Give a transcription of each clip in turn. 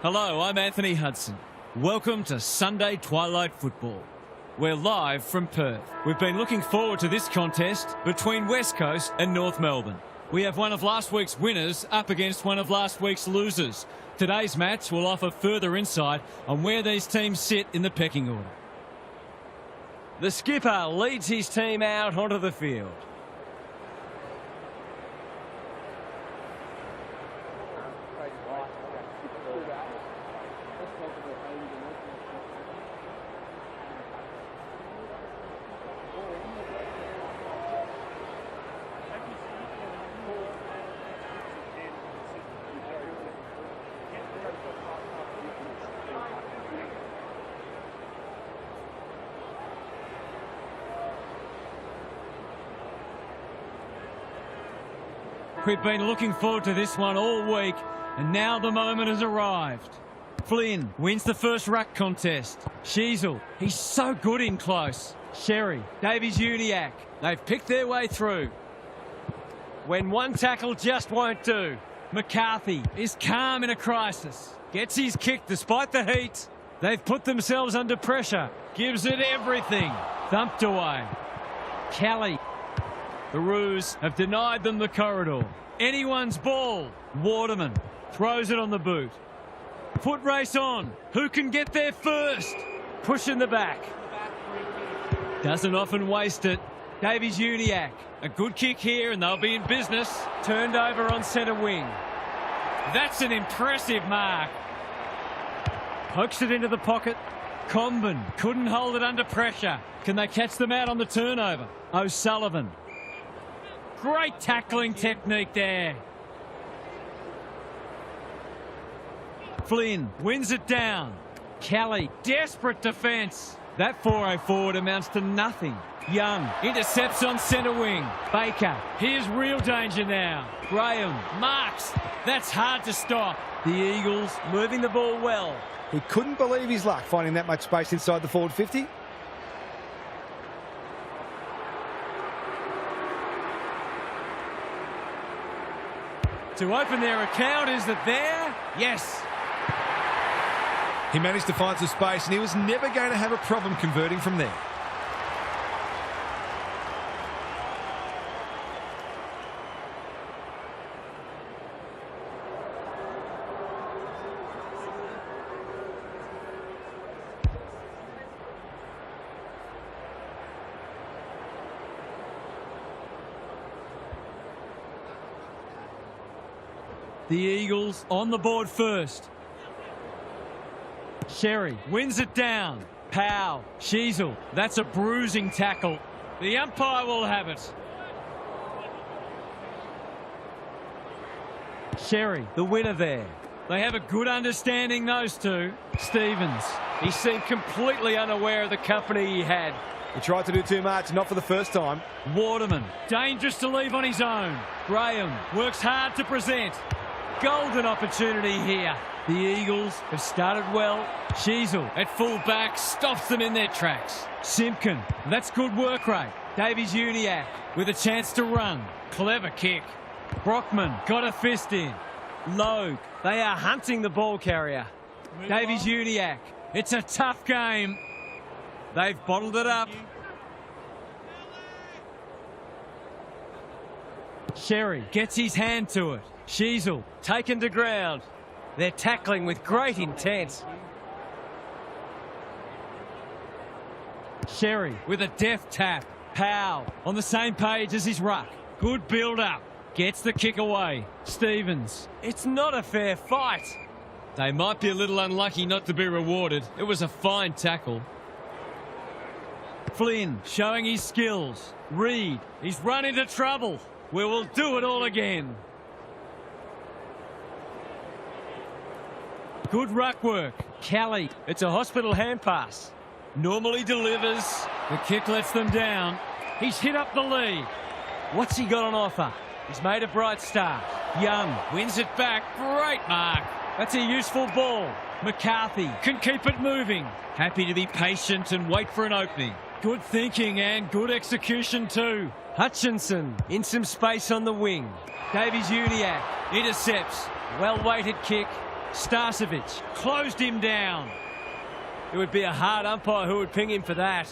Hello, I'm Anthony Hudson. Welcome to Sunday Twilight Football. We're live from Perth. We've been looking forward to this contest between West Coast and North Melbourne. We have one of last week's winners up against one of last week's losers. Today's match will offer further insight on where these teams sit in the pecking order. The skipper leads his team out onto the field. We've been looking forward to this one all week, and now the moment has arrived. Flynn wins the first ruck contest. Sheasel, he's so good in close. Sherry, Davies-Uniacke, they've picked their way through. When one tackle just won't do. McCarthy is calm in a crisis. Gets his kick despite the heat. They've put themselves under pressure. Gives it everything. Thumped away. Kelly. The Roos have denied them the corridor. Anyone's ball. Waterman throws it on the boot. Foot race on. Who can get there first? Push in the back. Doesn't often waste it. Davies-Uniacke. A good kick here and they'll be in business. Turned over on centre wing. That's an impressive mark. Pokes it into the pocket. Comben couldn't hold it under pressure. Can they catch them out on the turnover? O'Sullivan. Great tackling technique there. Flynn wins it down. Kelly, desperate defence. That 4-0 forward amounts to nothing. Young intercepts on centre wing. Baker, here's real danger now. Graham marks. That's hard to stop. The Eagles moving the ball well. He couldn't believe his luck finding that much space inside the forward 50. To open their account, is it there? Yes. He managed to find some space and he was never going to have a problem converting from there. The Eagles on the board first. Sherry wins it down. Powell, Sheasel, that's a bruising tackle. The umpire will have it. Sherry, the winner there. They have a good understanding, those two. Stevens, He seemed completely unaware of the company he had. He tried to do too much, not for the first time. Waterman, dangerous to leave on his own. Graham works hard to present. Golden opportunity here. The Eagles have started well. Sheasel at full back stops them in their tracks. Simpkin, that's good work rate. Davies-Uniacke with a chance to run. Clever kick. Brockman got a fist in. Logue, They are hunting the ball carrier. Davies-Uniacke. It's a tough game. They've bottled it up. Sherry gets his hand to it. Sheasel Taken to ground. They're tackling with great intent. Sherry with a deft tap. Powell on the same page as his ruck. Good build-up. Gets the kick away. Stevens. It's not a fair fight. They might be a little unlucky not to be rewarded. It was a fine tackle. Flynn showing his skills. Reed, he's run into trouble. We will do it all again. Good ruck work. Kelly. It's a hospital hand pass. Normally delivers. The kick lets them down. He's hit up the lead. What's he got on offer? He's made a bright start. Young wins it back. Great mark. That's a useful ball. McCarthy can keep it moving. Happy to be patient and wait for an opening. Good thinking and good execution too. Hutchinson in some space on the wing. Davies-Uniacke intercepts. Well-weighted kick. Starcevic closed him down. It would be a hard umpire who would ping him for that.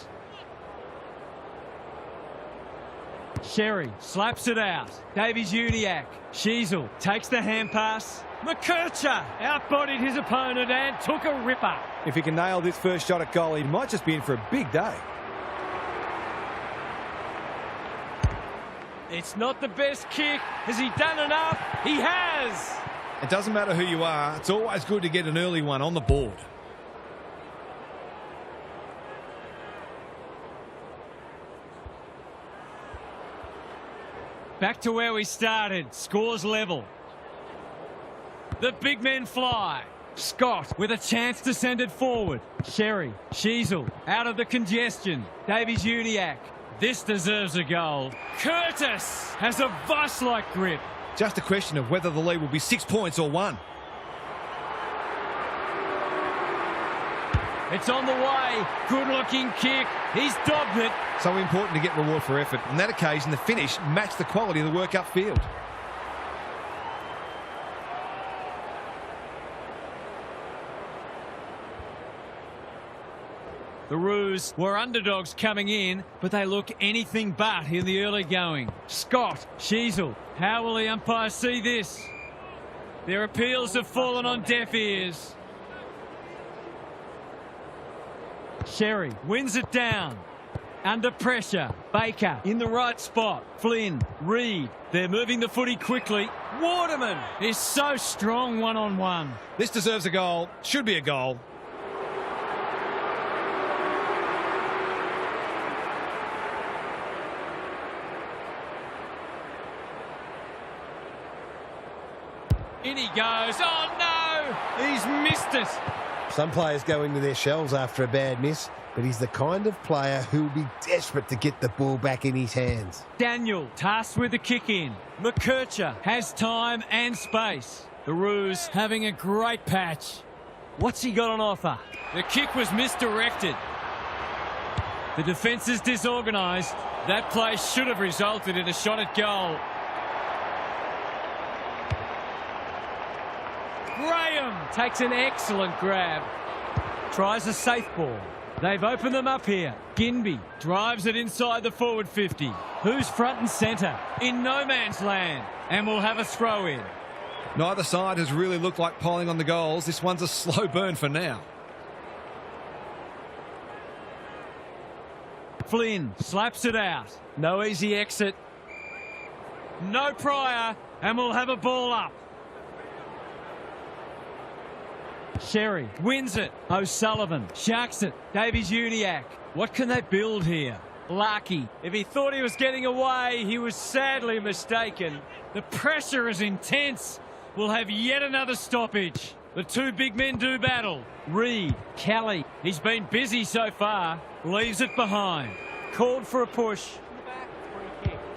Sherry slaps it out. Davies-Uniacke. Sheasel takes the hand pass. McKercher outbodied his opponent and took a ripper. If he can nail this first shot at goal, he might just be in for a big day. It's not the best kick. Has he done enough? He has. It doesn't matter who you are. It's always good to get an early one on the board. Back to where we started. Scores level. The big men fly. Scott with a chance to send it forward. Sherry, Sheasel out of the congestion. Davies-Uniacke. This deserves a goal. Curtis has a vice-like grip. Just a question of whether the lead will be 6 points or 1. It's on the way. Good-looking kick. He's dogged it. So important to get reward for effort. On that occasion, the finish matched the quality of the work upfield. The Roos were underdogs coming in, but they look anything but in the early going. Scott, Sheasel, how will the umpire see this? Their appeals have fallen on deaf ears. Sherry wins it down. Under pressure. Baker in the right spot. Flynn, Reed. They're moving the footy quickly. Waterman is so strong one-on-one. This deserves a goal. Should be a goal. In he goes. Oh, no! He's missed it. Some players go into their shells after a bad miss, but he's the kind of player who will be desperate to get the ball back in his hands. Daniel tasked with the kick in. McKercher has time and space. The Roos having a great patch. What's he got on offer? The kick was misdirected. The defence is disorganised. That play should have resulted in a shot at goal. Graham takes an excellent grab. Tries a safe ball. They've opened them up here. Ginby drives it inside the forward 50. Who's front and centre? In no man's land. And we'll have a throw in. Neither side has really looked like piling on the goals. This one's a slow burn for now. Flynn slaps it out. No easy exit. No prior. And we'll have a ball up. Sherry wins it. O'Sullivan sharks it. Davies-Uniacke. What can they build here? Larkey. If he thought he was getting away, he was sadly mistaken. The pressure is intense. We'll have yet another stoppage. The two big men do battle. Reed, Kelly. He's been busy so far. Leaves it behind. Called for a push.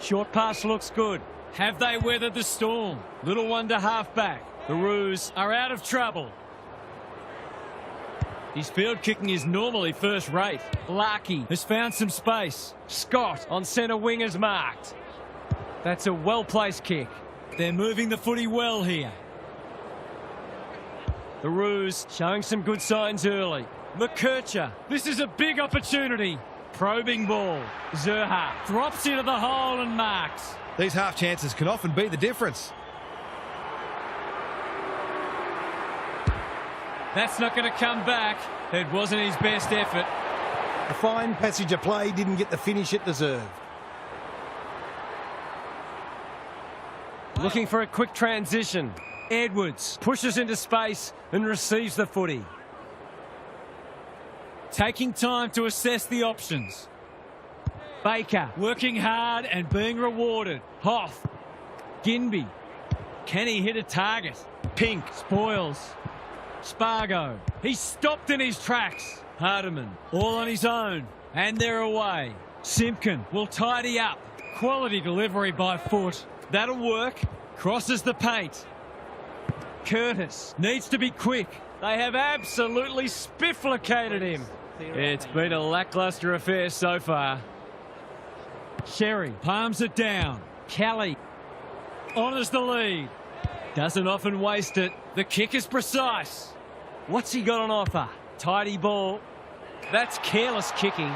Short pass looks good. Have they weathered the storm? Little one to half back. The Roos are out of trouble. His field kicking is normally first rate. Larkey has found some space. Scott on centre wing is marked. That's a well-placed kick. They're moving the footy well here. The Roos showing some good signs early. McKercher. This is a big opportunity. Probing ball. Zerha drops into the hole and marks. These half chances can often be the difference. That's not going to come back. It wasn't his best effort. A fine passage of play didn't get the finish it deserved. Looking for a quick transition. Edwards pushes into space and receives the footy. Taking time to assess the options. Baker working hard and being rewarded. Hoff. Ginby. Can he hit a target? Pink spoils. Spargo. He's stopped in his tracks. Hardiman all on his own. And they're away. Simpkin will tidy up. Quality delivery by foot. That'll work. Crosses the paint. Curtis needs to be quick. They have absolutely spifflicated him. It's been a lacklustre affair so far. Sherry palms it down. Kelly honours the lead. Doesn't often waste it. The kick is precise. What's he got on offer? Tidy ball. That's careless kicking.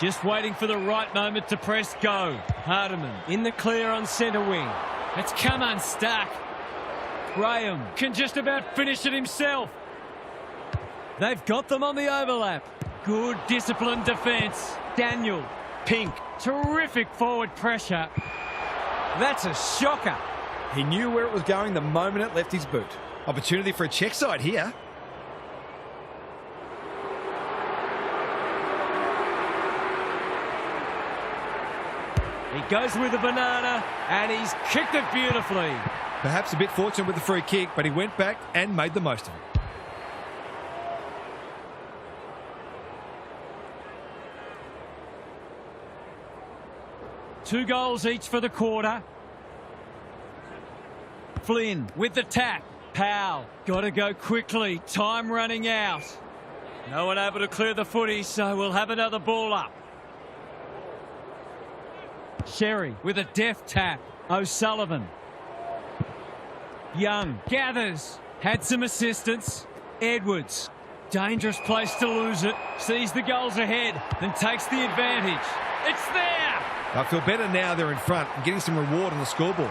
Just waiting for the right moment to press go. Hardiman in the clear on centre wing. It's come unstuck. Graham can just about finish it himself. They've got them on the overlap. Good disciplined defence. Daniel. Pink. Terrific forward pressure. That's a shocker. He knew where it was going the moment it left his boot. Opportunity for a check side here. He goes with the banana and he's kicked it beautifully. Perhaps a bit fortunate with the free kick, but he went back and made the most of it. Two goals each for the quarter. Flynn with the tap. Powell, got to go quickly. Time running out. No one able to clear the footy, so we'll have another ball up. Sherry with a deft tap. O'Sullivan. Young gathers. Had some assistance. Edwards. Dangerous place to lose it. Sees the goals ahead and takes the advantage. It's there! I feel better now they're in front and getting some reward on the scoreboard.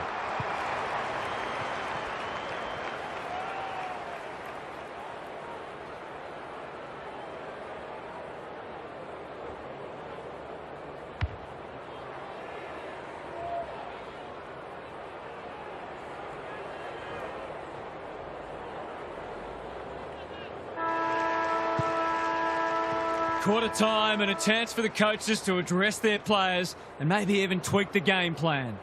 Quarter time and a chance for the coaches to address their players and maybe even tweak the game plan.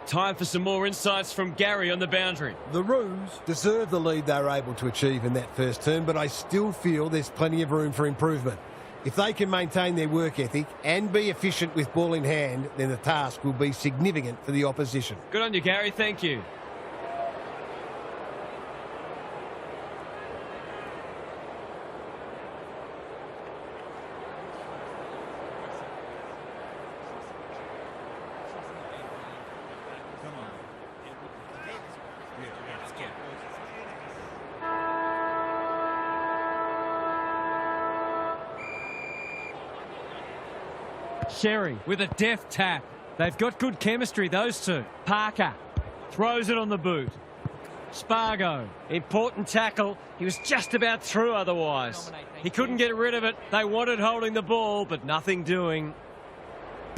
Time for some more insights from Gary on the boundary. The Roos deserve the lead they were able to achieve in that first term, but I still feel there's plenty of room for improvement. If they can maintain their work ethic and be efficient with ball in hand, then the task will be significant for the opposition. Good on you, Gary. Thank you. Sherry with a deft tap. They've got good chemistry, those two. Parker throws it on the boot. Spargo, important tackle. He was just about through otherwise. He couldn't get rid of it. They wanted holding the ball, but nothing doing.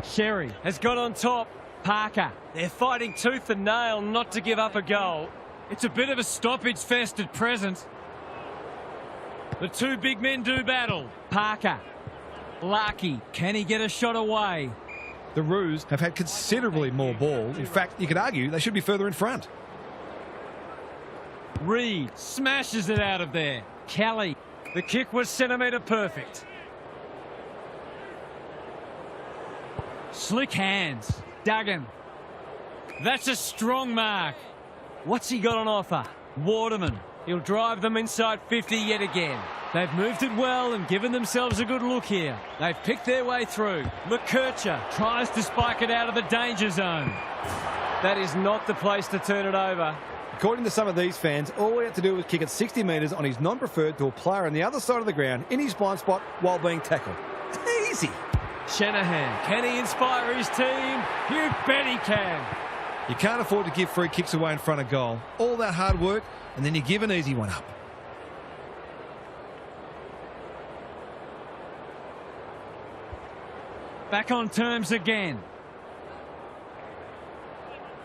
Sherry has got on top. Parker, they're fighting tooth and nail not to give up a goal. It's a bit of a stoppage fest at present. The two big men do battle. Parker. Larky, can he get a shot away? The Roos have had considerably more ball. In fact, you could argue they should be further in front. Reed smashes it out of there. Kelly, the kick was centimetre perfect. Slick hands. Duggan. That's a strong mark. What's he got on offer? Waterman. He'll drive them inside 50 yet again. They've moved it well and given themselves a good look here. They've picked their way through. McKercher tries to spike it out of the danger zone. That is not the place to turn it over. According to some of these fans, all we had to do was kick it 60 metres on his non-preferred to a player on the other side of the ground in his blind spot while being tackled. Easy. Shanahan, can he inspire his team? You bet he can. You can't afford to give free kicks away in front of goal. All that hard work, and then you give an easy one up. Back on terms again.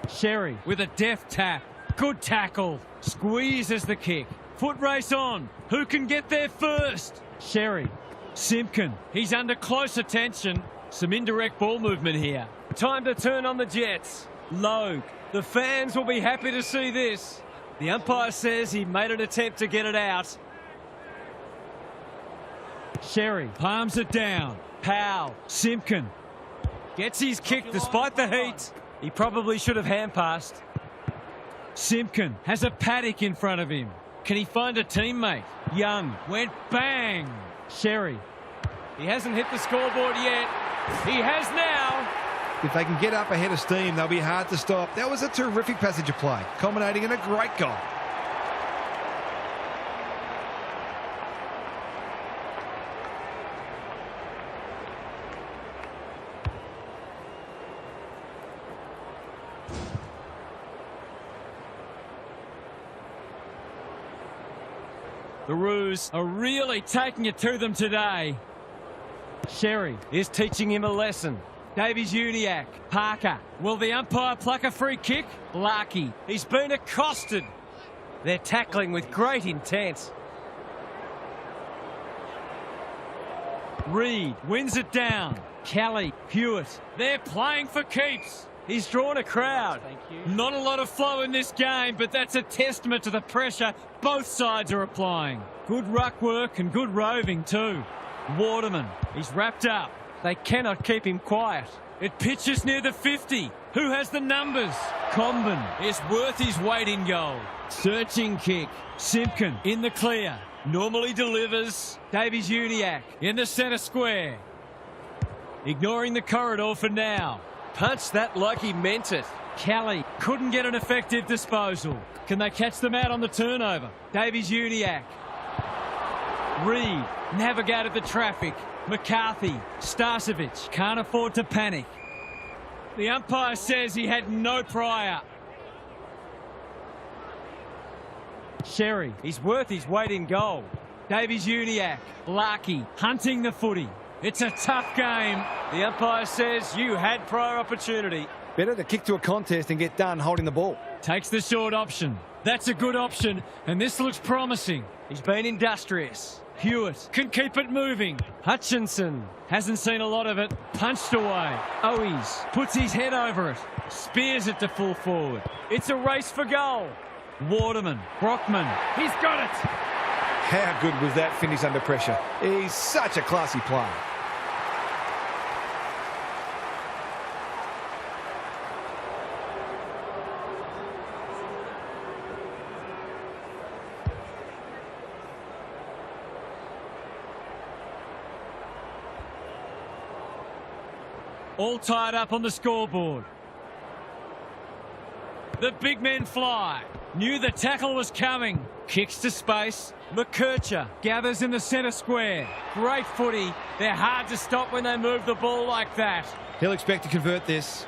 Sherry with a deft tap. Good tackle. Squeezes the kick. Foot race on. Who can get there first? Sherry. Simpkin. He's under close attention. Some indirect ball movement here. Time to turn on the Jets. Logue. The fans will be happy to see this. The umpire says he made an attempt to get it out. Sherry palms it down. Powell. Simpkin. Gets his kick despite the heat. He probably should have hand passed. Simpkin has a paddock in front of him. Can he find a teammate? Young went bang. Sherry. He hasn't hit the scoreboard yet. He has now. If they can get up ahead of steam, they'll be hard to stop. That was a terrific passage of play, culminating in a great goal. The Roos are really taking it to them today. Sherry Is teaching him a lesson. Davies-Uniacke, Parker. Will the umpire pluck a free kick? Larkey. He's been accosted. They're tackling with great intent. Reed wins it down. Kelly, Hewitt. They're playing for keeps. He's drawn a crowd. Not a lot of flow in this game, but that's a testament to the pressure both sides are applying. Good ruck work and good roving too. Waterman, he's wrapped up. They cannot keep him quiet. It pitches near the 50. Who has the numbers? Comben is worth his weight in goal. Searching kick. Simpkin in the clear. Normally delivers. Davies-Uniacke in the centre square. Ignoring the corridor for now. Punched that like he meant it. Kelly couldn't get an effective disposal. Can they catch them out on the turnover? Davies-Uniacke. Reed navigated the traffic. McCarthy, Starcevic can't afford to panic. The umpire says he had no prior. Sherry, He's worth his weight in gold. Davies-Uniacke, Larkey hunting the footy. It's a tough game. The umpire says you had prior opportunity. Better to kick to a contest and get done holding the ball. Takes the short option. That's a good option, and this looks promising. He's been industrious. Hewitt can keep it moving. Hutchinson hasn't seen a lot of it. Punched away. Owies puts his head over it. Spears it to full forward. It's a race for goal. Waterman, Brockman, he's got it. How good was that finish under pressure? He's such a classy player. All tied up on the scoreboard. The big men fly. Knew the tackle was coming. Kicks to space. McKercher gathers in the centre square. Great footy. They're hard to stop when they move the ball like that. He'll expect to convert this.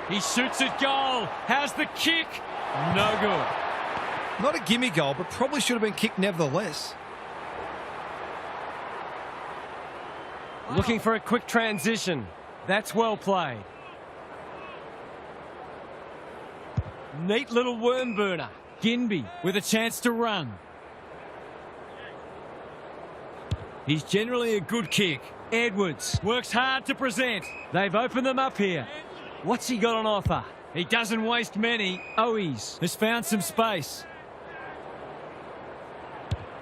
He shoots at goal. How's the kick? No good. Not a gimme goal, but probably should have been kicked nevertheless. Looking for a quick transition. That's well played. Neat little worm burner. Ginby with a chance to run. He's generally a good kick. Edwards works hard to present. They've opened them up here. What's he got on offer? He doesn't waste many. Owies has found some space.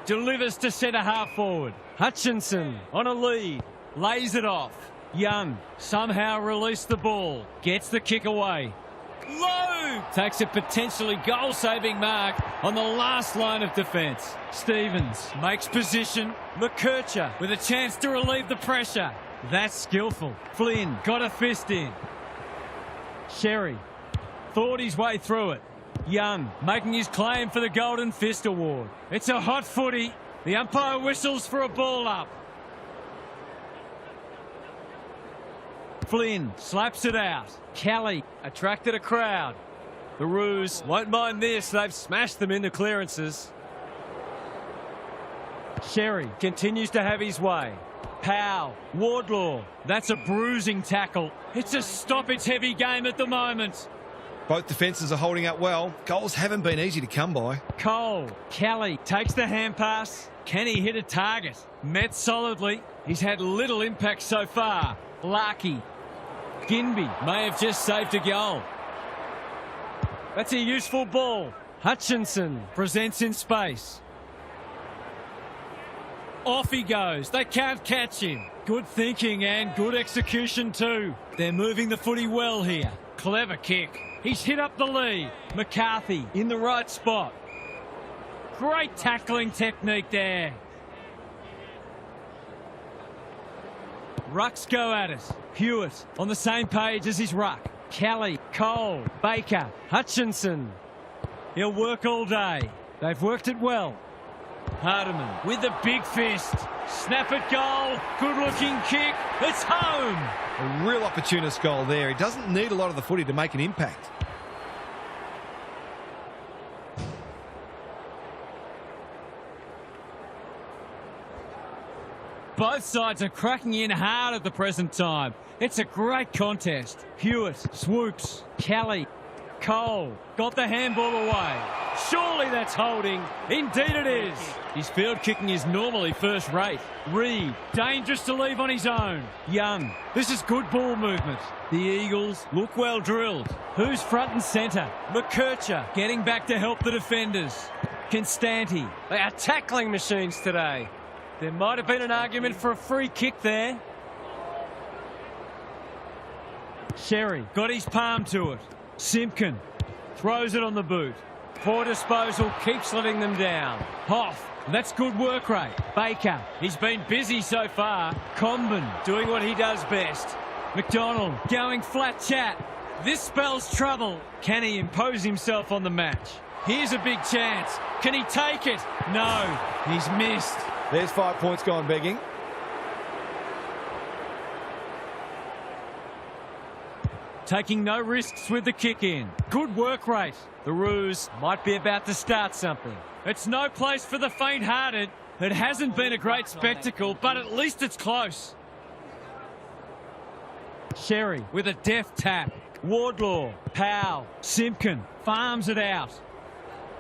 Delivers to centre half forward. Hutchinson on a lead. Lays it off. Young somehow released the ball. Gets the kick away. Low takes a potentially goal-saving mark on the last line of defence. Stevens makes position. McKercher with a chance to relieve the pressure. That's skillful. Flynn got a fist in. Sherry thought his way through it. Young making his claim for the Golden Fist Award. It's a hot footy. The umpire whistles for a ball up. Flynn slaps it out. Kelly Attracted a crowd. The Roos won't mind this. They've smashed them into clearances. Sherry Continues to have his way. Powell, Wardlaw. That's a bruising tackle. It's a stoppage-heavy game at the moment. Both defences are holding up well. Goals haven't been easy to come by. Cole, Kelly takes the hand pass. Can he hit a target? Met solidly. He's had little impact so far. Larkey. Ginby may have just saved a goal. That's a useful ball. Hutchinson presents in space. Off he goes. They can't catch him. Good thinking and good execution too. They're moving the footy well here. Clever kick. He's hit up the lead. McCarthy in the right spot. Great tackling technique there. Rucks go at it. Hewitt on the same page as his ruck. Kelly, Cole, Baker, Hutchinson. He'll work all day. They've worked it well. Hardiman with the big fist. Snap at goal. Good looking kick. It's home. A real opportunist goal there. He doesn't need a lot of the footy to make an impact. Both sides are cracking in hard at the present time. It's a great contest. Hewitt swoops. Kelly. Cole got the handball away. Surely that's holding. Indeed it is. His field kicking is normally first rate. Reed, dangerous to leave on his own. Young, this is good ball movement. The Eagles look well drilled. Who's front and centre? McKercher getting back to help the defenders. Constanti. They are tackling machines today. There might have been an argument for a free kick there. Sherry got his palm to it. Simpkin throws it on the boot. Poor disposal, keeps letting them down. Hoff, that's good work rate. Baker, he's been busy so far. Comben doing what he does best. McDonald going flat chat. This spells trouble. Can he impose himself on the match? Here's a big chance. Can he take it? No, he's missed. There's 5 points gone begging. Taking no risks with the kick in. Good work rate. The Roos might be about to start something. It's no place for the faint-hearted. It hasn't been a great spectacle, but at least it's close. Sherry with a deft tap. Wardlaw, Powell, Simpkin farms it out.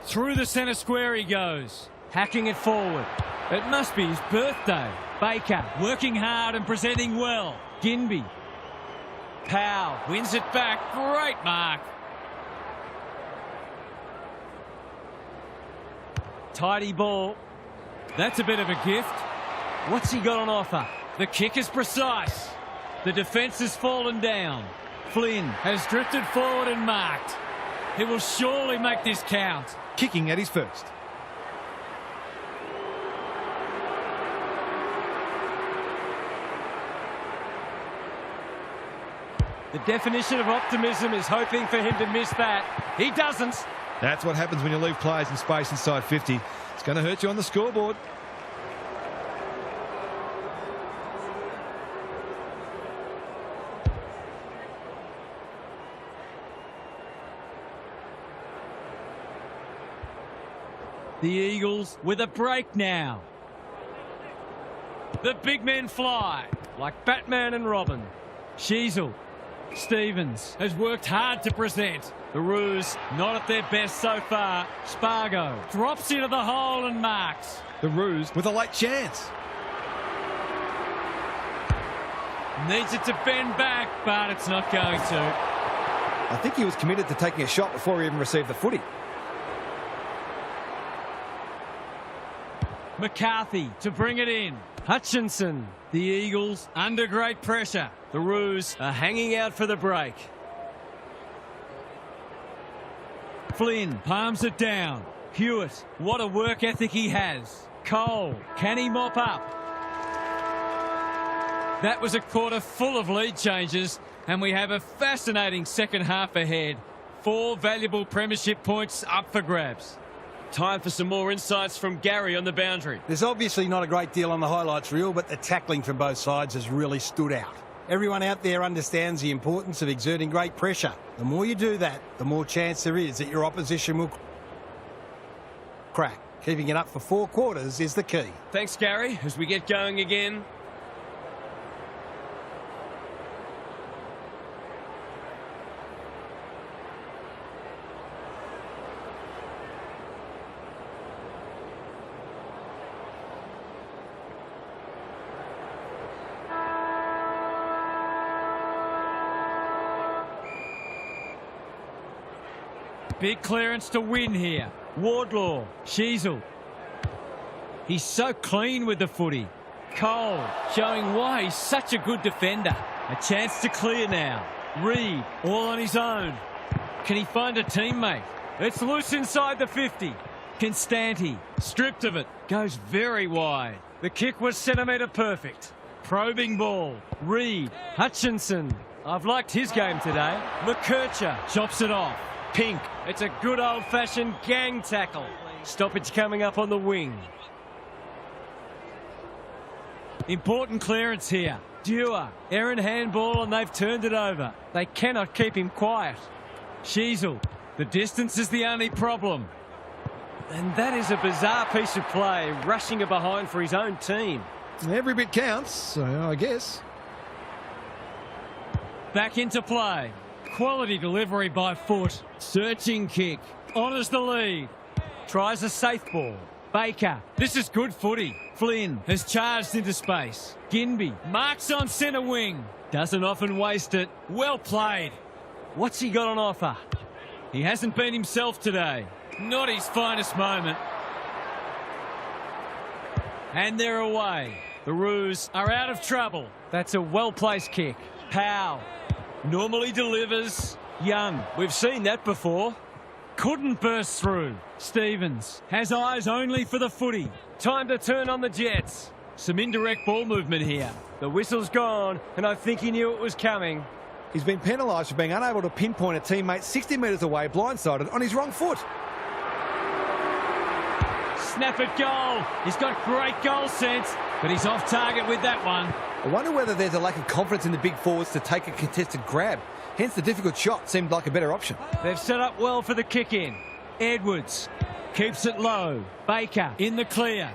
Through the centre square he goes. Hacking it forward. It must be his birthday. Baker working hard and presenting well. Ginby. Powell wins it back. Great mark. Tidy ball. That's a bit of a gift. What's he got on offer? The kick is precise. The defence has fallen down. Flynn has drifted forward and marked. He will surely make this count. Kicking at his first. The definition of optimism is hoping for him to miss that. He doesn't. That's what happens when you leave players in space inside 50. It's going to hurt you on the scoreboard. The Eagles with a break now. The big men fly like Batman and Robin. Sheasel. Stevens has worked hard to present. The Roos not at their best so far. Spargo drops into the hole and marks. The Roos with a late chance. Needs it to bend back, but it's not going to. I think he was committed to taking a shot before he even received the footy. McCarthy to bring it in. Hutchinson. The Eagles under great pressure. The Roos are hanging out for the break. Flynn palms it down. Hewitt, what a work ethic he has. Cole, can he mop up? That was a quarter full of lead changes, and we have a fascinating second half ahead. 4 valuable premiership points up for grabs. Time for some more insights from Gary on the boundary. There's obviously not a great deal on the highlights reel, but the tackling from both sides has really stood out. Everyone out there understands the importance of exerting great pressure. The more you do that, the more chance there is that your opposition will crack. Keeping it up for 4 quarters is the key. Thanks, Gary. As we get going again. Big clearance to win here. Wardlaw, Sheasel. He's so clean with the footy. Cole showing why he's such a good defender. A chance to clear now. Reed all on his own. Can he find a teammate? It's loose inside the 50. Constanti stripped of it. Goes very wide. The kick was centimetre perfect. Probing ball. Reed. Hutchinson. I've liked his game today. McKercher chops it off. Pink. It's a good old-fashioned gang tackle. Stoppage coming up on the wing. Important clearance here. Dewar. Errant handball and they've turned it over. They cannot keep him quiet. Sheasel. The distance is the only problem. And that is a bizarre piece of play, rushing it behind for his own team. Every bit counts, so I guess. Back into play. Quality delivery by foot. Searching kick. Honours the lead. Tries a safe ball. Baker. This is good footy. Flynn has charged into space. Ginby marks on centre wing. Doesn't often waste it. Well played. What's he got on offer? He hasn't been himself today. Not his finest moment. And they're away. The Roos are out of trouble. That's a well-placed kick. Powell normally delivers. Young, we've seen that before. Couldn't burst through. Stevens has eyes only for the footy. Time to turn on the Jets. Some indirect ball movement here. The whistle's gone, and I think he knew it was coming. He's been penalised for being unable to pinpoint a teammate 60 metres away, blindsided on his wrong foot. Snap at goal. He's got great goal sense, but he's off target with that one. I wonder whether there's a lack of confidence in the big forwards to take a contested grab. Hence the difficult shot seemed like a better option. They've set up well for the kick-in. Edwards keeps it low. Baker in the clear.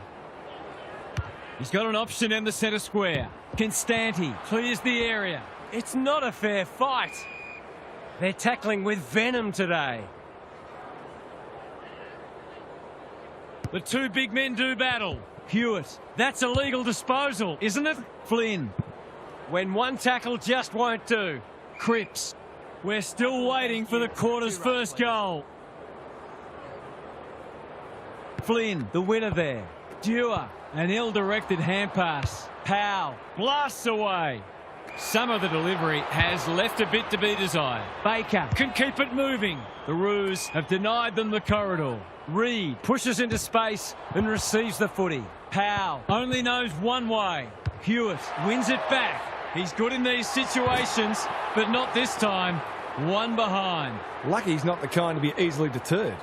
He's got an option in the centre square. Constanti clears the area. It's not a fair fight. They're tackling with venom today. The two big men do battle. Hewitt. That's a legal disposal, isn't it? Flynn. When one tackle just won't do. Cripps. We're still waiting for the quarter's first goal. Flynn, the winner there. Dewar, an ill-directed hand pass. Powell blasts away. Some of the delivery has left a bit to be desired. Baker can keep it moving. The Roos have denied them the corridor. Reed pushes into space and receives the footy. Powell only knows one way. Hewitt wins it back. He's good in these situations, but not this time. One behind. Lucky he's not the kind to be easily deterred.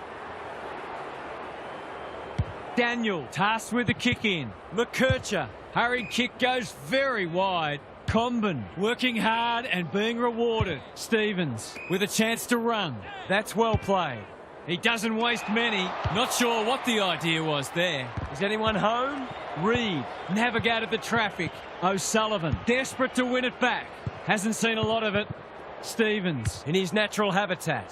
Daniel tasked with the kick in. McKercher. Hurried kick goes very wide. Comben working hard and being rewarded. Stevens with a chance to run. That's well played. He doesn't waste many. Not sure what the idea was there. Is anyone home? Reed navigated the traffic. O'Sullivan desperate to win it back. Hasn't seen a lot of it. Stevens in his natural habitat.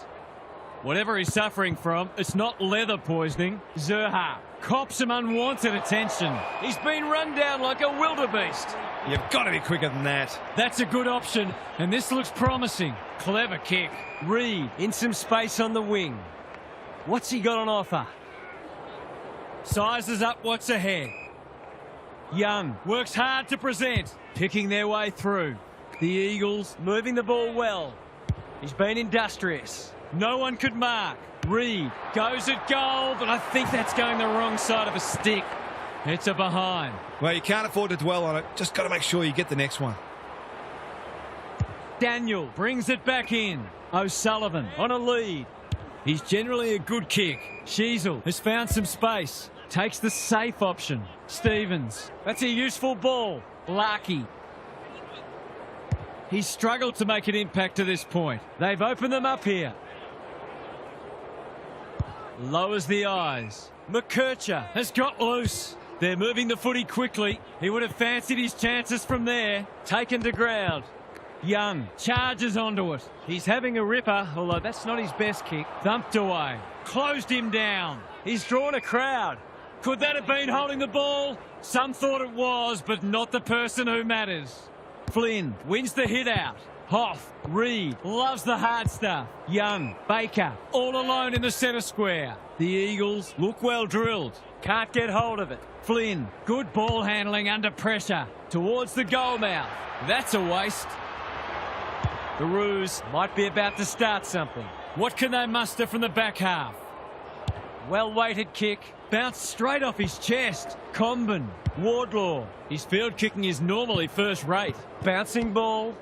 Whatever he's suffering from, it's not leather poisoning. Zerha cops some unwanted attention. He's been run down like a wildebeest. You've got to be quicker than that. That's a good option, and this looks promising. Clever kick. Reed in some space on the wing. What's he got on offer? Sizes up what's ahead. Young works hard to present, picking their way through. The Eagles moving the ball well. He's been industrious. No one could mark. Reed goes at goal, but I think that's going the wrong side of a stick. It's a behind. Well, you can't afford to dwell on it. Just got to make sure you get the next one. Daniel brings it back in. O'Sullivan on a lead. He's generally a good kick. Sheasel has found some space. Takes the safe option. Stevens. That's a useful ball. Larkey. He's struggled to make an impact to this point. They've opened them up here. Lowers the eyes. McKercher has got loose. They're moving the footy quickly. He would have fancied his chances from there. Taken to ground. Young charges onto it. He's having a ripper, although that's not his best kick. Thumped away. Closed him down. He's drawn a crowd. Could that have been holding the ball? Some thought it was, but not the person who matters. Flynn wins the hit out. Hoff, Reed loves the hard stuff. Young, Baker, all alone in the centre square. The Eagles look well drilled. Can't get hold of it. Flynn, good ball handling under pressure. Towards the goal mouth. That's a waste. The Roos might be about to start something. What can they muster from the back half? Well-weighted kick. Bounced straight off his chest. Comben, Wardlaw. His field kicking is normally first rate. Bouncing ball.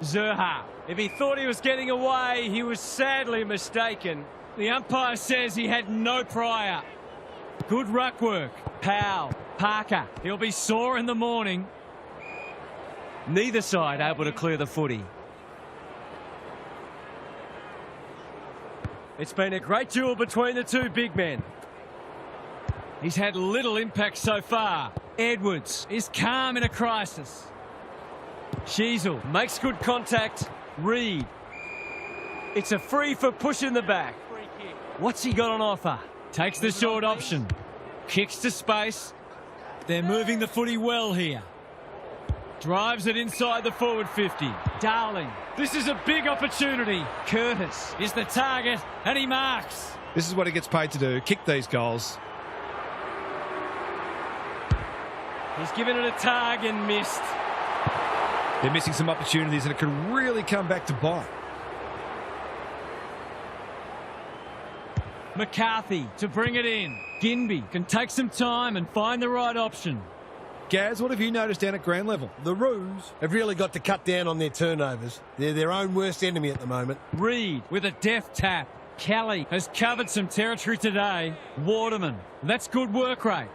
Zerha. If he thought he was getting away, he was sadly mistaken. The umpire says he had no prior. Good ruck work. Powell. Parker. He'll be sore in the morning. Neither side able to clear the footy. It's been a great duel between the two big men. He's had little impact so far. Edwards is calm in a crisis. Sheasel makes good contact. Reed. It's a free for push in the back. What's he got on offer? Takes the short option. Kicks to space. They're moving the footy well here. Drives it inside the forward 50. Darling. This is a big opportunity. Curtis is the target and he marks. This is what he gets paid to do, kick these goals. He's given it a tug and missed. They're missing some opportunities and it could really come back to bite. McCarthy to bring it in. Ginby can take some time and find the right option. Gaz, what have you noticed down at ground level? The Roos have really got to cut down on their turnovers. They're their own worst enemy at the moment. Reed with a deft tap. Kelly has covered some territory today. Waterman, that's good work rate.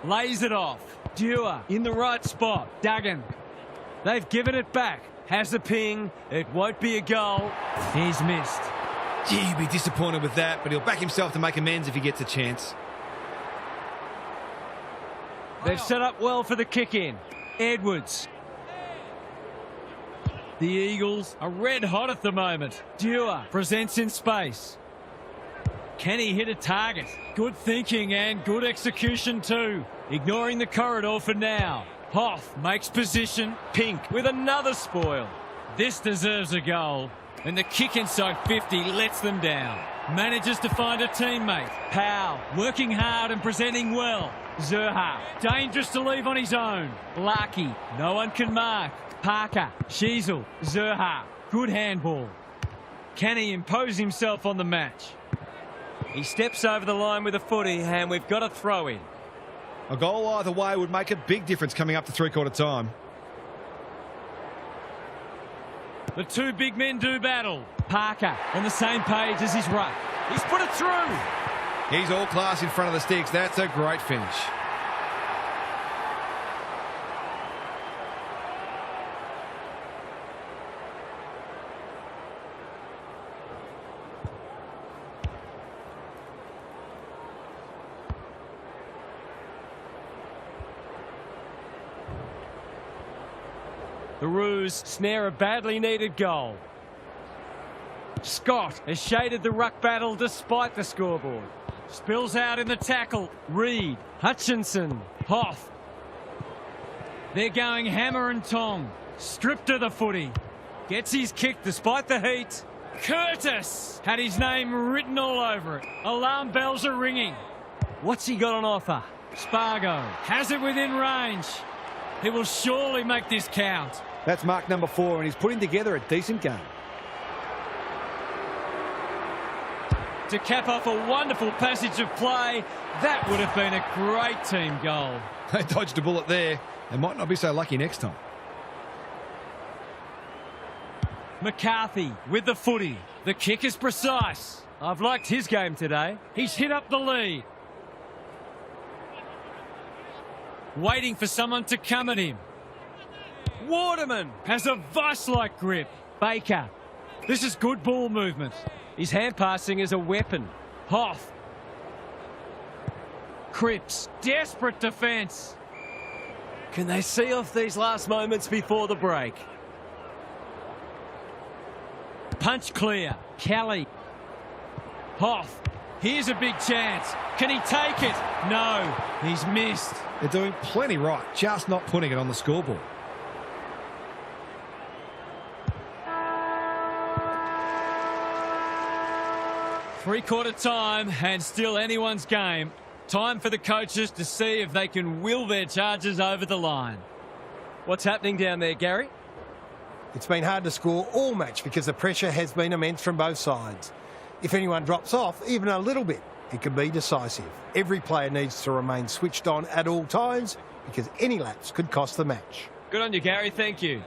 Lays it off. Dewar in the right spot. Duggan. They've given it back. Has a ping. It won't be a goal. He's missed. Gee, he'll be disappointed with that, but he'll back himself to make amends if he gets a chance. They've set up well for the kick in. Edwards. The Eagles are red hot at the moment. Dewar presents in space. Can he hit a target? Good thinking and good execution too. Ignoring the corridor for now. Hoff makes position. Pink with another spoil. This deserves a goal. And the kick inside 50 lets them down. Manages to find a teammate. Powell working hard and presenting well. Zerha dangerous to leave on his own. Larkey, no one can mark. Parker, Sheasel, Zerha, good handball. Can he impose himself on the match? He steps over the line with a footy and we've got a throw in. A goal either way would make a big difference coming up to three-quarter time. The two big men do battle. Parker on the same page as his ruck. He's put it through. He's all class in front of the sticks. That's a great finish. The Roos snare a badly needed goal. Scott has shaded the ruck battle despite the scoreboard. Spills out in the tackle. Reed, Hutchinson, Hoff. They're going hammer and tong. Stripped of the footy. Gets his kick despite the heat. Curtis had his name written all over it. Alarm bells are ringing. What's he got on offer? Spargo has it within range. He will surely make this count. That's mark number 4, and he's putting together a decent game. To cap off a wonderful passage of play, that would have been a great team goal. They dodged a bullet there. They might not be so lucky next time. McCarthy with the footy. The kick is precise. I've liked his game today. He's hit up the lead. Waiting for someone to come at him. Waterman has a vice-like grip. Baker. This is good ball movement. His hand passing is a weapon. Hoff. Cripps. Desperate defence. Can they see off these last moments before the break? Punch clear. Kelly. Hoff. Here's a big chance. Can he take it? No. He's missed. They're doing plenty right, just not putting it on the scoreboard. Three-quarter time and still anyone's game. Time for the coaches to see if they can will their charges over the line. What's happening down there, Gary? It's been hard to score all match because the pressure has been immense from both sides. If anyone drops off, even a little bit, it can be decisive. Every player needs to remain switched on at all times because any lapse could cost the match. Good on you, Gary. Thank you.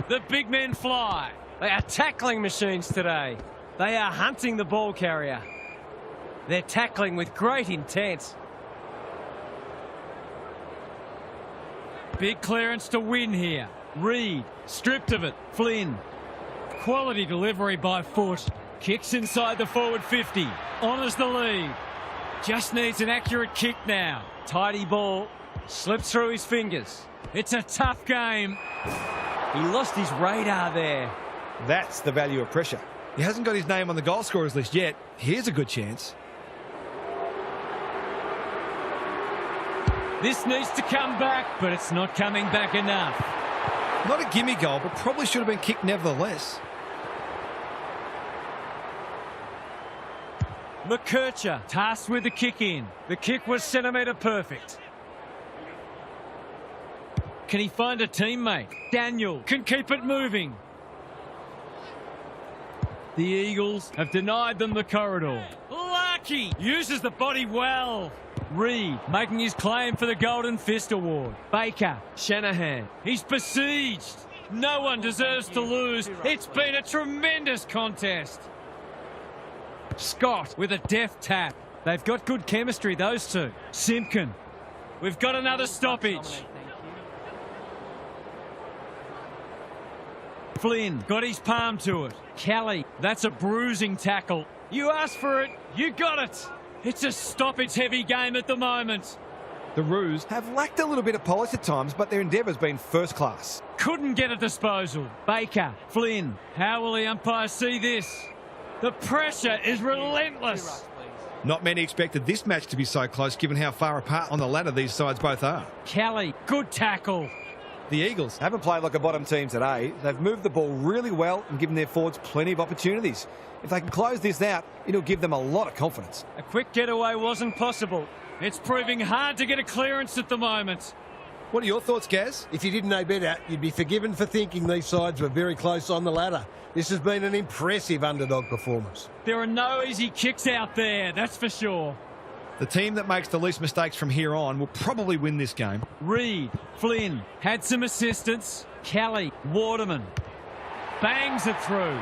The big men fly. They are tackling machines today. They are hunting the ball carrier. They're tackling with great intent. Big clearance to win here. Reed, stripped of it. Flynn. Quality delivery by foot. Kicks inside the forward 50. Honours the lead. Just needs an accurate kick now. Tidy ball. Slips through his fingers. It's a tough game. He lost his radar there. That's the value of pressure. He hasn't got his name on the goal scorers list yet. Here's a good chance. This needs to come back, but it's not coming back enough. Not a gimme goal, but probably should have been kicked nevertheless. McKercher tasked with the kick in. The kick was centimetre perfect. Can he find a teammate? Daniel can keep it moving. The Eagles have denied them the corridor. Lucky uses the body well. Reed making his claim for the Golden Fist Award. Baker, Shanahan. He's besieged. No one deserves to lose. It's been a tremendous contest. Scott with a deft tap. They've got good chemistry, those two. Simpkin. We've got another stoppage. Flynn got his palm to it. Kelly, that's a bruising tackle. You asked for it, you got it. It's a stoppage-heavy game at the moment. The Roos have lacked a little bit of polish at times, but their endeavour's been first class. Couldn't get a disposal. Baker, Flynn, how will the umpire see this? The pressure is relentless. Not many expected this match to be so close, given how far apart on the ladder these sides both are. Kelly, good tackle. The Eagles Haven't played like a bottom team today. They've moved the ball really well and given their forwards plenty of opportunities. If they can close this out, it'll give them a lot of confidence. A quick getaway wasn't possible. It's proving hard to get a clearance at the moment. What are your thoughts, Gaz? If you didn't know better, you'd be forgiven for thinking these sides were very close on the ladder. This has been an impressive underdog performance. There are no easy kicks out there, that's for sure. The team that makes the least mistakes from here on will probably win this game. Reed, Flynn, had some assistance. Kelly, Waterman, bangs it through.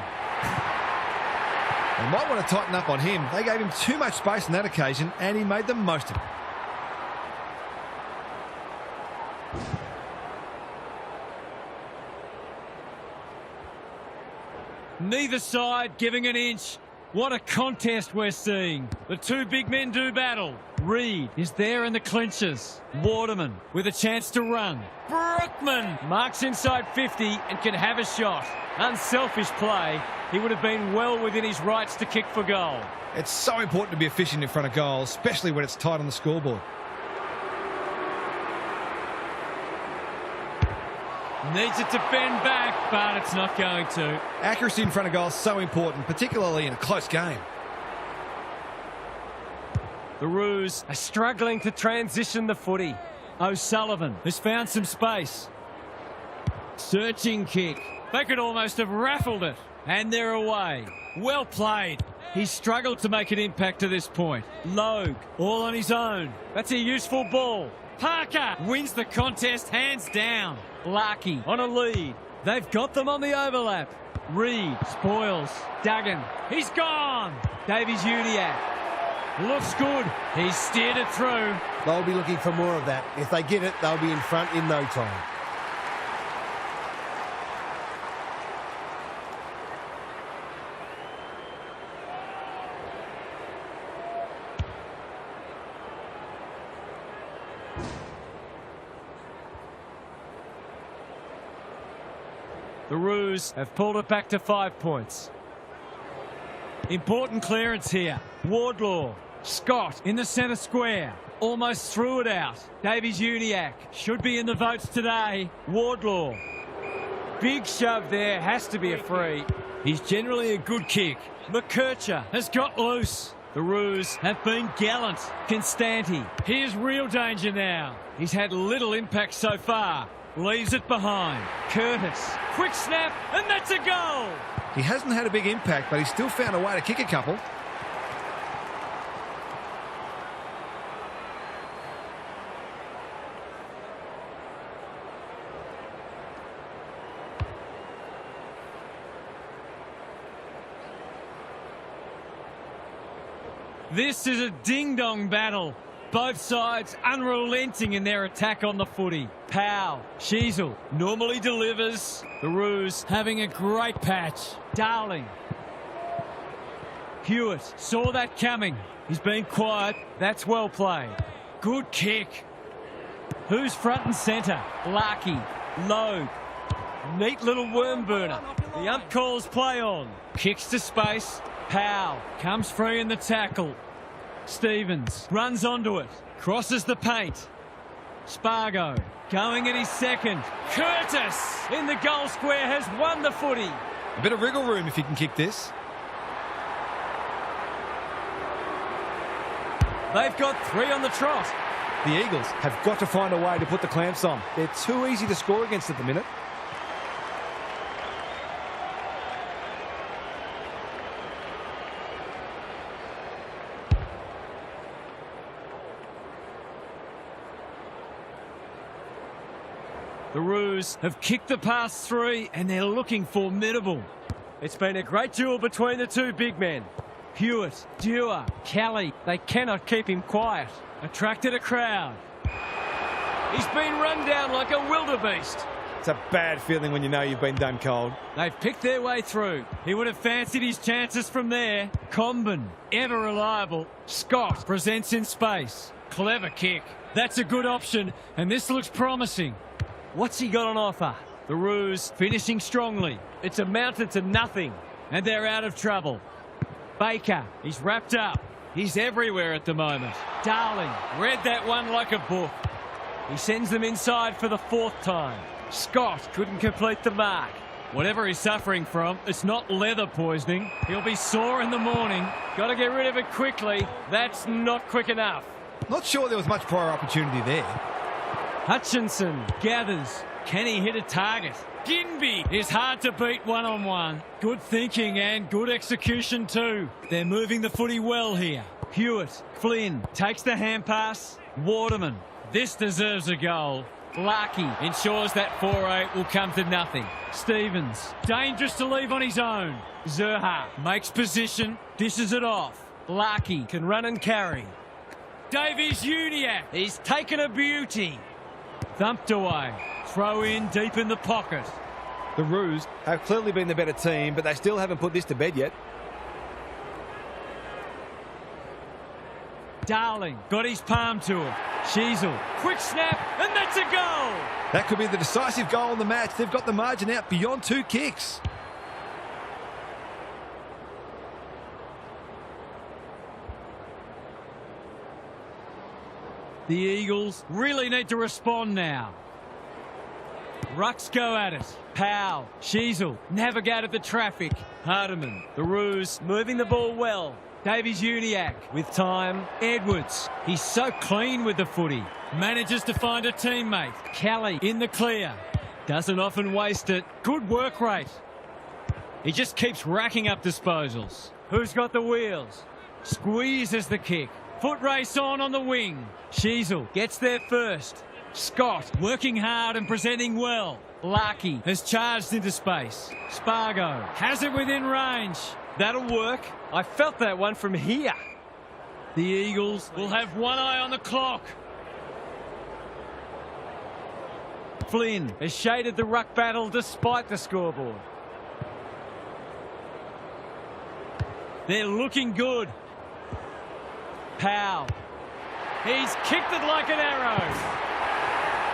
They might want to tighten up on him. They gave him too much space on that occasion, and he made the most of it. Neither side giving an inch. What a contest we're seeing. The two big men do battle. Reed is there in the clinches. Waterman with a chance to run. Brookman marks inside 50 and can have a shot. Unselfish play. He would have been well within his rights to kick for goal. It's so important to be efficient in front of goal, especially when it's tight on the scoreboard. Needs it to bend back, but it's not going to. Accuracy in front of goal is so important, particularly in a close game. The Roos are struggling to transition the footy. O'Sullivan has found some space. Searching kick. They could almost have raffled it. And they're away. Well played. He's struggled to make an impact to this point. Logue, all on his own. That's a useful ball. Parker wins the contest hands down. Larkey on a lead. They've got them on the overlap. Reed spoils. Duggan. He's gone. Davies Uniac. Looks good. He's steered it through. They'll be looking for more of that. If they get it, they'll be in front in no time. The Roos have pulled it back to 5 points. Important clearance here. Wardlaw. Scott in the centre square. Almost threw it out. Davies Uniac should be in the votes today. Wardlaw. Big shove there. Has to be a free. He's generally a good kick. McKercher has got loose. The Roos have been gallant. Constanti. Here's real danger now. He's had little impact so far. Leaves it behind. Curtis. Quick snap, and that's a goal. He hasn't had a big impact, but he's still found a way to kick a couple. This is a ding-dong battle. Both sides unrelenting in their attack on the footy. Powell, Sheasel normally delivers. The Roos having a great patch. Darling. Hewitt saw that coming. He's been quiet. That's well played. Good kick. Who's front and centre? Larky. Logue. Neat little worm burner. The ump calls play on. Kicks to space. Powell comes free in the tackle. Stevens runs onto it. Crosses the paint. Spargo going at his second. Curtis in the goal square has won the footy. A bit of wriggle room if he can kick this. They've got 3 on the trot. The Eagles have got to find a way to put the clamps on. They're too easy to score against at the minute. The Roos have kicked the past 3 and they're looking formidable. It's been a great duel between the 2 big men. Hewitt, Dewar, Kelly, they cannot keep him quiet. Attracted a crowd. He's been run down like a wildebeest. It's a bad feeling when you know you've been done cold. They've picked their way through. He would have fancied his chances from there. Comben, ever reliable. Scott presents in space. Clever kick. That's a good option, and this looks promising. What's he got on offer? The Roos finishing strongly. It's amounted to nothing, and they're out of trouble. Baker, he's wrapped up. He's everywhere at the moment. Darling read that one like a book. He sends them inside for the 4th time. Scott couldn't complete the mark. Whatever he's suffering from, it's not leather poisoning. He'll be sore in the morning. Got to get rid of it quickly. That's not quick enough. Not sure there was much prior opportunity there. Hutchinson gathers. Can he hit a target? Ginby is hard to beat one-on-one. Good thinking and good execution too. They're moving the footy well here. Hewitt, Flynn takes the hand pass. Waterman, this deserves a goal. Larky ensures that 4-8 will come to nothing. Stevens, dangerous to leave on his own. Zerha makes position, dishes it off. Larky can run and carry. Davies-Uniacke, he's taken a beauty. Thumped away. Throw in deep in the pocket. The Roos have clearly been the better team, but they still haven't put this to bed yet. Darling got his palm to it. Sheasel, quick snap, and that's a goal! That could be the decisive goal in the match. They've got the margin out beyond 2 kicks. The Eagles really need to respond now. Rucks go at it. Powell, Sheasel, navigated the traffic. Hardiman, the Roos, moving the ball well. Davies-Uniacke with time. Edwards, he's so clean with the footy. Manages to find a teammate. Kelly in the clear. Doesn't often waste it. Good work rate. He just keeps racking up disposals. Who's got the wheels? Squeezes the kick. Foot race on the wing. Sheasel gets there first. Scott working hard and presenting well. Larky has charged into space. Spargo has it within range. That'll work. I felt that one from here. The Eagles will have one eye on the clock. Flynn has shaded the ruck battle despite the scoreboard. They're looking good. Powell. He's kicked it like an arrow.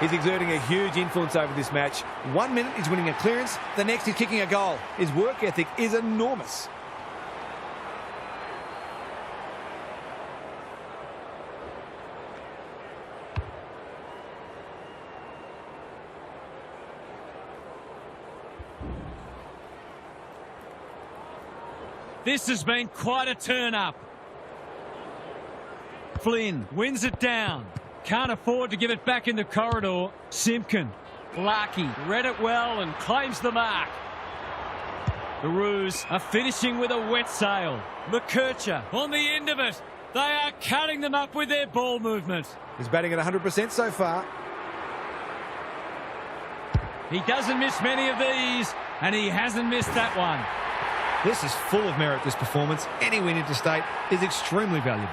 He's exerting a huge influence over this match. 1 minute he's winning a clearance, the next he's kicking a goal. His work ethic is enormous. This has been quite a turn-up. Flynn wins it down. Can't afford to give it back in the corridor. Simpkin. Larky read it well and claims the mark. The Roos are finishing with a wet sail. McKercher on the end of it. They are cutting them up with their ball movement. He's batting at 100% so far. He doesn't miss many of these, and he hasn't missed that one. This is full of merit, this performance. Any win interstate is extremely valuable.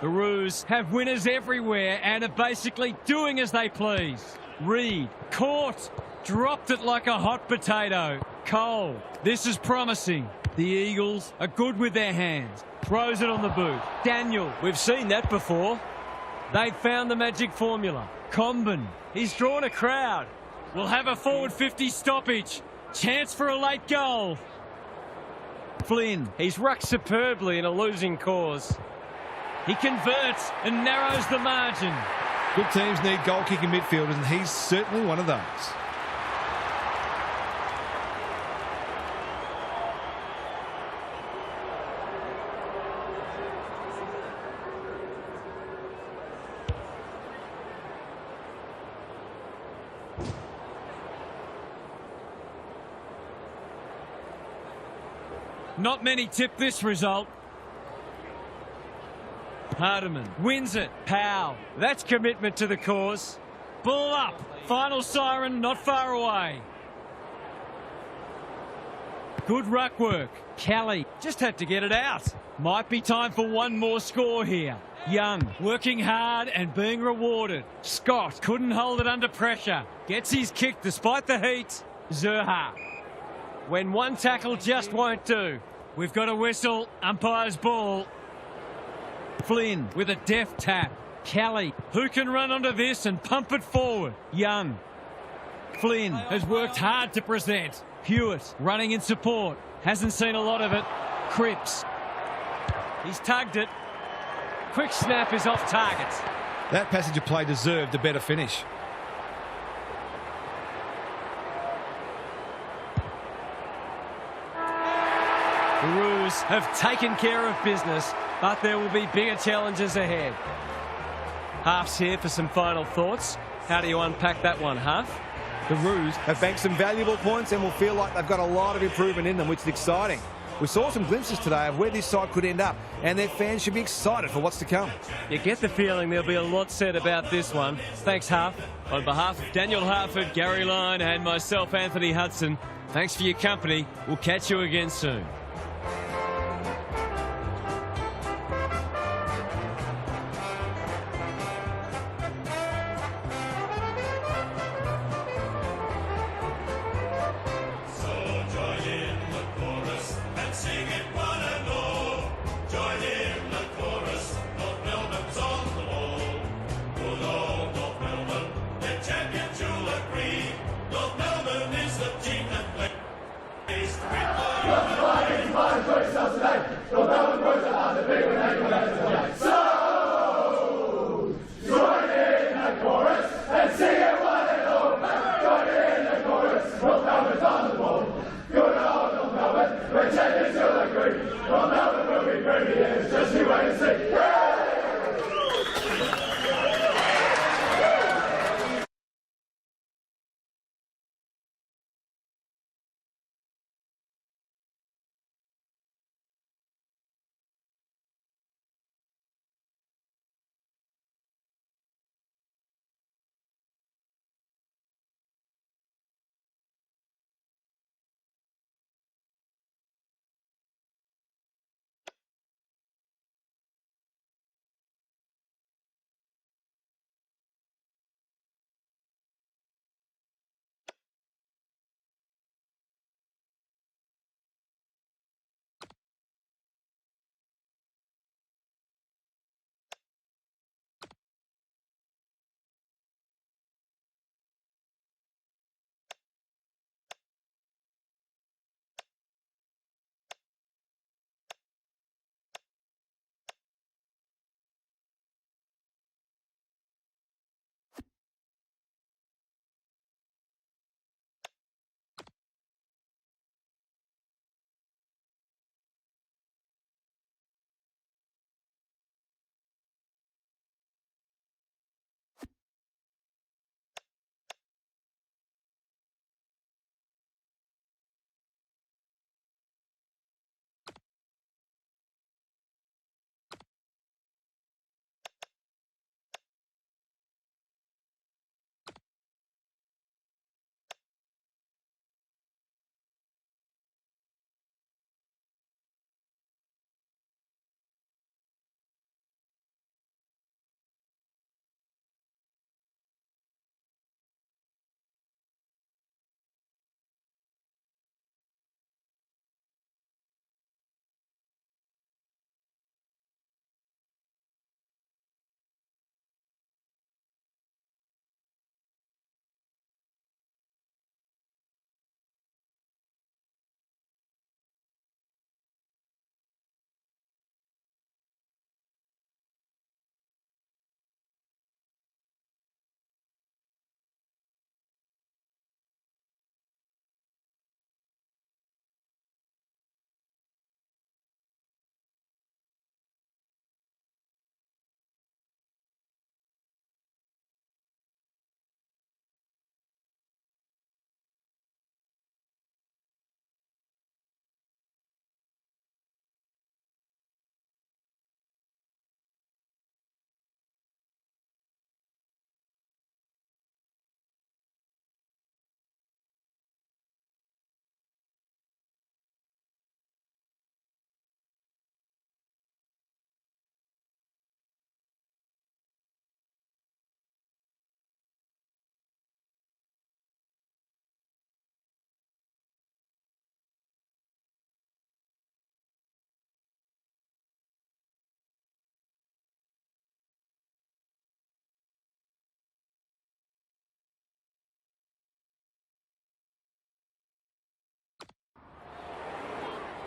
The Roos have winners everywhere and are basically doing as they please. Reed, caught, dropped it like a hot potato. Cole, this is promising. The Eagles are good with their hands. Throws it on the boot. Daniel, We've seen that before. they've found the magic formula. Comben, He's drawn a crowd. will have a forward 50 stoppage. Chance for a late goal. Flynn, He's rucked superbly in a losing cause. he converts and narrows the margin. Good teams need goal-kicking midfielders, and he's certainly one of those. Not many tip this result. Hardiman wins it. Powell, that's commitment to the cause. Ball up. Final siren not far away. Good ruck work. Kelly just had to get it out. Might be time for one more score here. Young working hard and being rewarded. Scott couldn't hold it under pressure. Gets his kick despite the heat. Zerha. When one tackle just won't do. We've got a whistle. Umpire's ball. Flynn with a deft tap. Kelly, who can run onto this and pump it forward? Young. Flynn has worked hard to present. Hewitt running in support. Hasn't seen a lot of it. Cripps. He's tugged it. Quick snap is off target. That passage of play deserved a better finish. The Roos have taken care of business, but there will be bigger challenges ahead. Half's here for some final thoughts. How do you unpack that one, Half? The Roos have banked some valuable points and will feel like they've got a lot of improvement in them, which is exciting. We saw some glimpses today of where this side could end up, and their fans should be excited for what's to come. You get the feeling there'll be a lot said about this one. Thanks, Half. On behalf of Daniel Harford, Gary Lyne and myself, Anthony Hudson, thanks for your company. We'll catch you again soon.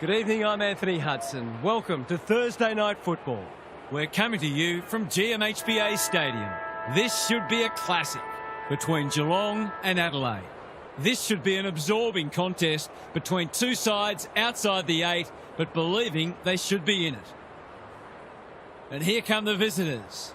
Good evening, I'm Anthony Hudson. Welcome to Thursday Night Football. We're coming to you from GMHBA Stadium. This should be a classic between Geelong and Adelaide. This should be an absorbing contest between two sides outside the 8, but believing they should be in it. And here come the visitors.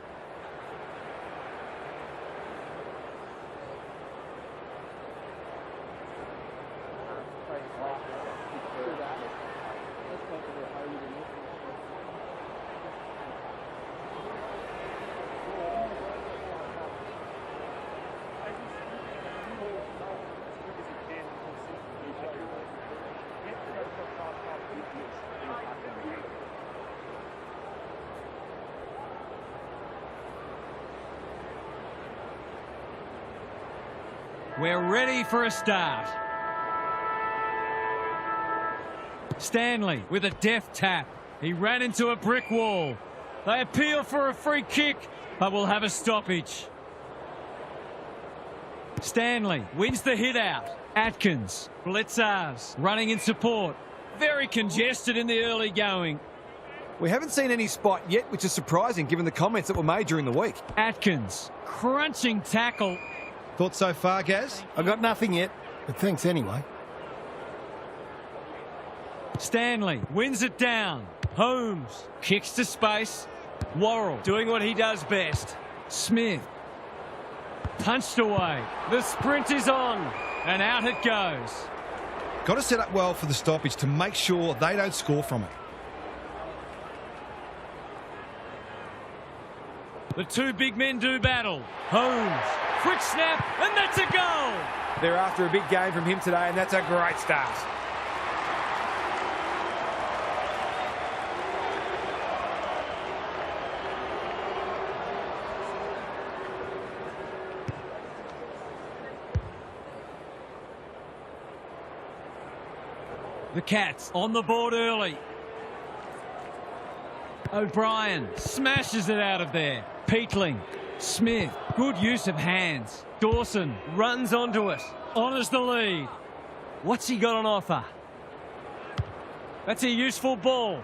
We're ready for a start. Stanley with a deft tap. He ran into a brick wall. They appeal for a free kick, but will have a stoppage. Stanley wins the hit out. Atkins, Blitzars running in support. Very congested in the early going. We haven't seen any spot yet, which is surprising given the comments that were made during the week. Atkins, crunching tackle. Thoughts so far, Gaz? I've got nothing yet, but thanks anyway. Stanley wins it down. Holmes kicks to space. Worrell doing what he does best. Smith punched away. The sprint is on and out it goes. Got to set up well for the stoppage to make sure they don't score from it. The two big men do battle. Holmes, quick snap, and that's a goal. They're after a big game from him today, and that's a great start. The Cats on the board early. O'Brien smashes it out of there. Peatling, Smith, good use of hands. Dawson runs onto it, honours the lead. What's he got on offer? That's a useful ball.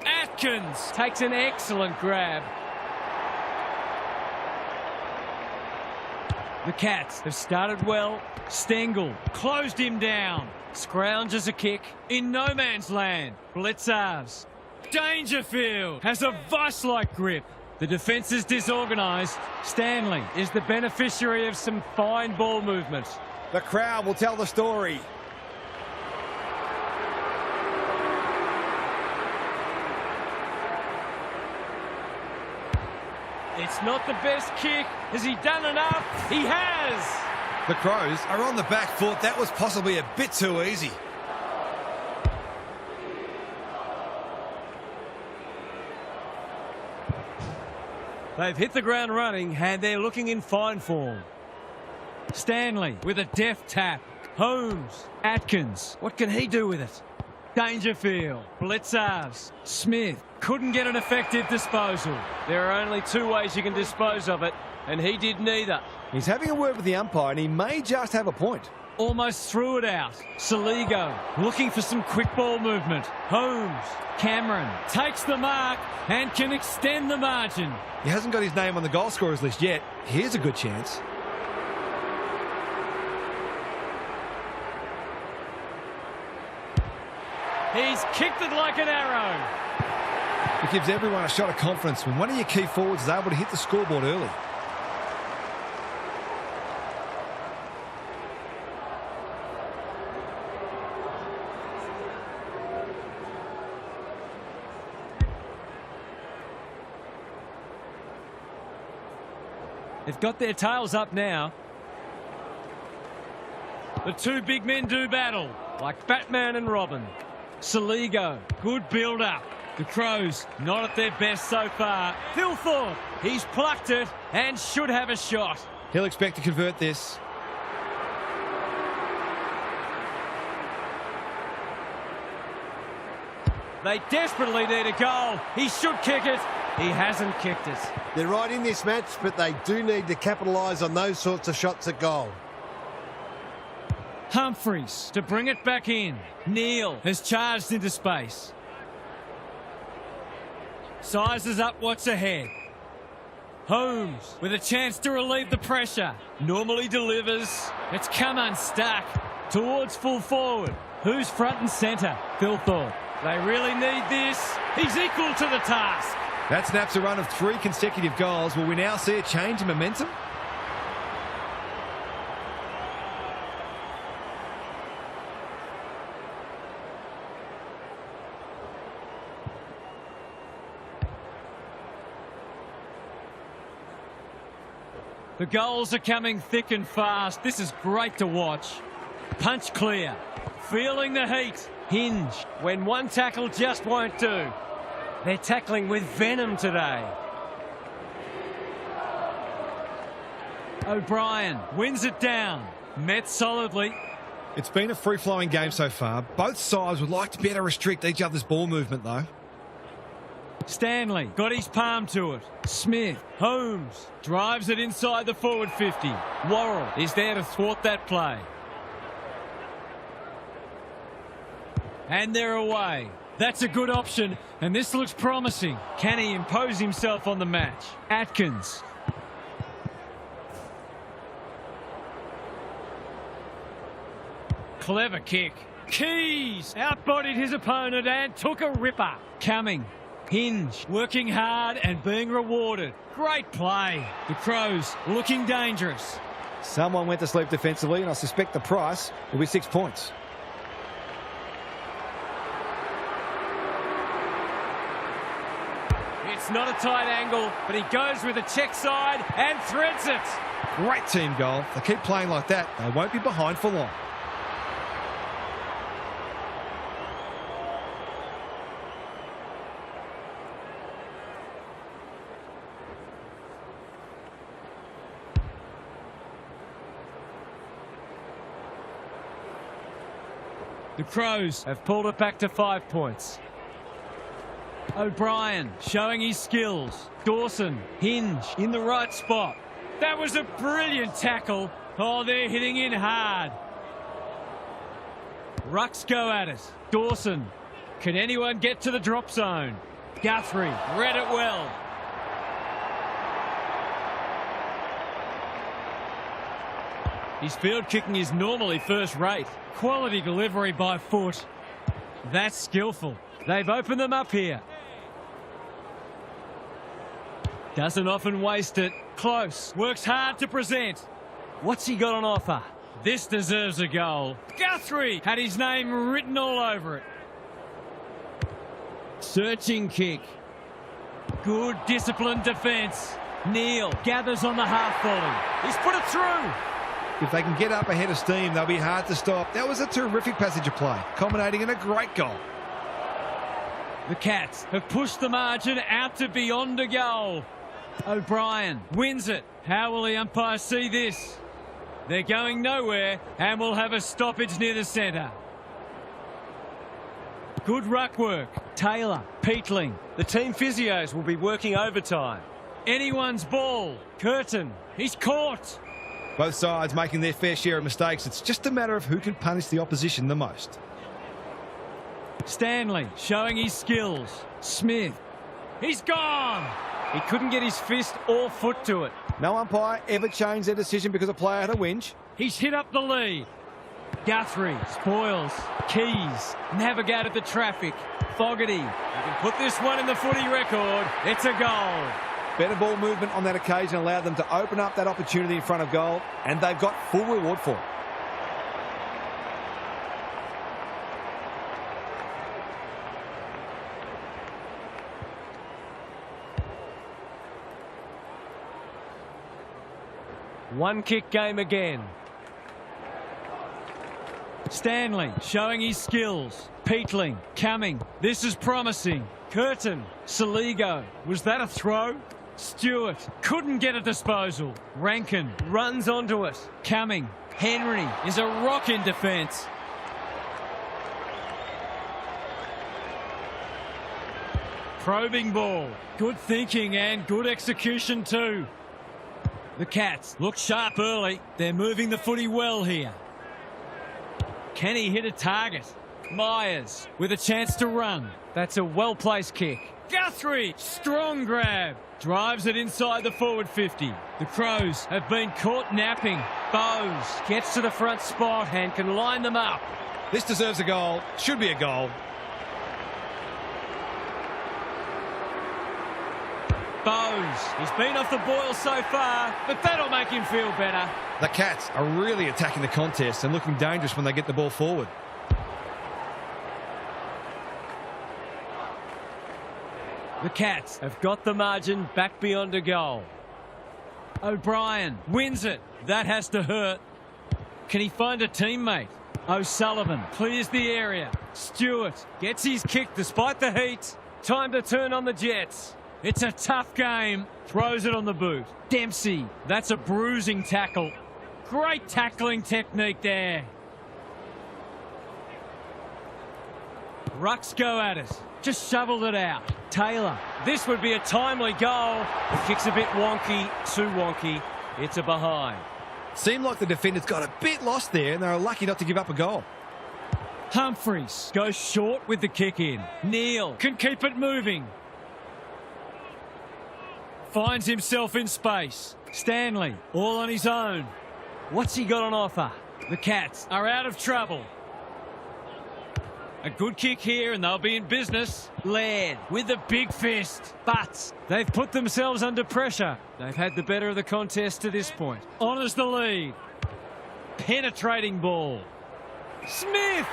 Atkins takes an excellent grab. The Cats have started well. Stengel closed him down. Scrounges a kick in no man's land. Blitzars. Dangerfield has a vice-like grip. The defence is disorganised. Stanley is the beneficiary of some fine ball movement. The crowd will tell the story. It's not the best kick. Has he done enough? He has! The Crows are on the back foot. That was possibly a bit too easy. They've hit the ground running and they're looking in fine form. Stanley with a deft tap. Holmes, Atkins, what can he do with it? Dangerfield, Blitzars, Smith couldn't get an effective disposal. There are only two ways you can dispose of it, and he did neither. He's having a word with the umpire, and he may just have a point. Almost threw it out. Saligo looking for some quick ball movement. Holmes, Cameron takes the mark and can extend the margin. He hasn't got his name on the goal scorers list yet. Here's a good chance. He's kicked it like an arrow. It gives everyone a shot of confidence when one of your key forwards is able to hit the scoreboard early. They've got their tails up now. The two big men do battle, like Batman and Robin. Saligo, good build-up. The Crows, not at their best so far. Phil Thorpe, he's plucked it and should have a shot. He'll expect to convert this. They desperately need a goal. He should kick it. He hasn't kicked it. They're right in this match, but they do need to capitalise on those sorts of shots at goal. Humphries to bring it back in. Neal has charged into space. Sizes up what's ahead. Holmes with a chance to relieve the pressure. Normally delivers. It's come unstuck. Towards full forward. Who's front and centre? Phil Thorpe. They really need this. He's equal to the task. That snaps a run of 3 consecutive goals. Will we now see a change in momentum? The goals are coming thick and fast. This is great to watch. Punch clear. Feeling the heat. Hinge when one tackle just won't do. They're tackling with venom today. O'Brien wins it down. Met solidly. It's been a free-flowing game so far. Both sides would like to better restrict each other's ball movement, though. Stanley got his palm to it. Smith, Holmes, drives it inside the forward 50. Worrell is there to thwart that play. And they're away. That's a good option, and this looks promising. Can he impose himself on the match? Atkins. Clever kick. Keys outbodied his opponent and took a ripper. Cumming. Hinge working hard and being rewarded. Great play. The Crows looking dangerous. Someone went to sleep defensively, and I suspect the price will be 6 points. It's not a tight angle, but he goes with a check side and threads it. Great team goal. They keep playing like that, they won't be behind for long. The Crows have pulled it back to 5 points. O'Brien showing his skills. Dawson, Hinge in the right spot. That was a brilliant tackle. Oh, they're hitting in hard. Rucks go at it. Dawson. Can anyone get to the drop zone? Guthrie read it well. His field kicking is normally first rate. Quality delivery by foot. That's skillful. They've opened them up here. Doesn't often waste it. Close. Works hard to present. What's he got on offer? This deserves a goal. Guthrie had his name written all over it. Searching kick. Good disciplined defence. Neal gathers on the half volley. He's put it through. If they can get up ahead of steam, they'll be hard to stop. That was a terrific passage of play, culminating in a great goal. The Cats have pushed the margin out to beyond a goal. O'Brien wins it. How will the umpire see this? They're going nowhere and will have a stoppage near the centre. Good ruck work. Taylor, Peatling. The team physios will be working overtime. Anyone's ball. Curtin. He's caught. Both sides making their fair share of mistakes. It's just a matter of who can punish the opposition the most. Stanley showing his skills. Smith. He's gone. He couldn't get his fist or foot to it. No umpire ever changed their decision because a player had a whinge. He's hit up the lead. Guthrie spoils. Keys navigated the traffic. Fogarty. You can put this one in the footy record. It's a goal. Better ball movement on that occasion allowed them to open up that opportunity in front of goal, and they've got full reward for it. One kick game again. Stanley showing his skills. Peatling, Cumming. This is promising. Curtin, Saligo. Was that a throw? Stewart couldn't get a disposal. Rankin runs onto it. Cumming. Henry is a rock in defence. Probing ball. Good thinking and good execution too. The Cats look sharp early. They're moving the footy well here. Can he hit a target? Myers with a chance to run. That's a well-placed kick. Guthrie, strong grab. Drives it inside the forward 50. The Crows have been caught napping. Bowes gets to the front spot and can line them up. This deserves a goal. Should be a goal. Bowes, he's been off the boil so far, but that'll make him feel better. The Cats are really attacking the contest and looking dangerous when they get the ball forward. The Cats have got the margin back beyond a goal. O'Brien wins it. That has to hurt. Can he find a teammate? O'Sullivan clears the area. Stewart gets his kick despite the heat. Time to turn on the Jets. It's a tough game. Throws it on the boot. Dempsey, that's a bruising tackle. Great tackling technique there. Rucks go at it. Just shoveled it out. Taylor, this would be a timely goal. The kick's a bit wonky, too wonky. It's a behind. Seemed like the defenders got a bit lost there and they were lucky not to give up a goal. Humphreys goes short with the kick in. Neal can keep it moving. Finds himself in space. Stanley, all on his own. What's he got on offer? The Cats are out of trouble. A good kick here and they'll be in business. Laird with a big fist. But they've put themselves under pressure. They've had the better of the contest to this point. Honours the lead. Penetrating ball. Smith!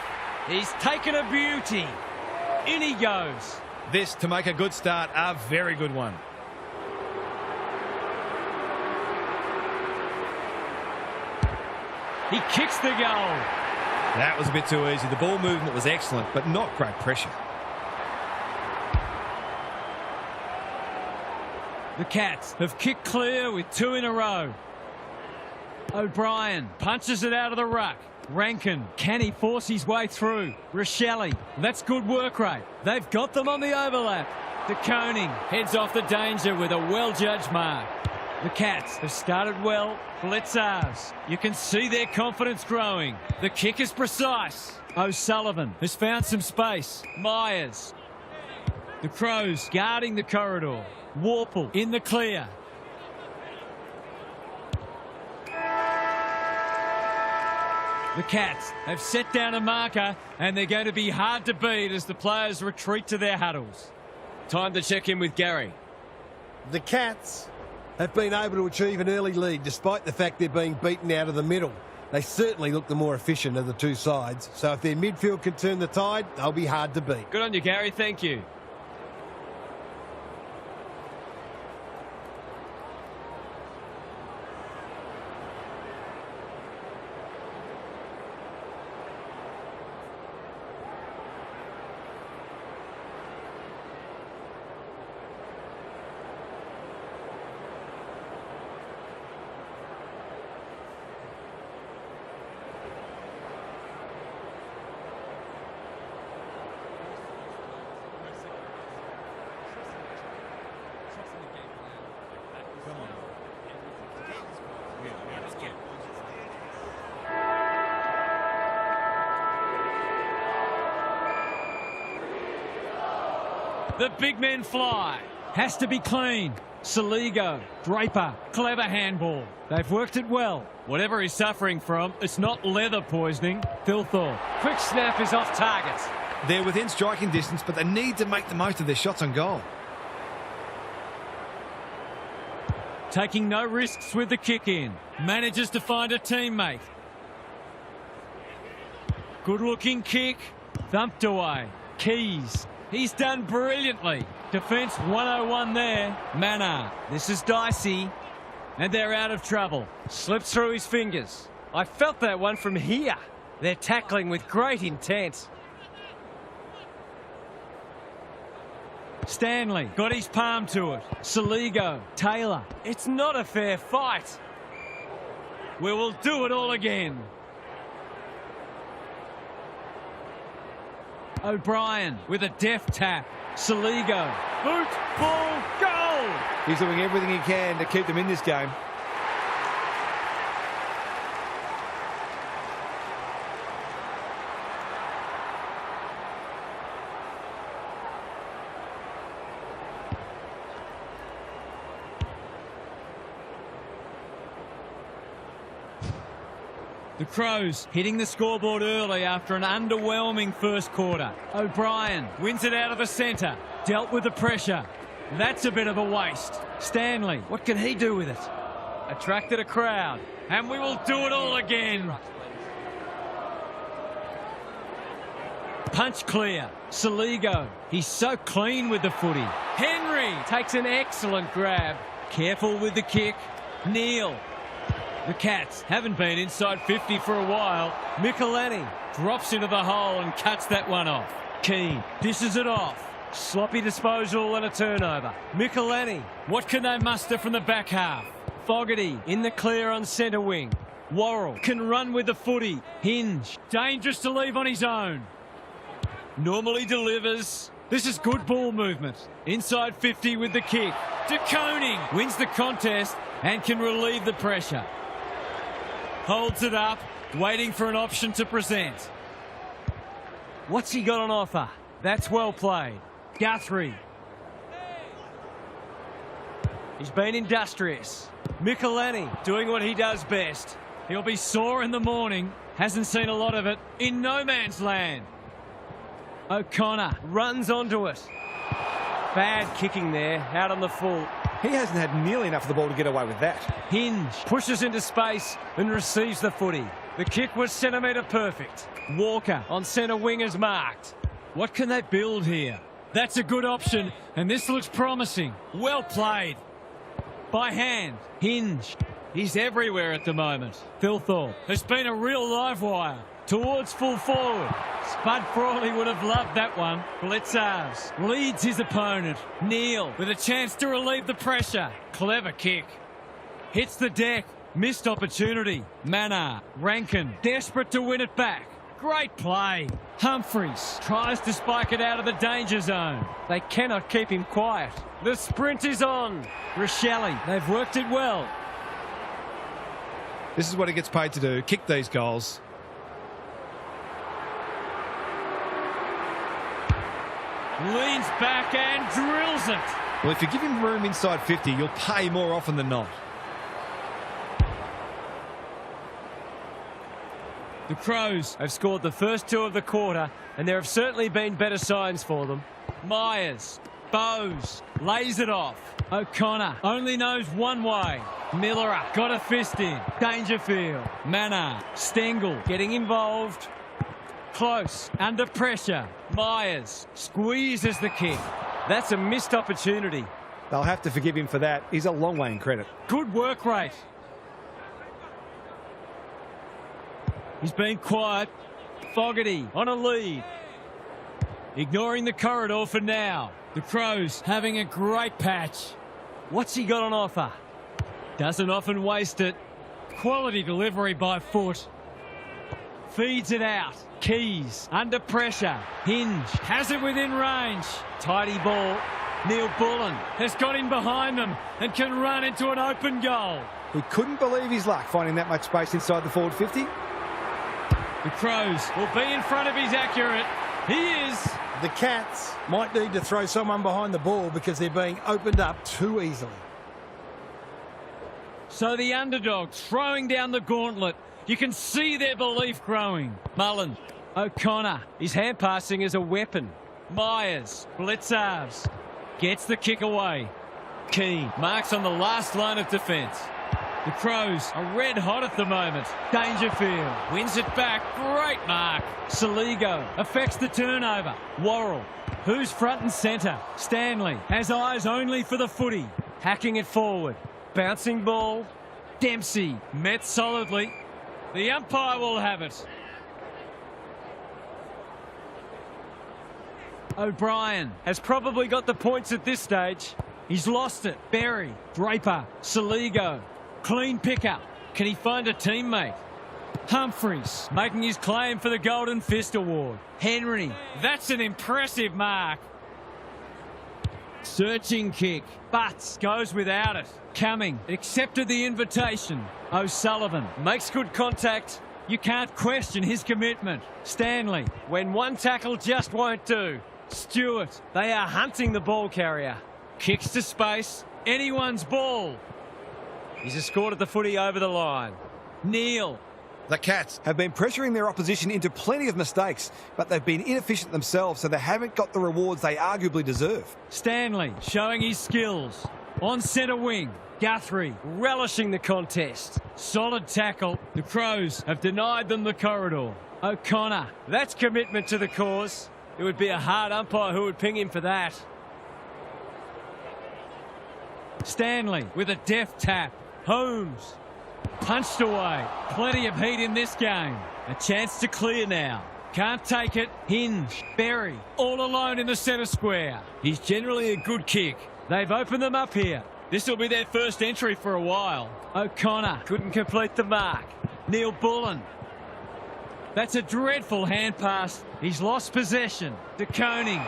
He's taken a beauty. In he goes. This, to make a good start, a very good one. He kicks the goal. That was a bit too easy. The ball movement was excellent, but not great pressure. The Cats have kicked clear with 2 in a row. O'Brien punches it out of the ruck. Rankin, can he force his way through? Rochelle, that's good work rate. They've got them on the overlap. De Koning heads off the danger with a well-judged mark. The Cats have started well. Blitzers, you can see their confidence growing. The kick is precise. O'Sullivan has found some space. Myers. The Crows guarding the corridor. Warple in the clear. The Cats have set down a marker and they're going to be hard to beat as the players retreat to their huddles. Time to check in with Gary. The Cats have been able to achieve an early lead despite the fact they're being beaten out of the middle. They certainly look the more efficient of the two sides, so if their midfield can turn the tide, they'll be hard to beat. Good on you, Gary. Thank you. The big men fly. Has to be clean. Saligo, Draper, clever handball. They've worked it well. Whatever he's suffering from, it's not leather poisoning. Thilthorpe, quick snap is off target. They're within striking distance, but they need to make the most of their shots on goal. Taking no risks with the kick in. Manages to find a teammate. Good looking kick. Thumped away. Keys. He's done brilliantly. Defence 101 there. Mannar. This is dicey. And they're out of trouble. Slips through his fingers. I felt that one from here. They're tackling with great intent. Stanley got his palm to it. Saligo, Taylor. It's not a fair fight. We will do it all again. O'Brien with a deft tap. Saligo. Boot, ball, goal! He's doing everything he can to keep them in this game. The Crows hitting the scoreboard early after an underwhelming first quarter. O'Brien wins it out of the centre. Dealt with the pressure. That's a bit of a waste. Stanley, what can he do with it? Attracted a crowd. And we will do it all again. Punch clear. Saligo. He's so clean with the footy. Henry takes an excellent grab. Careful with the kick. Neal. The Cats haven't been inside 50 for a while. Michelini drops into the hole and cuts that one off. Keane dishes it off. Sloppy disposal and a turnover. Michelini. What can they muster from the back half? Fogarty in the clear on centre wing. Worrell can run with the footy. Hinge. Dangerous to leave on his own. Normally delivers. This is good ball movement. Inside 50 with the kick. De Koning wins the contest and can relieve the pressure. Holds it up, waiting for an option to present. What's he got on offer? That's well played. Guthrie. He's been industrious. Michelini doing what he does best. He'll be sore in the morning. Hasn't seen a lot of it in no man's land. O'Connor runs onto it. Bad kicking there, out on the full. He hasn't had nearly enough of the ball to get away with that. Hinge pushes into space and receives the footy. The kick was centimetre perfect. Walker on centre wing is marked. What can they build here? That's a good option, and this looks promising. Well played. By hand. Hinge. He's everywhere at the moment. Thilthorpe has been a real live wire. Towards full forward. Spud Frawley would have loved that one. Blitzars leads his opponent. Neal with a chance to relieve the pressure. Clever kick. Hits the deck. Missed opportunity. Manar. Rankin desperate to win it back. Great play. Humphreys tries to spike it out of the danger zone. They cannot keep him quiet. The sprint is on. Rochelle, they've worked it well. This is what he gets paid to do, kick these goals. Leans back and drills it. Well, if you give him room inside 50, you'll pay more often than not. The Crows have scored the first two of the quarter, and there have certainly been better signs for them. Myers, Bowes, lays it off. O'Connor only knows one way. Miller got a fist in. Dangerfield, Manar, Stengel getting involved. Close, under pressure. Myers squeezes the kick. That's a missed opportunity. They'll have to forgive him for that. He's a long way in credit. Good work rate. He's been quiet. Fogarty on a lead. Ignoring the corridor for now. The Crows having a great patch. What's he got on offer? Doesn't often waste it. Quality delivery by foot. Feeds it out. Keys under pressure. Hinge has it within range. Tidy ball. Neil Bullen has got in behind them and can run into an open goal. He couldn't believe his luck finding that much space inside the forward 50. The Crows will be in front of his accurate. He is. The Cats might need to throw someone behind the ball because they're being opened up too easily. So the underdogs throwing down the gauntlet. You can see their belief growing. Mullen, O'Connor, his hand passing is a weapon. Myers, Blitzars, gets the kick away. Keane marks on the last line of defence. The Crows are red hot at the moment. Dangerfield wins it back. Great mark. Saligo affects the turnover. Worrell, who's front and centre? Stanley has eyes only for the footy. Hacking it forward. Bouncing ball. Dempsey met solidly. The umpire will have it. O'Brien has probably got the points at this stage. He's lost it. Berry, Draper, Saligo. Clean pickup. Can he find a teammate? Humphreys making his claim for the Golden Fist Award. Henry, that's an impressive mark. Searching kick. Butts goes without it. Cumming accepted the invitation. O'Sullivan makes good contact. You can't question his commitment. Stanley, when one tackle just won't do. Stewart, they are hunting the ball carrier. Kicks to space. Anyone's ball. He's escorted the footy over the line. Neal The Cats have been pressuring their opposition into plenty of mistakes, but they've been inefficient themselves, so they haven't got the rewards they arguably deserve. Stanley showing his skills. On centre wing, Guthrie relishing the contest. Solid tackle. The Crows have denied them the corridor. O'Connor, that's commitment to the cause. It would be a hard umpire who would ping him for that. Stanley with a deft tap. Holmes punched away. Plenty of heat in this game. A chance to clear now. Can't take it. Hinge. Berry all alone in the centre square. He's generally a good kick. They've opened them up here. This will be their first entry for a while. O'Connor couldn't complete the mark. Neil Bullen. That's a dreadful hand pass. He's lost possession. De Koning.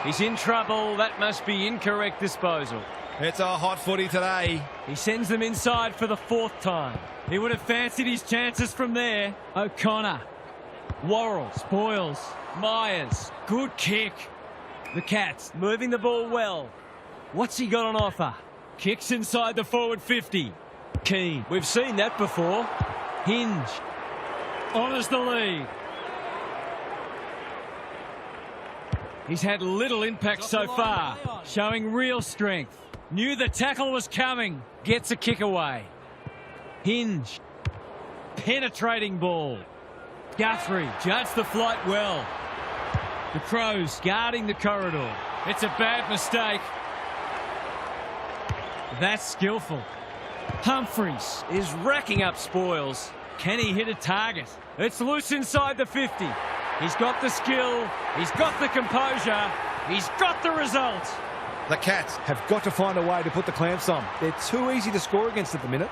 He's in trouble. That must be incorrect disposal. It's a hot footy today. He sends them inside for the 4th time. He would have fancied his chances from there. O'Connor. Worrell. Spoils. Myers. Good kick. The Cats moving the ball well. What's he got on offer? Kicks inside the forward 50. Keane. We've seen that before. Hinge. Honours the lead. He's had little impact so far, showing real strength. Knew the tackle was coming. Gets a kick away. Hinge. Penetrating ball. Guthrie judged the flight well. The Crows guarding the corridor. It's a bad mistake. That's skillful. Humphreys is racking up spoils. Can he hit a target? It's loose inside the 50. He's got the skill. He's got the composure. He's got the result. The Cats Have got to find a way to put the clamps on. They're too easy to score against at the minute.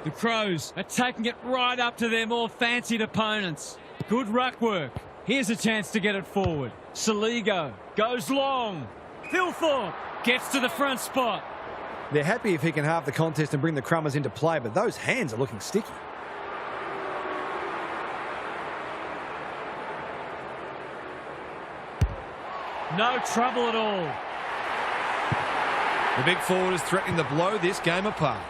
The Crows are taking it right up to their more fancied opponents. Good ruck work. Here's a chance to get it forward. Saligo goes long. Thilthorpe gets to the front spot. They're happy if he can halve the contest and bring the Crummers into play, but those hands are looking sticky. No trouble at all. The big forward is threatening to blow this game apart.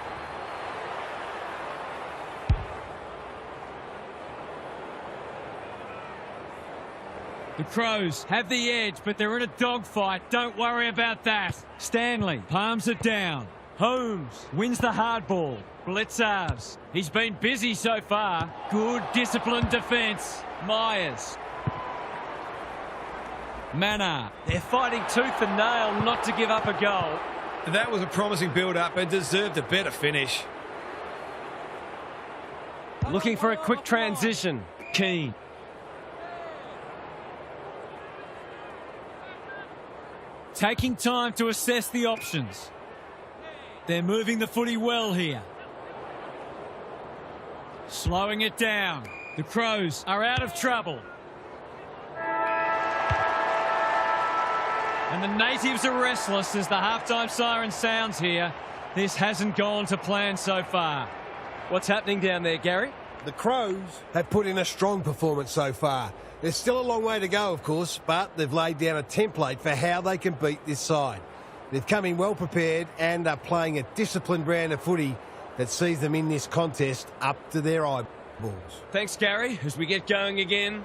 The Crows have the edge, but they're in a dogfight. Don't worry about that. Stanley palms it down. Holmes wins the hard ball. Blitzarves. He's been busy so far. Good disciplined defence. Myers. Mannar. They're fighting tooth and nail not to give up a goal. That was a promising build-up and deserved a better finish. Looking for a quick transition. Keane. Taking time to assess the options. They're moving the footy well here. Slowing it down. The Crows are out of trouble. And the natives are restless as the halftime siren sounds here. This hasn't gone to plan so far. What's happening down there, Gary? The Crows have put in a strong performance so far. There's still a long way to go, of course, but they've laid down a template for how they can beat this side. They've come in well prepared and are playing a disciplined brand of footy that sees them in this contest up to their eyeballs. Thanks, Gary, as we get going again.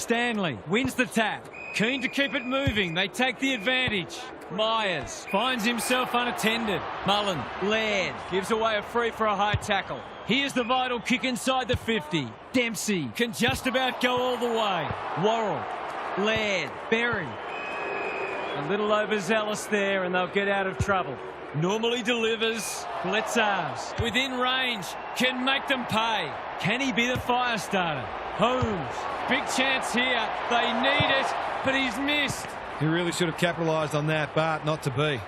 Stanley wins the tap. Keen to keep it moving. They take the advantage. Myers finds himself unattended. Mullen, Laird gives away a free for a high tackle. Here's the vital kick inside the 50. Dempsey can just about go all the way. Worrell, Laird, Berry. A little overzealous there and they'll get out of trouble. Normally delivers. Blitzarves within range. Can make them pay. Can he be the fire starter? Holmes. Big chance here. They need it, but he's missed. He really should have capitalised on that, but not to be.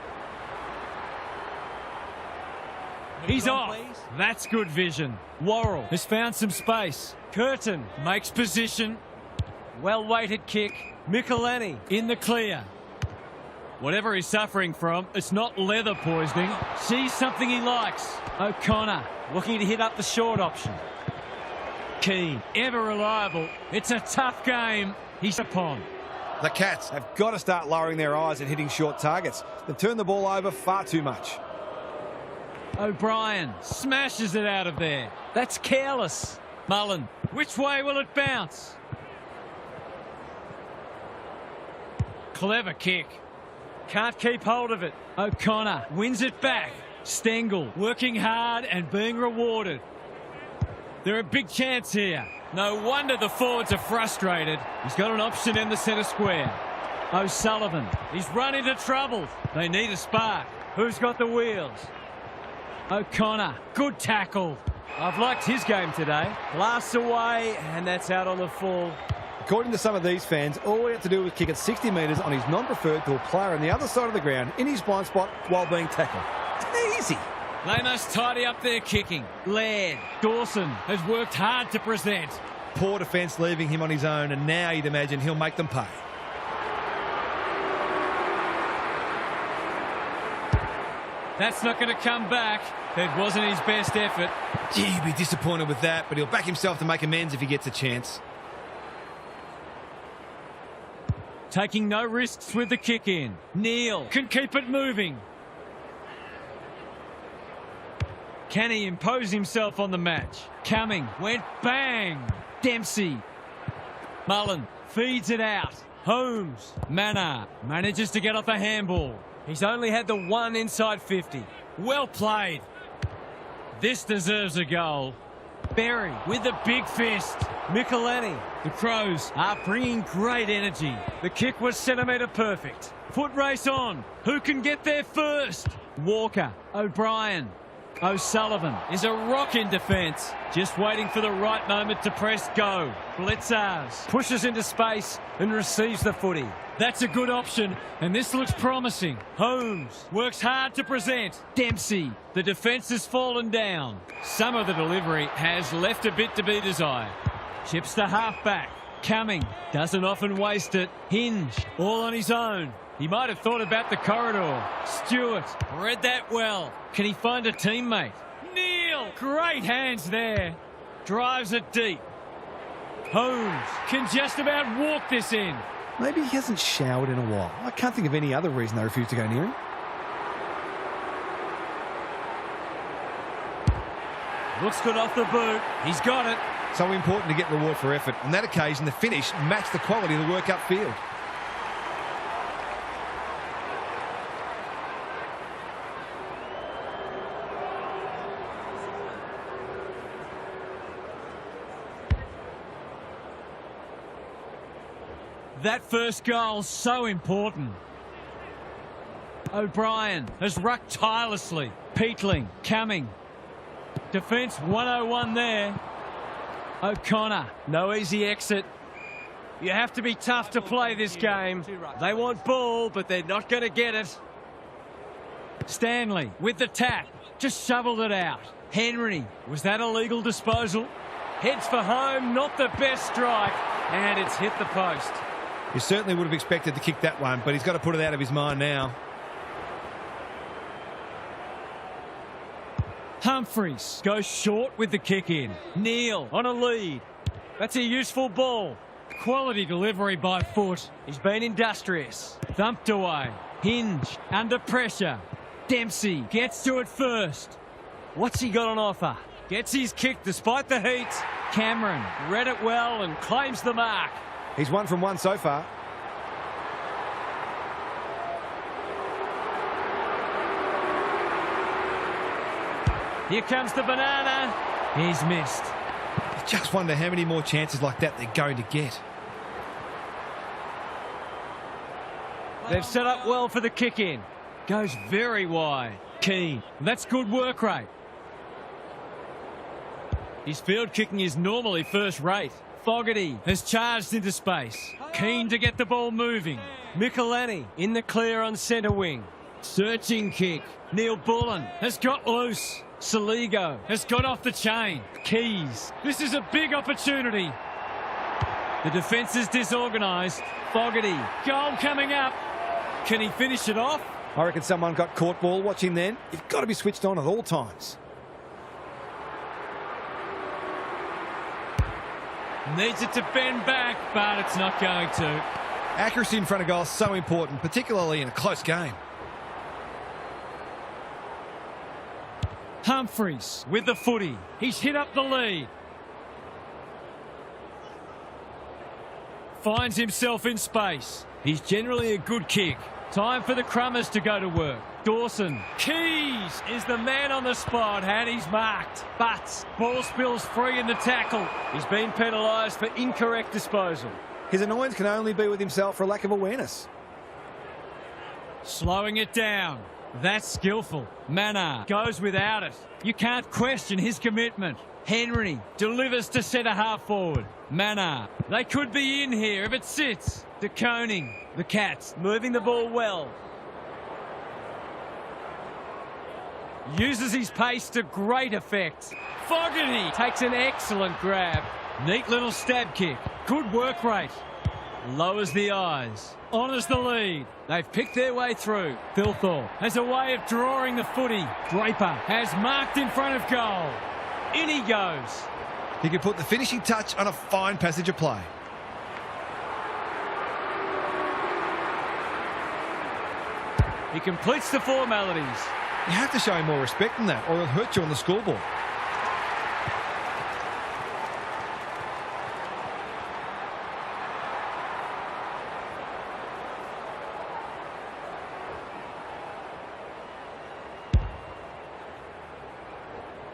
He's off. That's good vision. Worrell has found some space. Curtin makes position. Well-weighted kick. Michelini in the clear. Whatever he's suffering from, it's not leather poisoning. Sees something he likes. O'Connor looking to hit up the short option. Keane, ever reliable. It's a tough game. He's upon. The Cats have got to start lowering their eyes and hitting short targets. They've turned the ball over far too much. O'Brien smashes it out of there. That's careless. Mullen, which way will it bounce? Clever kick. Can't keep hold of it. O'Connor wins it back. Stengel working hard and being rewarded. They're a big chance here. No wonder the forwards are frustrated. He's got an option in the centre square. O'Sullivan, he's run into trouble. They need a spark. Who's got the wheels? O'Connor, good tackle. I've liked his game today. Blasts away, and that's out on the full. According to some of these fans, all we have to do is kick it 60 metres on his non-preferred to a player on the other side of the ground in his blind spot while being tackled. It's easy. They must tidy up their kicking. Laird, Dawson has worked hard to present. Poor defence leaving him on his own, and now you'd imagine he'll make them pay. That's not going to come back. It wasn't his best effort. Gee, he'd be disappointed with that, but he'll back himself to make amends if he gets a chance. Taking no risks with the kick in. Neal can keep it moving. Can he impose himself on the match? Cumming went bang. Dempsey. Mullen feeds it out. Holmes. Manor manages to get off a handball. He's only had the one inside 50. Well played. This deserves a goal. Berry with the big fist. Michelini. The Crows are bringing great energy. The kick was centimetre perfect. Foot race on. Who can get there first? Walker. O'Brien. O'Sullivan is a rock in defence. Just waiting for the right moment to press go. Blitzars pushes into space and receives the footy. That's a good option, and this looks promising. Holmes works hard to present. Dempsey, the defence has fallen down. Some of the delivery has left a bit to be desired. Chips to half-back. Cumming doesn't often waste it. Hinge, all on his own. He might have thought about the corridor. Stewart read that well. Can he find a teammate? Neal, great hands there. Drives it deep. Holmes can just about walk this in. Maybe he hasn't showered in a while. I can't think of any other reason they refuse to go near him. Looks good off the boot. He's got it. So important to get reward for effort. On that occasion, the finish matched the quality of the work upfield. That first goal, so important. O'Brien has rucked tirelessly. Peatling, Cumming. Defence 101 there. O'Connor, no easy exit. You have to be tough to play this game. They want ball, but they're not going to get it. Stanley with the tap, just shoveled it out. Henry, was that a legal disposal? Heads for home, not the best strike, and it's hit the post. You certainly would have expected to kick that one, but he's got to put it out of his mind now. Humphreys goes short with the kick in. Neal on a lead. That's a useful ball. Quality delivery by foot. He's been industrious. Thumped away. Hinge under pressure. Dempsey gets to it first. What's he got on offer? Gets his kick despite the heat. Cameron read it well and claims the mark. He's 1 from 1 so far. Here comes the banana. He's missed. I just wonder how many more chances like that they're going to get. They've set up well for the kick in. Goes very wide. Keane. That's good work rate. His field kicking is normally first rate. Fogarty has charged into space. Keen to get the ball moving. Michelani in the clear on centre wing. Searching kick. Neil Bullen has got loose. Saligo has got off the chain. Keys. This is a big opportunity. The defence is disorganised. Fogarty. Goal coming up. Can he finish it off? I reckon someone got caught ball watching then. You've got to be switched on at all times. Needs it to bend back, but it's not going to. Accuracy in front of goal is so important, particularly in a close game. Humphreys with the footy. He's hit up the lead. Finds himself in space. He's generally a good kick. Time for the Crummers to go to work. Dawson. Keys is the man on the spot and he's marked. But ball spills free in the tackle. He's been penalised for incorrect disposal. His annoyance can only be with himself for a lack of awareness. Slowing it down. That's skillful. Mannar goes without it. You can't question his commitment. Henry delivers to centre half forward. Mannar. They could be in here if it sits. De Koning. The Cats moving the ball well. Uses his pace to great effect. Fogarty takes an excellent grab. Neat little stab kick. Good work rate. Lowers the eyes. Honours the lead. They've picked their way through. Thilthorpe has a way of drawing the footy. Draper has marked in front of goal. In he goes. He can put the finishing touch on a fine passage of play. He completes the formalities. You have to show him more respect than that, or he'll hurt you on the scoreboard.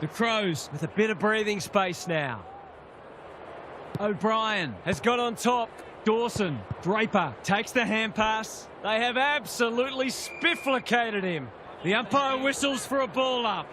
The Crows with a bit of breathing space now. O'Brien has got on top. Dawson. Draper takes the hand pass. They have absolutely spifflicated him. The umpire whistles for a ball up.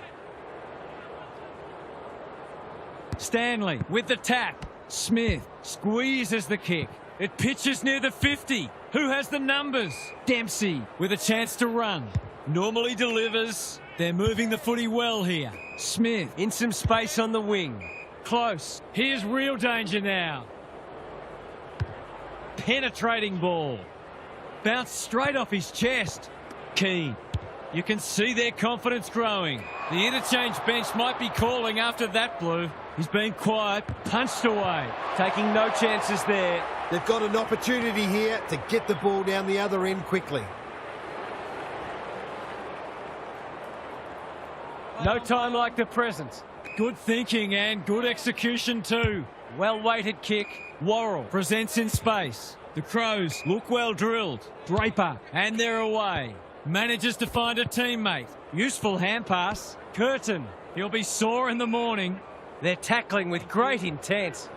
Stanley with the tap. Smith squeezes the kick. It pitches near the 50. Who has the numbers? Dempsey with a chance to run. Normally delivers. They're moving the footy well here. Smith in some space on the wing. Close. Here's real danger now. Penetrating ball. Bounced straight off his chest. Keane. You can see their confidence growing. The interchange bench might be calling after that blue. He's been quiet, punched away. Taking no chances there. They've got an opportunity here to get the ball down the other end quickly. No time like the present. Good thinking and good execution too. Well-weighted kick. Worrell presents in space. The Crows look well drilled. Draper, and they're away. Manages to find a teammate. Useful hand pass. Curtin, he'll be sore in the morning. They're tackling with great intent.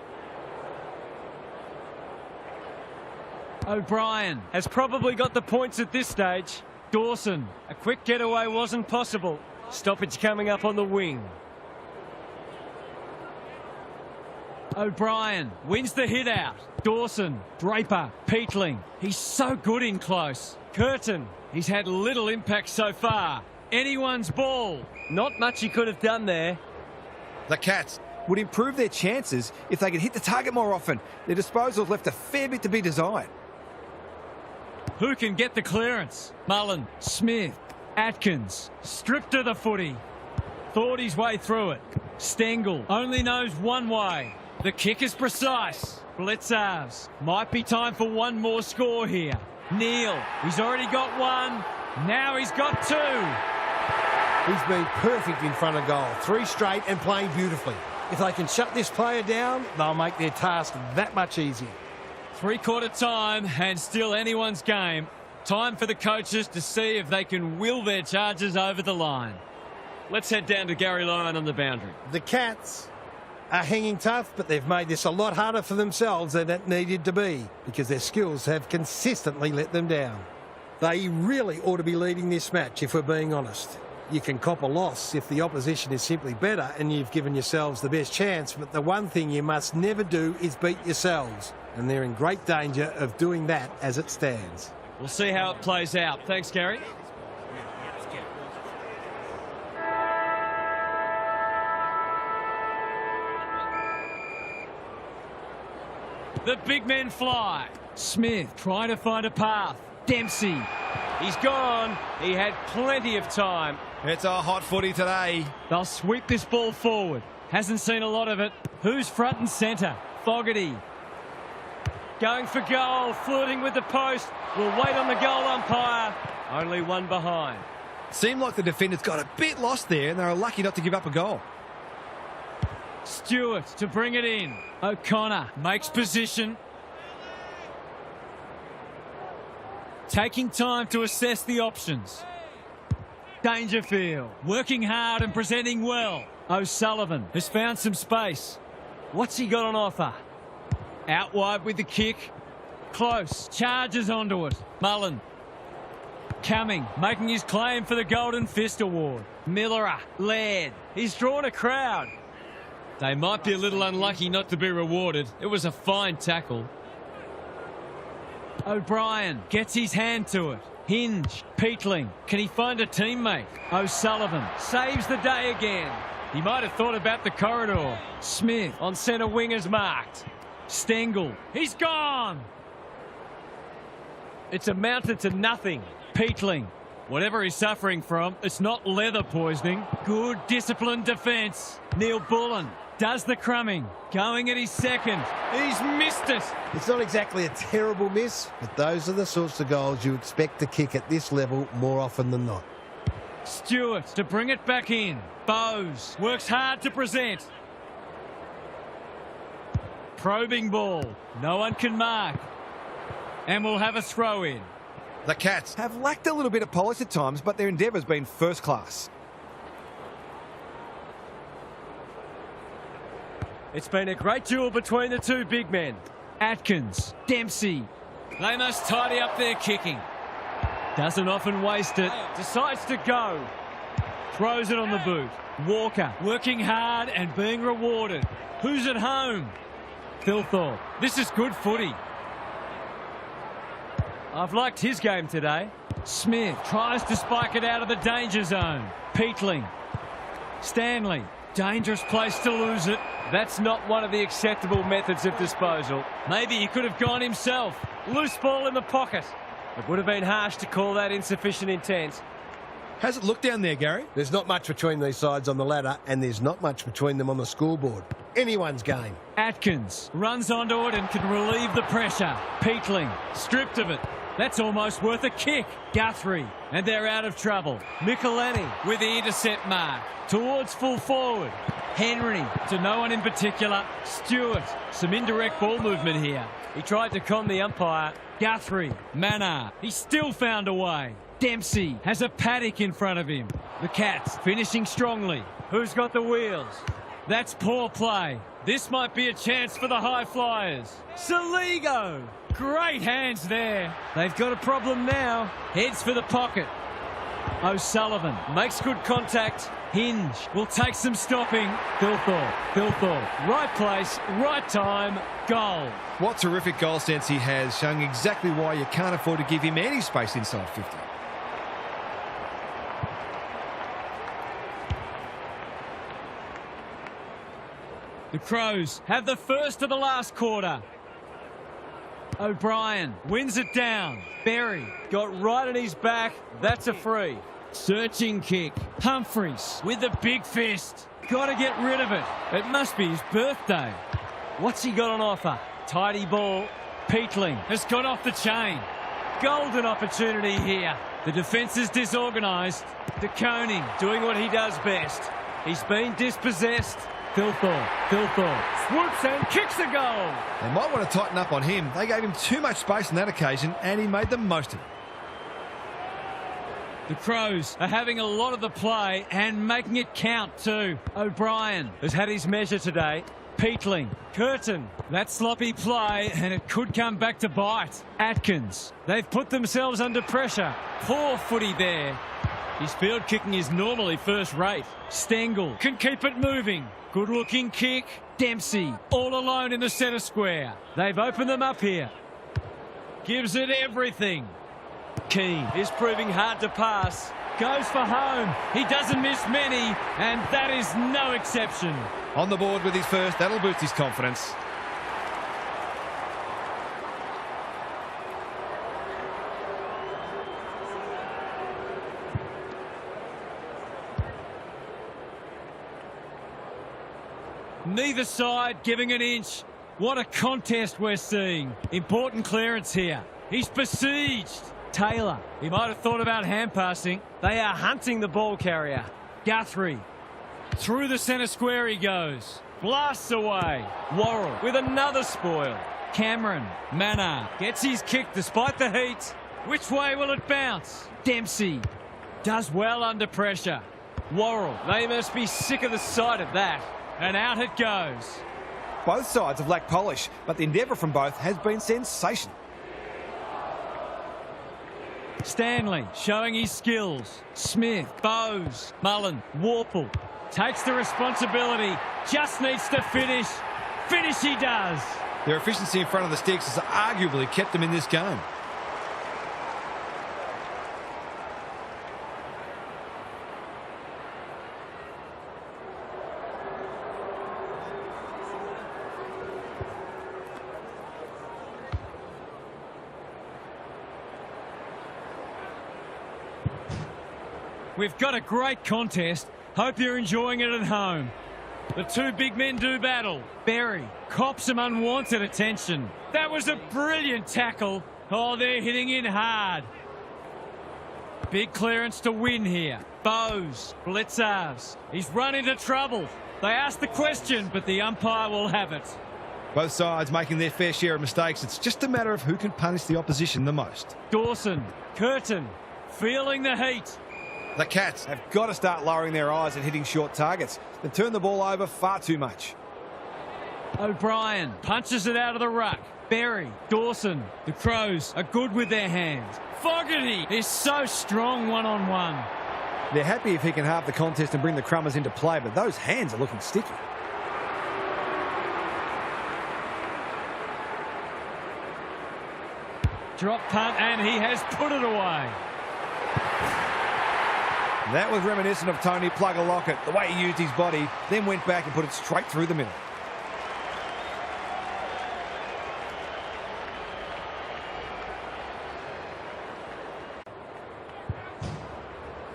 O'Brien Has probably got the points at this stage. Dawson. A quick getaway wasn't possible. Stoppage coming up on the wing. O'Brien wins the hit out. Dawson, Draper, Peatling. He's so good in close. Curtin, he's had little impact so far. Anyone's ball. Not much he could have done there. The Cats Would improve their chances if they could hit the target more often. Their disposal's left a fair bit to be desired. Who can get the clearance? Mullen, Smith, Atkins, stripped of the footy. Thought his way through it. Stengel only knows one way. The kick is precise. Blitzars. Might be time for one more score here. Neil, he's already got one. Now he's got two. He's been perfect in front of goal. 3 straight and playing beautifully. If they can shut this player down, they'll make their task that much easier. 3/4 time and still anyone's game. Time for the coaches to see if they can will their charges over the line. Let's head down to Gary Lyon on the boundary. The Cats are hanging tough, but they've made this a lot harder for themselves than it needed to be because their skills have consistently let them down. They really ought to be leading this match, if we're being honest. You can cop a loss if the opposition is simply better and you've given yourselves the best chance, but the one thing you must never do is beat yourselves, and they're in great danger of doing that as it stands. We'll see how it plays out. Thanks, Gary. The big men fly. Smith trying to find a path. Dempsey. He's gone. He had plenty of time. It's a hot footy today. They'll sweep this ball forward. Hasn't seen a lot of it. Who's front and centre? Fogarty. Going for goal. Flirting with the post. Will wait on the goal umpire. Only one behind. Seemed like the defenders got a bit lost there and they were lucky not to give up a goal. Stewart to bring it in. O'Connor makes position. Taking time to assess the options. Dangerfield working hard and presenting well. O'Sullivan has found some space. What's he got on offer? Out wide with the kick. Close. Charges onto it. Mullen. Cumming making his claim for the Golden Fist Award. Millerer. Laird. He's drawn a crowd. They might be a little unlucky not to be rewarded. It was a fine tackle. O'Brien gets his hand to it. Hinge. Peatling. Can he find a teammate? O'Sullivan saves the day again. He might have thought about the corridor. Smith on centre wing is marked. Stengel. He's gone. It's amounted to nothing. Peatling. Whatever he's suffering from, it's not leather poisoning. Good disciplined defence. Neil Bullen does the crumbing. Going at his second. He's missed it. It's not exactly a terrible miss, but those are the sorts of goals you expect to kick at this level more often than not. Stewart to bring it back in. Bowes works hard to present. Probing ball. No one can mark. And we'll have a throw in. The Cats Have lacked a little bit of polish at times, but their endeavour's been first class. It's been a great duel between the two big men. Atkins. Dempsey. They must tidy up their kicking. Doesn't often waste it. Decides to go. Throws it on the boot. Walker working hard and being rewarded. Who's at home? Thilthorpe. This is good footy. I've liked his game today. Smith tries to spike it out of the danger zone. Peatling. Stanley. Dangerous place to lose it. That's not one of the acceptable methods of disposal. Maybe he could have gone himself. Loose ball in the pocket. It would have been harsh to call that insufficient intent. How's it look down there, Gary? There's not much between these sides on the ladder, and there's not much between them on the scoreboard. Anyone's game. Atkins runs onto it and can relieve the pressure. Peatling stripped of it. That's almost worth a kick. Guthrie, and they're out of trouble. Michelini with the intercept mark. Towards full forward. Henry to no one in particular. Stewart, some indirect ball movement here. He tried to con the umpire. Guthrie, Mannar, he still found a way. Dempsey has a paddock in front of him. The Cats finishing strongly. Who's got the wheels? That's poor play. This might be a chance for the high flyers. Saligo! Great hands there. They've got a problem now. Heads for the pocket. O'Sullivan makes good contact. Hinge will take some stopping. Thilthorpe. Right place, right time. Goal. What terrific goal sense he has, showing exactly why you can't afford to give him any space inside 50. The Crows have the first of the last quarter. O'Brien wins it down. Berry Got right on his back. That's a free. searching kick. Humphreys with the big fist. Got to get rid of it. It must be his birthday. What's he got on offer? Tidy ball. Peatling has got off the chain. Golden opportunity here. The defence is disorganised. De Koning doing what he does best. He's been dispossessed. Thilthorpe swoops and kicks a goal. They might want to tighten up on him. They gave him too much space on that occasion, and he made the most of it. The Crows are having a lot of the play and making it count too. O'Brien has had his measure today. Peatling, Curtin, that sloppy play, and it could come back to bite. Atkins, they've put themselves under pressure. Poor footy there. His field kicking is normally first rate. Stengel can keep it moving. Good looking kick. Dempsey all alone in the centre square. They've opened them up here. Gives it everything. Keane is proving hard to pass. Goes for home. He doesn't miss many, and that is no exception. On the board with his first, that'll boost his confidence. Neither side giving an inch. What a contest we're seeing. Important clearance here. He's besieged. Taylor, he might have thought about hand passing. They are hunting the ball carrier. Guthrie. Through the centre square he goes. Blasts away. Worrell with another spoil. Cameron. Mannar gets his kick despite the heat. Which way will it bounce? Dempsey does well under pressure. Worrell. They must be sick of the sight of that. And out it goes. Both sides have lacked polish, but the endeavour from both has been sensational. Stanley showing his skills. Smith, Bowes, Mullen, Warple. Takes the responsibility. Just needs to finish. Finish he does. Their efficiency in front of the sticks has arguably kept them in this game. We've got a great contest. Hope you're enjoying it at home. The two big men do battle. Berry cops some unwanted attention. That was a brilliant tackle. Oh, they're hitting in hard. Big clearance to win here. Bowes, Blitzars. He's run into trouble. They asked the question, but the umpire will have it. Both sides making their fair share of mistakes. It's just a matter of who can punish the opposition the most. Dawson, Curtin, feeling the heat. The Cats Have got to start lowering their eyes and hitting short targets. They've turned the ball over far too much. O'Brien punches it out of the ruck. Berry, Dawson. The Crows are good with their hands. Fogarty is so strong one-on-one. They're happy if he can halve the contest and bring the Crummers into play, but those hands are looking sticky. Drop punt, and he has put it away. That was reminiscent of Tony Plugger Lockett, the way he used his body, then went back and put it straight through the middle.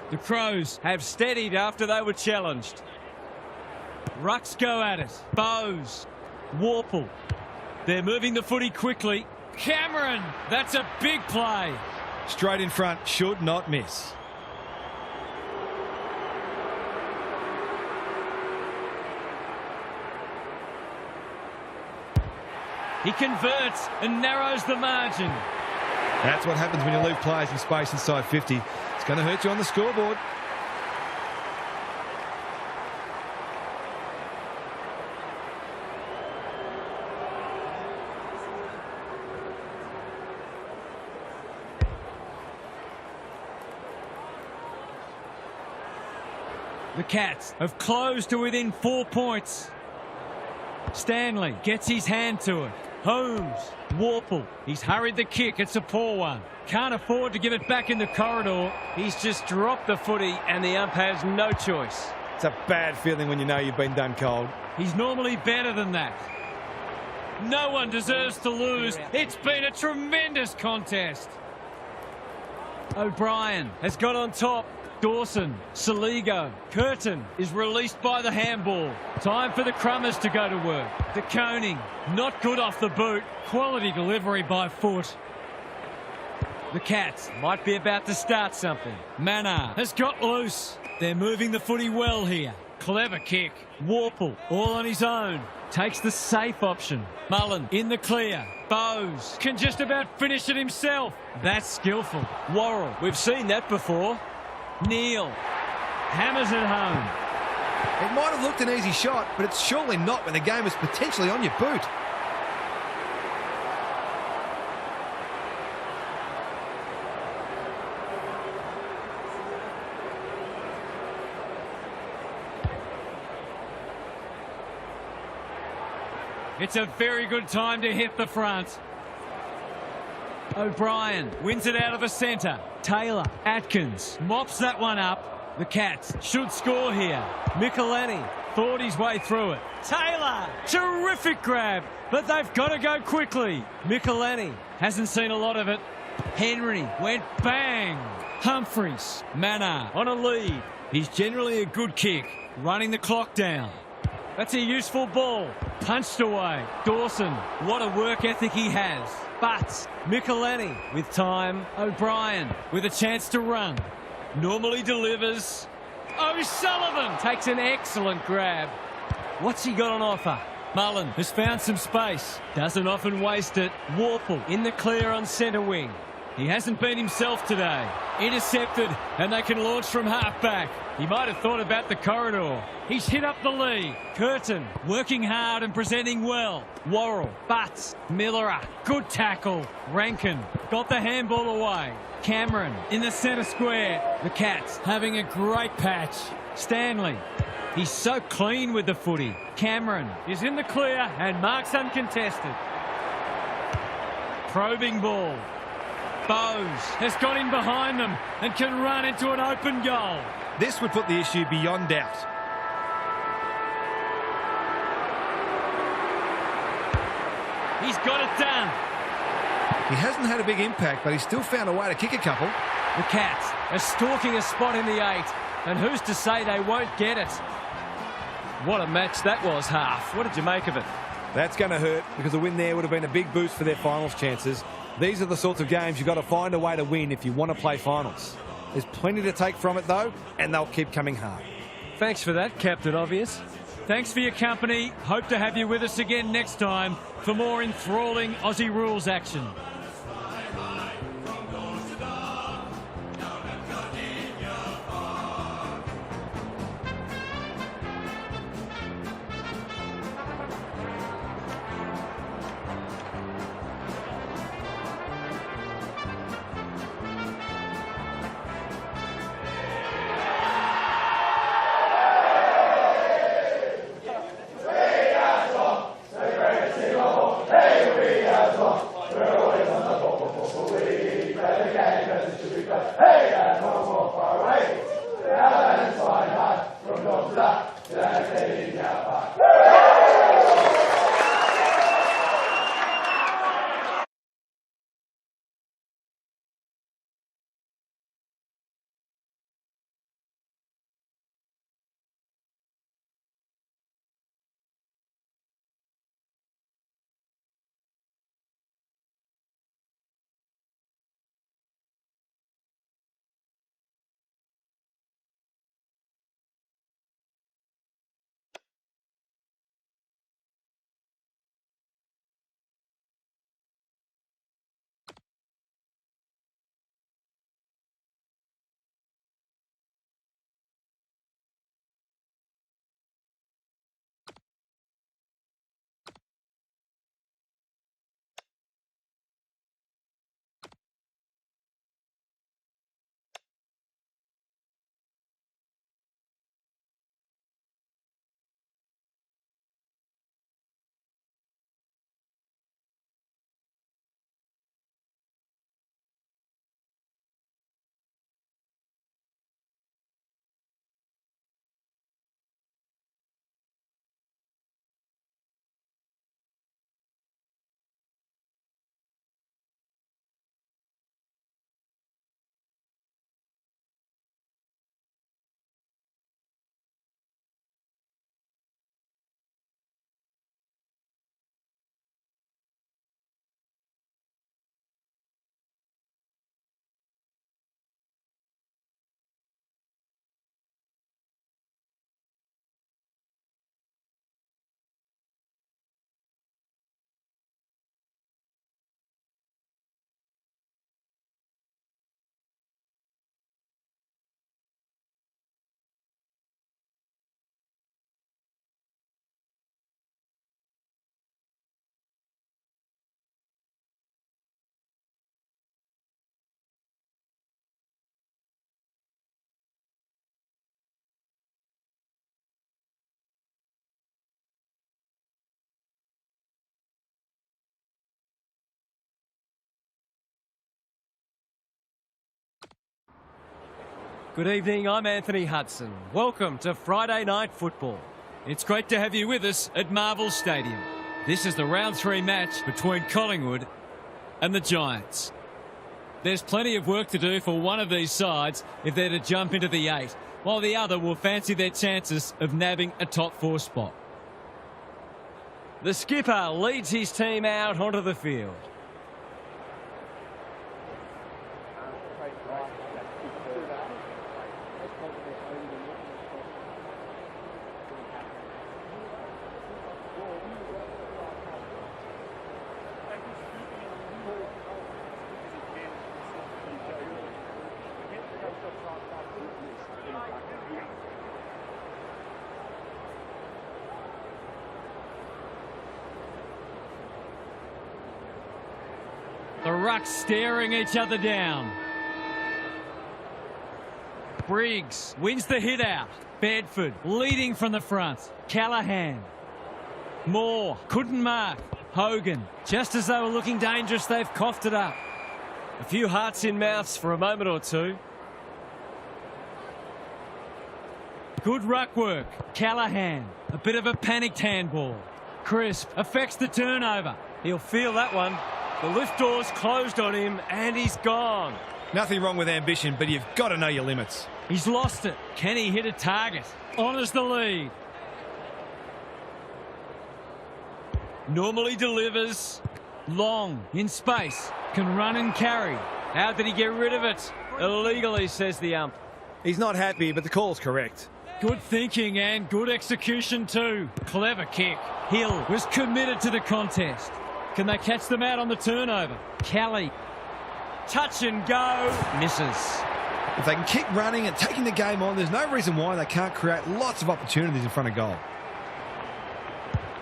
The Crows have steadied after they were challenged. Rucks go at it. Bowes. Warple. They're moving the footy quickly. Cameron. That's a big play. straight in front, should not miss. He converts and narrows the margin. That's what happens when you leave players in space inside 50. It's going to hurt you on the scoreboard. The Cats have closed to within 4 points. Stanley gets his hand to it. Holmes, Warple. He's hurried the kick. It's a poor one. Can't afford to give it back in the corridor. He's just dropped the footy and the ump has no choice. It's a bad feeling when you know you've been done cold. He's normally better than that. No one deserves to lose. It's been a tremendous contest. O'Brien has got on top. Dawson, Saligo, Curtin is released by the handball. Time for the Crummers to go to work. De Koning, not good off the boot. Quality delivery by foot. The Cats might be about to start something. Mannar has got loose. They're moving the footy well here. Clever kick. Warple, all on his own. Takes the safe option. Mullen in the clear. Bowes can just about finish it himself. That's skillful. Worrell, we've seen that before. Neal hammers it home. It might have looked an easy shot, but it's surely not when the game is potentially on your boot. It's a very good time to hit the front. O'Brien wins it out of the centre. Taylor, Atkins mops that one up. The Cats should score here. Michelini thought his way through it. Taylor, terrific grab, but they've got to go quickly. Michelini hasn't seen a lot of it. Henry went bang. Humphreys, Manor on a lead. He's generally a good kick, running the clock down. That's a useful ball. Punched away. Dawson, what a work ethic he has. But Michelini with time. O'Brien with a chance to run. Normally delivers. O'Sullivan takes an excellent grab. What's he got on offer? Mullen has found some space. Doesn't often waste it. Warple in the clear on centre wing. He hasn't been himself today. Intercepted, and they can launch from half-back. He might have thought about the corridor. He's hit up the lead. Curtin working hard and presenting well. Worrell, Butts, Millerer, good tackle. Rankin got the handball away. Cameron in the centre square. The Cats having a great patch. Stanley, he's so clean with the footy. Cameron is in the clear and marks uncontested. Probing ball. Bowes has got in behind them and can run into an open goal. This would put the issue beyond doubt. He's got it done. He hasn't had a big impact, but he's still found a way to kick a couple. The Cats are stalking a spot in the 8, and who's to say they won't get it? What a match that was, Half. What did you make of it? That's going to hurt because a win there would have been a big boost for their finals chances. These are the sorts of games you've got to find a way to win if you want to play finals. There's plenty to take from it, though, and they'll keep coming hard. Thanks for that, Captain Obvious. Thanks for your company. Hope to have you with us again next time for more enthralling Aussie rules action. Good evening, I'm Anthony Hudson. Welcome to Friday Night Football. It's great to have you with us at Marvel Stadium. This is the round 3 match between Collingwood and the Giants. There's plenty of work to do for one of these sides if they're to jump into the 8, while the other will fancy their chances of nabbing a top 4 spot. The skipper leads his team out onto the field. The rucks staring each other down. Briggs wins the hit out. Bedford leading from the front. Callahan. Moore couldn't mark. Hogan. Just as they were looking dangerous, they've coughed it up. A few hearts in mouths for a moment or two. Good ruck work. Callahan. A bit of a panicked handball. Crisp affects the turnover. He'll feel that one. The lift door's closed on him and he's gone. Nothing wrong with ambition, but you've got to know your limits. He's lost it. Can he hit a target? Honours the lead. Normally delivers. Long in space. Can run and carry. How did he get rid of it? Illegally, says the ump. He's not happy, but the call's correct. Good thinking and good execution too. Clever kick. Hill was committed to the contest. Can they catch them out on the turnover? Kelly. Touch and go. Misses. If they can keep running and taking the game on, there's no reason why they can't create lots of opportunities in front of goal.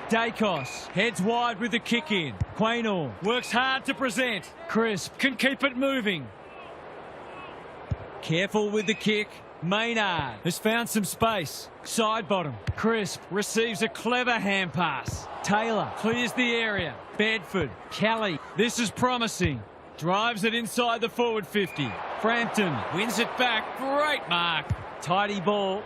Dacos heads wide with the kick in. Quaynor works hard to present. Crisp can keep it moving. Careful with the kick. Maynard has found some space. Side bottom. Crisp receives a clever hand pass. Taylor clears the area. Bedford. Kelly. This is promising. Drives it inside the forward 50. Frampton wins it back. Great mark. Tidy ball.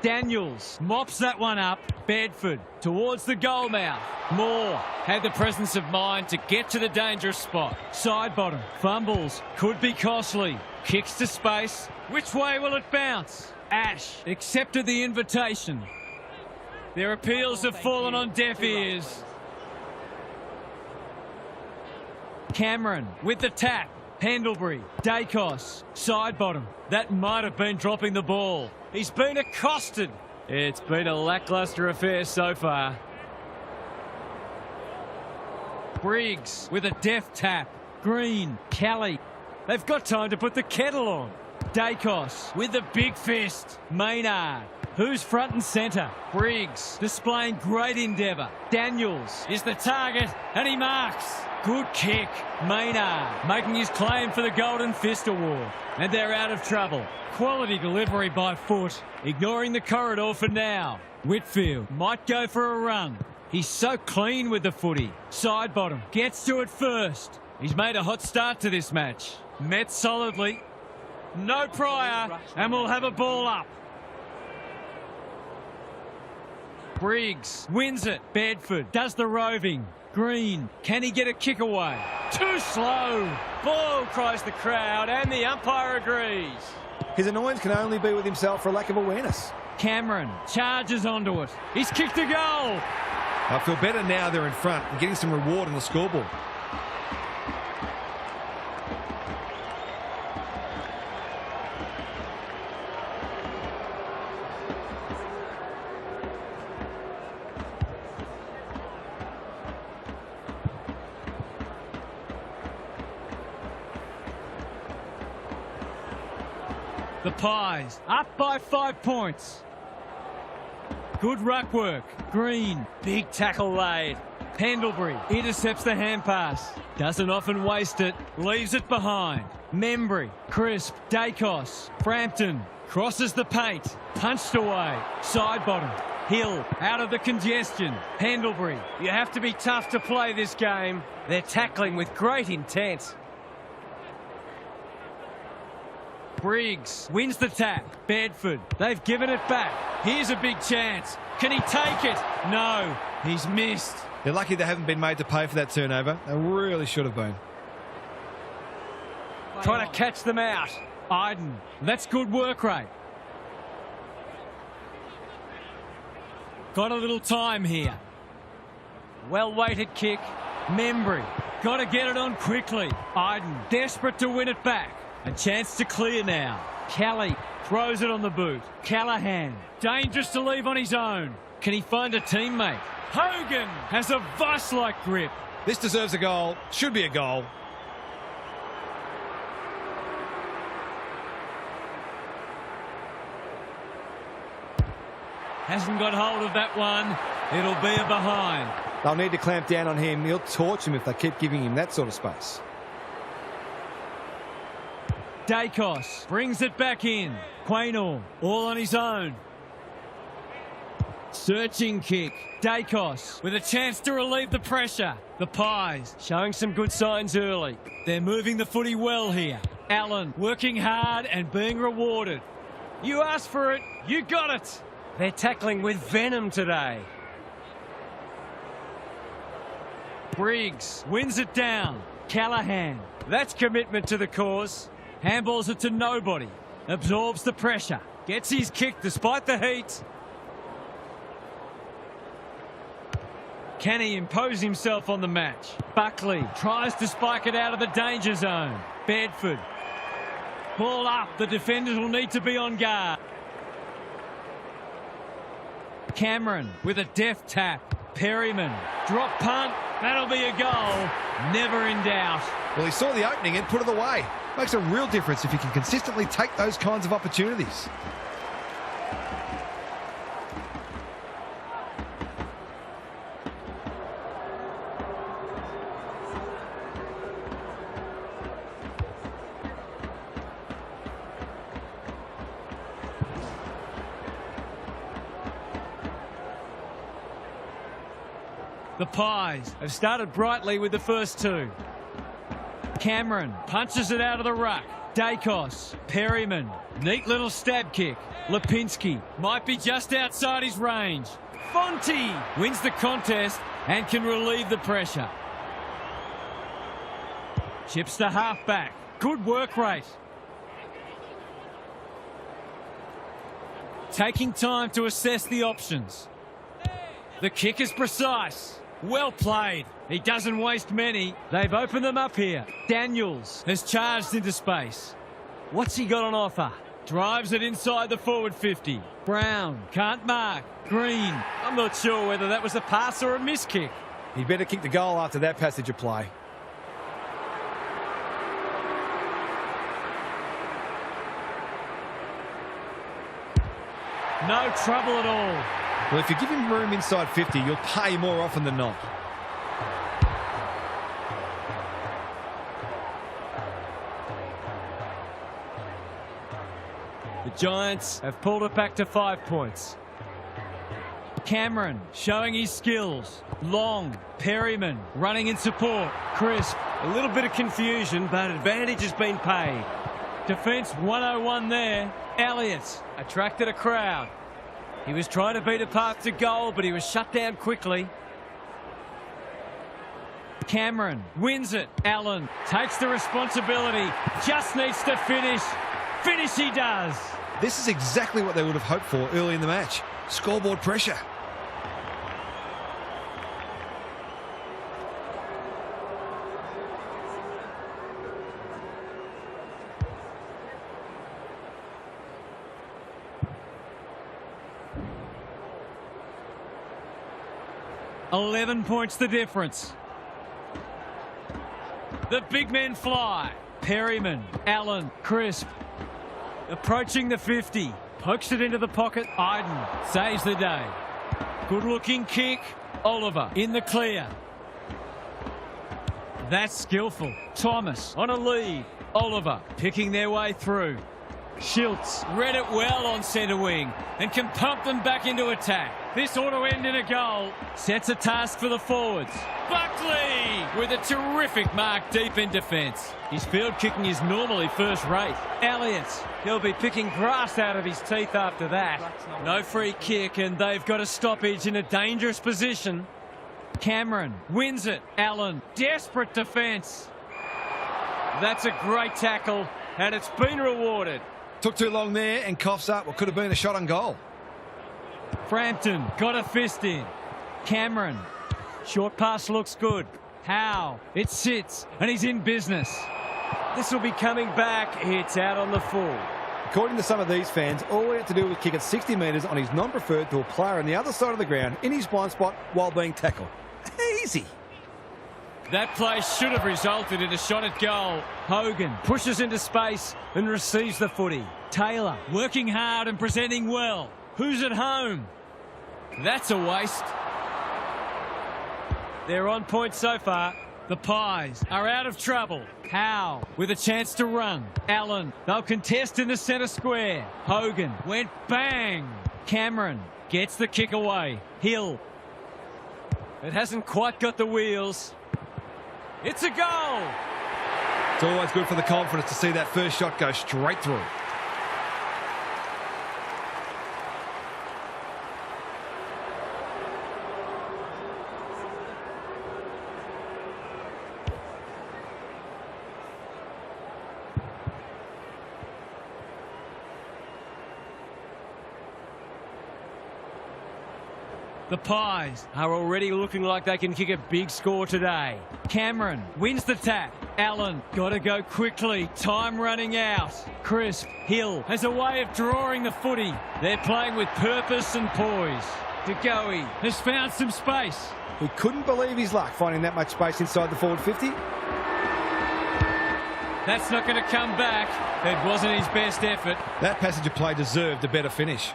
Daniels mops that one up. Bedford towards the goal mouth. Moore had the presence of mind to get to the dangerous spot. Side bottom. Fumbles. Could be costly. Kicks to space. Which way will it bounce? Ash accepted the invitation. Their appeals have fallen on deaf ears. Cameron with the tap. Pendlebury. Dacos. Side bottom. That might have been dropping the ball. He's been accosted. It's been a lacklustre affair so far. Briggs with a deft tap. Green. Kelly. They've got time to put the kettle on. Dacos with the big fist. Maynard. Who's front and centre? Briggs displaying great endeavour. Daniels is the target and he marks. Good kick. Maynard making his claim for the Golden Fist Award. And they're out of trouble. Quality delivery by foot. Ignoring the corridor for now. Whitfield might go for a run. He's so clean with the footy. Side bottom. Gets to it first. He's made a hot start to this match. Met solidly. No prior. And we'll have a ball up. Briggs wins it. Bedford does the roving. Green, can he get a kick away? Too slow. Ball, cries the crowd, and the umpire agrees. His annoyance can only be with himself for a lack of awareness. Cameron charges onto it. He's kicked a goal. I feel better now they're in front and getting some reward on the scoreboard. The Pies up by 5 points. Good ruck work. Green, big tackle laid. Pendlebury intercepts the hand pass. Doesn't often waste it. Leaves it behind. Membry, Crisp, Dacos, Frampton crosses the paint. Punched away. Side bottom. Hill out of the congestion. Pendlebury. You have to be tough to play this game. They're tackling with great intent. Briggs wins the tap. Bedford, they've given it back. Here's a big chance. Can he take it? No, he's missed. They're lucky they haven't been made to pay for that turnover. They really should have been. Trying to catch them out. Iden, that's good work rate. Got a little time here. Well-weighted kick. Membry, got to get it on quickly. Iden, desperate to win it back. A chance to clear now. Kelly throws it on the boot. Callahan, dangerous to leave on his own. Can he find a teammate? Hogan has a vice-like grip. This deserves a goal. Should be a goal. Hasn't got hold of that one. It'll be a behind. They'll need to clamp down on him. He'll torch him if they keep giving him that sort of space. Dacos brings it back in. Quaynor all on his own. Searching kick. Dacos with a chance to relieve the pressure. The Pies showing some good signs early. They're moving the footy well here. Allen working hard and being rewarded. You asked for it, you got it. They're tackling with venom today. Briggs wins it down. Callahan, that's commitment to the cause. Handballs it to nobody. Absorbs the pressure. Gets his kick despite the heat. Can he impose himself on the match? Buckley tries to spike it out of the danger zone. Bedford. Ball up. The defenders will need to be on guard. Cameron with a deft tap. Perryman. Drop punt. That'll be a goal. Never in doubt. Well, he saw the opening and put it away. Makes a real difference if you can consistently take those kinds of opportunities. The Pies have started brightly with the first two. Cameron punches it out of the ruck. Dacos, Perryman, neat little stab kick. Lipinski might be just outside his range. Fonte wins the contest and can relieve the pressure. Chips to half-back. Good work rate. Taking time to assess the options. The kick is precise. Well played. He doesn't waste many. They've opened them up here. Daniels has charged into space. What's he got on offer? Drives it inside the forward 50. Brown can't mark. Green. I'm not sure whether that was a pass or a miss kick. He better kick the goal after that passage of play. No trouble at all. Well, if you give him room inside 50, you'll pay more often than not. The Giants have pulled it back to 5 points. Cameron showing his skills. Long, Perryman running in support. Crisp, a little bit of confusion, but advantage has been paid. Defence 101 there. Elliott attracted a crowd. He was trying to beat a path to goal, but he was shut down quickly. Cameron wins it. Allen takes the responsibility. Just needs to finish. Finish he does. This is exactly what they would have hoped for early in the match. Scoreboard pressure. $11 points the difference. The big men fly. Perryman, Allen, Crisp. Approaching the 50. Pokes it into the pocket. Iden saves the day. Good looking kick. Oliver in the clear. That's skillful. Thomas on a lead. Oliver picking their way through. Schultz read it well on centre wing and can pump them back into attack. This ought to end in a goal. Sets a task for the forwards. Buckley with a terrific mark deep in defence. His field kicking is normally first rate. Elliott, he'll be picking grass out of his teeth after that. No free kick, and they've got a stoppage in a dangerous position. Cameron wins it. Allen, desperate defence. That's a great tackle, and it's been rewarded. Took too long there and coughs up what could have been a shot on goal. Frampton got a fist in. Cameron, short pass looks good. Howe, it sits, and he's in business. This will be coming back. It's out on the full. According to some of these fans, all we had to do was kick it 60 metres on his non-preferred to a player on the other side of the ground in his blind spot while being tackled. Easy. That play should have resulted in a shot at goal. Hogan pushes into space and receives the footy. Taylor working hard and presenting well. Who's at home? That's a waste. They're on point so far. The Pies are out of trouble. Howe with a chance to run. Allen, they'll contest in the centre square. Hogan went bang. Cameron gets the kick away. Hill. It hasn't quite got the wheels. It's a goal. It's always good for the confidence to see that first shot go straight through. The Pies are already looking like they can kick a big score today. Cameron wins the tap. Allen got to go quickly. Time running out. Crisp. Hill has a way of drawing the footy. They're playing with purpose and poise. DeGoey has found some space. He couldn't believe his luck finding that much space inside the forward 50. That's not going to come back. It wasn't his best effort. That passage of play deserved a better finish.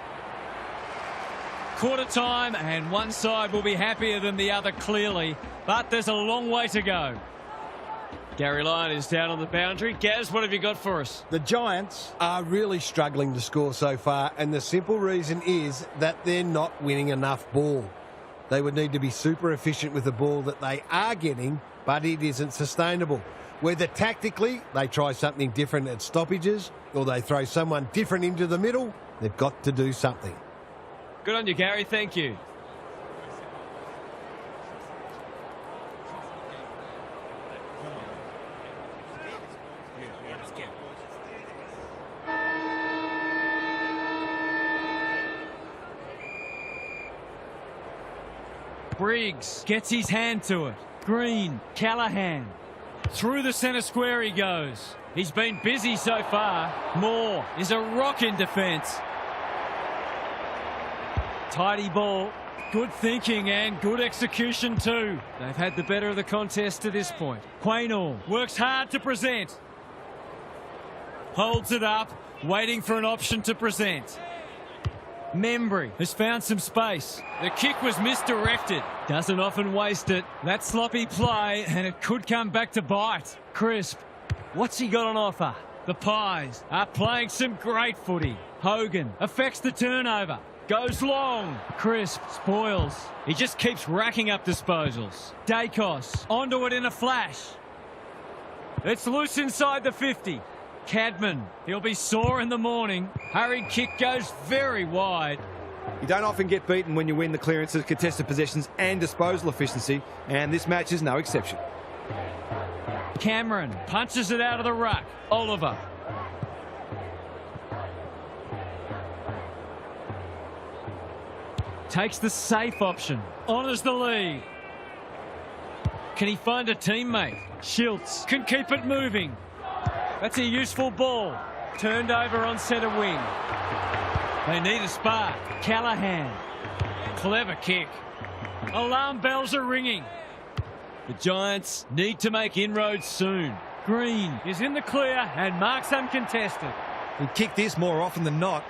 Quarter time, and one side will be happier than the other clearly, but there's a long way to go. Gary Lyon is down on the boundary. Gaz, what have you got for us? The Giants are really struggling to score so far, and the simple reason is that they're not winning enough ball. They would need to be super efficient with the ball that they are getting, but it isn't sustainable. Whether tactically they try something different at stoppages or they throw someone different into the middle, they've got to do something. Good on you, Gary. Thank you. Briggs gets his hand to it. Green, Callahan. Through the centre square he goes. He's been busy so far. Moore is a rock in defence. Tidy ball. Good thinking and good execution too. They've had the better of the contest to this point. Quaynor works hard to present. Holds it up, waiting for an option to present. Membry has found some space. The kick was misdirected. Doesn't often waste it. That sloppy play, and it could come back to bite. Crisp. What's he got on offer? The Pies are playing some great footy. Hogan affects the turnover. Goes long. Crisp spoils. He just keeps racking up disposals. Dacos onto it in a flash. It's loose inside the 50. Cadman, he'll be sore in the morning. Hurried kick goes very wide. You don't often get beaten when you win the clearances, contested possessions and disposal efficiency, and this match is no exception. Cameron punches it out of the ruck. Oliver. Takes the safe option. Honours the lead. Can he find a teammate? Schiltz can keep it moving. That's a useful ball. Turned over on centre wing. They need a spark. Callahan. Clever kick. Alarm bells are ringing. The Giants need to make inroads soon. Green is in the clear and marks uncontested. He'd kick this more often than not.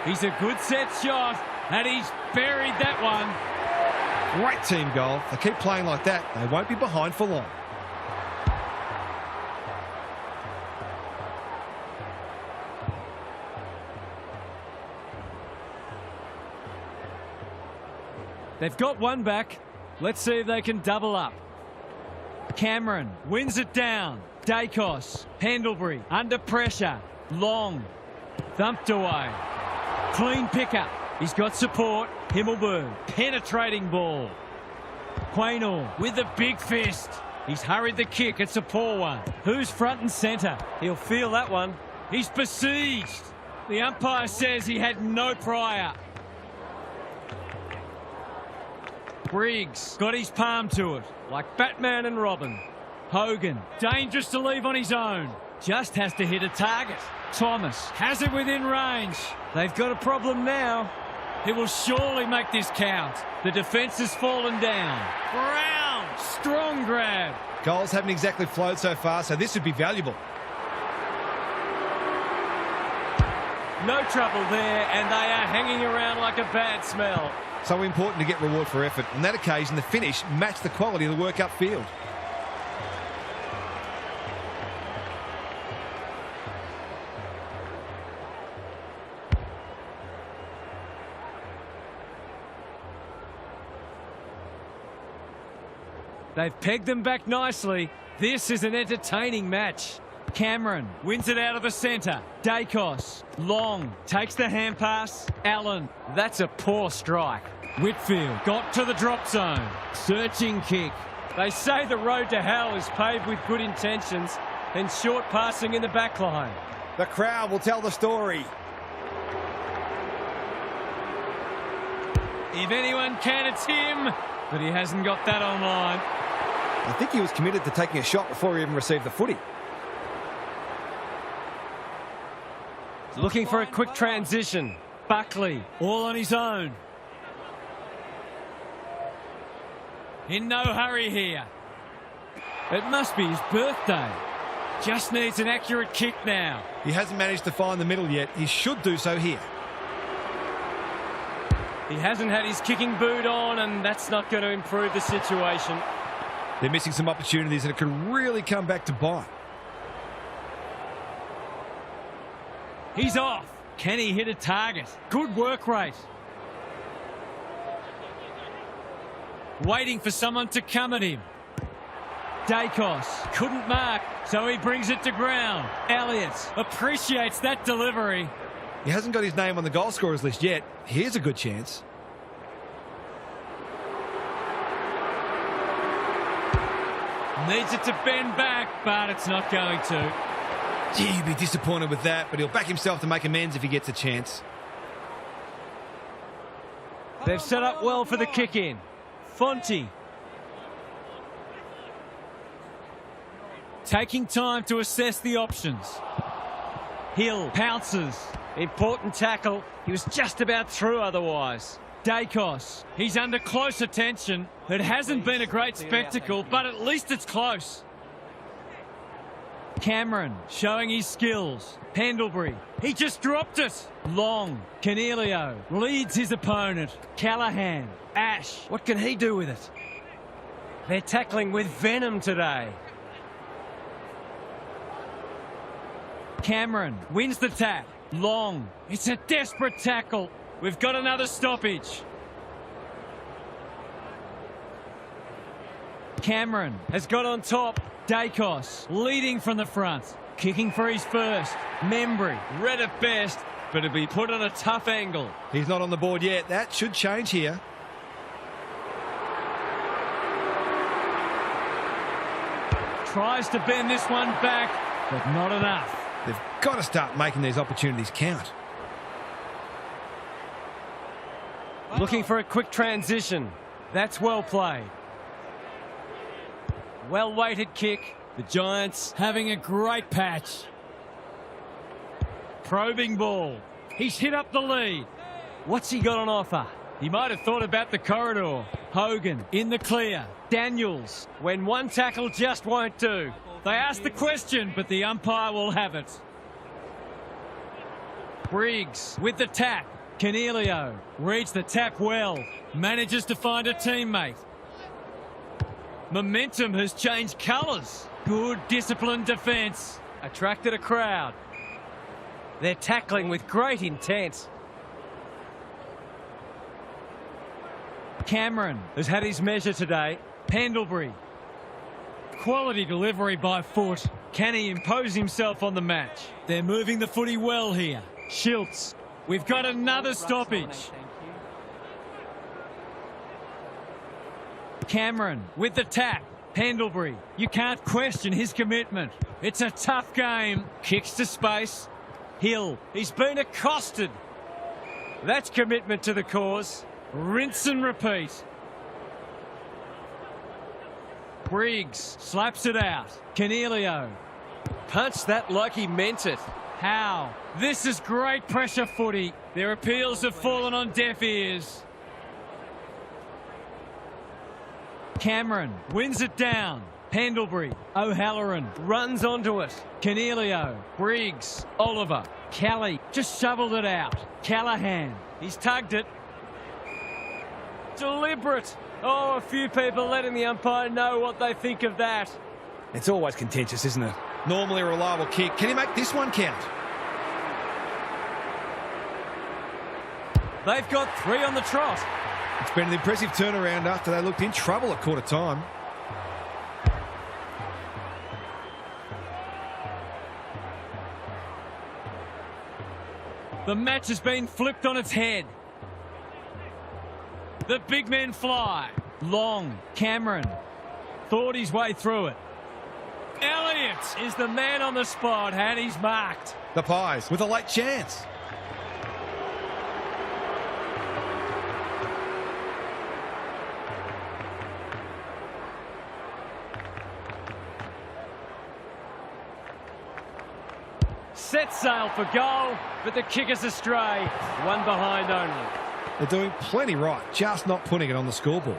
He's a good set shot, and he's buried that one. Great team goal. They keep playing like that, they won't be behind for long. They've got one back. Let's see if they can double up. Cameron wins it down. Dacos, Pendlebury, under pressure. Long, thumped away. Clean pickup. He's got support. Himmelberg, penetrating ball. Quaynor with the big fist. He's hurried the kick. It's a poor one. Who's front and centre? He'll feel that one. He's besieged. The umpire says he had no prior. Briggs got his palm to it, like Batman and Robin. Hogan, dangerous to leave on his own. Just has to hit a target. Thomas has it within range. They've got a problem now. He will surely make this count. The defence has fallen down. Brown, strong grab. Goals haven't exactly flowed so far, so this would be valuable. No trouble there, and they are hanging around like a bad smell. So important to get reward for effort. On that occasion, the finish matched the quality of the work upfield. They've pegged them back nicely. This is an entertaining match. Cameron wins it out of the centre. Dacos, Long, takes the hand pass. Allen, that's a poor strike. Whitfield got to the drop zone. Searching kick. They say the road to hell is paved with good intentions and short passing in the back line. The crowd will tell the story. If anyone can, it's him. But he hasn't got that online. I think he was committed to taking a shot before he even received the footy. Looking for a quick transition. Buckley, all on his own. In no hurry here. It must be his birthday. Just needs an accurate kick now. He hasn't managed to find the middle yet. He should do so here. He hasn't had his kicking boot on, and that's not going to improve the situation. They're missing some opportunities, and it could really come back to bite. He's off. Can he hit a target? Good work rate. Waiting for someone to come at him. Dacos couldn't mark, so he brings it to ground. Elliott appreciates that delivery. He hasn't got his name on the goal scorers list yet. Here's a good chance. Needs it to bend back, but it's not going to. Gee, he'd be disappointed with that, but he'll back himself to make amends if he gets a chance. They've set up well for the kick-in. Fonte. Taking time to assess the options. Hill pounces. Important tackle. He was just about through otherwise. Dacos. He's under close attention. It hasn't been a great spectacle, but at least it's close. Cameron showing his skills. Pendlebury. He just dropped it. Long. Canelio leads his opponent. Callahan. Ash. What can he do with it? They're tackling with venom today. Cameron wins the tap. Long. It's a desperate tackle. We've got another stoppage. Cameron has got on top. Dacos leading from the front. Kicking for his first. Membry read at best, but it'll be put on a tough angle. He's not on the board yet. That should change here. Tries to bend this one back, but not enough. They've got to start making these opportunities count. Looking for a quick transition. That's well played. Well-weighted kick. The Giants having a great patch. Probing ball. He's hit up the lead. What's he got on offer? He might have thought about the corridor. Hogan in the clear. Daniels, when one tackle just won't do. They ask the question, but the umpire will have it. Briggs with the tap. Canelio reads the tap well. Manages to find a teammate. Momentum has changed colours. Good disciplined defence. Attracted a crowd. They're tackling with great intent. Cameron has had his measure today. Pendlebury. Quality delivery by foot. Can he impose himself on the match? They're moving the footy well here. Schiltz. We've got another stoppage. Cameron with the tap. Pendlebury. You can't question his commitment. It's a tough game. Kicks to space. Hill. He's been accosted. That's commitment to the cause. Rinse and repeat. Briggs slaps it out. Cornelio. Punched that like he meant it. How? This is great pressure footy. Their appeals have fallen on deaf ears. Cameron wins it down. Pendlebury. O'Halloran runs onto it. Cornelio. Briggs. Oliver. Kelly just shoveled it out. Callahan. He's tugged it. Deliberate. Oh, a few people letting the umpire know what they think of that. It's always contentious, isn't it? Normally a reliable kick. Can he make this one count? They've got 3 on the trot. It's been an impressive turnaround after they looked in trouble at quarter time. The match has been flipped on its head. The big men fly. Long. Cameron. Thought his way through it. Elliott is the man on the spot, and he's marked. The Pies with a late chance. Set sail for goal, but the kick is astray. One behind only. They're doing plenty right, just not putting it on the scoreboard.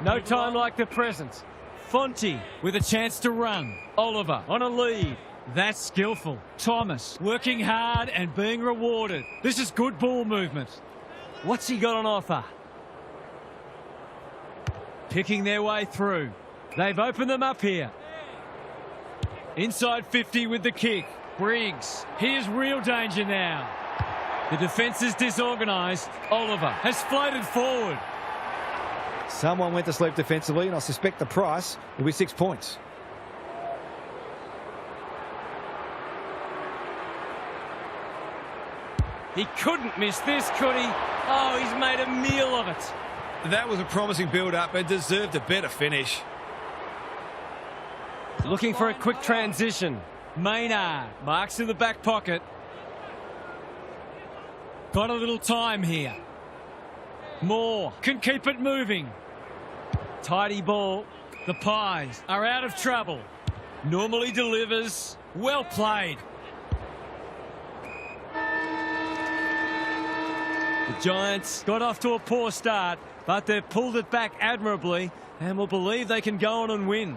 No time like the present. Fonte with a chance to run. Oliver on a lead. That's skillful. Thomas working hard and being rewarded. This is good ball movement. What's he got on offer? Picking their way through. They've opened them up here. Inside 50 with the kick. Briggs. Here's real danger now. The defence is disorganised. Oliver has floated forward. Someone went to sleep defensively, and I suspect the price will be 6 points. He couldn't miss this, could he? Oh, he's made a meal of it. That was a promising build-up and deserved a better finish. Looking for a quick transition. Maynard marks in the back pocket. Got a little time here. Moore can keep it moving. Tidy ball. The Pies are out of trouble. Normally delivers. Well played. The Giants got off to a poor start, but they've pulled it back admirably and will believe they can go on and win.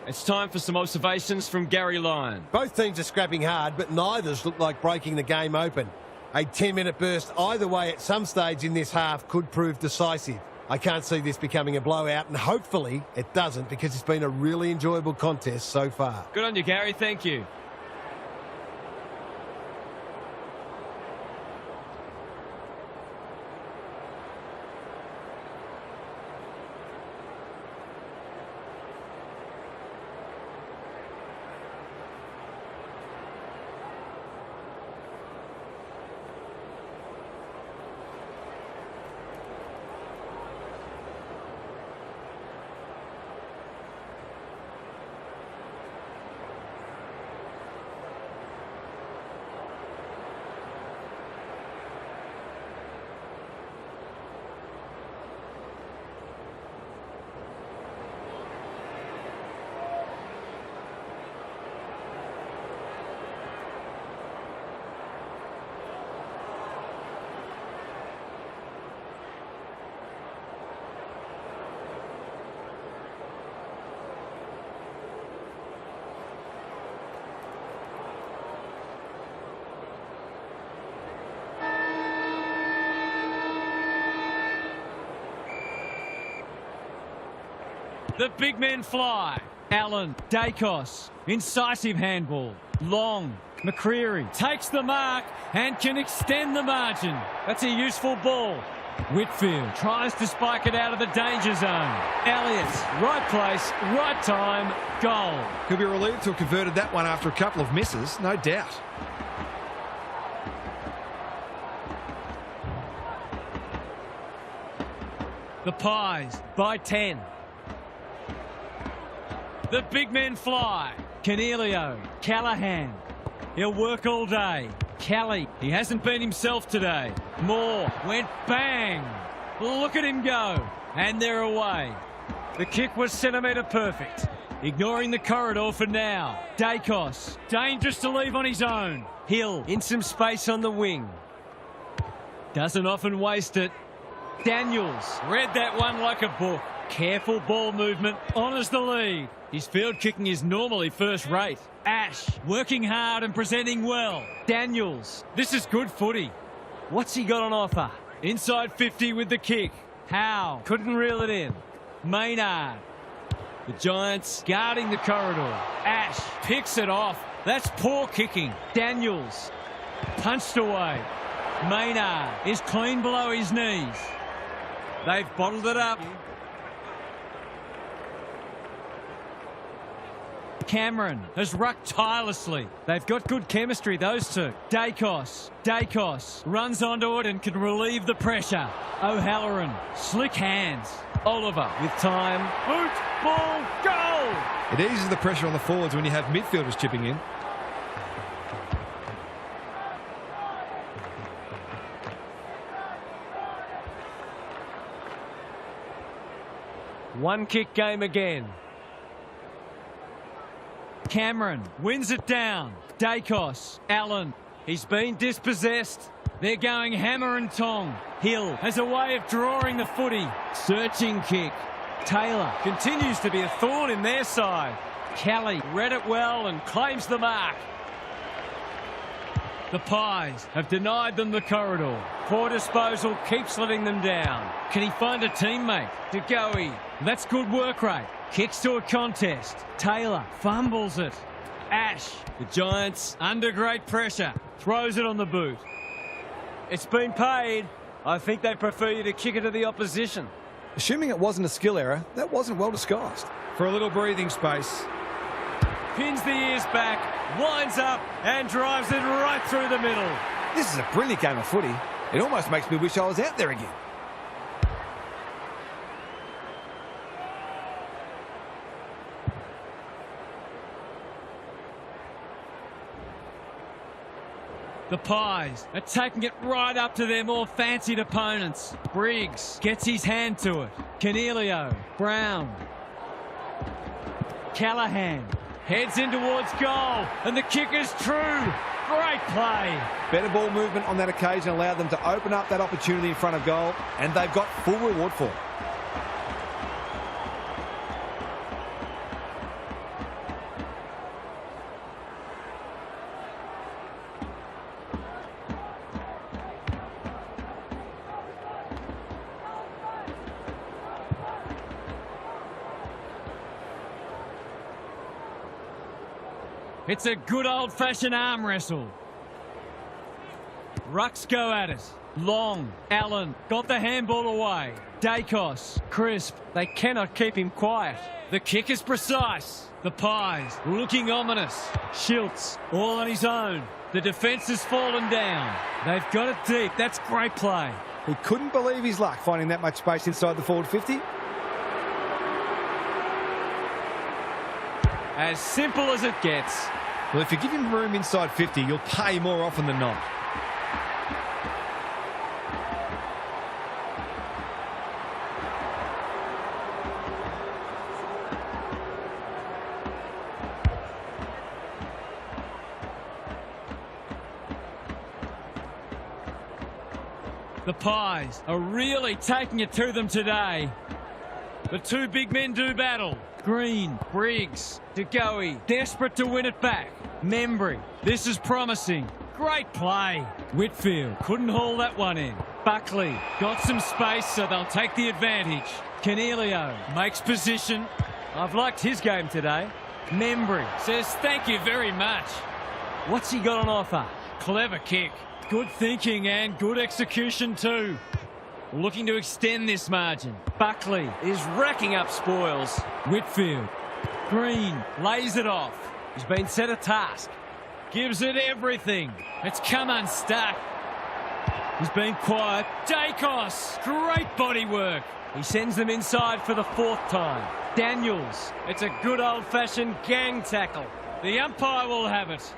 It's time for some observations from Gary Lyon. Both teams are scrapping hard, but neither's look like breaking the game open. A 10-minute burst either way at some stage in this half could prove decisive. I can't see this becoming a blowout, and hopefully it doesn't, because it's been a really enjoyable contest so far. Good on you, Gary. Thank you. The big men fly. Allen, Dacos, incisive handball. Long McCreary takes the mark and can extend the margin. That's a useful ball. Whitfield tries to spike it out of the danger zone. Elliott, right place, right time, goal. He'll be relieved to have converted that one after a couple of misses, no doubt. The Pies by 10. The big men fly. Canelio, Callahan. He'll work all day. Kelly, he hasn't been himself today. Moore went bang. Look at him go. And they're away. The kick was centimetre perfect. Ignoring the corridor for now. Dacos, dangerous to leave on his own. Hill in some space on the wing. Doesn't often waste it. Daniels read that one like a book. Careful ball movement, honours the lead. His field kicking is normally first rate. Ash working hard and presenting well. Daniels, this is good footy. What's he got on offer? Inside 50 with the kick. Howe couldn't reel it in. Maynard. The Giants guarding the corridor. Ash picks it off. That's poor kicking. Daniels punched away. Maynard is clean below his knees. They've bottled it up. Cameron has rucked tirelessly. They've got good chemistry, those two. Dacos runs onto it and can relieve the pressure. O'Halloran, slick hands. Oliver with time. Boot, ball, goal! It eases the pressure on the forwards when you have midfielders chipping in. One kick game again. Cameron wins it down. Dacos, Allen, he's been dispossessed. They're going hammer and tong. Hill has a way of drawing the footy. Searching kick. Taylor continues to be a thorn in their side. Kelly read it well and claims the mark. The Pies have denied them the corridor. Poor disposal keeps letting them down. Can he find a teammate? DeGoey, that's good work rate. Kicks to a contest. Taylor fumbles it. Ash, the Giants under great pressure. Throws it on the boot. It's been paid. I think they prefer you to kick it to the opposition. Assuming it wasn't a skill error, that wasn't well disguised. For a little breathing space. Pins the ears back, winds up and drives it right through the middle. This is a brilliant game of footy. It almost makes me wish I was out there again. The Pies are taking it right up to their more fancied opponents. Briggs gets his hand to it. Canelio, Brown. Callahan heads in towards goal, and the kick is true. Great play. Better ball movement on that occasion allowed them to open up that opportunity in front of goal, and they've got full reward for it. It's a good old-fashioned arm wrestle. Rucks go at it. Long. Allen got the handball away. Dacos. Crisp. They cannot keep him quiet. The kick is precise. The Pies looking ominous. Schultz all on his own. The defence has fallen down. They've got it deep. That's great play. He couldn't believe his luck finding that much space inside the forward 50. As simple as it gets. Well, if you give him room inside 50, you'll pay more often than not. The Pies are really taking it to them today. The two big men do battle. Green, Briggs, DeGoey, desperate to win it back. Membry, this is promising. Great play. Whitfield couldn't haul that one in. Buckley got some space, so they'll take the advantage. Canelio makes position. I've liked his game today. Membry says thank you very much. What's he got on offer? Clever kick. Good thinking and good execution too. Looking to extend this margin. Buckley is racking up spoils. Whitfield. Green lays it off. He's been set a task. Gives it everything. It's come unstuck. He's been quiet. Dacos. Great body work. He sends them inside for the 4th time. Daniels. It's a good old-fashioned gang tackle. The umpire will have it.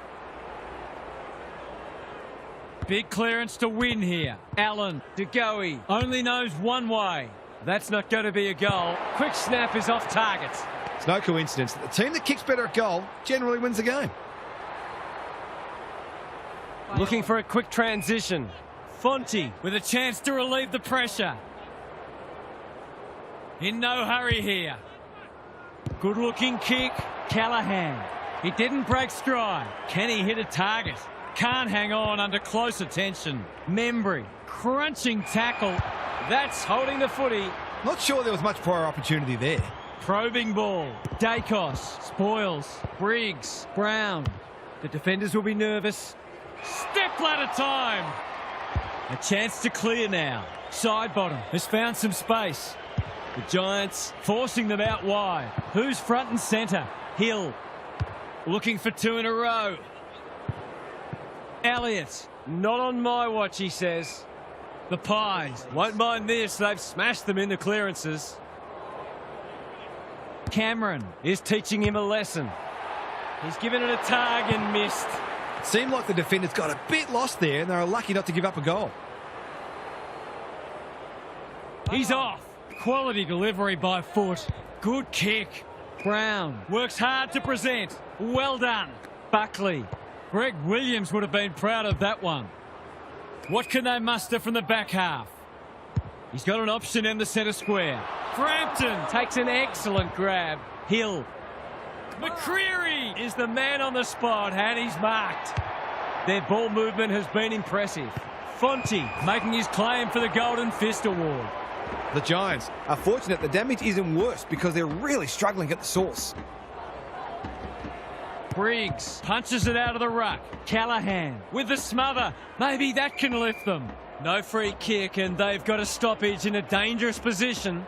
Big clearance to win here. Allen. DeGoey Only knows one way. That's not going to be a goal. Quick snap is off target. It's no coincidence that the team that kicks better at goal generally wins the game. Looking for a quick transition. Fonte. With a chance to relieve the pressure. In no hurry here. Good looking kick. Callahan. He didn't break stride. Can he hit a target? Can't hang on under close attention. Membry. Crunching tackle. That's holding the footy. Not sure there was much prior opportunity there. Probing ball. Dacos. Spoils. Briggs. Brown. The defenders will be nervous. Step ladder time. A chance to clear now. Side bottom has found some space. The Giants forcing them out wide. Who's front and centre? Hill. Looking for 2 in a row. Elliott. Not on my watch, he says. The Pies. Won't mind this. They've smashed them in the clearances. Cameron Is teaching him a lesson. He's given it a tag and missed. It seemed like the defenders got a bit lost there and they were lucky not to give up a goal. He's off. Quality delivery by foot. Good kick. Brown works hard to present. Well done. Buckley. Greg Williams would have been proud of that one. What can they muster from the back half? He's got an option in the centre square. Frampton Takes an excellent grab. Hill McCreary is the man on the spot and he's marked. Their ball movement has been impressive. Fonte making his claim for the Golden Fist Award. The Giants are fortunate the damage isn't worse because they're really struggling at the source. Briggs punches it out of the ruck. Callahan with the smother. Maybe that can lift them. No free kick and they've got a stoppage in a dangerous position.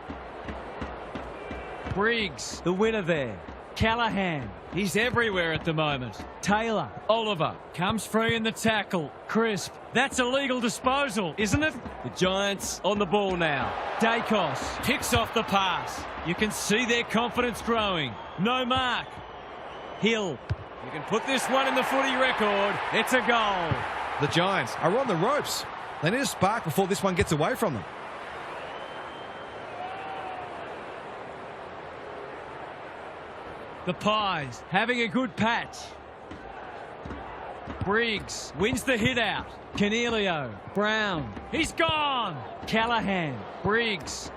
Briggs, the winner there. Callahan, he's everywhere at the moment. Taylor, Oliver, comes free in the tackle. Crisp, that's a legal disposal, isn't it? The Giants on the ball now. Dacos picks off the pass. You can see their confidence growing. No mark. Hill. You can put this one in the footy record. It's a goal. The Giants are on the ropes. They need a spark before this one gets away from them. The Pies having a good patch. Briggs wins the hit out. Canelio, Brown, he's gone. Callahan, Briggs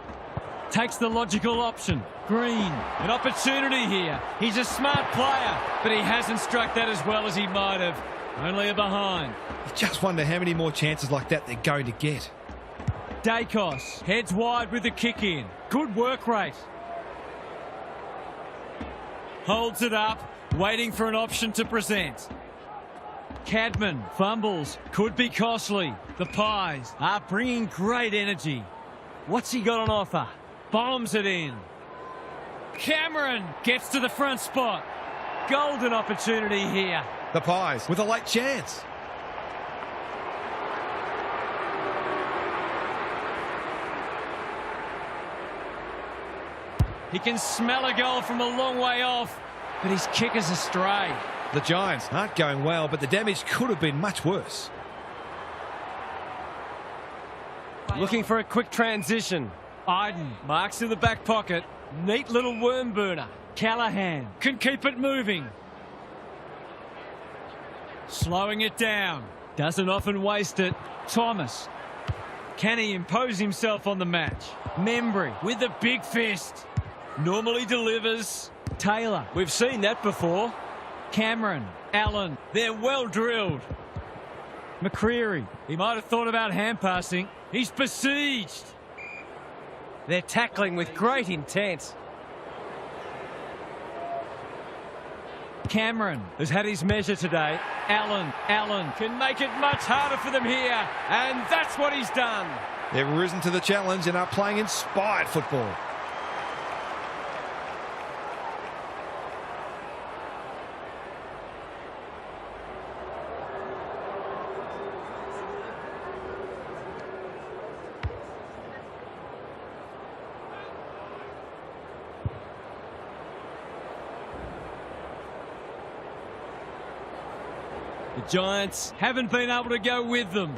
takes the logical option. Green, an opportunity here. He's a smart player, but he hasn't struck that as well as he might have. Only a behind. You just wonder how many more chances like that they're going to get. Dacos heads wide with the kick in. Good work rate. Holds it up, waiting for an option to present. Cadman fumbles, could be costly. The Pies are bringing great energy. What's he got on offer? Bombs it in. Cameron gets to the front spot. Golden opportunity here. The Pies with a late chance. He can smell a goal from a long way off, but his kick is astray. The Giants aren't going well, but the damage could have been much worse. Looking for a quick transition. Iden marks in the back pocket. Neat little worm burner. Callahan can keep it moving. Slowing it down. Doesn't often waste it. Thomas. Can he impose himself on the match? Membry with the big fist. Normally delivers. Taylor. We've seen that before. Cameron. Allen. They're well drilled. McCreary. He might have thought about hand passing. He's besieged. They're tackling with great intent. Cameron has had his measure today. Allen can make it much harder for them here, and that's what he's done. They've risen to the challenge and are playing inspired football. The Giants haven't been able to go with them.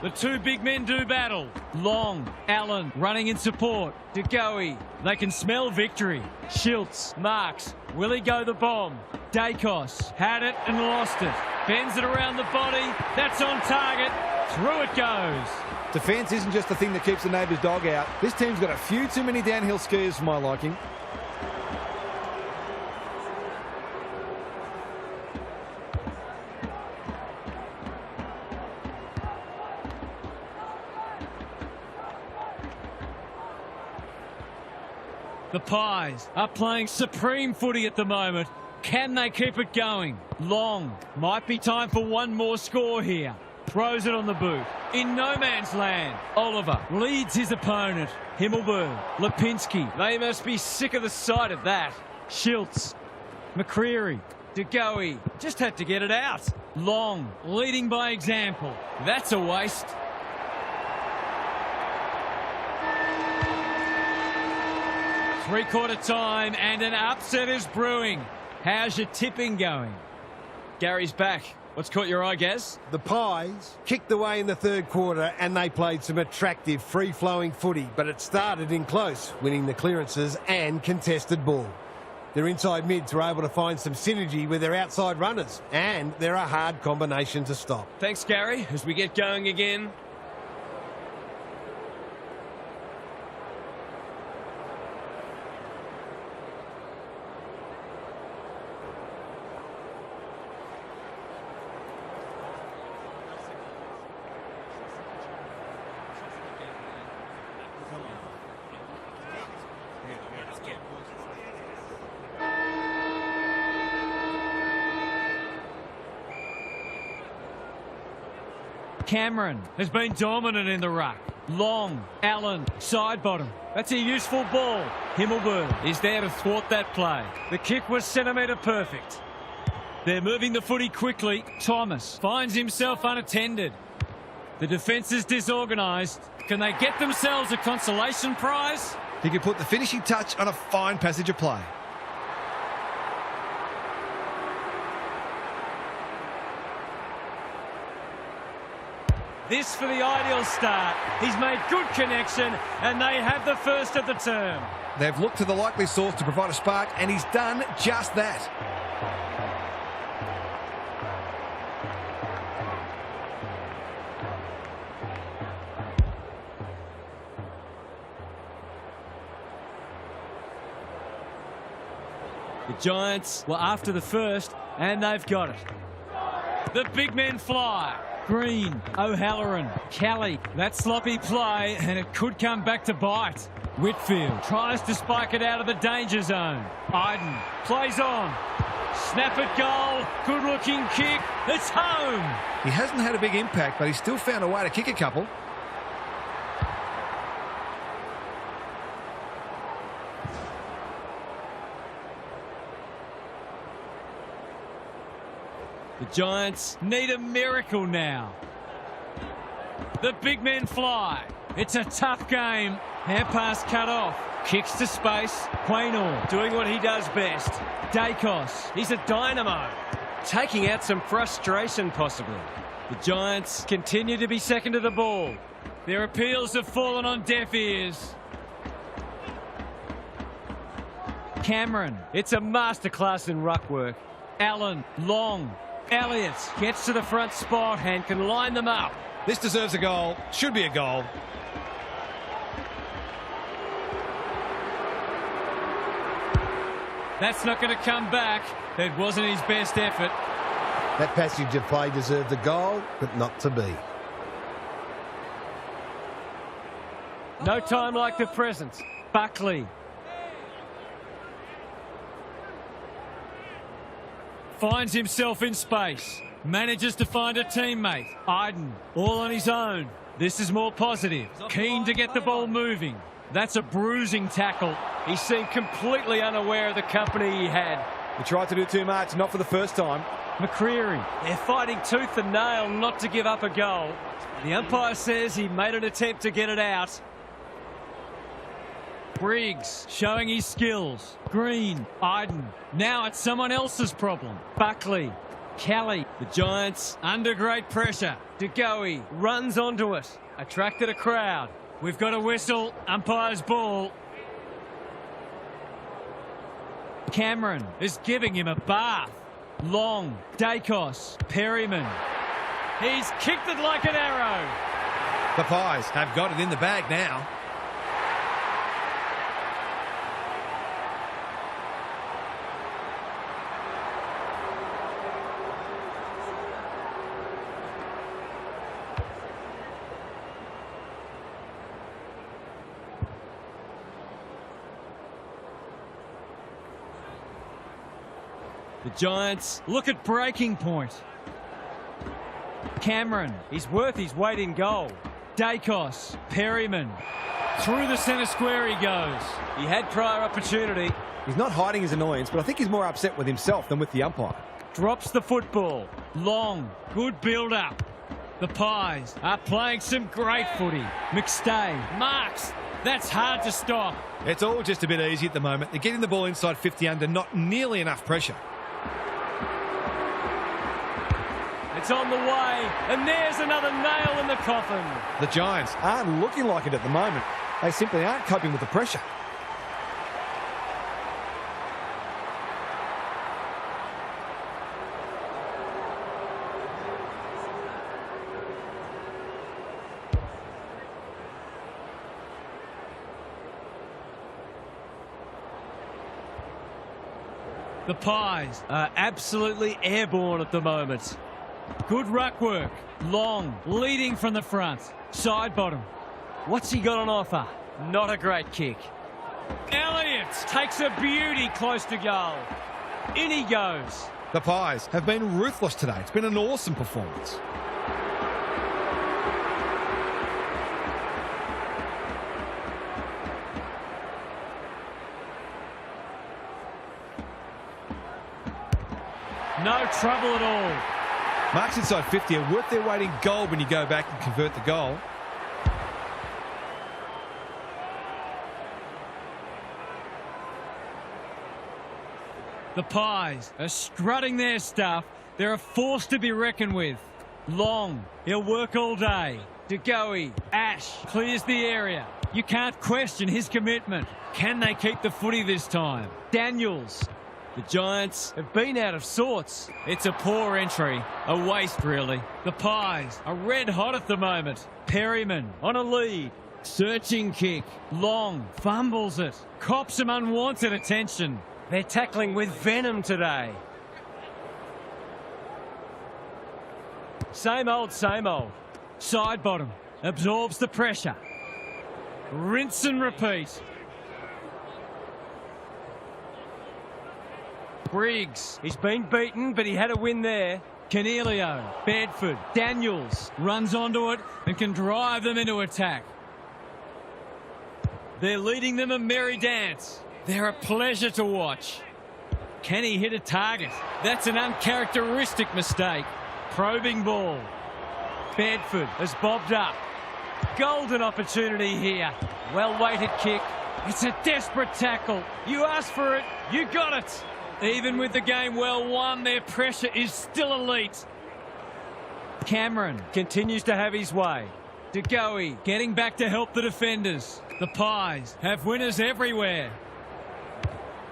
The two big men do battle. Long, Allen running in support. De Goey, they can smell victory. Schiltz, marks, will he go the bomb? Dacos had it and lost it. Bends it around the body, that's on target. Through it goes. Defence isn't just the thing that keeps the neighbour's dog out. This team's got a few too many downhill skiers for my liking. The Pies are playing supreme footy at the moment. Can they keep it going? Long. Might be time for one more score here. Throws it on the boot. In no man's land. Oliver leads his opponent. Himmelberg. Lipinski. They must be sick of the sight of that. Schiltz. McCreary. De Goey. Just had to get it out. Long. Leading by example. That's a waste. Three-quarter time and an upset is brewing. How's your tipping going? Gary's back. What's caught your eye, Gaz? The Pies kicked away in the third quarter and they played some attractive, free-flowing footy, but it started in close, winning the clearances and contested ball. Their inside mids were able to find some synergy with their outside runners, and they're a hard combination to stop. Thanks, Gary. As we get going again. Cameron has been dominant in the ruck. Long, Allen, side bottom. That's a useful ball. Himmelberg is there to thwart that play. The kick was centimetre perfect. They're moving the footy quickly. Thomas finds himself unattended. The defence is disorganised. Can they get themselves a consolation prize? He could put the finishing touch on a fine passage of play. This for the ideal start. He's made good connection and they have the first of the term. They've looked to the likely source to provide a spark, and he's done just that. The Giants were after the first and they've got it. The big men fly. Green, O'Halloran, Kelly. That sloppy play and it could come back to bite. Whitfield tries to spike it out of the danger zone. Iden plays on. Snap it goal. Good looking kick. It's home. He hasn't had a big impact, but he's still found a way to kick a couple. The Giants need a miracle now. The big men fly. It's a tough game. Hand pass cut off. Kicks to space. Quaynor doing what he does best. Dacos, he's a dynamo. Taking out some frustration possibly. The Giants continue to be second to the ball. Their appeals have fallen on deaf ears. Cameron, it's a masterclass in ruck work. Allen, long. Elliott gets to the front spot and can line them up. This deserves a goal. Should be a goal. That's not going to come back. It wasn't his best effort. That passage of play deserved a goal, but not to be. No time like the present. Buckley. Finds himself in space. Manages to find a teammate. Iden, all on his own. This is more positive. Keen to get the ball moving. That's a bruising tackle. He seemed completely unaware of the company he had. He tried to do too much, not for the first time. McCreary. They're fighting tooth and nail not to give up a goal. The umpire says he made an attempt to get it out. Briggs showing his skills. Green. Iden. Now it's someone else's problem. Buckley. Kelly. The Giants Under great pressure. DeGoey runs onto it. Attracted a crowd. We've got a whistle. Umpire's ball. Cameron is giving him a bath. Long. Dacos. Perryman. He's kicked it like an arrow. The Pies have got it in the bag now. The Giants Look at breaking point. Cameron. He's worth his weight in gold. Dacos. Perryman. Through the centre square he goes. He had prior opportunity. He's not hiding his annoyance, but I think he's more upset with himself than with the umpire. Drops the football. Long. Good build-up. The Pies are playing some great footy. McStay. Marks. That's hard to stop. It's all just a bit easy at the moment. They're getting the ball inside 50 under, not nearly enough pressure. It's on the way, and there's another nail in the coffin. The Giants Aren't looking like it at the moment. They simply aren't coping with the pressure. The Pies are absolutely airborne at the moment. Good ruck work. Long. Leading from the front. Side bottom. What's he got on offer? Not a great kick. Elliott takes a beauty close to goal. In he goes. The Pies have been ruthless today. It's been an awesome performance. No trouble at all. Marks inside 50 are worth their weight in gold when you go back and convert the goal. The Pies are strutting their stuff. They're a force to be reckoned with. Long. He'll work all day. DeGoey. Ash clears the area. You can't question his commitment. Can they keep the footy this time? Daniels. The Giants have been out of sorts. It's a poor entry. A waste, really. The Pies are red hot at the moment. Perryman on a lead. Searching kick. Long. Fumbles it. Cops some unwanted attention. They're tackling with venom today. Same old, same old. Side bottom. Absorbs the pressure. Rinse and repeat. Briggs. He's been beaten, but he had a win there. Canelio. Bedford. Daniels runs onto it and can drive them into attack. They're leading them a merry dance. They're a pleasure to watch. Can he hit a target? That's an uncharacteristic mistake. Probing ball. Bedford has bobbed up. Golden opportunity here. Well-weighted kick. It's a desperate tackle. You asked for it, you got it. Even with the game well won, their pressure is still elite. Cameron continues to have his way. DeGoey getting back to help the defenders. The Pies have winners everywhere.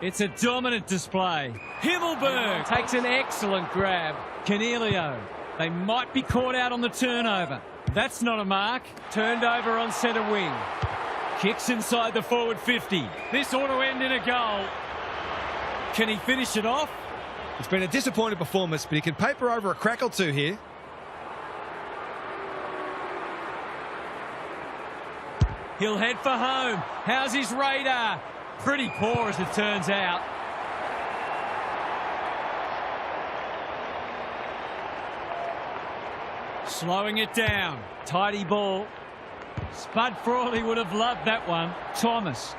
It's a dominant display. Himmelberg takes an excellent grab. Canelio. They might be caught out on the turnover. That's not a mark. Turned over on centre wing. Kicks inside the forward 50. This ought to end in a goal. Can he finish it off? It's been a disappointing performance, but he can paper over a crack or two here. He'll head for home. How's his radar? Pretty poor as it turns out. Slowing it down. Tidy ball. Spud Frawley would have loved that one. Thomas.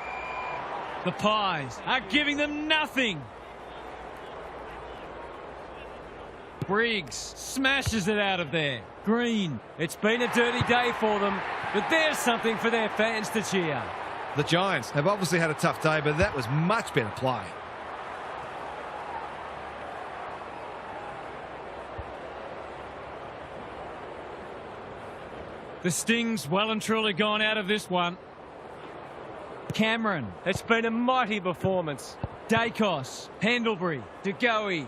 The Pies are giving them nothing. Briggs smashes it out of there. Green. It's been a dirty day for them, but there's something for their fans to cheer. The Giants have obviously had a tough day, but that was much better play. The Sting's well and truly gone out of this one. Cameron. It's been a mighty performance. Dacos. Pendlebury. DeGoey.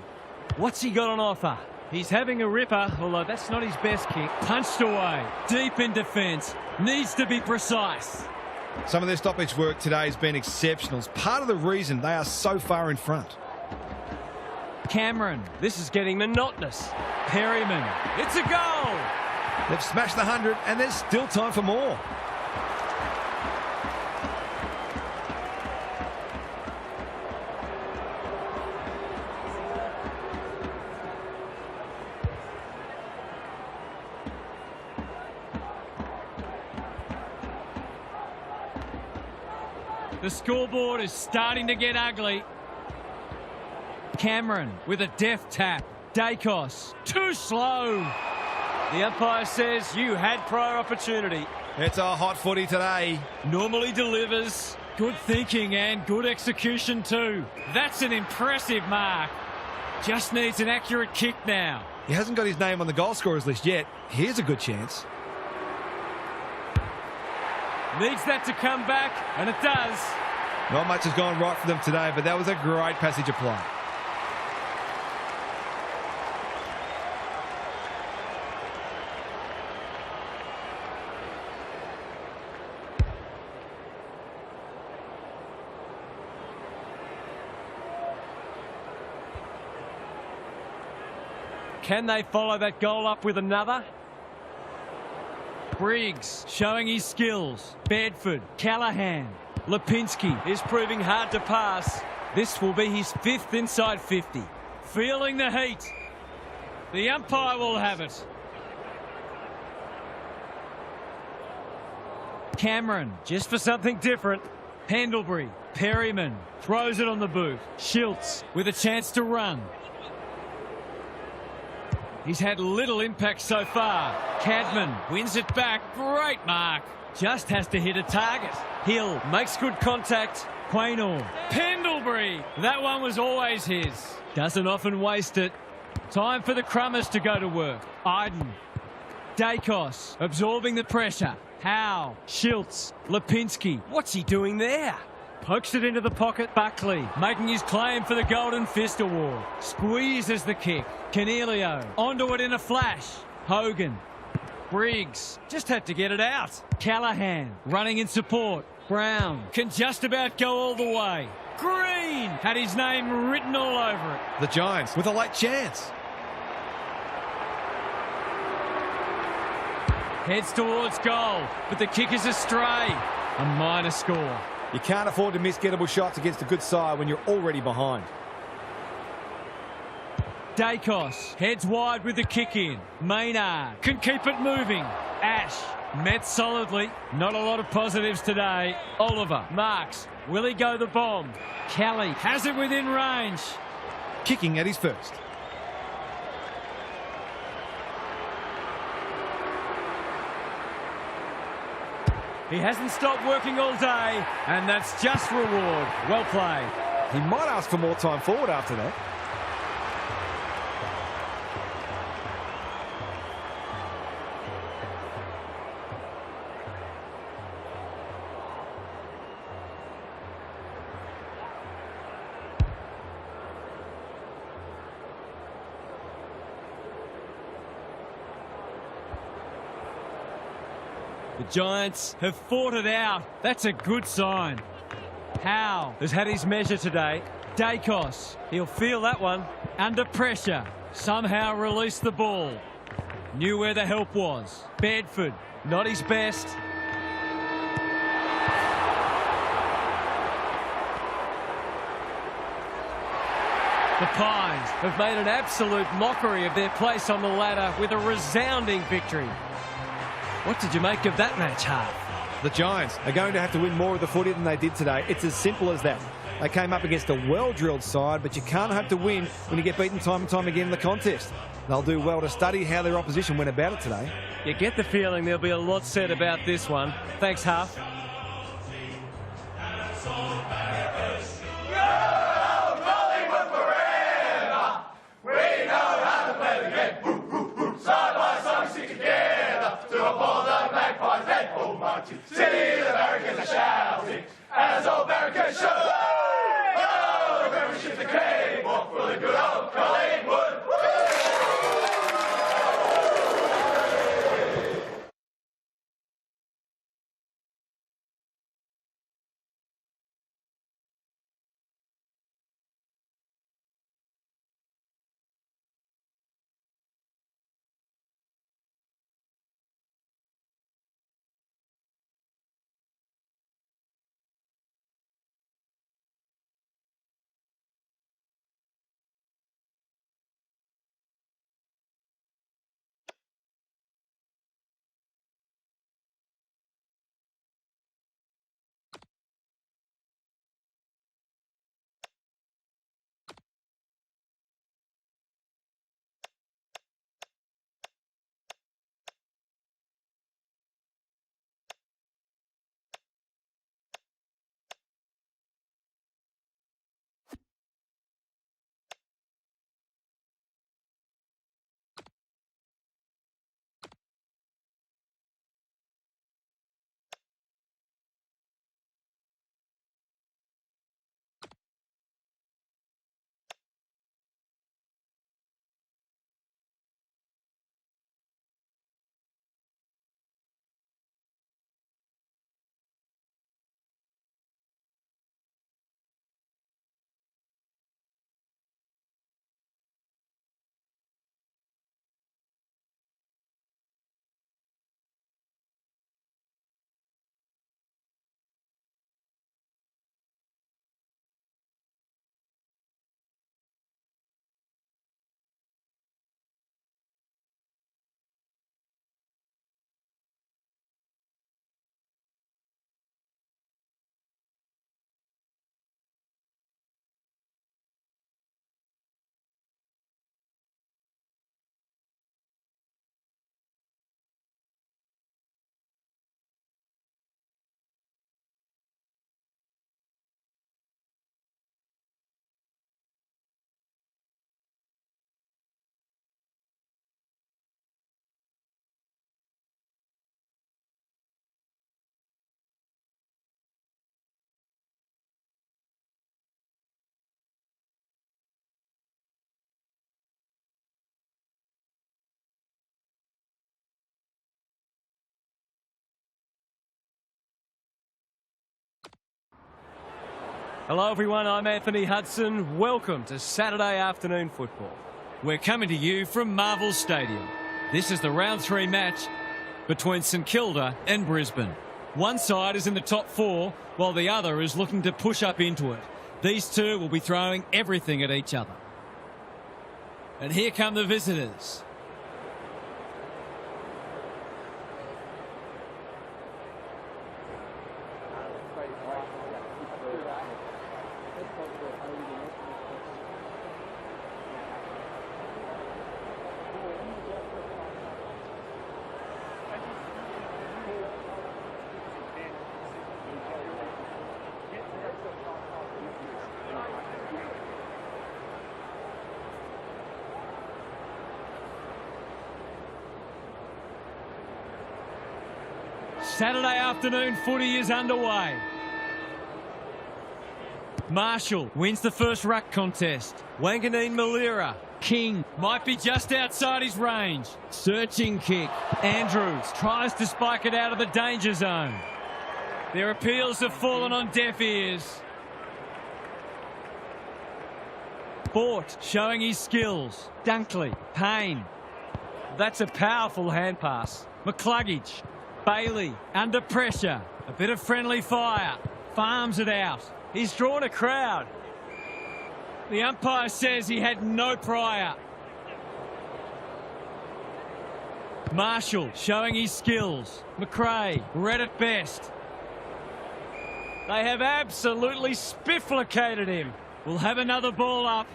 What's he got on offer? He's having a ripper, although that's not his best kick. Punched away. Deep in defence. Needs to be precise. Some of their stoppage work today has been exceptional. It's part of the reason they are so far in front. Cameron. This is getting monotonous. Perryman. It's a goal. They've smashed the 100 and there's still time for more. The scoreboard is starting to get ugly. Cameron with a deft tap. Dacos. Too slow. The umpire says you had prior opportunity. It's a hot footy today. Normally delivers. Good thinking and good execution too. That's an impressive mark. Just needs an accurate kick now. He hasn't got his name on the goal scorers list yet. Here's a good chance. Needs that to come back, and it does. Not much has gone right for them today, but that was a great passage of play. Can they follow that goal up with another? Briggs showing his skills. Bedford, Callahan. Lipinski is proving hard to pass. This will be his 5th inside 50. Feeling the heat. The umpire will have it. Cameron, just for something different. Pendlebury, Perryman, throws it on the boot. Schiltz with a chance to run. He's had little impact so far. Cadman wins it back. Great mark. Just has to hit a target. Hill makes good contact. Quaynor. Pendlebury. That one was always his. Doesn't often waste it. Time for the Crummers to go to work. Iden. Dacos absorbing the pressure. Howe. Schiltz. Lipinski. What's he doing there? Pokes it into the pocket. Buckley making his claim for the Golden Fist Award. Squeezes the kick. Canelio onto it in a flash. Hogan. Briggs just had to get it out. Callahan running in support. Brown can just about go all the way. Green had his name written all over it. The Giants with a late chance. Heads towards goal, but the kick is astray. A minor score. You can't afford to miss gettable shots against a good side when you're already behind. Dacos heads wide with the kick in. Maynard can keep it moving. Ash met solidly. Not a lot of positives today. Oliver marks. Will he go the bomb? Kelly has it within range. Kicking at his first. He hasn't stopped working all day, and that's just reward. Well played. He might ask for more time forward after that. The Giants have fought it out. That's a good sign. Howe has had his measure today. Dacos, he'll feel that one. Under pressure, somehow released the ball. Knew where the help was. Bedford, not his best. The Pines have made an absolute mockery of their place on the ladder with a resounding victory. What did you make of that match, Hart? The Giants are going to have to win more of the footy than they did today. It's as simple as that. They came up against a well-drilled side, but you can't hope to win when you get beaten time and time again in the contest. They'll do well to study how their opposition went about it today. You get the feeling there'll be a lot said about this one. Thanks, Huff. See the barricades are shouting as old barricades show. Oh, the membership the cave walk for the good old Collingwood. Hello everyone, I'm Anthony Hudson. Welcome to Saturday afternoon football. We're coming to you from Marvel Stadium. This is the round 3 match between St Kilda and Brisbane. One side is in the top 4 while the other is looking to push up into it. These two will be throwing everything at each other. And here come the visitors. Saturday afternoon footy is underway. Marshall wins the first ruck contest. Wanganeen Malira. King might be just outside his range. Searching kick. Andrews tries to spike it out of the danger zone. Their appeals have fallen on deaf ears. Bort showing his skills. Dunkley. Payne. That's a powerful hand pass. McCluggage. Bailey under pressure. A bit of friendly fire. Farms it out. He's drawn a crowd. The umpire says he had no prior. Marshall showing his skills. McRae read it best. They have absolutely spifflicated him. We'll have another ball up.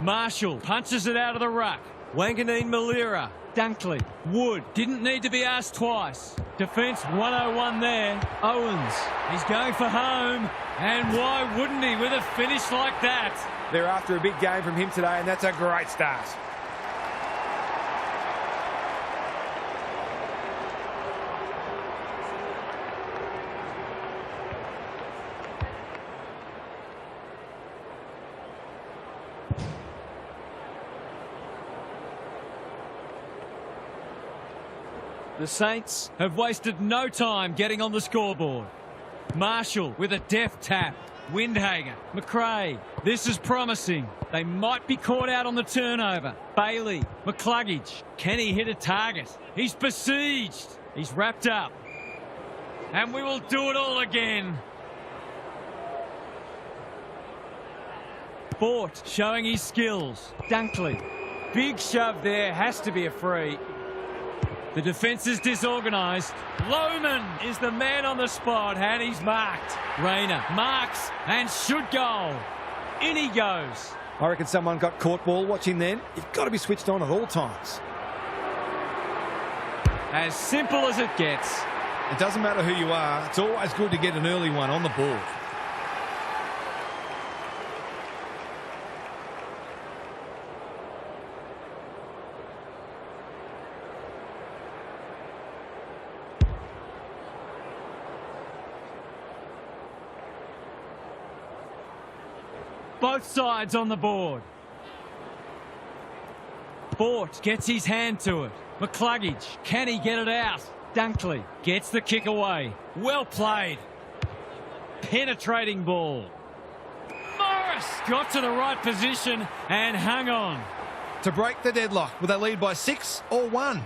Marshall punches it out of the ruck. Wanganeen Malira. Dunkley. Wood didn't need to be asked twice. Defence 101 there. Owens. He's going for home. And why wouldn't he with a finish like that? They're after a big game from him today, and that's a great start. The Saints have wasted no time getting on the scoreboard. Marshall with a deft tap. Windhager. McRae. This is promising. They might be caught out on the turnover. Bailey. McCluggage. Can he hit a target? He's besieged. He's wrapped up. And we will do it all again. Fort showing his skills. Dunkley. Big shove there. Has to be a free. The defence is disorganised. Lohman is the man on the spot, and he's marked. Rayner marks and should goal. In he goes. I reckon someone got caught ball watching then. You've got to be switched on at all times. As simple as it gets. It doesn't matter who you are. It's always good to get an early one on the board. Both sides on the board. Fort gets his hand to it. McCluggage, can he get it out? Dunkley gets the kick away. Well played. Penetrating ball. Morris got to the right position and hung on. To break the deadlock, will they lead by 6 or 1?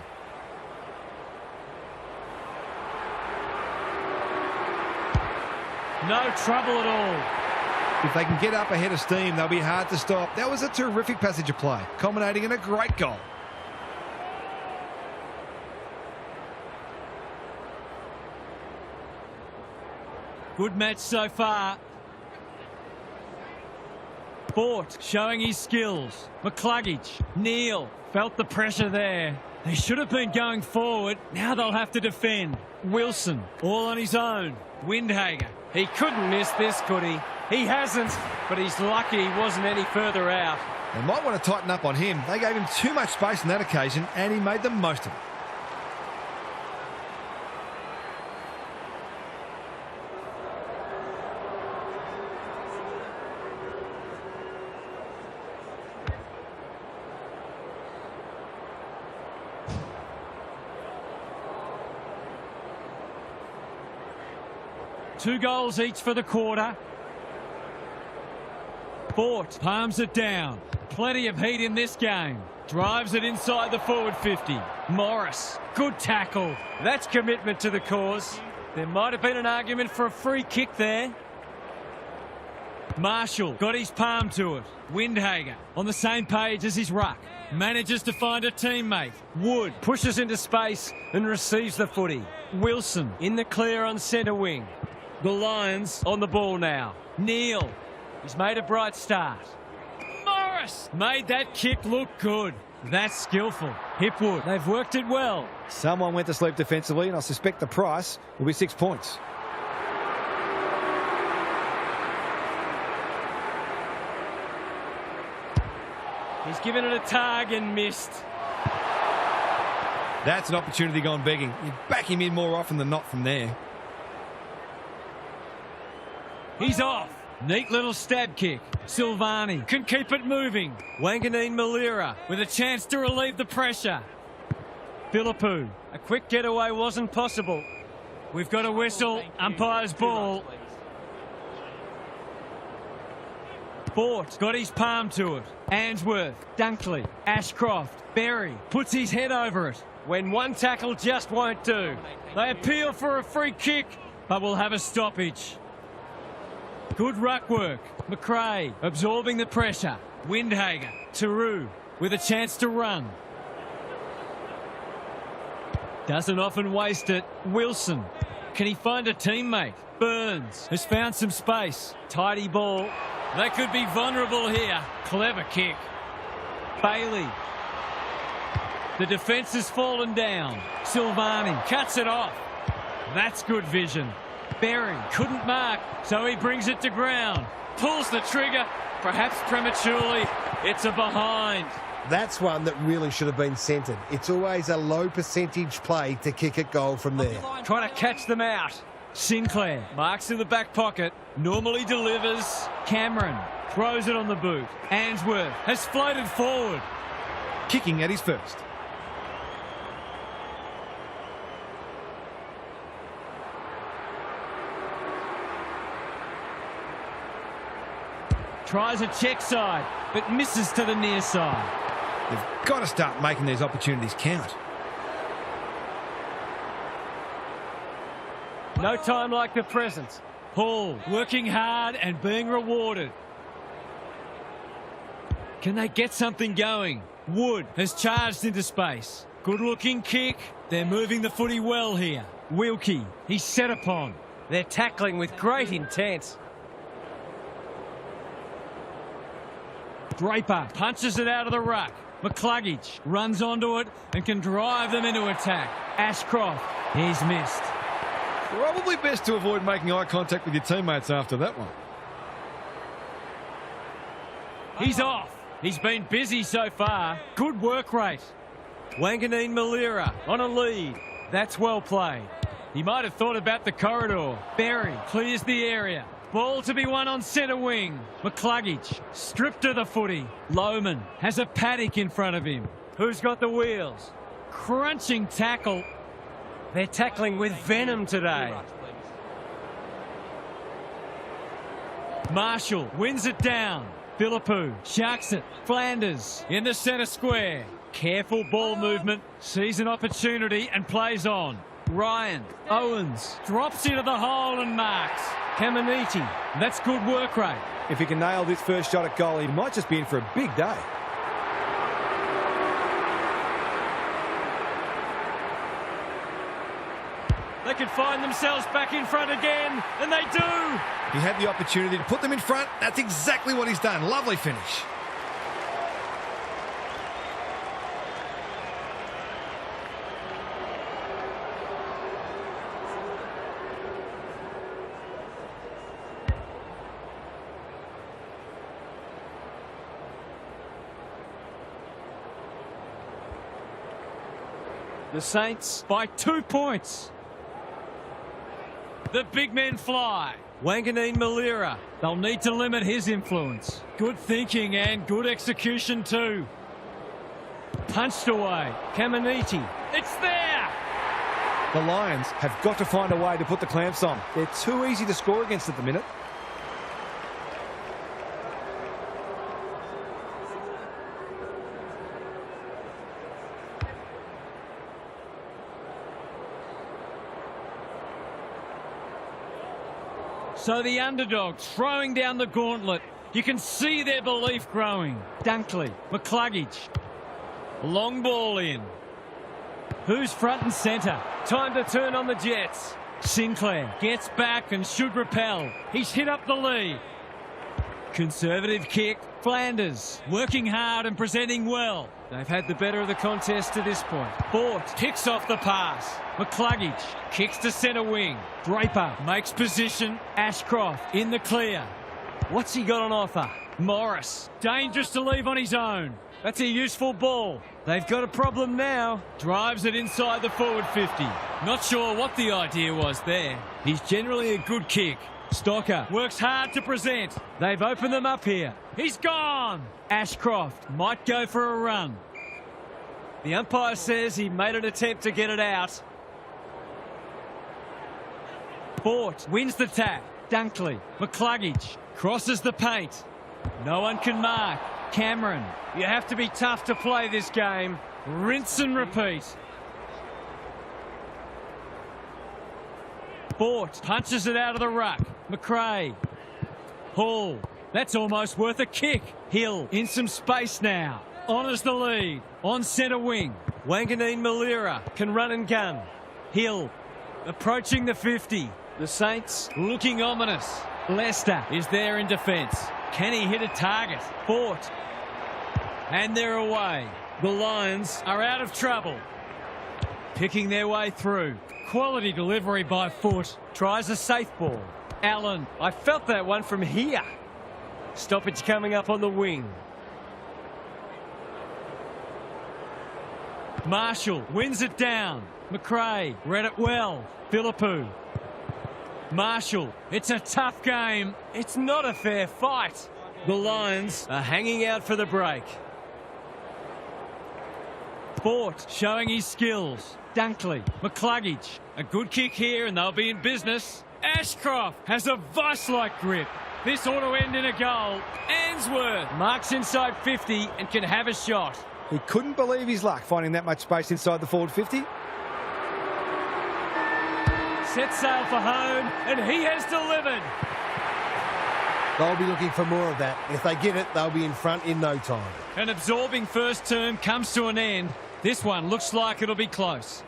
No trouble at all. If they can get up ahead of steam, they'll be hard to stop. That was a terrific passage of play, culminating in a great goal. Good match so far. Fort showing his skills. McCluggage. Neal felt the pressure there. They should have been going forward. Now they'll have to defend. Wilson all on his own. Windhager. He couldn't miss this, could he? He hasn't, but he's lucky he wasn't any further out. They might want to tighten up on him. They gave him too much space on that occasion, and he made the most of it. Two goals each for the quarter. Fort palms it down. Plenty of heat in this game. Drives it inside the forward 50. Morris, good tackle. That's commitment to the cause. There might have been an argument for a free kick there. Marshall got his palm to it. Windhager on the same page as his ruck. Manages to find a teammate. Wood pushes into space and receives the footy. Wilson in the clear on centre wing. The Lions on the ball now. Neal. He's made a bright start. Morris made that kick look good. That's skillful. Hipwood, they've worked it well. Someone went to sleep defensively, and I suspect the price will be 6 points. He's given it a tug and missed. That's an opportunity gone begging. You back him in more often than not from there. He's off. Neat little stab kick. Silvani can keep it moving. Wanganeen Malira with a chance to relieve the pressure. Philippou. A quick getaway wasn't possible. We've got a whistle. Umpire's ball. Fort got his palm to it. Answorth, Dunkley, Ashcroft, Berry puts his head over it. When one tackle just won't do. They appeal for a free kick, but will have a stoppage. Good ruck work. McRae absorbing the pressure. Windhager. Taru with a chance to run. Doesn't often waste it. Wilson. Can he find a teammate? Burns has found some space. Tidy ball. They could be vulnerable here. Clever kick. Bailey. The defence has fallen down. Silvani cuts it off. That's good vision. Berry couldn't mark, so he brings it to ground. Pulls the trigger, perhaps prematurely. It's a behind. That's one that really should have been centred. It's always a low percentage play to kick at goal from there. Trying to catch them out. Sinclair marks in the back pocket. Normally delivers. Cameron throws it on the boot. Answorth has floated forward. Kicking at his first. Tries a check side, but misses to the near side. They've got to start making these opportunities count. No time like the present. Hall working hard and being rewarded. Can they get something going? Wood has charged into space. Good looking kick. They're moving the footy well here. Wilkie, he's set upon. They're tackling with great intent. Draper punches it out of the ruck. McCluggage runs onto it and can drive them into attack. Ashcroft, he's missed. Probably best to avoid making eye contact with your teammates after that one. He's off. He's been busy so far. Good work rate. Wanganeen Malira on a lead. That's well played. He might have thought about the corridor. Berry clears the area. Ball to be won on centre wing. McCluggage stripped of the footy. Lohman has a paddock in front of him. Who's got the wheels? Crunching tackle. They're tackling with venom today. Marshall wins it down. Philippou sharks it. Flanders in the centre square. Careful ball movement. Sees an opportunity and plays on. Ryan Owens drops into the hole and marks. Caminiti, that's good work rate. If he can nail this first shot at goal, he might just be in for a big day. They can find themselves back in front again, and they do. He had the opportunity to put them in front. That's exactly what he's done. Lovely finish. The Saints by 2 points. The big men fly. Wanganeen Malira. They'll need to limit his influence. Good thinking and good execution too. Punched away. Caminiti. It's there. The Lions have got to find a way to put the clamps on. They're too easy to score against at the minute. So the underdogs throwing down the gauntlet. You can see their belief growing. Dunkley, McCluggage. Long ball in. Who's front and centre? Time to turn on the Jets. Sinclair gets back and should repel. He's hit up the lead. Conservative kick. Flanders working hard and presenting well. They've had the better of the contest to this point. Fort picks off the pass. McCluggage kicks to centre wing. Draper makes position. Ashcroft in the clear. What's he got on offer? Morris, dangerous to leave on his own. That's a useful ball. They've got a problem now. Drives it inside the forward 50. Not sure what the idea was there. He's generally a good kick. Stocker works hard to present. They've opened them up here. He's gone. Ashcroft might go for a run. The umpire says he made an attempt to get it out. Fort wins the tap. Dunkley, McCluggage crosses the paint. No one can mark. Cameron, you have to be tough to play this game. Rinse and repeat. Fort punches it out of the ruck. McRae Hall. That's almost worth a kick. Hill in some space now. Honours the lead. On centre wing. Wanganeen Malira can run and gun. Hill approaching the 50. The Saints looking ominous. Leicester is there in defence. Can he hit a target? Fort. And they're away. The Lions are out of trouble. Picking their way through. Quality delivery by Foot. Tries a safe ball. Allen. I felt that one from here. Stoppage coming up on the wing. Marshall wins it down. McRae read it well. Philippou. Marshall. It's a tough game. It's not a fair fight. The Lions are hanging out for the break. Fort showing his skills. Dunkley. McCluggage. A good kick here and they'll be in business. Ashcroft has a vice-like grip. This ought to end in a goal. Answorth marks inside 50 and can have a shot. He couldn't believe his luck finding that much space inside the forward 50. Set sail for home and he has delivered. They'll be looking for more of that. If they get it, they'll be in front in no time. An absorbing first term comes to an end. This one looks like it'll be close.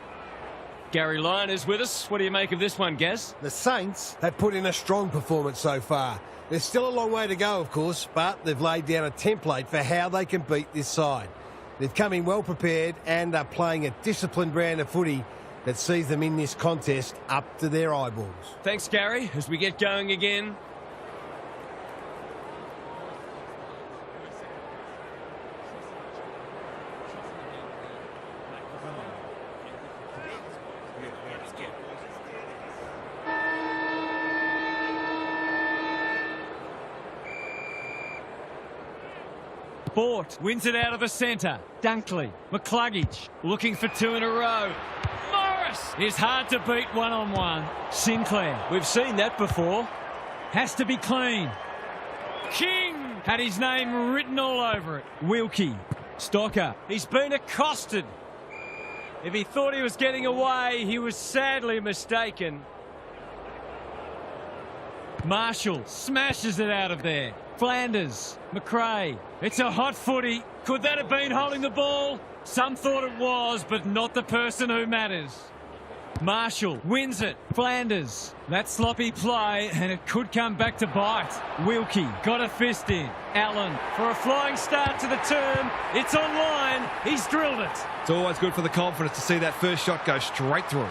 Gary Lyon is with us. What do you make of this one, Gaz? The Saints have put in a strong performance so far. There's still a long way to go, of course, but they've laid down a template for how they can beat this side. They've come in well prepared and are playing a disciplined brand of footy that sees them in this contest up to their eyeballs. Thanks, Gary. As we get going again. Fort wins it out of the centre. Dunkley. McCluggage looking for two in a row. Morris is hard to beat one-on-one. Sinclair. We've seen that before. Has to be clean. King had his name written all over it. Wilkie. Stocker. He's been accosted. If he thought he was getting away, he was sadly mistaken. Marshall smashes it out of there. Flanders. McRae. It's a hot footy. Could that have been holding the ball? Some thought it was, but not the person who matters. Marshall wins it. Flanders. That sloppy play, and it could come back to bite. Wilkie got a fist in. Allen for a flying start to the term. It's online. He's drilled it. It's always good for the confidence to see that first shot go straight through.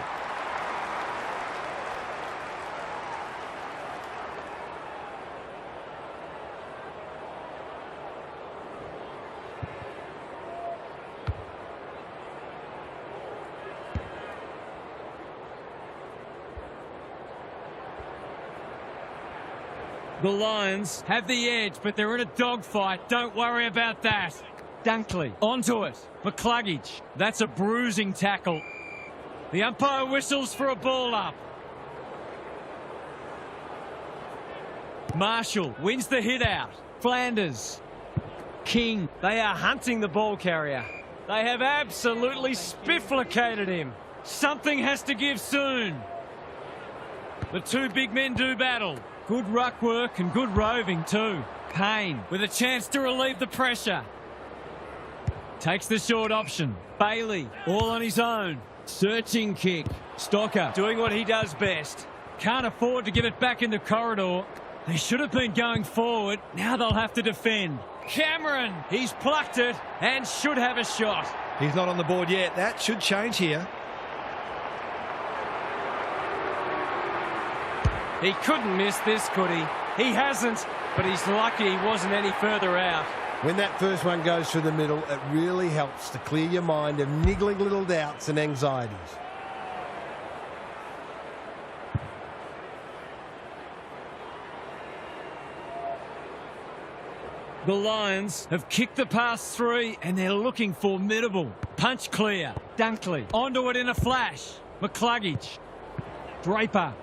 The Lions have the edge, but they're in a dogfight. Don't worry about that. Dunkley onto it. McCluggage. That's a bruising tackle. The umpire whistles for a ball up. Marshall wins the hit out. Flanders. King. They are hunting the ball carrier. They have absolutely spifflicated him. Something has to give soon. The two big men do battle. Good ruck work and good roving too. Payne with a chance to relieve the pressure. Takes the short option. Bailey all on his own. Searching kick. Stocker doing what he does best. Can't afford to give it back in the corridor. They should have been going forward. Now they'll have to defend. Cameron, he's plucked it and should have a shot. He's not on the board yet. That should change here. He couldn't miss this, could he? He hasn't, but he's lucky he wasn't any further out. When that first one goes through the middle, it really helps to clear your mind of niggling little doubts and anxieties. The Lions have kicked the past three and they're looking formidable. Punch clear. Dunkley onto it in a flash. McCluggage. Draper.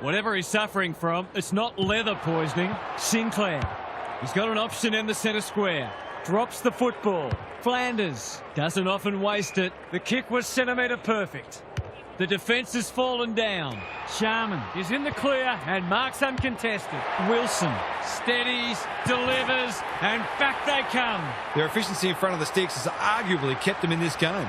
Whatever he's suffering from, it's not leather poisoning. Sinclair. He's got an option in the centre square. Drops the football. Flanders doesn't often waste it. The kick was centimetre perfect. The defence has fallen down. Sharman is in the clear and marks uncontested. Wilson steadies, delivers, and back they come. Their efficiency in front of the sticks has arguably kept them in this game.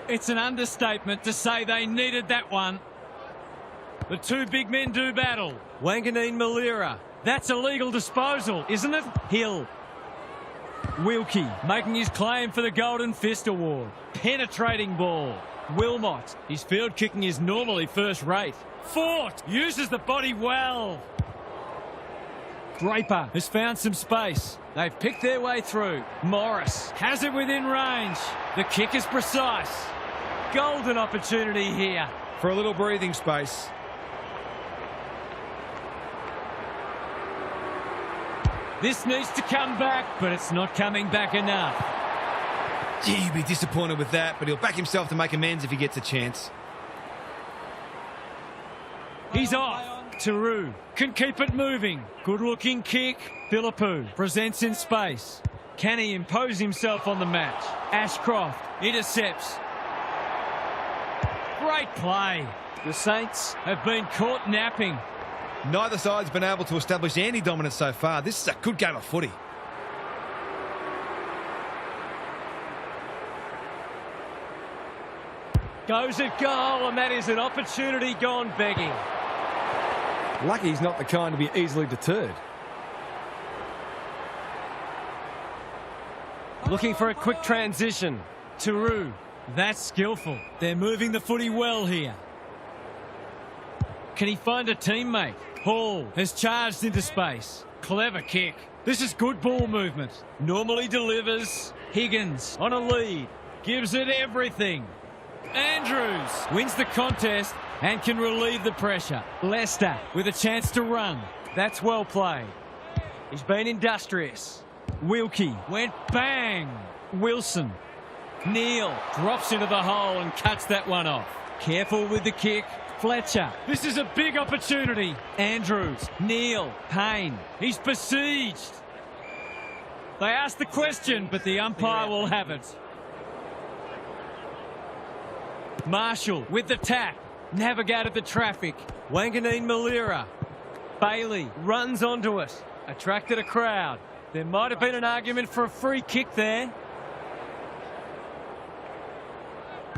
It's an understatement to say they needed that one. The two big men do battle. Wanganeen Malira. That's a legal disposal, isn't it? Hill. Wilkie making his claim for the Golden Fist Award. Penetrating ball. Wilmot. His field kicking is normally first rate. Fort uses the body well. Draper has found some space. They've picked their way through. Morris has it within range. The kick is precise. Golden opportunity here. For a little breathing space. This needs to come back, but it's not coming back enough. Gee, he'll be disappointed with that, but he'll back himself to make amends if he gets a chance. He's off. Taru can keep it moving. Good-looking kick. Philippou presents in space. Can he impose himself on the match? Ashcroft intercepts. Great play. The Saints have been caught napping. Neither side's been able to establish any dominance so far. This is a good game of footy. Goes at goal, and that is an opportunity gone begging. Lucky he's not the kind to be easily deterred. Looking for a quick transition. Taru. That's skillful. They're moving the footy well here. Can he find a teammate? Hall has charged into space. Clever kick. This is good ball movement. Normally delivers. Higgins on a lead. Gives it everything. Andrews wins the contest and can relieve the pressure. Leicester with a chance to run. That's well played. He's been industrious. Wilkie went bang. Wilson. Neal drops into the hole and cuts that one off. Careful with the kick. Fletcher. This is a big opportunity. Andrews. Neal. Payne. He's besieged. They asked the question, but the umpire will have it. Marshall with the tap. Navigated the traffic. Wanganeen Malira. Bailey runs onto it. Attracted a crowd. There might have been an argument for a free kick there.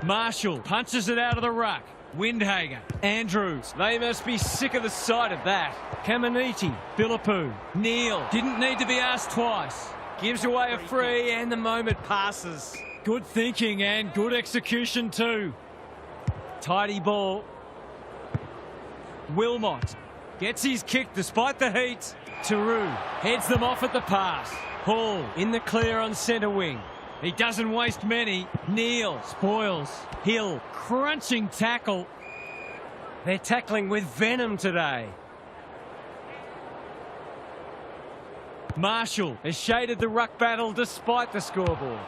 Marshall punches it out of the ruck. Windhager. Andrews. They must be sick of the sight of that. Caminiti. Philippou. Neal. Didn't need to be asked twice. Gives away a free and the moment passes. Good thinking and good execution too. Tidy ball. Wilmot gets his kick despite the heat. Taru heads them off at the pass. Hall in the clear on centre wing. He doesn't waste many. Neal spoils. Hill crunching tackle. They're tackling with venom today. Marshall has shaded the ruck battle despite the scoreboard.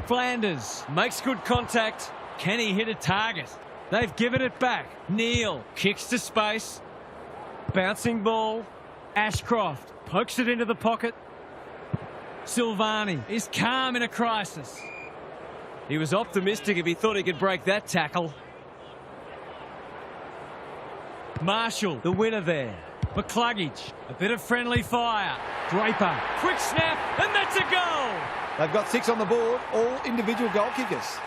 Flanders makes good contact. Can he hit a target? They've given it back. Neal kicks to space. Bouncing ball. Ashcroft pokes it into the pocket. Silvani is calm in a crisis. He was optimistic if he thought he could break that tackle. Marshall, the winner there. McCluggage, a bit of friendly fire. Draper, quick snap, and that's a goal! They've got 6 on the board, all individual goal kickers.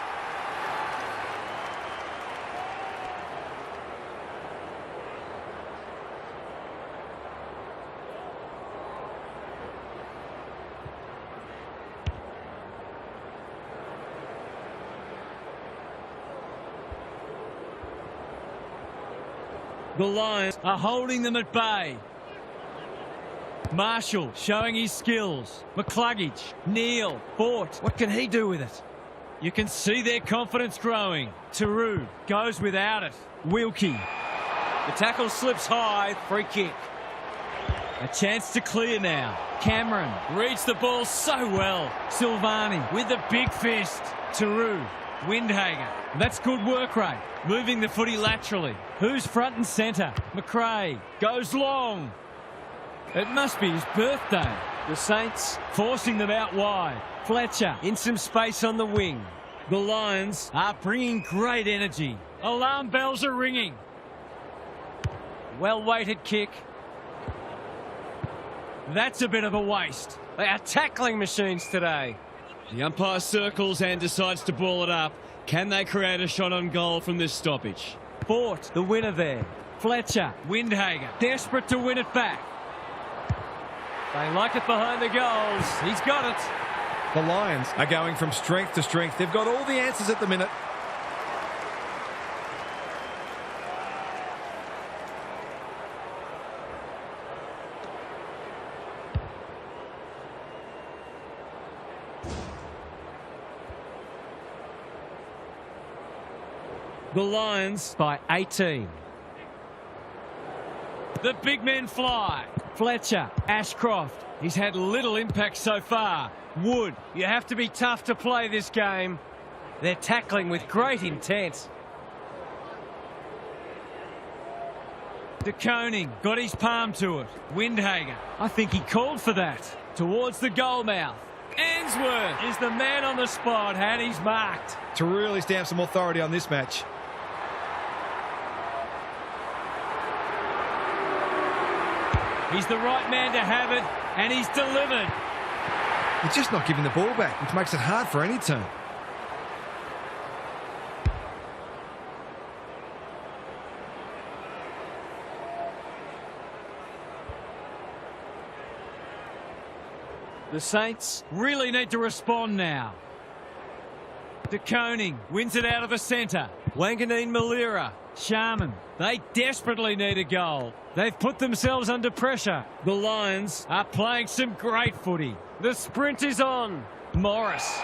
The Lions are holding them at bay. Marshall showing his skills. McCluggage, Neal, Fort. What can he do with it? You can see their confidence growing. Taru goes without it. Wilkie. The tackle slips high. Free kick. A chance to clear now. Cameron reads the ball so well. Silvani with the big fist. Taru, Windhager. That's good work rate. Moving the footy laterally. Who's front and centre? McRae goes long. It must be his birthday. The Saints forcing them out wide. Fletcher in some space on the wing. The Lions are bringing great energy. Alarm bells are ringing. Well-weighted kick. That's a bit of a waste. They are tackling machines today. The umpire circles and decides to ball it up. Can they create a shot on goal from this stoppage? Fort, the winner there. Fletcher, Windhager, desperate to win it back. They like it behind the goals. He's got it. The Lions are going from strength to strength. They've got all the answers at the minute. The Lions by 18. The big men fly. Fletcher, Ashcroft. He's had little impact so far. Wood, you have to be tough to play this game. They're tackling with great intent. De Koning got his palm to it. Windhager, I think he called for that. Towards the goal mouth. Ainsworth is the man on the spot, and he's marked. To really stamp some authority on this match. He's the right man to have it, and he's delivered. They're just not giving the ball back, which makes it hard for any team. The Saints really need to respond now. De Koning wins it out of the centre. Wanganeen Malira. Sharman. They desperately need a goal. They've put themselves under pressure. The Lions are playing some great footy. The sprint is on. Morris.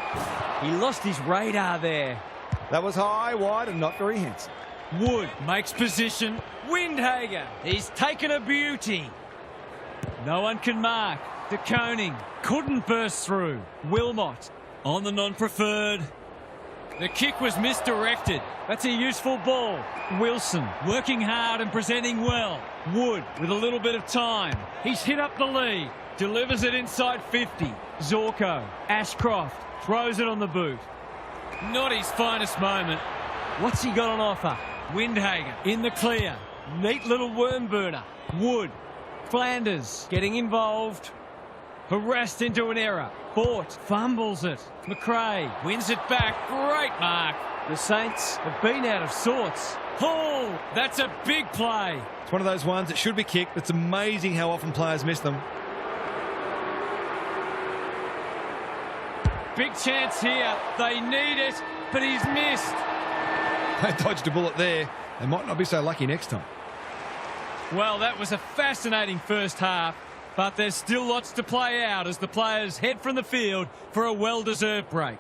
He lost his radar there. That was high, wide, and not very handsome. Wood makes position. Windhager. He's taken a beauty. No one can mark. De Koning couldn't burst through. Wilmot on the non-preferred. The kick was misdirected. That's a useful ball. Wilson working hard and presenting well. Wood with a little bit of time. He's hit up the lead. Delivers it inside 50. Zorko. Ashcroft throws it on the boot. Not his finest moment. What's he got on offer? Windhager in the clear. Neat little worm burner. Wood. Flanders getting involved. Harassed into an error. Fort fumbles it. McRae wins it back. Great mark. The Saints have been out of sorts. Hall, that's a big play. It's one of those ones that should be kicked. It's amazing how often players miss them. Big chance here. They need it, but he's missed. They dodged a bullet there. They might not be so lucky next time. Well, that was a fascinating first half, but there's still lots to play out as the players head from the field for a well-deserved break.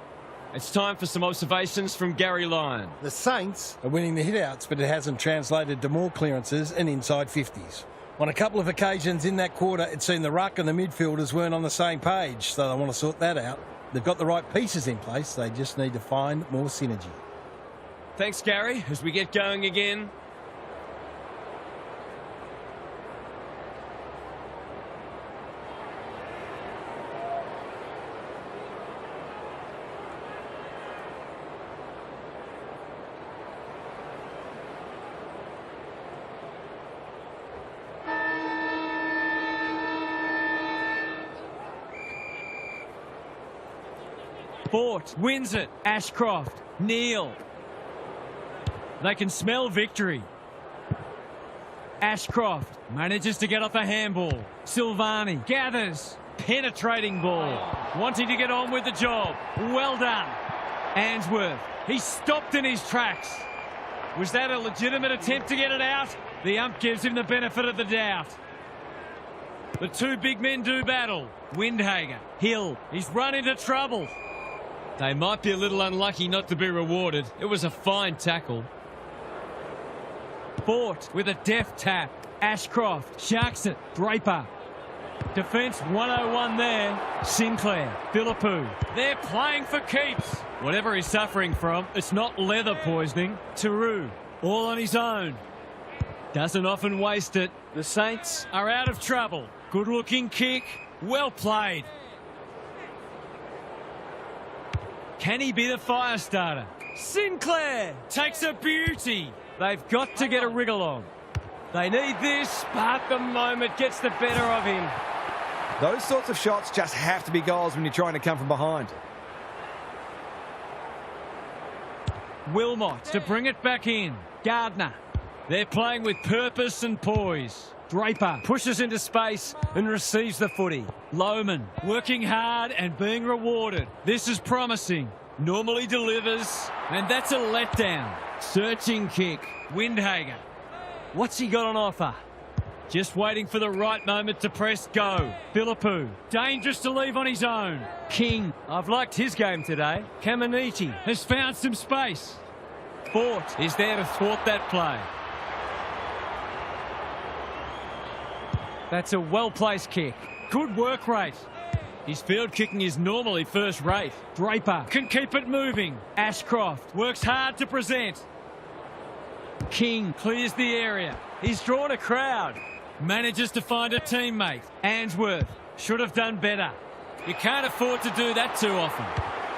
It's time for some observations from Gary Lyon. The Saints are winning the hit-outs, but it hasn't translated to more clearances and inside 50s. On a couple of occasions in that quarter, it seemed the ruck and the midfielders weren't on the same page, so they want to sort that out. They've got the right pieces in place. They just need to find more synergy. Thanks, Gary, as we get going again. Fort wins it. Ashcroft. Neal. They can smell victory. Ashcroft manages to get off a handball. Silvani gathers. Penetrating ball. Wanting to get on with the job. Well done. Ainsworth. He's stopped in his tracks. Was that a legitimate attempt to get it out? The ump gives him the benefit of the doubt. The two big men do battle. Windhager. Hill. He's run into trouble. They might be a little unlucky not to be rewarded. It was a fine tackle. Fort with a deft tap. Ashcroft sharks it. Draper. Defence 101 there. Sinclair, Philippou. They're playing for keeps. Whatever he's suffering from, it's not leather poisoning. Taru, all on his own. Doesn't often waste it. The Saints are out of trouble. Good looking kick. Well played. Can he be the fire starter? Sinclair takes a beauty. They've got to get a wriggle on. They need this, but the moment gets the better of him. Those sorts of shots just have to be goals when you're trying to come from behind. Wilmot to bring it back in. Gardner. They're playing with purpose and poise. Draper pushes into space and receives the footy. Lohman working hard and being rewarded. This is promising. Normally delivers, and that's a letdown. Searching kick. Windhager. What's he got on offer? Just waiting for the right moment to press go. Philippou, dangerous to leave on his own. King, I've liked his game today. Caminiti has found some space. Fort is there to thwart that play. That's a well-placed kick. Good work rate. His field kicking is normally first rate. Draper can keep it moving. Ashcroft works hard to present. King clears the area. He's drawn a crowd. Manages to find a teammate. Answorth should have done better. You can't afford to do that too often.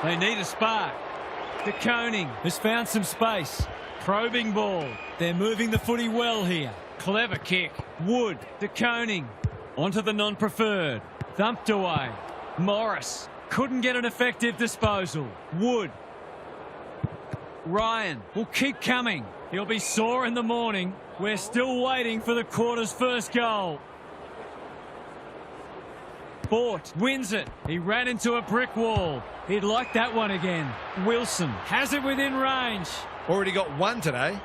They need a spark. De Koning has found some space. Probing ball. They're moving the footy well here. Clever kick. Wood. De Koning. Onto the non-preferred. Thumped away. Morris couldn't get an effective disposal. Wood. Ryan will keep coming. He'll be sore in the morning. We're still waiting for the quarter's first goal. Fort wins it. He ran into a brick wall. He'd like that one again. Wilson has it within range. Already got one today.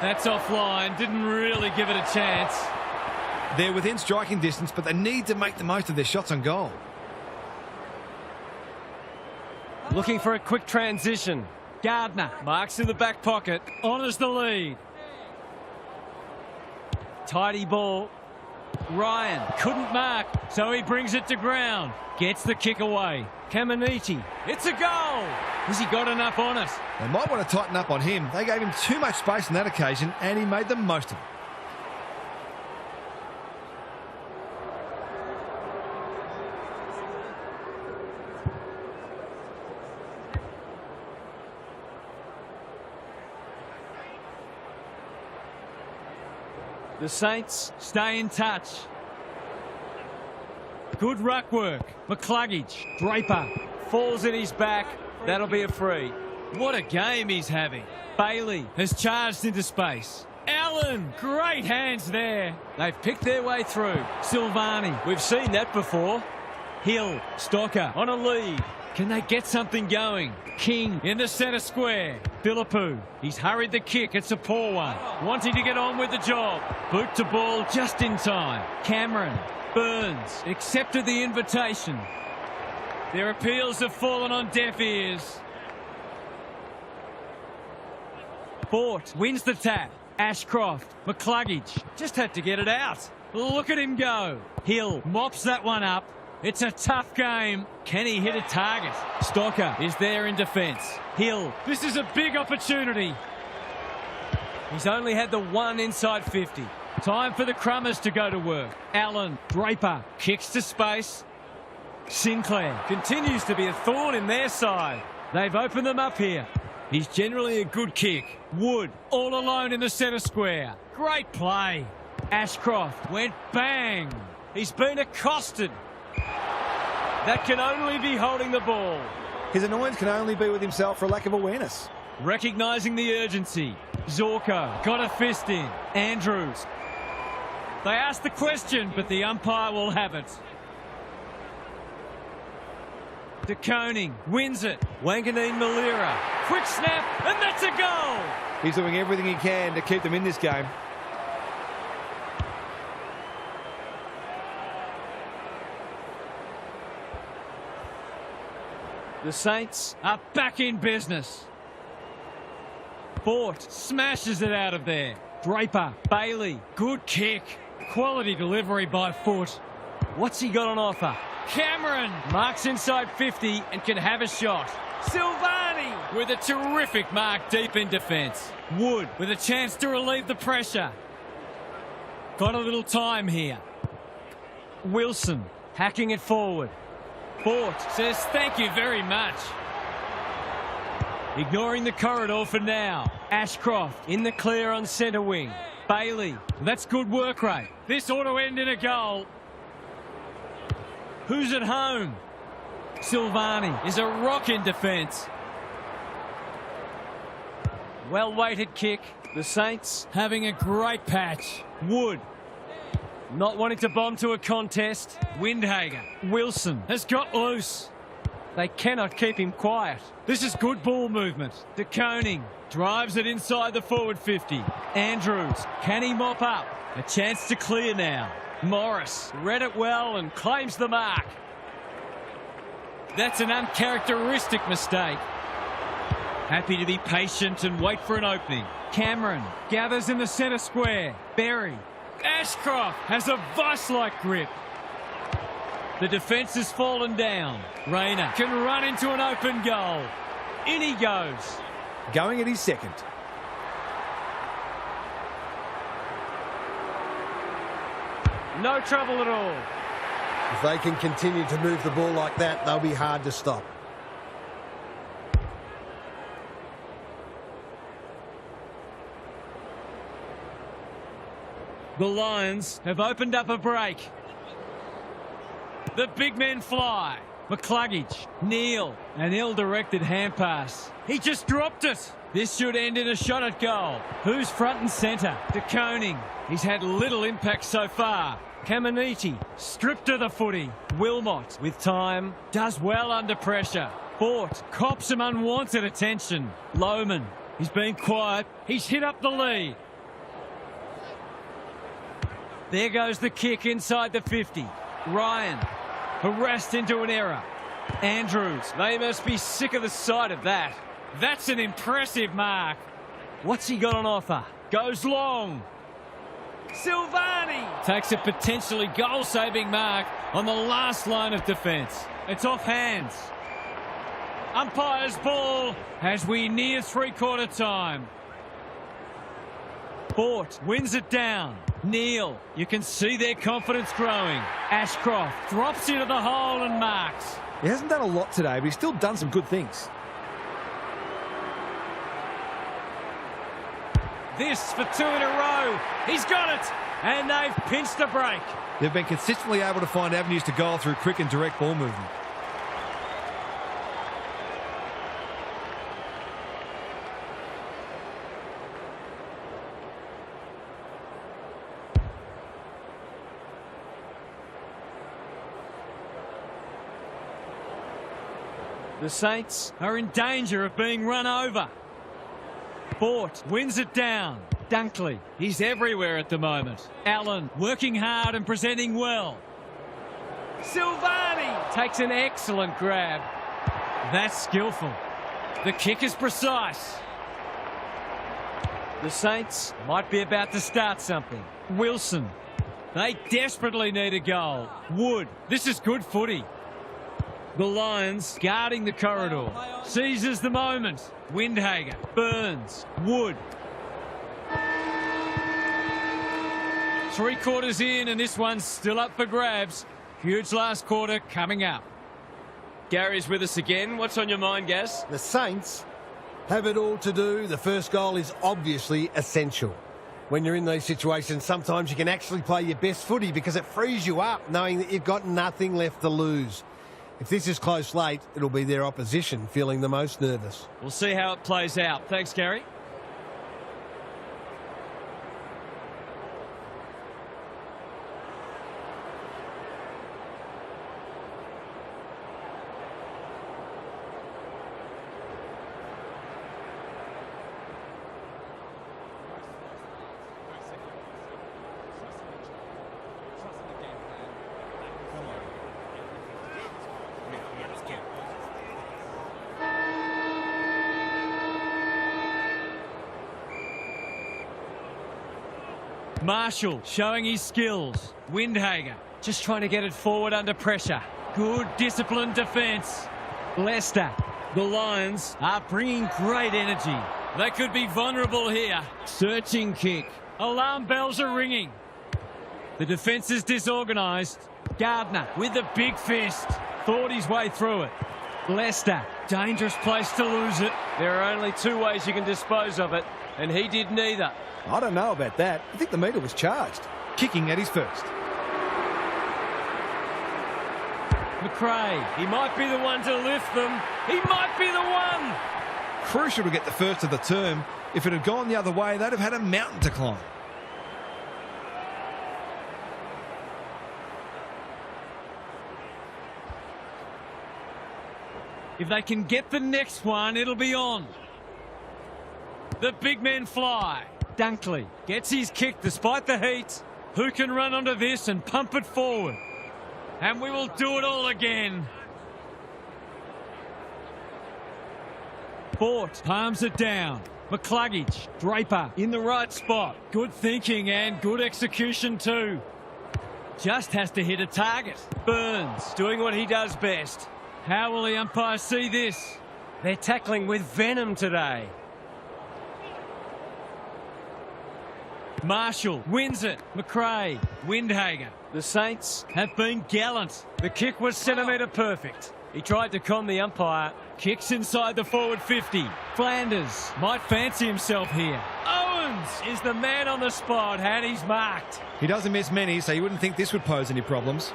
That's offline. Didn't really give it a chance. They're within striking distance, but they need to make the most of their shots on goal. Looking for a quick transition. Gardner marks in the back pocket. Honours the lead. Tidy ball. Ryan couldn't mark, so he brings it to ground. Gets the kick away. Caminiti. It's a goal. Has he got enough on it? They might want to tighten up on him. They gave him too much space on that occasion, and he made the most of it. The Saints stay in touch. Good ruck work. McCluggage. Draper falls in his back. That'll be a free. What a game he's having. Bailey has charged into space. Allen, great hands there. They've picked their way through. Silvani, we've seen that before. Hill, Stocker on a lead. Can they get something going? King in the centre square. Philippou, he's hurried the kick. It's a poor one. Wanting to get on with the job. Boot to ball just in time. Cameron, Burns accepted the invitation. Their appeals have fallen on deaf ears. Fort wins the tap. Ashcroft, McCluggage just had to get it out. Look at him go. Hill mops that one up. It's a tough game. Can he hit a target? Stocker is there in defence. Hill, this is a big opportunity. He's only had the one inside 50. Time for the Crummers to go to work. Allen, Draper, kicks to space. Sinclair continues to be a thorn in their side. They've opened them up here. He's generally a good kick. Wood, all alone in the centre square. Great play. Ashcroft went bang. He's been accosted. That can only be holding the ball. His annoyance can only be with himself for a lack of awareness. Recognising the urgency. Zorko got a fist in. Andrews. They asked the question, but the umpire will have it. De Koning wins it. Wanganeen Malira. Quick snap, and that's a goal. He's doing everything he can to keep them in this game. The Saints are back in business. Fort smashes it out of there. Draper, Bailey, good kick. Quality delivery by Foote. What's he got on offer? Cameron marks inside 50 and can have a shot. Silvani with a terrific mark deep in defence. Wood with a chance to relieve the pressure. Got a little time here. Wilson hacking it forward. Fort says thank you very much. Ignoring the corridor for now. Ashcroft in the clear on centre wing. Bailey, that's good work rate. This ought to end in a goal. Who's at home? Silvani is a rock in defence. Well-weighted kick. The Saints having a great patch. Wood not wanting to bomb to a contest. Windhager. Wilson has got loose. They cannot keep him quiet. This is good ball movement. De Koning drives it inside the forward 50. Andrews, can he mop up? A chance to clear now. Morris read it well and claims the mark. That's an uncharacteristic mistake. Happy to be patient and wait for an opening. Cameron gathers in the centre square. Berry. Ashcroft has a vice-like grip. The defence has fallen down. Rayner can run into an open goal. In he goes. Going at his second. No trouble at all. If they can continue to move the ball like that, they'll be hard to stop. The Lions have opened up a break. The big men fly. McCluggage, Neal, an ill-directed hand pass. He just dropped it. This should end in a shot at goal. Who's front and centre? De Koning. He's had little impact so far. Caminiti stripped to the footy. Wilmot with time does well under pressure. Fort cops some unwanted attention. Lohman, he's been quiet. He's hit up the lead. There goes the kick inside the 50. Ryan harassed into an error. Andrews, they must be sick of the sight of that. That's an impressive mark. What's he got on offer? Goes long. Silvani takes a potentially goal-saving mark on the last line of defence. It's off hands. Umpire's ball as we near three-quarter time. Fort wins it down. Neal, you can see their confidence growing. Ashcroft drops into the hole and marks. He hasn't done a lot today, but he's still done some good things. This for two in a row. He's got it. And they've pinched a break. They've been consistently able to find avenues to goal through quick and direct ball movement. The Saints are in danger of being run over. Fort wins it down. Dunkley, he's everywhere at the moment. Allen working hard and presenting well. Silvani takes an excellent grab. That's skillful. The kick is precise. The Saints might be about to start something. Wilson, they desperately need a goal. Wood, this is good footy. The Lions guarding the corridor. Seizes the moment. Windhager, Burns, Wood. 3 quarters in and this one's still up for grabs. Huge last quarter coming up. Gary's with us again. What's on your mind, Gaz? The Saints have it all to do. The first goal is obviously essential. When you're in these situations, sometimes you can actually play your best footy because it frees you up knowing that you've got nothing left to lose. If this is close late, it'll be their opposition feeling the most nervous. We'll see how it plays out. Thanks, Gary. Marshall showing his skills. Windhager just trying to get it forward under pressure. Good disciplined defence. Leicester. The Lions are bringing great energy. They could be vulnerable here. Searching kick. Alarm bells are ringing. The defence is disorganised. Gardner with the big fist. Thought his way through it. Leicester. Dangerous place to lose it. There are only two ways you can dispose of it, and he did neither. I don't know about that. I think the meter was charged. Kicking at his first. McRae, he might be the one to lift them. He might be the one. Crucial to get the first of the term. If it had gone the other way, they'd have had a mountain to climb. If they can get the next one, it'll be on. The big men fly. Dunkley gets his kick despite the heat. Who can run onto this and pump it forward? And we will do it all again. Fort palms it down. McCluggage, Draper in the right spot. Good thinking and good execution too. Just has to hit a target. Burns doing what he does best. How will the umpire see this? They're tackling with venom today. Marshall wins it. McRae, Windhager. The Saints have been gallant. The kick was centimetre perfect. He tried to con the umpire. Kicks inside the forward 50. Flanders might fancy himself here. Owens is the man on the spot, and he's marked. He doesn't miss many, so you wouldn't think this would pose any problems.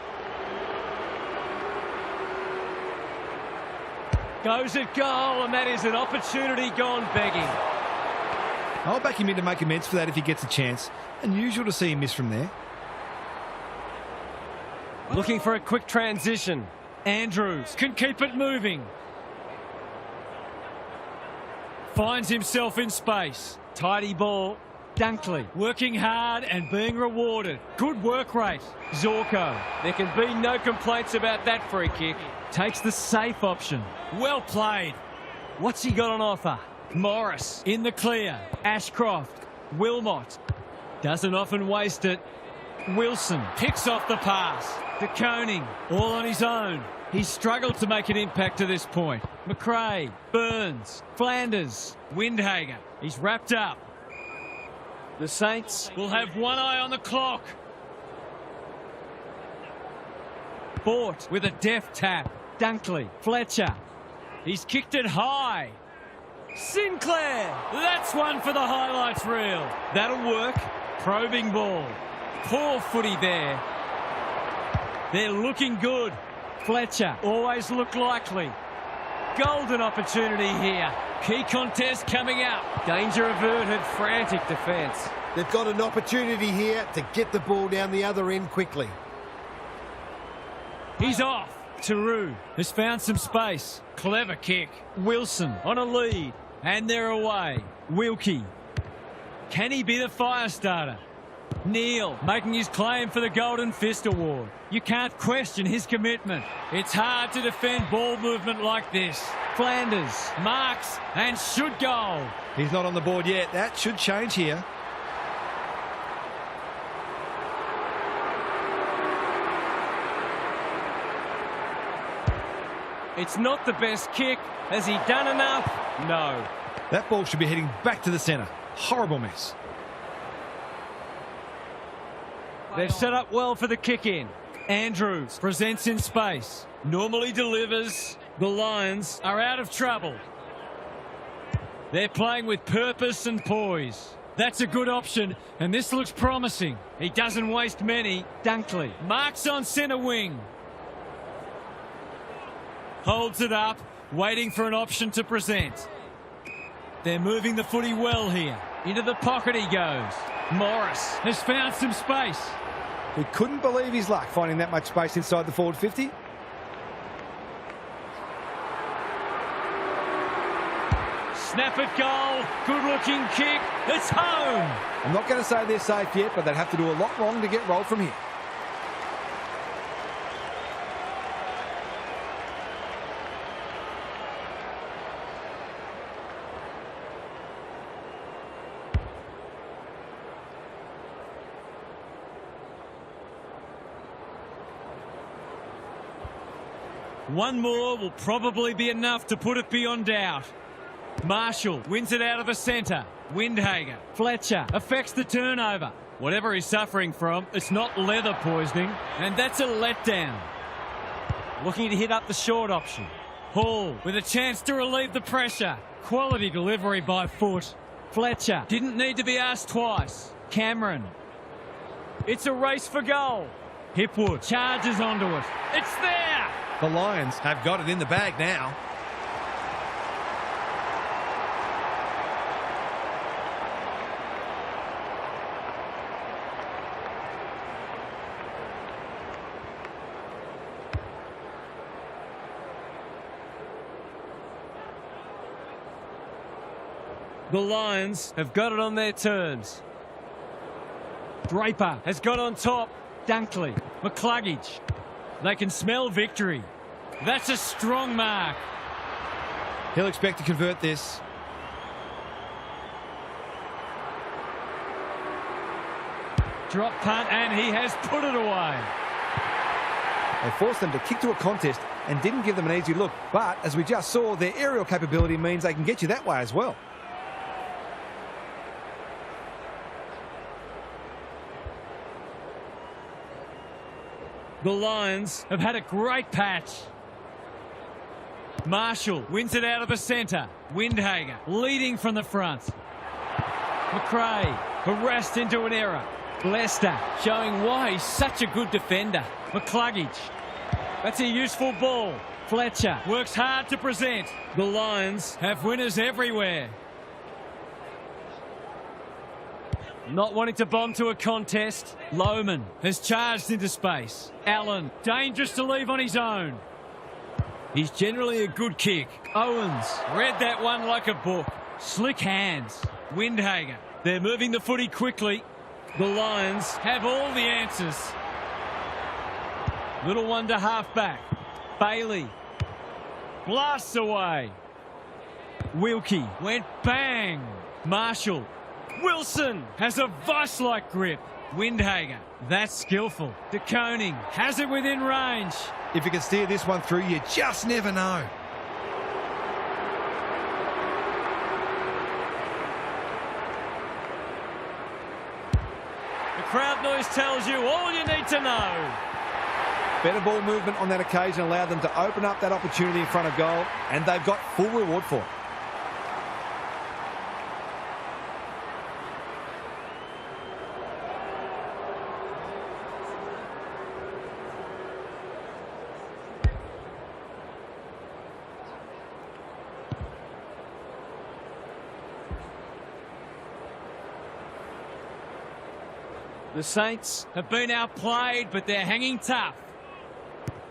Goes at goal, and that is an opportunity gone begging. I'll back him in to make amends for that if he gets a chance. Unusual to see him miss from there. Looking for a quick transition. Andrews can keep it moving. Finds himself in space. Tidy ball. Dunkley working hard and being rewarded. Good work rate. Zorko. There can be no complaints about that free kick. Takes the safe option. Well played. What's he got on offer? Morris in the clear. Ashcroft. Wilmot. Doesn't often waste it. Wilson picks off the pass. De Koning all on his own. He's struggled to make an impact to this point. McRae, Burns, Flanders, Windhager. He's wrapped up. The Saints will have one eye on the clock. Fort with a deft tap. Dunkley, Fletcher. He's kicked it high. Sinclair. That's one for the highlights reel. That'll work. Probing ball. Poor footy there. They're looking good. Fletcher always look likely. Golden opportunity here. Key contest coming up. Danger averted, frantic defence. They've got an opportunity here to get the ball down the other end quickly. He's off. Taru has found some space. Clever kick. Wilson on a lead. And they're away. Wilkie. Can he be the fire starter? Neil making his claim for the Golden Fist Award. You can't question his commitment. It's hard to defend ball movement like this. Flanders marks and should goal. He's not on the board yet. That should change here. It's not the best kick. Has he done enough? No. That ball should be heading back to the centre. Horrible miss. They've set up well for the kick-in. Andrews presents in space. Normally delivers. The Lions are out of trouble. They're playing with purpose and poise. That's a good option, and this looks promising. He doesn't waste many. Dunkley marks on centre wing. Holds it up, waiting for an option to present. They're moving the footy well here. Into the pocket he goes. Morris has found some space. He couldn't believe his luck finding that much space inside the forward 50. Snap at goal. Good looking kick. It's home. I'm not going to say they're safe yet, but they'd have to do a lot wrong to get rolled from here. One more will probably be enough to put it beyond doubt. Marshall wins it out of the centre. Windhager. Fletcher affects the turnover. Whatever he's suffering from, it's not leather poisoning, and that's a letdown. Looking to hit up the short option. Hall with a chance to relieve the pressure. Quality delivery by foot. Fletcher didn't need to be asked twice. Cameron. It's a race for goal. Hipwood charges onto it. It's there! The Lions have got it in the bag now. The Lions have got it on their terms. Draper has got on top. Dunkley. McCluggage. They can smell victory. That's a strong mark. He'll expect to convert this. Drop punt, and he has put it away. They forced them to kick to a contest and didn't give them an easy look. But, as we just saw, their aerial capability means they can get you that way as well. The Lions have had a great patch. Marshall wins it out of the centre. Windhager leading from the front. McRae harassed into an error. Lester showing why he's such a good defender. McCluggage. That's a useful ball. Fletcher works hard to present. The Lions have winners everywhere. Not wanting to bomb to a contest, Lohman has charged into space. Allen, dangerous to leave on his own. He's generally a good kick. Owens read that one like a book. Slick hands. Windhager. They're moving the footy quickly. The Lions have all the answers. Little one to half-back. Bailey. Blasts away. Wilkie went bang. Marshall. Wilson has a vice-like grip. Windhager. That's skillful. De Koning has it within range. If you can steer this one through, you just never know. The crowd noise tells you all you need to know. Better ball movement on that occasion allowed them to open up that opportunity in front of goal, and they've got full reward for it. The Saints have been outplayed, but they're hanging tough.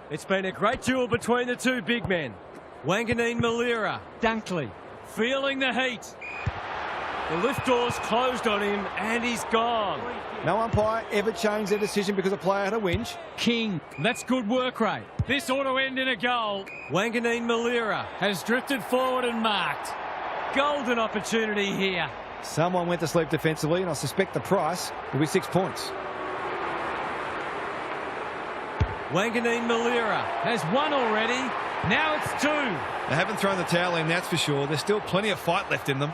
It's been a great duel between the two big men. Wanganeen Malira, Dunkley, feeling the heat. The lift doors closed on him, and he's gone. No umpire ever changed their decision because a player had a whinge. King, that's good work rate. This ought to end in a goal. Wanganeen Malira has drifted forward and marked. Golden opportunity here. Someone went to sleep defensively, and I suspect the price will be 6 points. Wanganeen Malira has won already. Now it's 2. They haven't thrown the towel in, that's for sure. There's still plenty of fight left in them.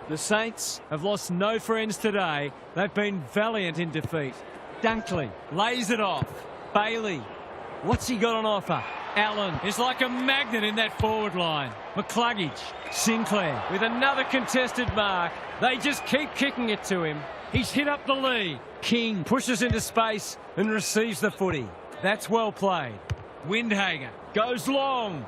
The Saints have lost no friends today. They've been valiant in defeat. Dunkley lays it off. Bailey, what's he got on offer? Allen is like a magnet in that forward line. McCluggage, Sinclair with another contested mark. They just keep kicking it to him. He's hit up the lead. King pushes into space and receives the footy. That's well played. Windhager goes long.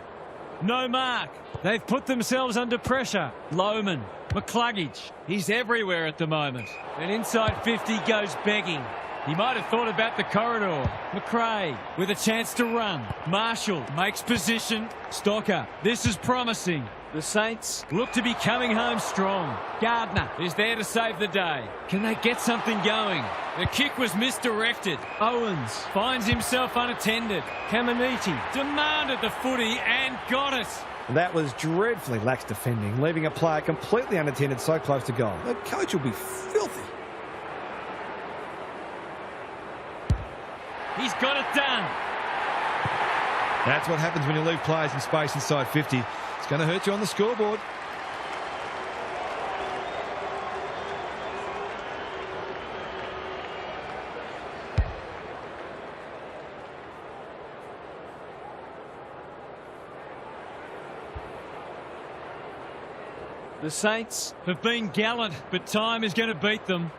No mark. They've put themselves under pressure. Lohman, McCluggage, he's everywhere at the moment. And inside 50 goes begging. He might have thought about the corridor. McRae with a chance to run. Marshall makes position. Stocker. This is promising. The Saints look to be coming home strong. Gardner is there to save the day. Can they get something going? The kick was misdirected. Owens finds himself unattended. Caminiti demanded the footy and got it. That was dreadfully lax defending, leaving a player completely unattended so close to goal. The coach will be filthy. He's got it done. That's what happens when you leave players in space inside 50. It's going to hurt you on the scoreboard. The Saints have been gallant, but time is going to beat them.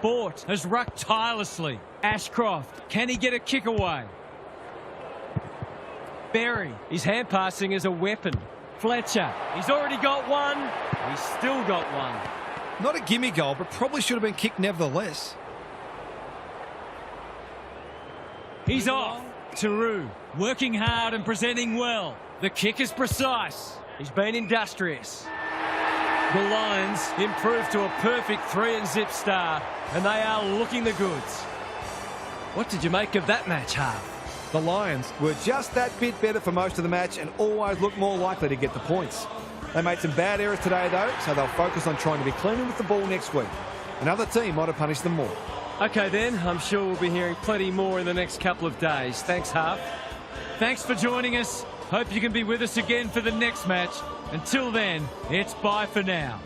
Bort has rucked tirelessly. Ashcroft, can he get a kick away? Berry, his hand passing is a weapon. Fletcher, he's already got one. He's still got one. Not a gimme goal, but probably should have been kicked nevertheless. He's off. Taru, working hard and presenting well. The kick is precise. He's been industrious. The Lions improved to a perfect 3-0 start, and they are looking the goods. What did you make of that match, Harv? The Lions were just that bit better for most of the match and always looked more likely to get the points. They made some bad errors today, though, so they'll focus on trying to be cleaner with the ball next week. Another team might have punished them more. OK, then. I'm sure we'll be hearing plenty more in the next couple of days. Thanks, Harv. Thanks for joining us. Hope you can be with us again for the next match. Until then, it's bye for now.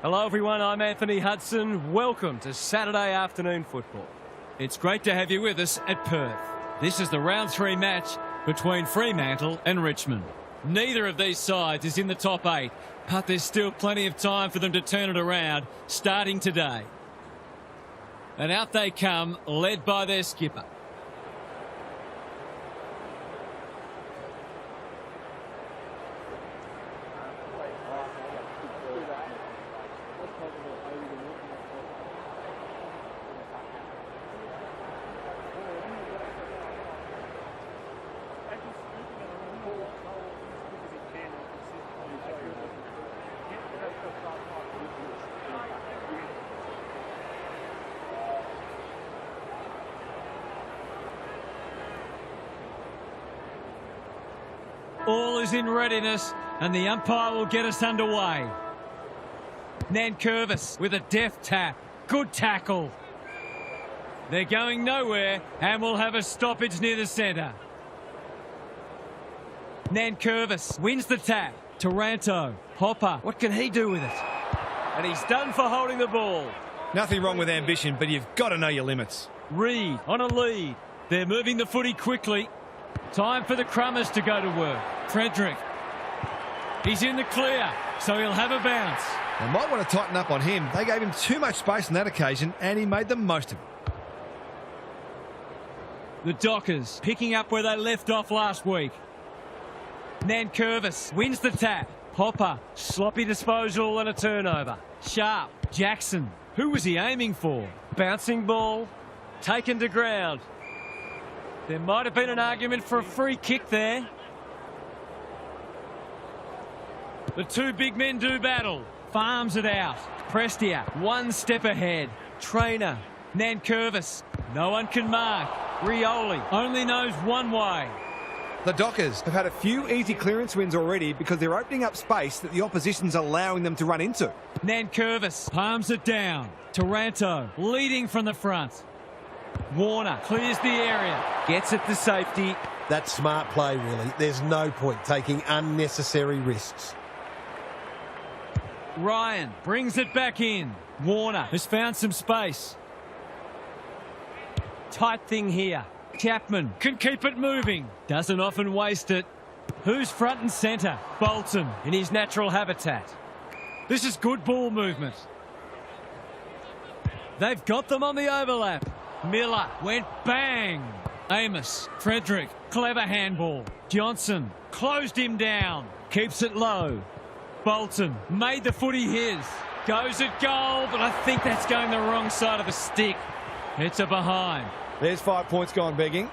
Hello everyone, I'm Anthony Hudson. Welcome to Saturday afternoon football. It's great to have you with us at Perth. This is the round 3 match between Fremantle and Richmond. Neither of these sides is in the top 8, but there's still plenty of time for them to turn it around, starting today. And out they come, led by their skipper. All is in readiness and the umpire will get us underway. Nankervis with a deft tap. Good tackle. They're going nowhere and we'll have a stoppage near the centre. Nankervis wins the tap. Taranto. Hopper. What can he do with it? And he's done for holding the ball. Nothing wrong with ambition, but you've got to know your limits. Reed on a lead. They're moving the footy quickly. Time for the Crummers to go to work. Frederick. He's in the clear, so he'll have a bounce. They might want to tighten up on him. They gave him too much space on that occasion, and he made the most of it. The Dockers picking up where they left off last week. Nankervis wins the tap. Hopper, sloppy disposal and a turnover. Sharp, Jackson. Who was he aiming for? Bouncing ball, taken to ground. There might have been an argument for a free kick there. The two big men do battle. Farms it out. Prestia, one step ahead. Trainer, Nankervis. No one can mark. Rioli only knows one way. The Dockers have had a few easy clearance wins already because they're opening up space that the opposition's allowing them to run into. Nankervis palms it down. Taranto leading from the front. Warner clears the area, gets it to safety. That's smart play, really. There's no point taking unnecessary risks. Ryan brings it back in. Warner has found some space. Tight thing here. Chapman can keep it moving. Doesn't often waste it. Who's front and centre? Bolton in his natural habitat. This is good ball movement. They've got them on the overlap. Miller went bang. Amos, Frederick, clever handball. Johnson closed him down. Keeps it low. Bolton made the footy his. Goes at goal, but I think that's going the wrong side of the stick. It's a behind. There's 5 points gone begging.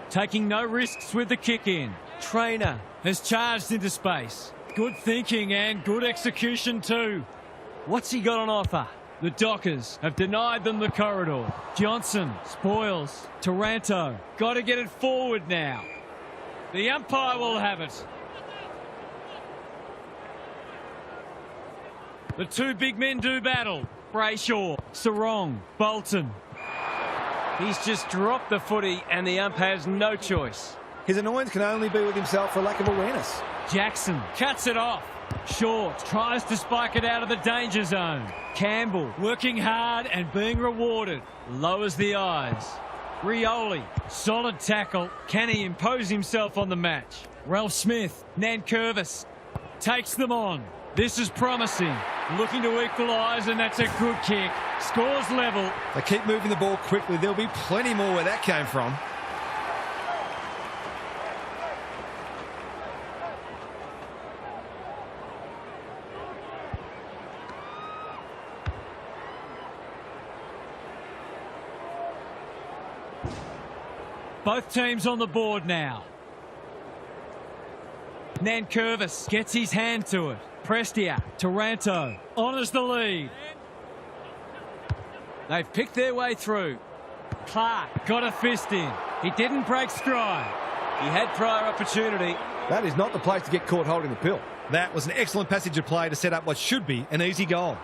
Taking no risks with the kick in. Trainer has charged into space. Good thinking and good execution too. What's he got on offer? The Dockers have denied them the corridor. Johnson spoils. Taranto got to get it forward now. The umpire will have it. The two big men do battle. Brayshaw, Sarong, Bolton. He's just dropped the footy and the ump has no choice. His annoyance can only be with himself for lack of awareness. Jackson cuts it off. Short tries to spike it out of the danger zone. Campbell working hard and being rewarded. Lowers the eyes. Rioli, solid tackle. Can he impose himself on the match? Ralph Smith, Nankervis takes them on. This is promising. Looking to equalise, and that's a good kick. Scores level. They keep moving the ball quickly. There'll be plenty more where that came from. Both teams on the board now. Nankervis gets his hand to it. Prestia, Taranto honours the lead. They've picked their way through. Clark got a fist in. He didn't break stride. He had prior opportunity. That is not the place to get caught holding the pill. That was an excellent passage of play to set up what should be an easy goal.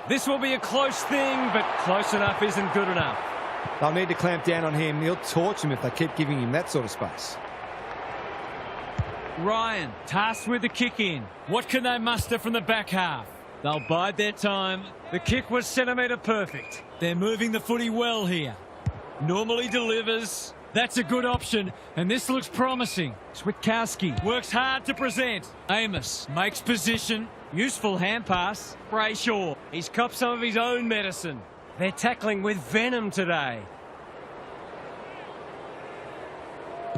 This will be a close thing, but close enough isn't good enough. They'll need to clamp down on him. He'll torch him if they keep giving him that sort of space. Ryan tasked with the kick in. What can they muster from the back half? They'll bide their time. The kick was centimetre perfect. They're moving the footy well here. Normally delivers. That's a good option, and this looks promising. Switkowski works hard to present. Amos makes position. Useful hand pass. Brayshaw. He's copped some of his own medicine. They're tackling with venom today.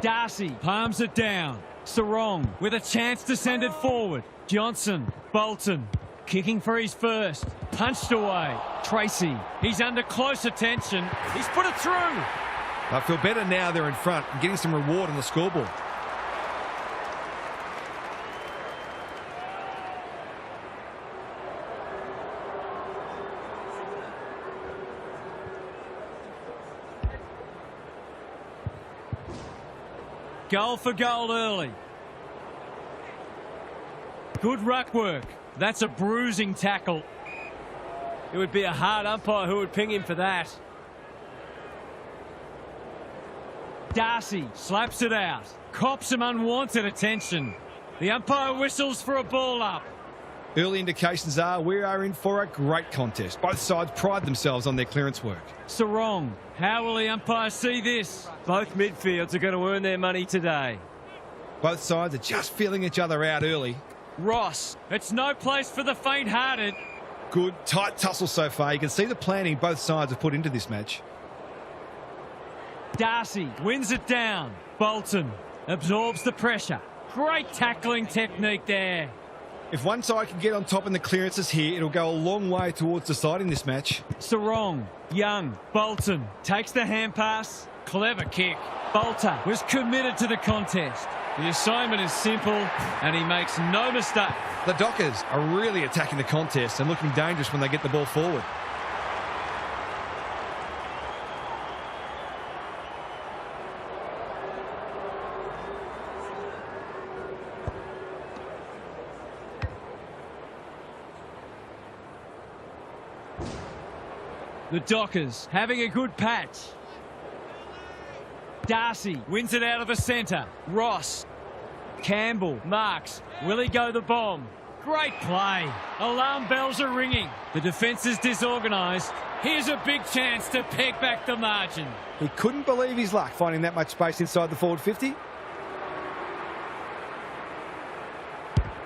Darcy palms it down. Sarong with a chance to send it forward. Johnson, Bolton, kicking for his first. Punched away. Tracy, he's under close attention. He's put it through. I feel better now they're in front and getting some reward on the scoreboard. Goal for goal early. Good ruck work. That's a bruising tackle. It would be a hard umpire who would ping him for that. Darcy slaps it out. Cops some unwanted attention. The umpire whistles for a ball up. Early indications are we are in for a great contest. Both sides pride themselves on their clearance work. Sarong, how will the umpire see this? Both midfields are going to earn their money today. Both sides are just feeling each other out early. Ross, it's no place for the faint-hearted. Good, tight tussle so far. You can see the planning both sides have put into this match. Darcy wins it down. Bolton absorbs the pressure. Great tackling technique there. If one side can get on top in the clearances here, it'll go a long way towards deciding this match. Sarong, Young, Bolton takes the hand pass. Clever kick. Bolter was committed to the contest. The assignment is simple and he makes no mistake. The Dockers are really attacking the contest and looking dangerous when they get the ball forward. The Dockers having a good patch. Darcy wins it out of the centre. Ross. Campbell marks. Will he go the bomb? Great play. Alarm bells are ringing. The defence is disorganised. Here's a big chance to peg back the margin. He couldn't believe his luck finding that much space inside the forward 50.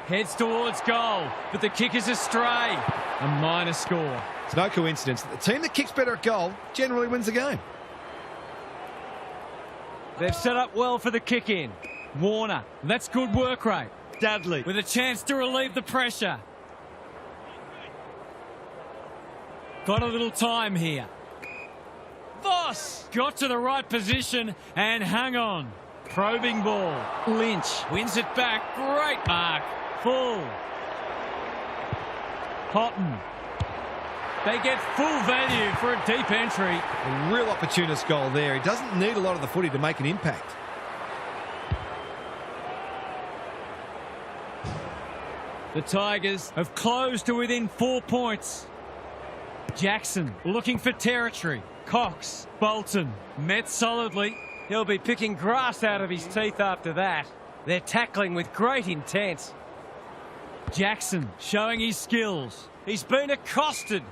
Heads towards goal, but the kick is astray. A minor score. It's no coincidence that the team that kicks better at goal generally wins the game. They've set up well for the kick in. Warner, that's good work rate. Dudley with a chance to relieve the pressure. Got a little time here. Voss got to the right position and hung on. Probing ball. Lynch wins it back. Great mark. Full. Cotton. They get full value for a deep entry. A real opportunist goal there. He doesn't need a lot of the footy to make an impact. The Tigers have closed to within 4 points. Jackson looking for territory. Cox, Bolton, met solidly. He'll be picking grass out of his teeth after that. They're tackling with great intent. Jackson showing his skills. He's been accosted.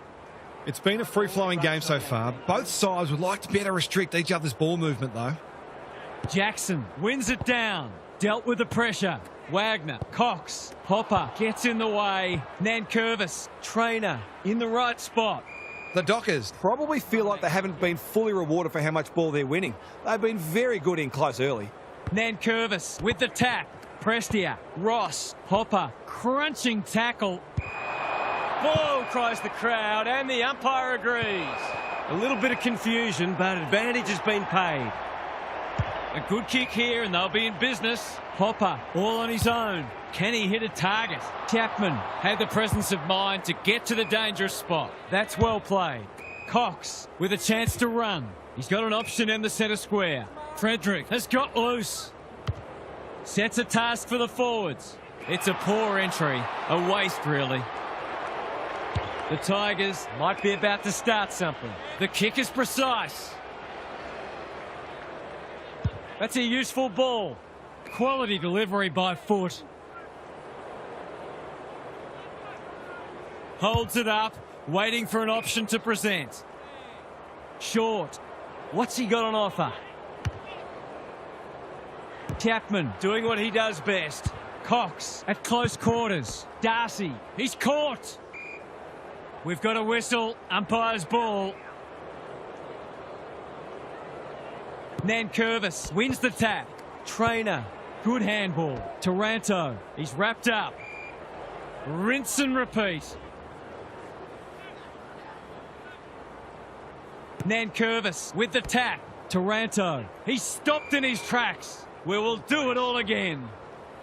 It's been a free-flowing game so far. Both sides would like to better restrict each other's ball movement, though. Jackson wins it down. Dealt with the pressure. Wagner, Cox, Hopper gets in the way. Nankervis, Trainer in the right spot. The Dockers Probably feel like they haven't been fully rewarded for how much ball they're winning. They've been very good in close early. Nankervis with the tap. Prestia, Ross, Hopper, crunching tackle. Whoa, cries the crowd, and the umpire agrees. A little bit of confusion, but advantage has been paid. A good kick here, and they'll be in business. Hopper, all on his own. Can he hit a target? Chapman had the presence of mind to get to the dangerous spot. That's well played. Cox with a chance to run. He's got an option in the centre square. Frederick has got loose. Sets a task for the forwards. It's a poor entry. A waste, really. The Tigers might be about to start something. The kick is precise. That's a useful ball. Quality delivery by foot. Holds it up, waiting for an option to present. Short. What's he got on offer? Chapman doing what he does best. Cox at close quarters. Darcy, he's caught. We've got a whistle, umpire's ball. Nankervis wins the tap. Trainer, good handball. Taranto, he's wrapped up. Rinse and repeat. Nankervis with the tap. Taranto, he's stopped in his tracks. We will do it all again.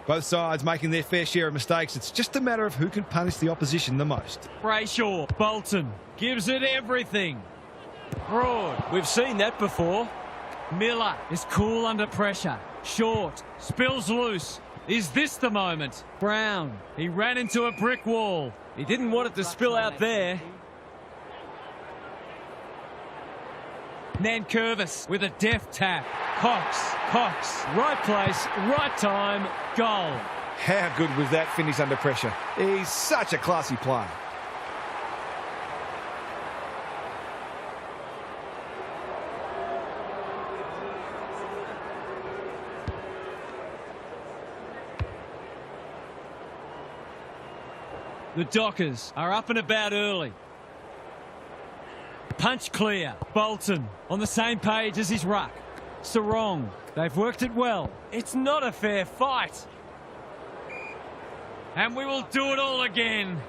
Both sides making their fair share of mistakes. It's just a matter of who can punish the opposition the most. Brayshaw, Bolton, gives it everything. Broad, we've seen that before. Miller is cool under pressure. Short, spills loose. Is this the moment? Brown, he ran into a brick wall. He didn't want it to spill out there. Nankervis with a deft tap. Cox, right place, right time, goal. How good was that finish under pressure? He's such a classy player. The Dockers are up and about early. Punch clear. Bolton on the same page as his ruck. Sarong, they've worked it well. It's not a fair fight. And we will do it all again.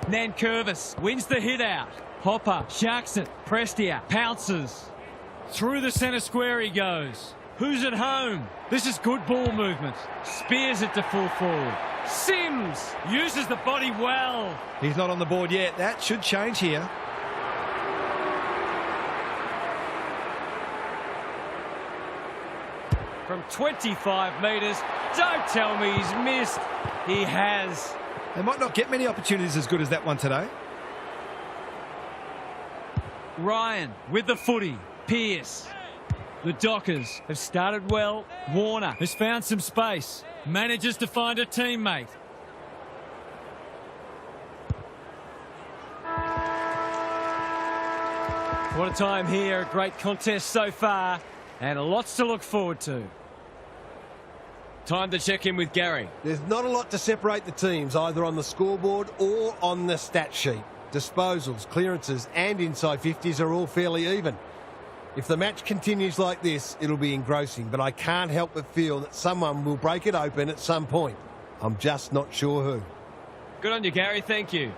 Nankervis wins the hit out. Hopper sharks it. Prestia pounces. Through the centre square he goes. Who's at home? This is good ball movement. Spears it to full forward. Sims uses the body well. He's not on the board yet. That should change here. From 25 metres. Don't tell me he's missed. He has. They might not get many opportunities as good as that one today. Ryan with the footy. Pearce. The Dockers have started well. Warner has found some space. Manages to find a teammate. What a time here. A great contest so far. And lots to look forward to. Time to check in with Gary. There's not a lot to separate the teams, either on the scoreboard or on the stat sheet. Disposals, clearances and inside 50s are all fairly even. If the match continues like this, it'll be engrossing, but I can't help but feel that someone will break it open at some point. I'm just not sure who. Good on you, Gary. Thank you.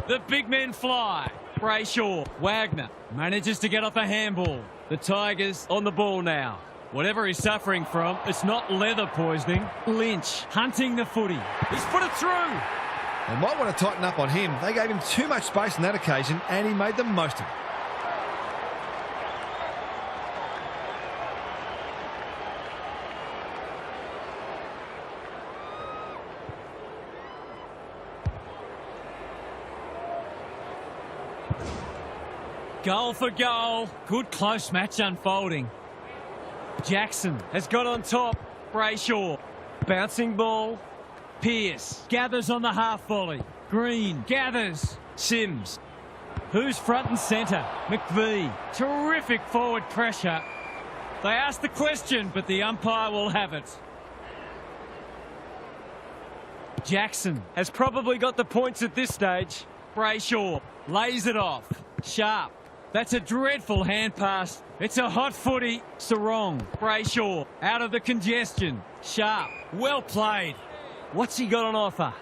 The big men fly. Brayshaw, Wagner manages to get off a handball. The Tigers on the ball now. Whatever he's suffering from, it's not leather poisoning. Lynch hunting the footy. He's put it through. They might want to tighten up on him. They gave him too much space on that occasion and he made the most of it. Goal for goal. Good close match unfolding. Jackson has got on top. Brayshaw. Bouncing ball. Pearce gathers on the half volley. Green gathers. Sims. Who's front and centre? McVie. Terrific forward pressure. They asked the question, but the umpire will have it. Jackson has probably got the points at this stage. Brayshaw lays it off. Sharp. That's a dreadful hand pass. It's a hot footy. Sarong. Brayshaw out of the congestion. Sharp. Well played. What's he got on offer?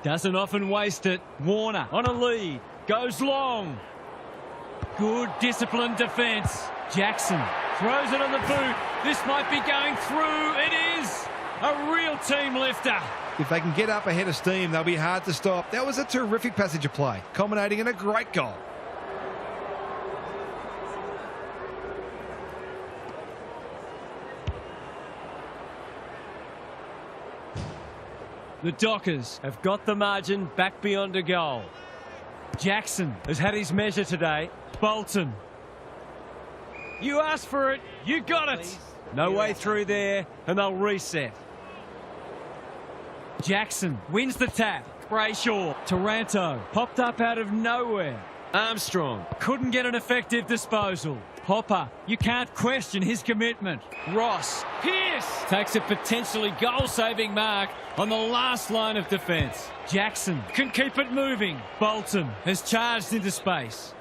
Doesn't often waste it. Warner on a lead. Goes long. Good disciplined defence. Jackson throws it on the boot. This might be going through. It is. A real team lifter. If they can get up ahead of steam, they'll be hard to stop. That was a terrific passage of play, culminating in a great goal. The Dockers have got the margin back beyond a goal. Jackson has had his measure today. Bolton. You asked for it, you got it. No way through there, and they'll reset. Jackson wins the tap. Brayshaw. Taranto popped up out of nowhere. Armstrong couldn't get an effective disposal. Hopper, you can't question his commitment. Ross. Pearce takes a potentially goal-saving mark on the last line of defence. Jackson can keep it moving. Bolton has charged into space.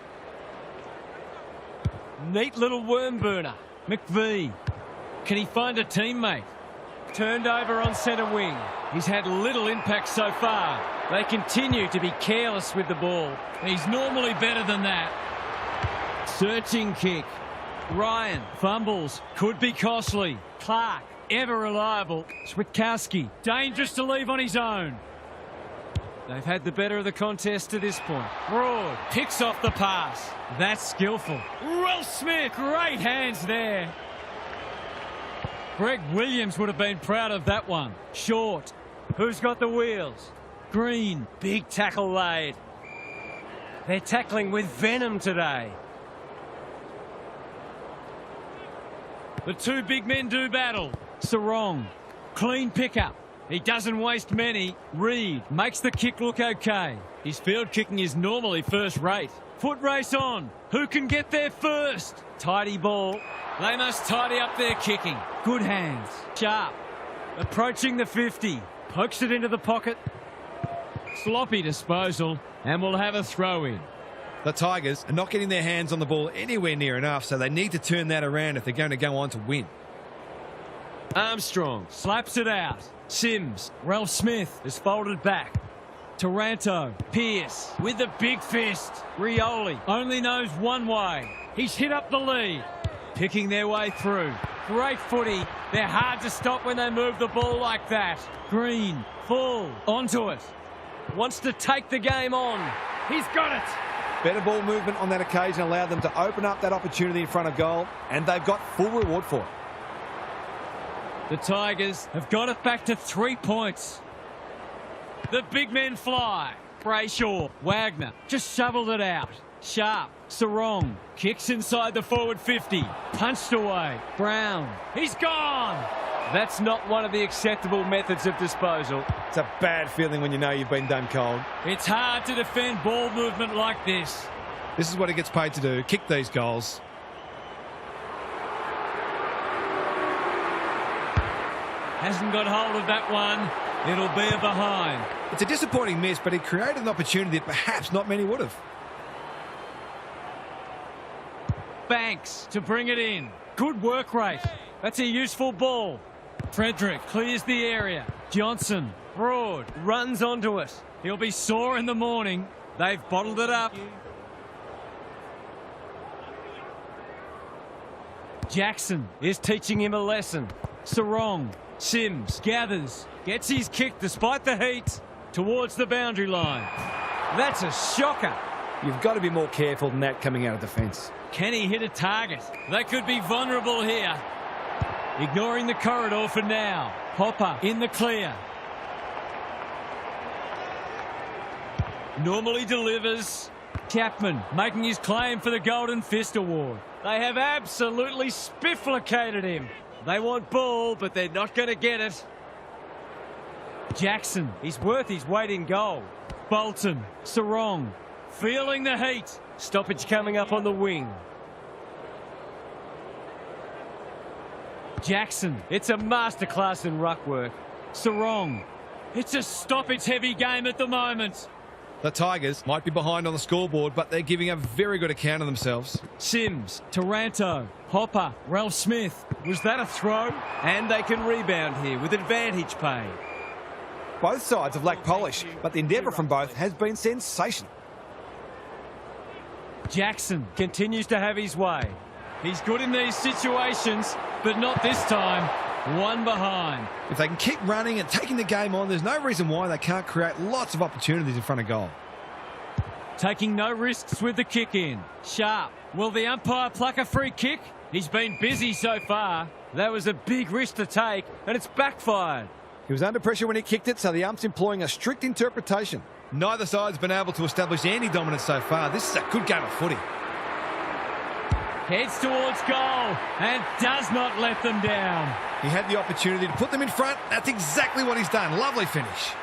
Neat little worm burner. McVie. Can he find a teammate? Turned over on centre wing. He's had little impact so far. They continue to be careless with the ball. He's normally better than that. Searching kick. Ryan fumbles. Could be costly. Clark, ever reliable. Switkowski, dangerous to leave on his own. They've had the better of the contest to this point. Broad picks off the pass. That's skillful. Ralph Smith, great hands there. Greg Williams would have been proud of that one. Short. Who's got the wheels? Green. Big tackle laid. They're tackling with venom today. The two big men do battle. Sarong. Clean pickup. He doesn't waste many. Reed makes the kick look okay. His field kicking is normally first rate. Foot race on. Who can get there first? Tidy ball. They must tidy up their kicking. Good hands. Sharp. Approaching the 50. Pokes it into the pocket. Sloppy disposal. And we'll have a throw in. The Tigers are not getting their hands on the ball anywhere near enough, so they need to turn that around if they're going to go on to win. Armstrong slaps it out. Sims. Ralph Smith is folded back. Taranto. Pearce with the big fist. Rioli only knows one way. He's hit up the lead. Picking their way through. Great footy. They're hard to stop when they move the ball like that. Green. Full. Onto it. Wants to take the game on. He's got it. Better ball movement on that occasion allowed them to open up that opportunity in front of goal, and they've got full reward for it. The Tigers have got it back to 3 points. The big men fly. Brayshaw. Wagner just shoveled it out. Sharp. Sarong kicks inside the forward 50. Punched away. Brown. He's gone. That's not one of the acceptable methods of disposal. It's a bad feeling when you know you've been done cold. It's hard to defend ball movement like this. This is what he gets paid to do, kick these goals. Hasn't got hold of that one. It'll be a behind. It's a disappointing miss, but he created an opportunity that perhaps not many would have. Banks to bring it in. Good work rate. That's a useful ball. Frederick clears the area. Johnson. Broad runs onto it. He'll be sore in the morning. They've bottled it up. Jackson is teaching him a lesson. Sarong. Sims gathers. Gets his kick despite the heat. Towards the boundary line. That's a shocker. You've got to be more careful than that coming out of defence. Can he hit a target? They could be vulnerable here. Ignoring the corridor for now. Hopper in the clear. Normally delivers. Chapman making his claim for the Golden Fist Award. They have absolutely spifflicated him. They want ball, but they're not going to get it. Jackson, he's worth his weight in gold. Bolton, Sarong, feeling the heat. Stoppage coming up on the wing. Jackson, it's a masterclass in ruck work. Sarong, it's a stoppage-heavy game at the moment. The Tigers might be behind on the scoreboard, but they're giving a very good account of themselves. Sims, Taranto, Hopper, Ralph Smith. Was that a throw? And they can rebound here with advantage paid. Both sides have lacked polish, but the endeavour from both has been sensational. Jackson continues to have his way. He's good in these situations, but not this time. One behind. If they can keep running and taking the game on, there's no reason why they can't create lots of opportunities in front of goal. Taking no risks with the kick in. Sharp. Will the umpire pluck a free kick? He's been busy so far. That was a big risk to take, and it's backfired. He was under pressure when he kicked it, so the ump's employing a strict interpretation. Neither side's been able to establish any dominance so far. This is a good game of footy. Heads towards goal and does not let them down. He had the opportunity to put them in front. That's exactly what he's done. Lovely finish.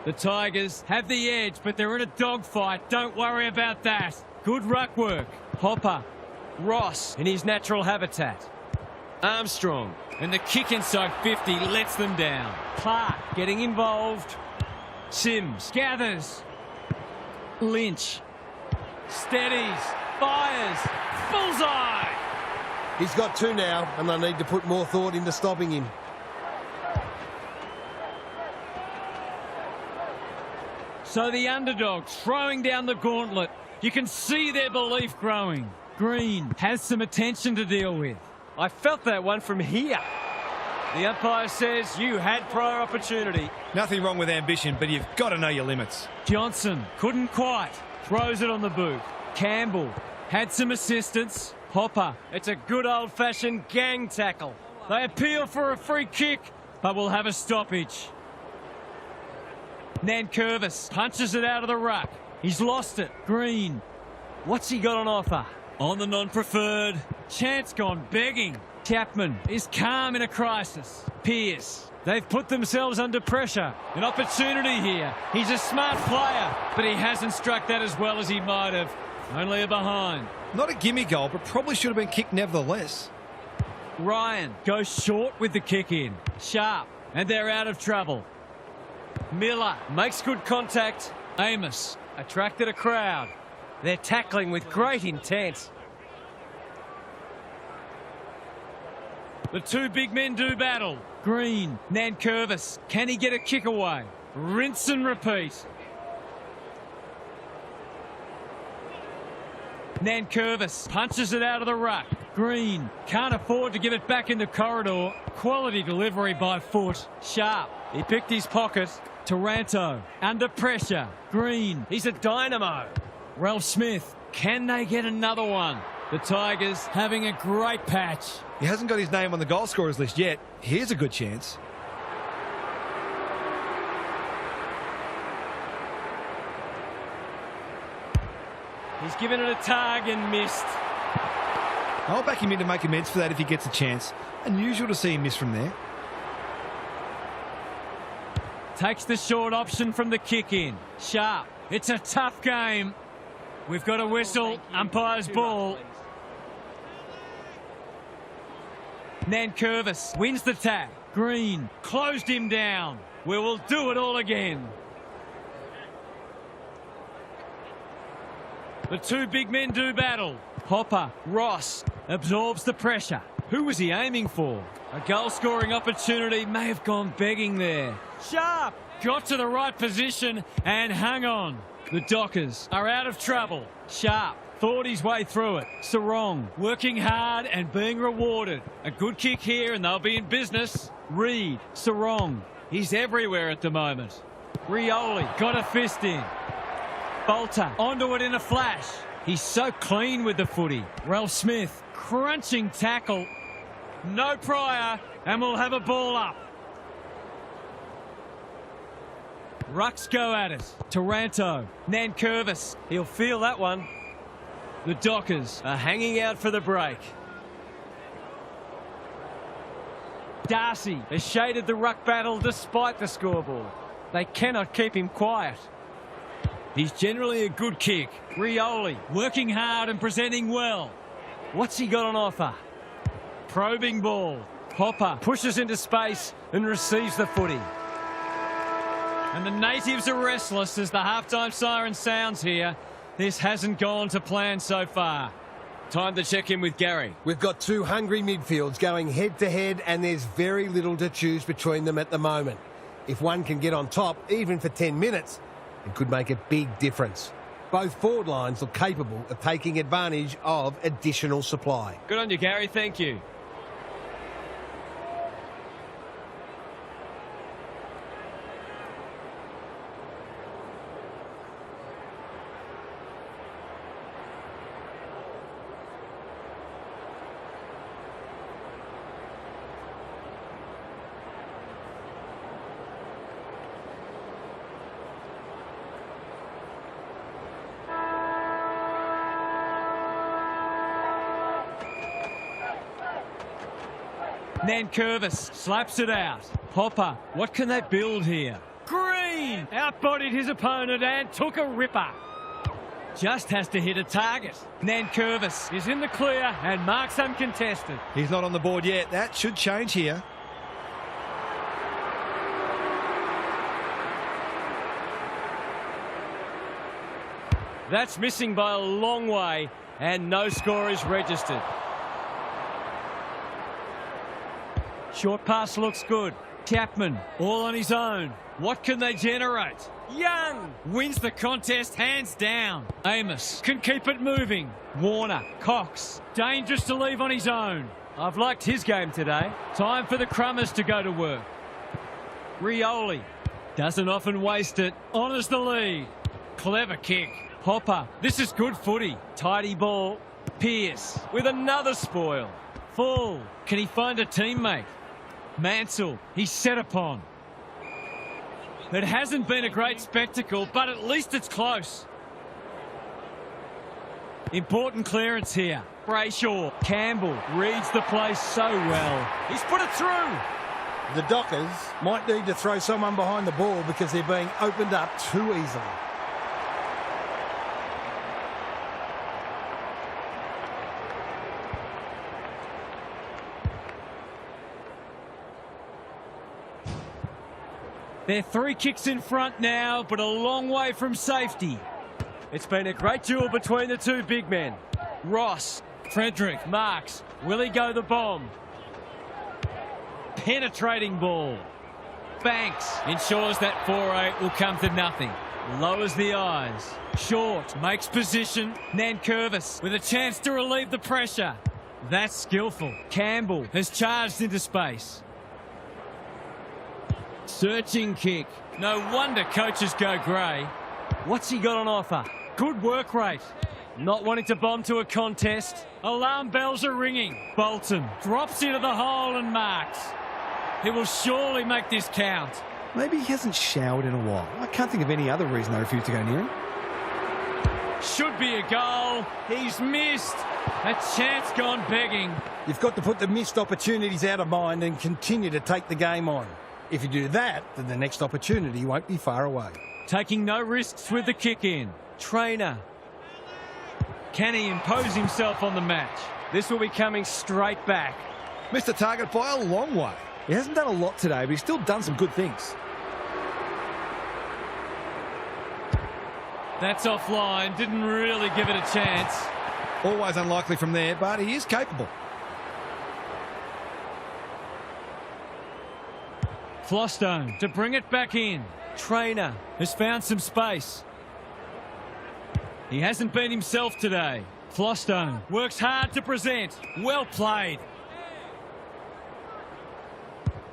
The Tigers have the edge, but they're in a dogfight. Don't worry about that. Good ruck work. Hopper. Ross in his natural habitat. Armstrong. And the kick inside 50 lets them down. Clark getting involved. Sims gathers. Lynch. Steadies. Fires. Bullseye. He's got two now, and they need to put more thought into stopping him. So the underdogs throwing down the gauntlet. You can see their belief growing. Green has some attention to deal with. I felt that one from here. The umpire says you had prior opportunity. Nothing wrong with ambition, but you've got to know your limits. Johnson couldn't quite. Throws it on the boot. Campbell had some assistance. Hopper, it's a good old-fashioned gang tackle. They appeal for a free kick, but will have a stoppage. Nankervis punches it out of the ruck. He's lost it. Green. What's he got on offer? On the non-preferred. Chance gone begging. Chapman is calm in a crisis. Pearce. They've put themselves under pressure. An opportunity here. He's a smart player, but he hasn't struck that as well as he might have. Only a behind. Not a gimme goal, but probably should have been kicked nevertheless. Ryan goes short with the kick in. Sharp. And they're out of trouble. Miller makes good contact. Amos attracted a crowd. They're tackling with great intent. The two big men do battle. Green, Nankervis. Can he get a kick away? Rinse and repeat. Nankervis punches it out of the ruck. Green can't afford to give it back in the corridor. Quality delivery by foot. Sharp. He picked his pocket. Taranto under pressure. Green. He's a dynamo. Ralph Smith. Can they get another one? The Tigers having a great patch. He hasn't got his name on the goal scorers list yet. Here's a good chance. He's given it a tug and missed. I'll back him in to make amends for that if he gets a chance. Unusual to see him miss from there. Takes the short option from the kick in. Sharp. It's a tough game. We've got a whistle. Umpire's ball. Nankervis wins the tag. Green closed him down. We will do it all again. The two big men do battle. Hopper. Ross absorbs the pressure. Who was he aiming for? A goal-scoring opportunity may have gone begging there. Sharp got to the right position and hung on. The Dockers are out of trouble. Sharp thought his way through it. Sarong working hard and being rewarded. A good kick here and they'll be in business. Reed, Sarong, he's everywhere at the moment. Rioli got a fist in. Bolter onto it in a flash. He's so clean with the footy. Ralph Smith crunching tackle. No prior, and we'll have a ball up. Rucks go at it. Taranto. Nankervis. He'll feel that one. The Dockers are hanging out for the break. Darcy has shaded the ruck battle despite the scoreboard. They cannot keep him quiet. He's generally a good kick. Rioli working hard and presenting well. What's he got on offer? Probing ball. Hopper pushes into space and receives the footy. And the natives are restless as the halftime siren sounds here. This hasn't gone to plan so far. Time to check in with Gary. We've got two hungry midfields going head-to-head, and there's very little to choose between them at the moment. If one can get on top, even for 10 minutes, it could make a big difference. Both forward lines look capable of taking advantage of additional supply. Good on you, Gary. Thank you. Nankervis slaps it out. Hopper, what can they build here? Green outbodied his opponent and took a ripper. Just has to hit a target. Nankervis is in the clear and marks uncontested. He's not on the board yet. That should change here. That's missing by a long way, and no score is registered. Short pass looks good. Chapman, all on his own. What can they generate? Young wins the contest hands down. Amos can keep it moving. Warner, Cox, dangerous to leave on his own. I've liked his game today. Time for the Crummers to go to work. Rioli doesn't often waste it. Honours the lead. Clever kick. Hopper, this is good footy. Tidy ball. Pearce with another spoil. Full. Can he find a teammate? Mansell, he's set upon. It hasn't been a great spectacle, but at least it's close. Important clearance here. Brayshaw, Campbell reads the play so well. He's put it through. The Dockers might need to throw someone behind the ball because they're being opened up too easily. They're 3 kicks in front now, but a long way from safety. It's been a great duel between the two big men. Ross, Frederick, marks. Will he go the bomb? Penetrating ball. Banks ensures that 4-8 will come to nothing. Lowers the eyes. Short makes position. Nankervis with a chance to relieve the pressure. That's skillful. Campbell has charged into space. Searching kick. No wonder coaches go grey. What's he got on offer? Good work rate. Not wanting to bomb to a contest. Alarm bells are ringing. Bolton drops into the hole and marks. He will surely make this count. Maybe he hasn't showered in a while. I can't think of any other reason they refused to go near him. Should be a goal. He's missed. A chance gone begging. You've got to put the missed opportunities out of mind and continue to take the game on. If you do that, then the next opportunity won't be far away. Taking no risks with the kick in. Trainer. Can he impose himself on the match? This will be coming straight back. Missed the target by a long way. He hasn't done a lot today, but he's still done some good things. That's offline. Didn't really give it a chance. Always unlikely from there, but he is capable. Flostone to bring it back in. Trainer has found some space. He hasn't been himself today. Flostone works hard to present. Well played.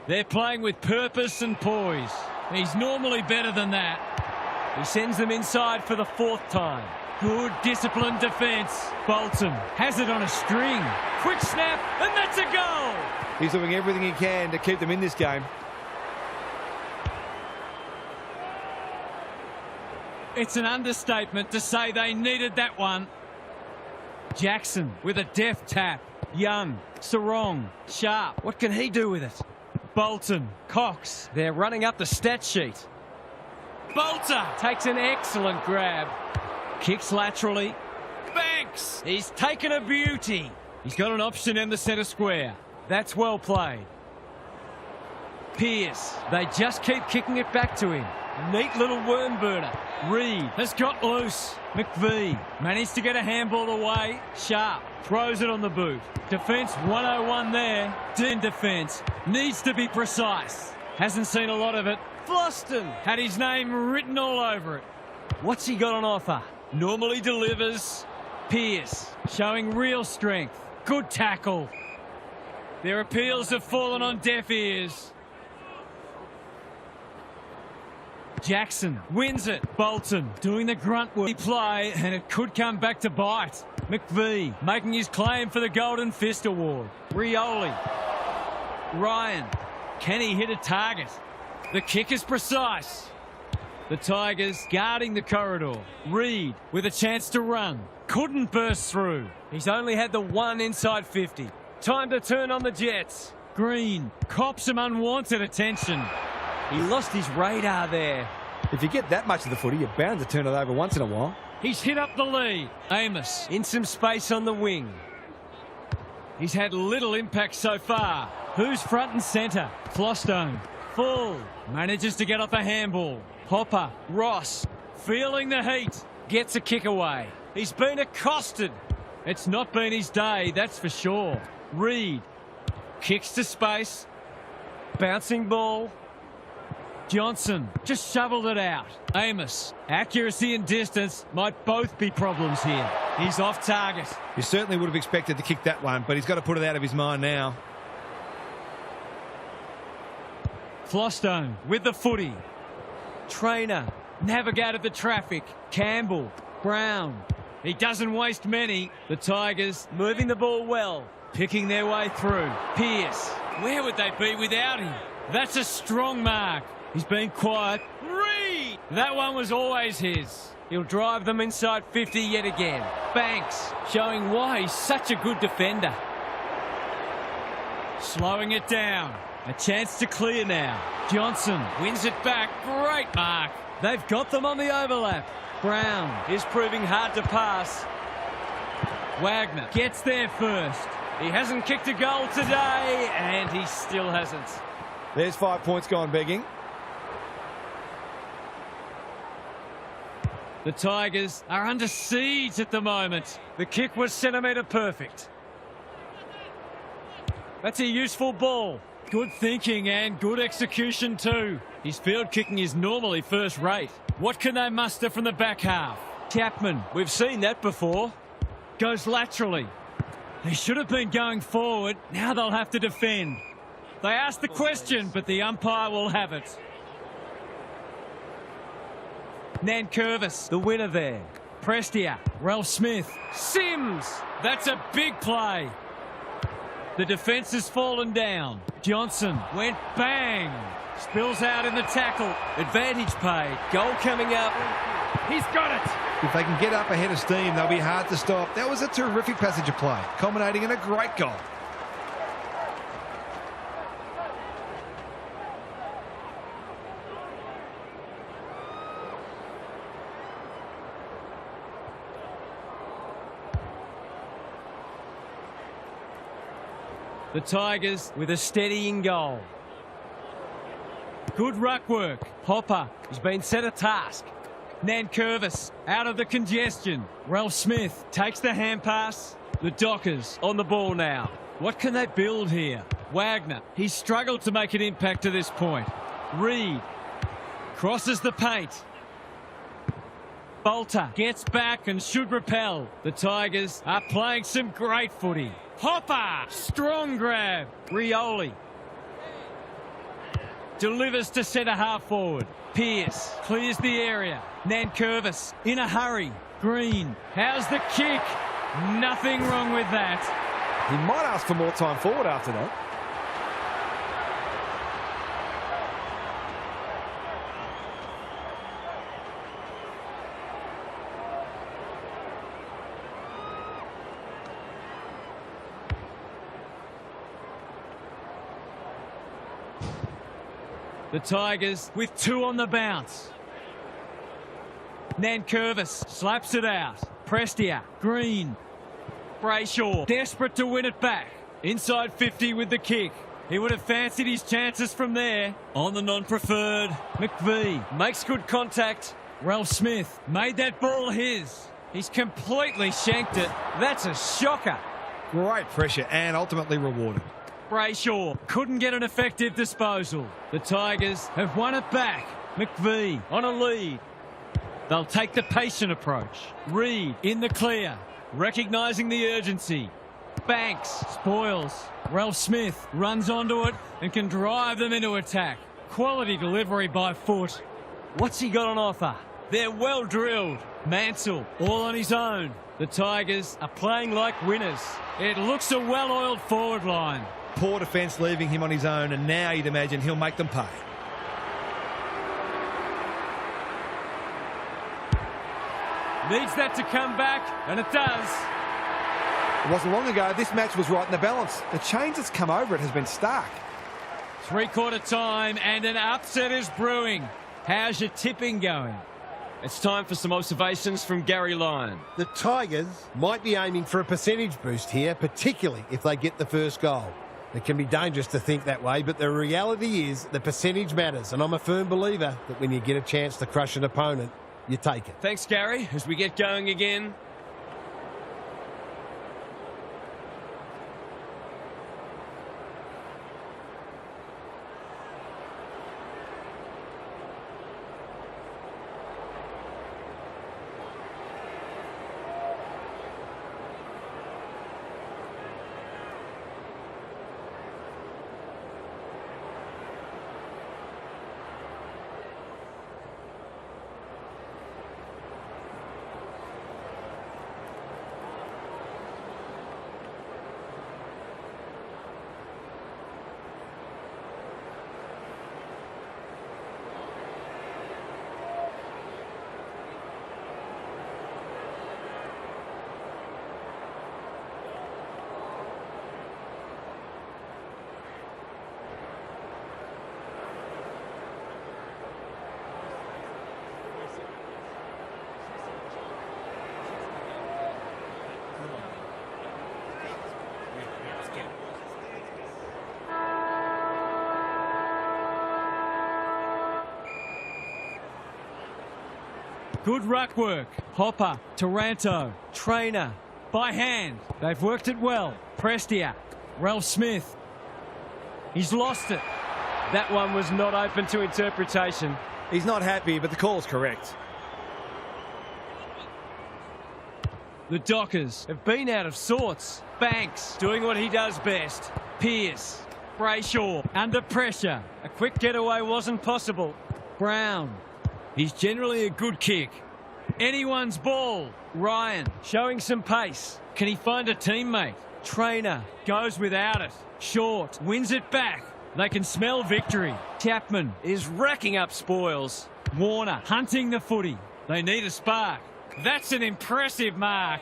They're playing with purpose and poise. He's normally better than that. He sends them inside for the 4th time. Good disciplined defence. Bolton has it on a string. Quick snap, and that's a goal. He's doing everything he can to keep them in this game. It's an understatement to say they needed that one. Jackson with a deft tap. Young, Sarong, Sharp. What can he do with it? Bolton, Cox. They're running up the stat sheet. Bolter takes an excellent grab. Kicks laterally. Banks. He's taken a beauty. He's got an option in the centre square. That's well played. Pearce. They just keep kicking it back to him. Neat little worm burner. Reed has got loose. McVee managed to get a handball away. Sharp throws it on the boot. Defence 101 there. Dean defence needs to be precise. Hasn't seen a lot of it. Floston had his name written all over it. What's he got on offer? Normally delivers. Pearce showing real strength. Good tackle. Their appeals have fallen on deaf ears. Jackson wins it. Bolton doing the grunt work play, and it could come back to bite. McVee making his claim for the Golden Fist Award. Rioli. Ryan. Can he hit a target? The kick is precise. The Tigers guarding the corridor. Reed with a chance to run. Couldn't burst through. He's only had the one inside 50. Time to turn on the Jets. Green cops some unwanted attention. He lost his radar there. If you get that much of the footy, you're bound to turn it over once in a while. He's hit up the lead. Amos in some space on the wing. He's had little impact so far. Who's front and centre? Flostone. Full. Manages to get off a handball. Hopper. Ross. Feeling the heat. Gets a kick away. He's been accosted. It's not been his day, that's for sure. Reed. Kicks to space. Bouncing ball. Johnson just shoveled it out. Amos, accuracy and distance might both be problems here. He's off target. You certainly would have expected to kick that one, but he's got to put it out of his mind now. Flostone with the footy. Trainer navigated the traffic. Campbell, Brown. He doesn't waste many. The Tigers moving the ball well, picking their way through. Pearce, where would they be without him? That's a strong mark. He's been quiet. Reed! That one was always his. He'll drive them inside 50 yet again. Banks showing why he's such a good defender. Slowing it down. A chance to clear now. Johnson wins it back. Great mark. They've got them on the overlap. Brown is proving hard to pass. Wagner gets there first. He hasn't kicked a goal today, and he still hasn't. There's 5 points gone begging. The Tigers are under siege at the moment. The kick was centimetre perfect. That's a useful ball. Good thinking and good execution too. His field kicking is normally first rate. What can they muster from the back half? Chapman, we've seen that before. Goes laterally. They should have been going forward. Now they'll have to defend. They asked the question, but the umpire will have it. Nankervis, the winner there. Prestia, Ralph Smith, Sims. That's a big play. The defence has fallen down. Johnson went bang. Spills out in the tackle. Advantage paid. Goal coming up. He's got it. If they can get up ahead of steam, they'll be hard to stop. That was a terrific passage of play, culminating in a great goal. The Tigers with a steadying goal. Good ruck work. Hopper has been set a task. Nankervis out of the congestion. Ralph Smith takes the hand pass. The Dockers on the ball now. What can they build here? Wagner, he's struggled to make an impact to this point. Reed crosses the paint. Bolter gets back and should repel. The Tigers are playing some great footy. Hopper, strong grab. Rioli delivers to centre half forward. Pearce clears the area. Nankervis in a hurry. Green, how's the kick? Nothing wrong with that. He might ask for more time forward after that. The Tigers with 2 on the bounce. Nankervis slaps it out. Prestia, Green. Brayshaw desperate to win it back. Inside 50 with the kick. He would have fancied his chances from there. On the non-preferred, McVie makes good contact. Ralph Smith made that ball his. He's completely shanked it. That's a shocker. Great pressure and ultimately rewarded. Brayshaw couldn't get an effective disposal. The Tigers have won it back. McVie on a lead. They'll take the patient approach. Reed in the clear, recognising the urgency. Banks spoils. Ralph Smith runs onto it and can drive them into attack. Quality delivery by foot. What's he got on offer? They're well drilled. Mansell all on his own. The Tigers are playing like winners. It looks a well-oiled forward line. Poor defence leaving him on his own, and now you'd imagine he'll make them pay. Needs that to come back, and it does. It wasn't long ago this match was right in the balance. The change that's come over it has been stark. Three-quarter time, and an upset is brewing. How's your tipping going? It's time for some observations from Gary Lyon. The Tigers might be aiming for a percentage boost here, particularly if they get the first goal. It can be dangerous to think that way, but the reality is the percentage matters, and I'm a firm believer that when you get a chance to crush an opponent, you take it. Thanks, Gary. As we get going again. Good ruck work. Hopper, Taranto, Trainer, by hand. They've worked it well. Prestia, Ralph Smith. He's lost it. That one was not open to interpretation. He's not happy, but the call's correct. The Dockers have been out of sorts. Banks doing what he does best. Pearce, Brayshaw under pressure. A quick getaway wasn't possible. Brown. He's generally a good kick. Anyone's ball. Ryan showing some pace. Can he find a teammate? Trainer goes without it. Short wins it back. They can smell victory. Chapman is racking up spoils. Warner hunting the footy. They need a spark. That's an impressive mark.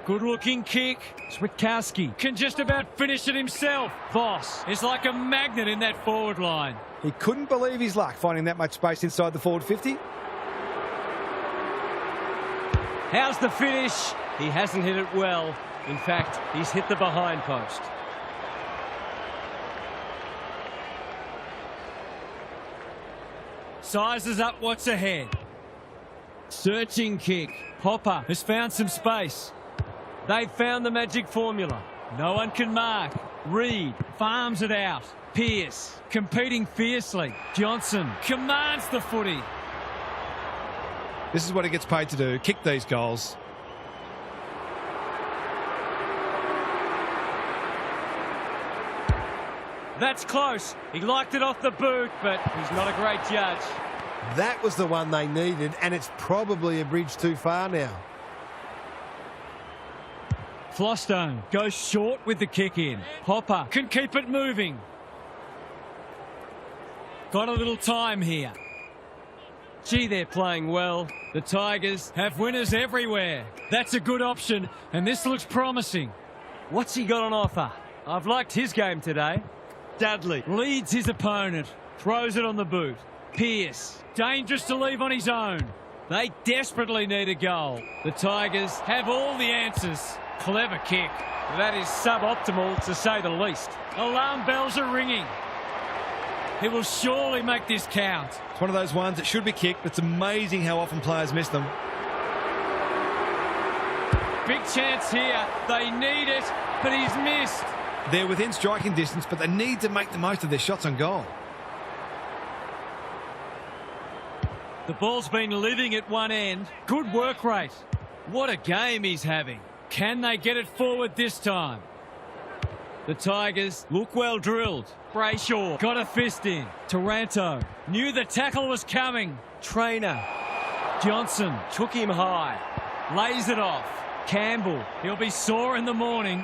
Good-looking kick. Switkowski can just about finish it himself. Voss is like a magnet in that forward line. He couldn't believe his luck finding that much space inside the forward 50. How's the finish? He hasn't hit it well. In fact, he's hit the behind post. Sizes up what's ahead. Searching kick. Hopper has found some space. They've found the magic formula. No one can mark. Reed farms it out. Pearce competing fiercely. Johnson commands the footy. This is what he gets paid to do, kick these goals. That's close. He liked it off the boot, but he's not a great judge. That was the one they needed, and it's probably a bridge too far now. Flostone goes short with the kick in. Hopper can keep it moving. Got a little time here. Gee, they're playing well. The Tigers have winners everywhere. That's a good option, and this looks promising. What's he got on offer? I've liked his game today. Dudley leads his opponent. Throws it on the boot. Pearce, dangerous to leave on his own. They desperately need a goal. The Tigers have all the answers. Clever kick. That is suboptimal, to say the least. Alarm bells are ringing. He will surely make this count. It's one of those ones that should be kicked, but it's amazing how often players miss them. Big chance here. They need it, but he's missed. They're within striking distance, but they need to make the most of their shots on goal. The ball's been living at one end. Good work rate. What a game he's having. Can they get it forward this time? The Tigers look well drilled. Brayshaw got a fist in. Taranto knew the tackle was coming. Trainer. Johnson took him high. Lays it off. Campbell, he'll be sore in the morning.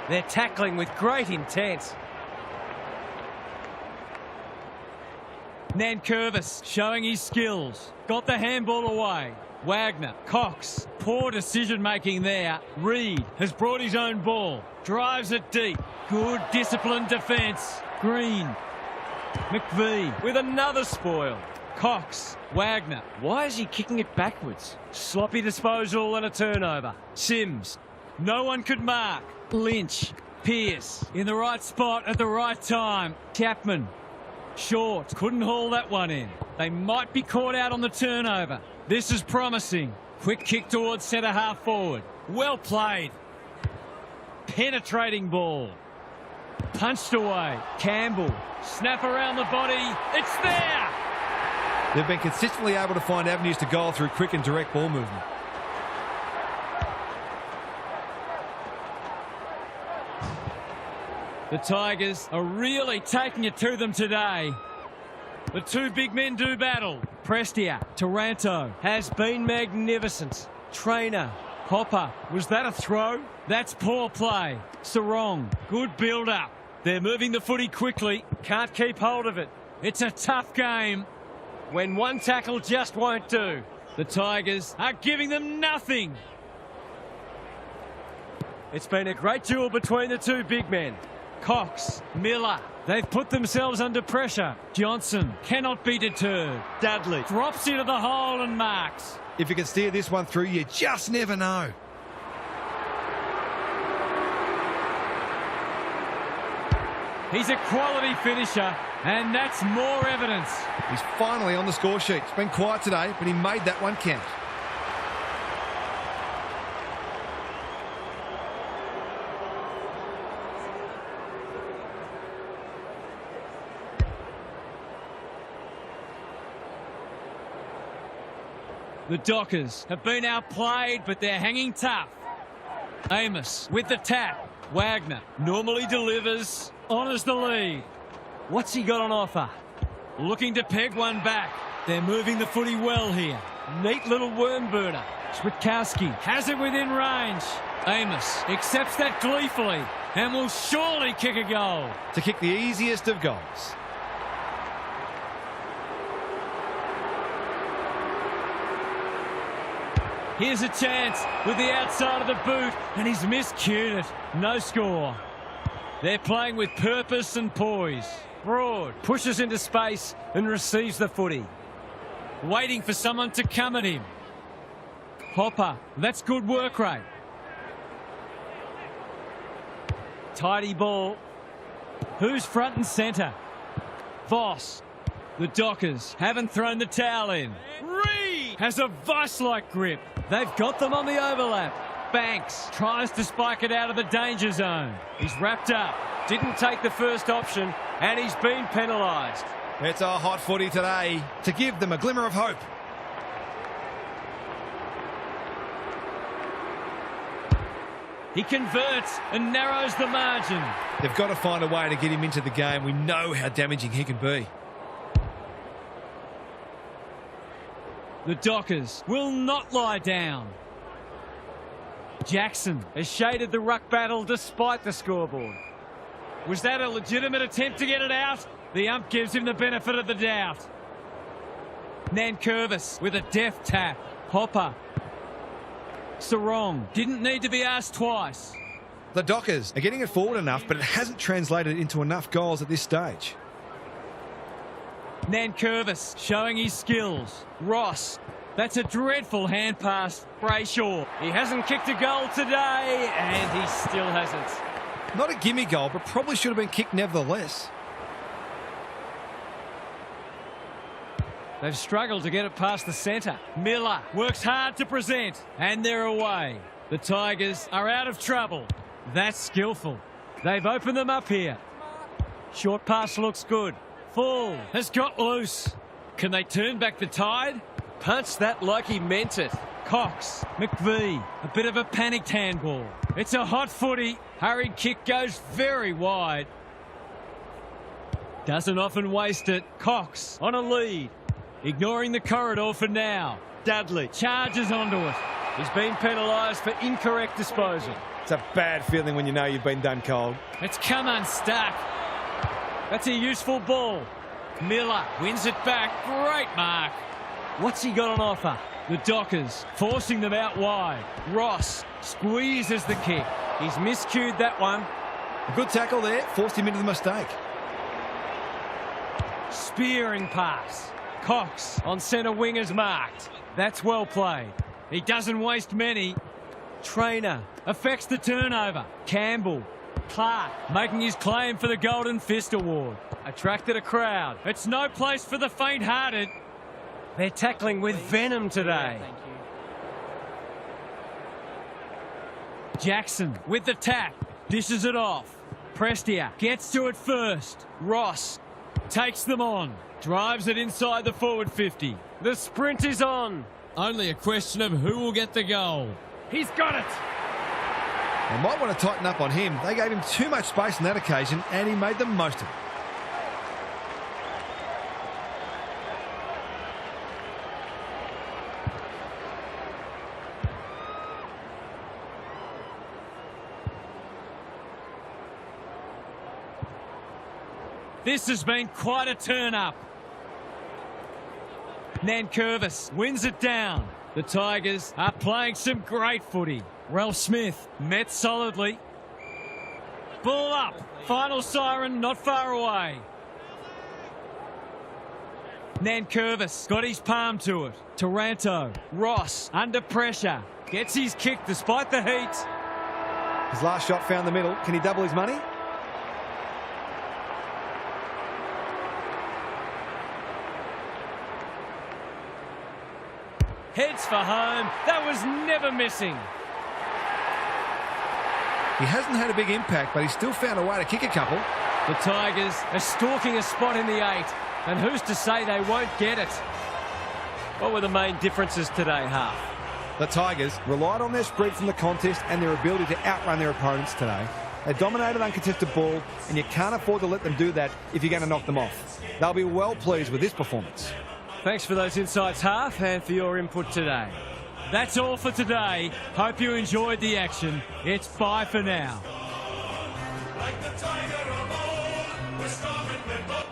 They're tackling with great intent. Nankervis showing his skills. Got the handball away. Wagner, Cox, poor decision-making there. Reed has brought his own ball. Drives it deep. Good disciplined defence. Green. McVee with another spoil. Cox. Wagner. Why is he kicking it backwards? Sloppy disposal and a turnover. Sims. No one could mark. Lynch. Pearce. In the right spot at the right time. Chapman. Short. Couldn't haul that one in. They might be caught out on the turnover. This is promising. Quick kick towards centre half forward. Well played. Penetrating ball. Punched away. Campbell. Snap around the body. It's there! They've been consistently able to find avenues to goal through quick and direct ball movement. The Tigers are really taking it to them today. The two big men do battle. Prestia, Taranto has been magnificent. Trainer, Hopper, was that a throw? That's poor play. Sarong, good build-up. They're moving the footy quickly. Can't keep hold of it. It's a tough game when one tackle just won't do. The Tigers are giving them nothing. It's been a great duel between the two big men. Cox, Miller, they've put themselves under pressure. Johnson cannot be deterred. Dudley drops into the hole and marks. If you can steer this one through, you just never know. He's a quality finisher, and that's more evidence. He's finally on the score sheet. It's been quiet today, but he made that one count. The Dockers have been outplayed, but they're hanging tough. Amos with the tap. Wagner normally delivers, honours the lead. What's he got on offer? Looking to peg one back. They're moving the footy well here. Neat little worm burner. Switkowski has it within range. Amos accepts that gleefully and will surely kick a goal. To kick the easiest of goals. Here's a chance with the outside of the boot, and he's miscued it. No score. They're playing with purpose and poise. Broad pushes into space and receives the footy. Waiting for someone to come at him. Hopper, that's good work rate. Tidy ball. Who's front and centre? Voss. The Dockers haven't thrown the towel in. Reed has a vice-like grip. They've got them on the overlap. Banks tries to spike it out of the danger zone. He's wrapped up. Didn't take the first option, and he's been penalised. It's a hot footy today to give them a glimmer of hope. He converts and narrows the margin. They've got to find a way to get him into the game. We know how damaging he can be. The Dockers will not lie down. Jackson has shaded the ruck battle despite the scoreboard. Was that a legitimate attempt to get it out? The ump gives him the benefit of the doubt. Nankervis with a deft tap. Hopper. Sarong didn't need to be asked twice. The Dockers are getting it forward enough, but it hasn't translated into enough goals at this stage. Nankervis showing his skills. Ross That's a dreadful hand pass, Brayshaw. He hasn't kicked a goal today, and he still hasn't. Not a gimme goal, but probably should have been kicked nevertheless. They've struggled to get it past the centre. Miller works hard to present, and they're away. The Tigers are out of trouble. That's skillful. They've opened them up here. Short pass looks good. Full has got loose. Can they turn back the tide? Punch that like he meant it. Cox, McVie, a bit of a panicked handball. It's a hot footy. Hurried kick goes very wide. Doesn't often waste it. Cox on a lead. Ignoring the corridor for now. Dudley charges onto it. He's been penalised for incorrect disposal. It's a bad feeling when you know you've been done cold. It's come unstuck. That's a useful ball. Miller wins it back. Great mark. What's he got on offer? The Dockers forcing them out wide. Ross squeezes the kick. He's miscued that one. A good tackle there, forced him into the mistake. Spearing pass. Cox on centre wing is marked. That's well played. He doesn't waste many. Trainer affects the turnover. Campbell. Clark making his claim for the Golden Fist Award. Attracted a crowd. It's no place for the faint-hearted. They're tackling with venom today. Jackson with the tap. Dishes it off. Prestia gets to it first. Ross takes them on. Drives it inside the forward 50. The sprint is on. Only a question of who will get the goal. He's got it. They might want to tighten up on him. They gave him too much space on that occasion, and he made the most of it. This has been quite a turn-up. Nankervis wins it down. The Tigers are playing some great footy. Ralph Smith met solidly. Ball up. Final siren not far away. Nankervis got his palm to it. Taranto. Ross under pressure. Gets his kick despite the heat. His last shot found the middle. Can he double his money? Heads for home. That was never missing. He hasn't had a big impact, but he's still found a way to kick a couple. The Tigers are stalking a spot in the 8, and who's to say they won't get it? What were the main differences today, Half? The Tigers relied on their spread from the contest and their ability to outrun their opponents today. They dominated uncontested ball, and you can't afford to let them do that if you're going to knock them off. They'll be well pleased with this performance. Thanks for those insights, Half, and for your input today. That's all for today. Hope you enjoyed the action. It's bye for now. Like the tiger of old, we're strong and we're bold.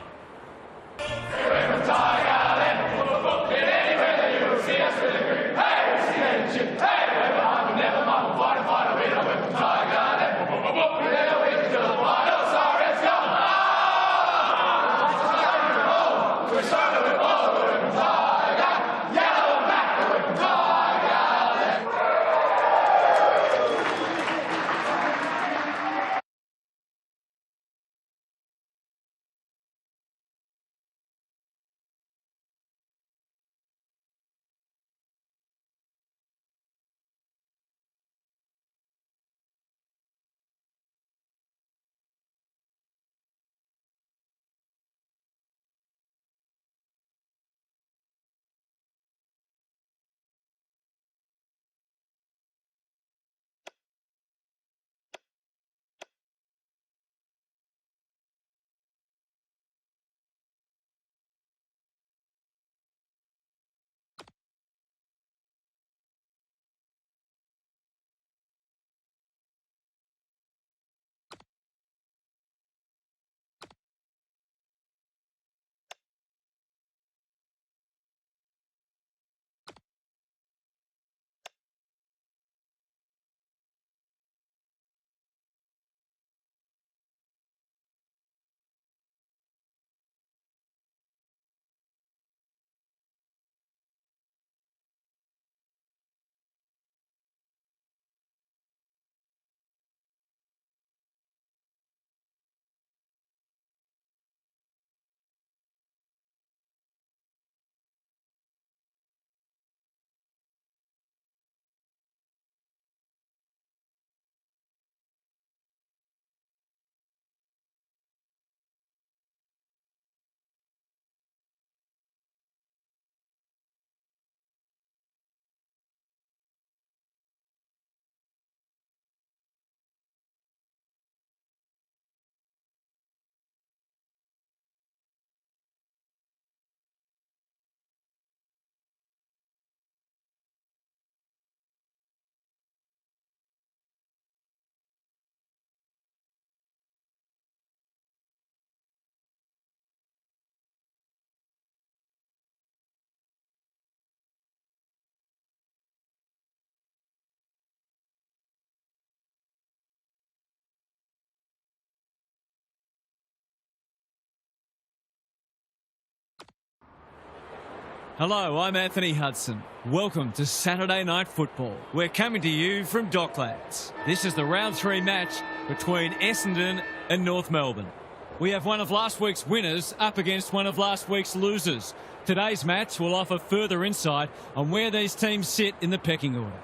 Hello, I'm Anthony Hudson. Welcome to Saturday Night Football. We're coming to you from Docklands. This is the round 3 match between Essendon and North Melbourne. We have one of last week's winners up against one of last week's losers. Today's match will offer further insight on where these teams sit in the pecking order.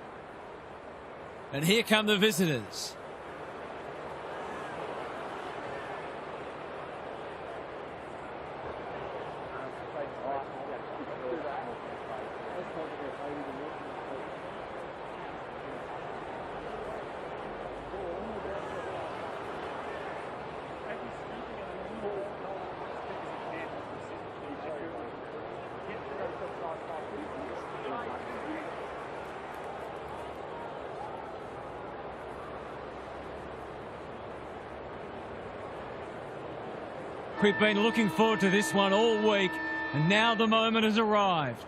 And here come the visitors. We've been looking forward to this one all week, and now the moment has arrived.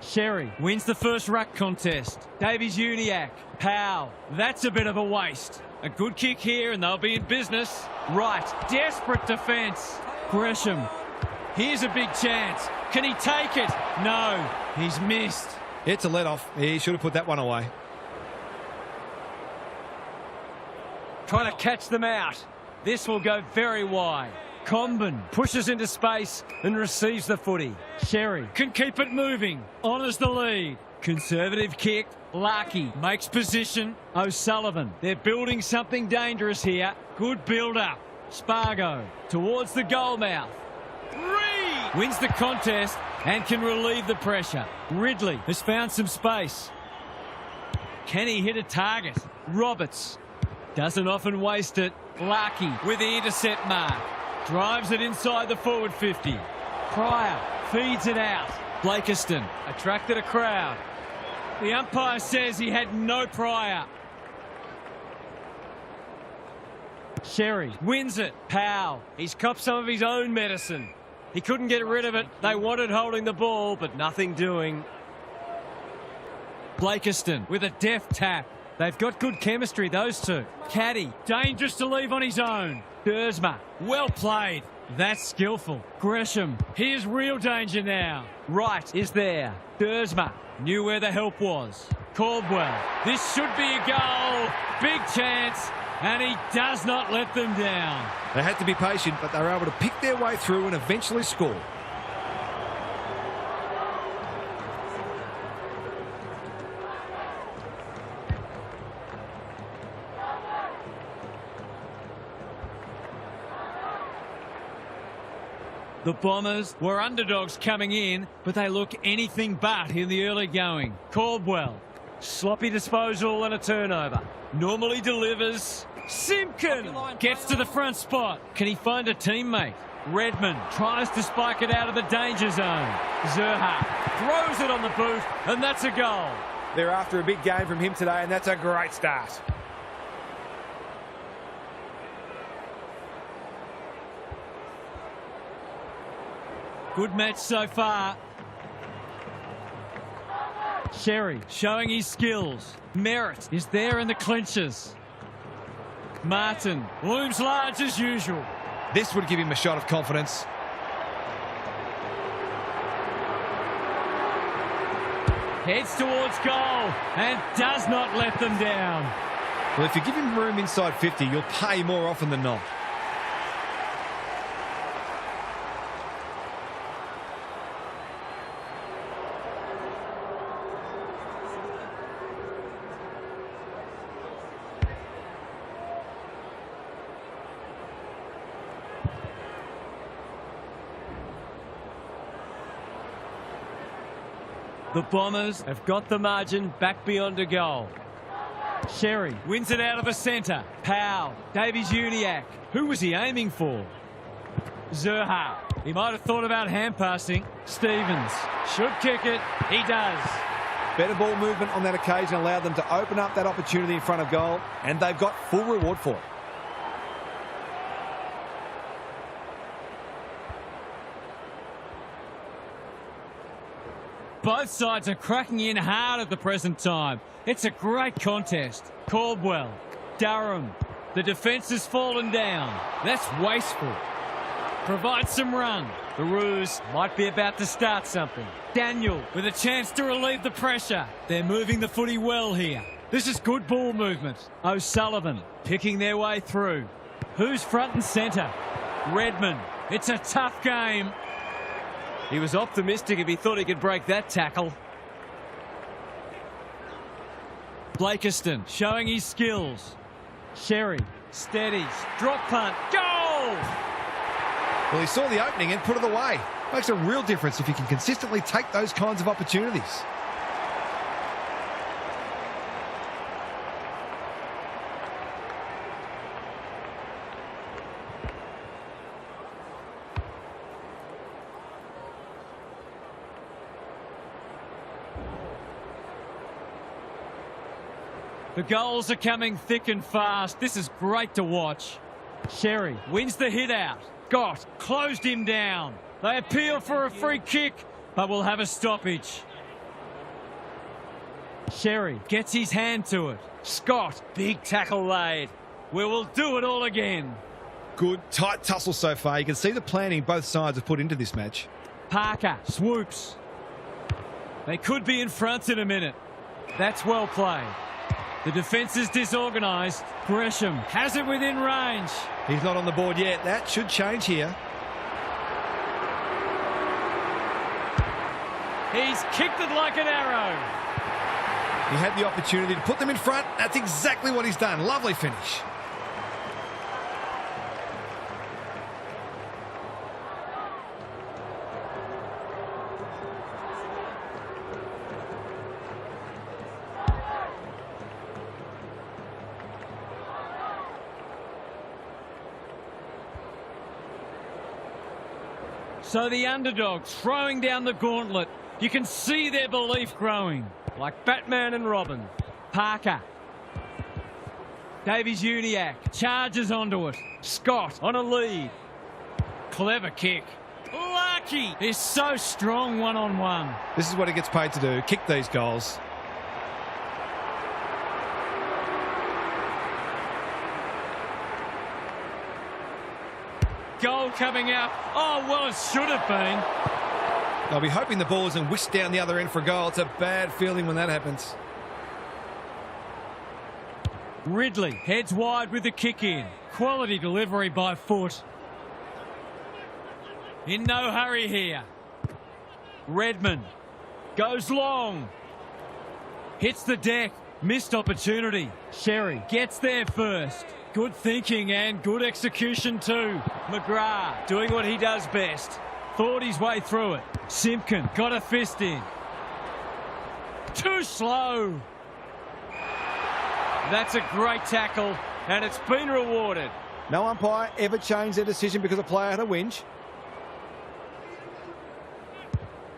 Sherry wins the first ruck contest. Davies-Uniacke. Powell. That's a bit of a waste. A good kick here, and they'll be in business. Right. Desperate defence. Gresham. Here's a big chance. Can he take it? No. He's missed. It's a let-off. He should have put that one away. Trying to catch them out. This will go very wide. Comben pushes into space and receives the footy. Sherry can keep it moving. Honours the lead. Conservative kick. Larkey makes position. O'Sullivan. They're building something dangerous here. Good build-up. Spargo towards the goal mouth. Reed wins the contest and can relieve the pressure. Ridley has found some space. Can he hit a target? Roberts doesn't often waste it. Larkey with the intercept mark. Drives it inside the forward 50. Pryor feeds it out. Blakiston attracted a crowd. The umpire says he had no prior. Sherry wins it. Powell. He's copped some of his own medicine. He couldn't get rid of it. They wanted holding the ball, but nothing doing. Blakiston with a deft tap. They've got good chemistry, those two. Caddy, dangerous to leave on his own. Dersma, well played. That's skillful. Gresham, here's real danger now. Wright is there. Dersma knew where the help was. Caldwell, this should be a goal. Big chance, and he does not let them down. They had to be patient, but they were able to pick their way through and eventually score. The Bombers were underdogs coming in, but they look anything but in the early going. Caldwell, sloppy disposal and a turnover. Normally delivers. Simpkin gets to the front spot. Can he find a teammate? Redmond tries to spike it out of the danger zone. Zerha throws it on the boot, and that's a goal. They're after a big game from him today, and that's a great start. Good match so far. Sherry showing his skills. Merritt is there in the clinches. Martin looms large as usual. This would give him a shot of confidence. Heads towards goal and does not let them down. Well, if you give him room inside 50, you'll pay more often than not. The Bombers have got the margin back beyond a goal. Sherry wins it out of the centre. Powell, Davies-Uniacke. Who was he aiming for? Zerha. He might have thought about hand passing. Stevens should kick it. He does. Better ball movement on that occasion allowed them to open up that opportunity in front of goal, and they've got full reward for it. Both sides are cracking in hard at the present time. It's a great contest. Caldwell, Durham. The defence has fallen down. That's wasteful. Provides some run. The Roos might be about to start something. Daniel with a chance to relieve the pressure. They're moving the footy well here. This is good ball movement. O'Sullivan picking their way through. Who's front and centre? Redmond. It's a tough game. He was optimistic if he thought he could break that tackle. Blakiston showing his skills. Sherry steadies. Drop punt. Goal! Well, he saw the opening and put it away. Makes a real difference if you can consistently take those kinds of opportunities. The goals are coming thick and fast. This is great to watch. Sherry wins the hit out. Scott closed him down. They appeal for a free kick, but will have a stoppage. Sherry gets his hand to it. Scott, big tackle laid. We will do it all again. Good, tight tussle so far. You can see the planning both sides have put into this match. Parker swoops. They could be in front in a minute. That's well played. The defence is disorganised. Gresham has it within range. He's not on the board yet. That should change here. He's kicked it like an arrow. He had the opportunity to put them in front. That's exactly what he's done. Lovely finish. So the underdog throwing down the gauntlet. You can see their belief growing. Like Batman and Robin. Parker. Davies-Uniacke charges onto it. Scott on a lead. Clever kick. Lucky is so strong one-on-one. This is what he gets paid to do. Kick these goals. Goal coming up. Oh, well, it should have been. I'll be hoping the ball isn't whisked down the other end for a goal. It's a bad feeling when that happens. Ridley heads wide with the kick in. Quality delivery by foot. In no hurry here. Redmond goes long. Hits the deck. Missed opportunity. Sherry gets there first. Good thinking and good execution too. McGrath doing what he does best. Thought his way through it. Simpkin got a fist in. Too slow. That's a great tackle and it's been rewarded. No umpire ever changed their decision because a player had a whinge.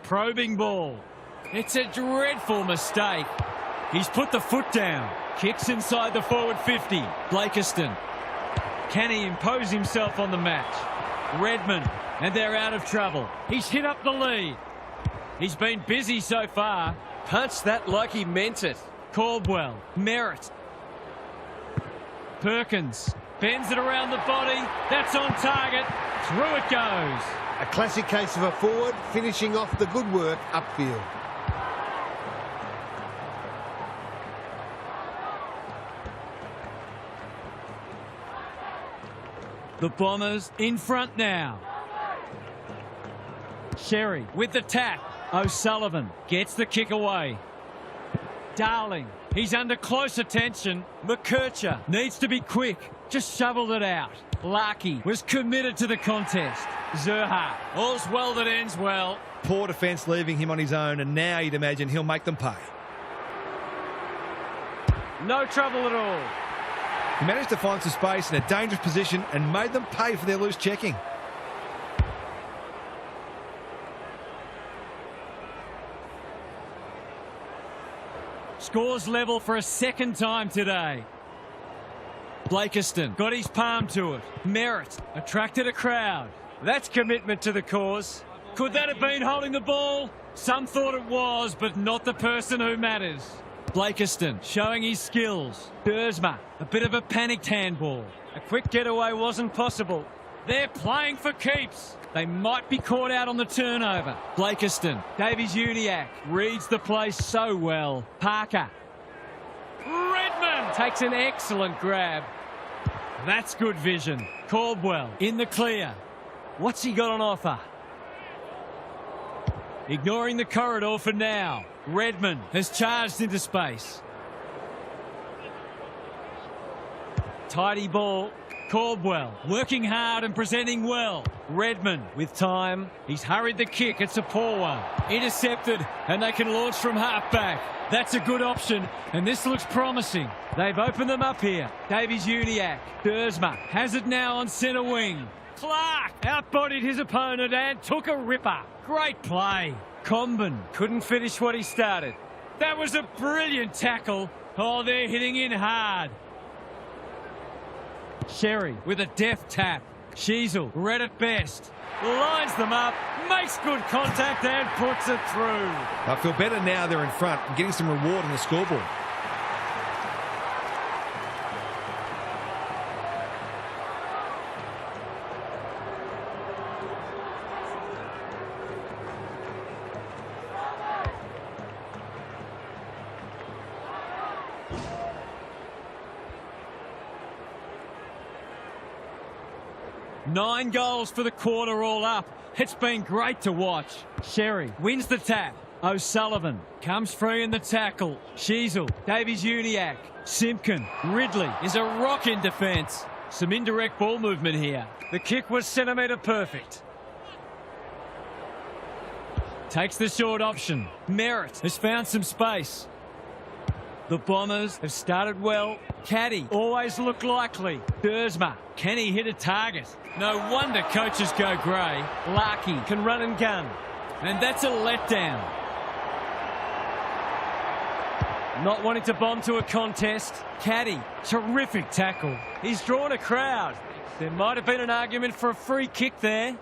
Probing ball. It's a dreadful mistake. He's put the foot down. Kicks inside the forward 50. Blakiston. Can he impose himself on the match? Redmond. And they're out of trouble. He's hit up the lead. He's been busy so far. Punched that like he meant it. Caldwell. Merritt. Perkins. Bends it around the body. That's on target. Through it goes. A classic case of a forward finishing off the good work upfield. The Bombers in front now. Sherry with the tap. O'Sullivan gets the kick away. Darling, he's under close attention. McKercher needs to be quick. Just shoveled it out. Larkey was committed to the contest. Zerha, all's well that ends well. Poor defence leaving him on his own, and now you'd imagine he'll make them pay. No trouble at all. He managed to find some space in a dangerous position and made them pay for their loose checking. Scores level for a second time today. Blakiston got his palm to it. Merritt attracted a crowd. That's commitment to the cause. Could that have been holding the ball? Some thought it was, but not the person who matters. Blakiston showing his skills. Dersma, a bit of a panicked handball. A quick getaway wasn't possible. They're playing for keeps. They might be caught out on the turnover. Blakiston, Davies-Uniacke reads the play so well. Parker. Redmond takes an excellent grab. That's good vision. Caldwell in the clear. What's he got on offer? Ignoring the corridor for now. Redmond has charged into space. Tidy ball. Caldwell working hard and presenting well. Redmond with time. He's hurried the kick. It's a poor one. Intercepted, and they can launch from half-back. That's a good option, and this looks promising. They've opened them up here. Davies-Uniacke. Dersma has it now on centre wing. Clark outbodied his opponent and took a ripper. Great play. Comben couldn't finish what he started. That was a brilliant tackle. Oh, they're hitting in hard. Sherry with a deft tap. Sheasel read it best. Lines them up, makes good contact and puts it through. I feel better now they're in front and getting some reward on the scoreboard. Nine goals for the quarter all up. It's been great to watch. Sherry wins the tap. O'Sullivan comes free in the tackle. Sheasel, Davies-Uniacke, Simpkin, Ridley is a rock in defence. Some indirect ball movement here. The kick was centimetre perfect. Takes the short option. Merritt has found some space. The Bombers have started well. Caddy always look likely. Dersma, can he hit a target? No wonder coaches go grey. Larkey can run and gun. And that's a letdown. Not wanting to bomb to a contest. Caddy, terrific tackle. He's drawn a crowd. There might have been an argument for a free kick there.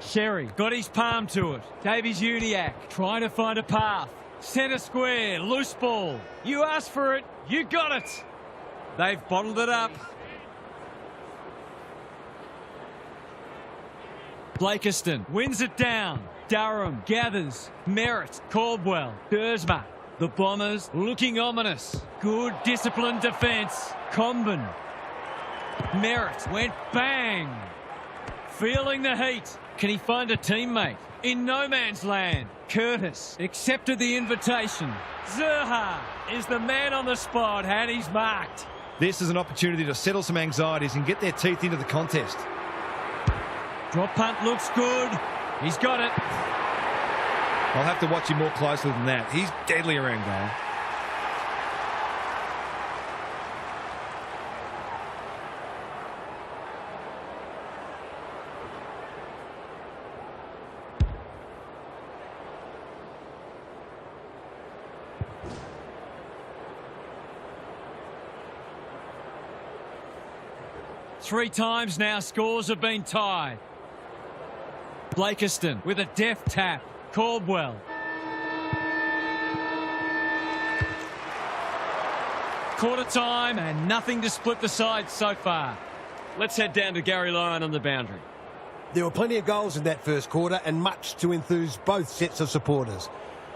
Sherry got his palm to it. Davies-Uniacke trying to find a path. Centre square, loose ball. You asked for it, you got it. They've bottled it up. Blakiston wins it down. Durham gathers. Merritt, Caldwell, Dersma. The Bombers looking ominous. Good disciplined defence. Comben. Merritt went bang. Feeling the heat. Can he find a teammate? In no man's land. Curtis accepted the invitation. Zerha is the man on the spot and he's marked. This is an opportunity to settle some anxieties and get their teeth into the contest. Drop punt looks good. He's got it. I'll have to watch him more closely than that. He's deadly around goal. Three times now scores have been tied. Blakiston with a deft tap. Caldwell. Quarter time and nothing to split the sides so far. Let's head down to Gary Lyon on the boundary. There were plenty of goals in that first quarter and much to enthuse both sets of supporters.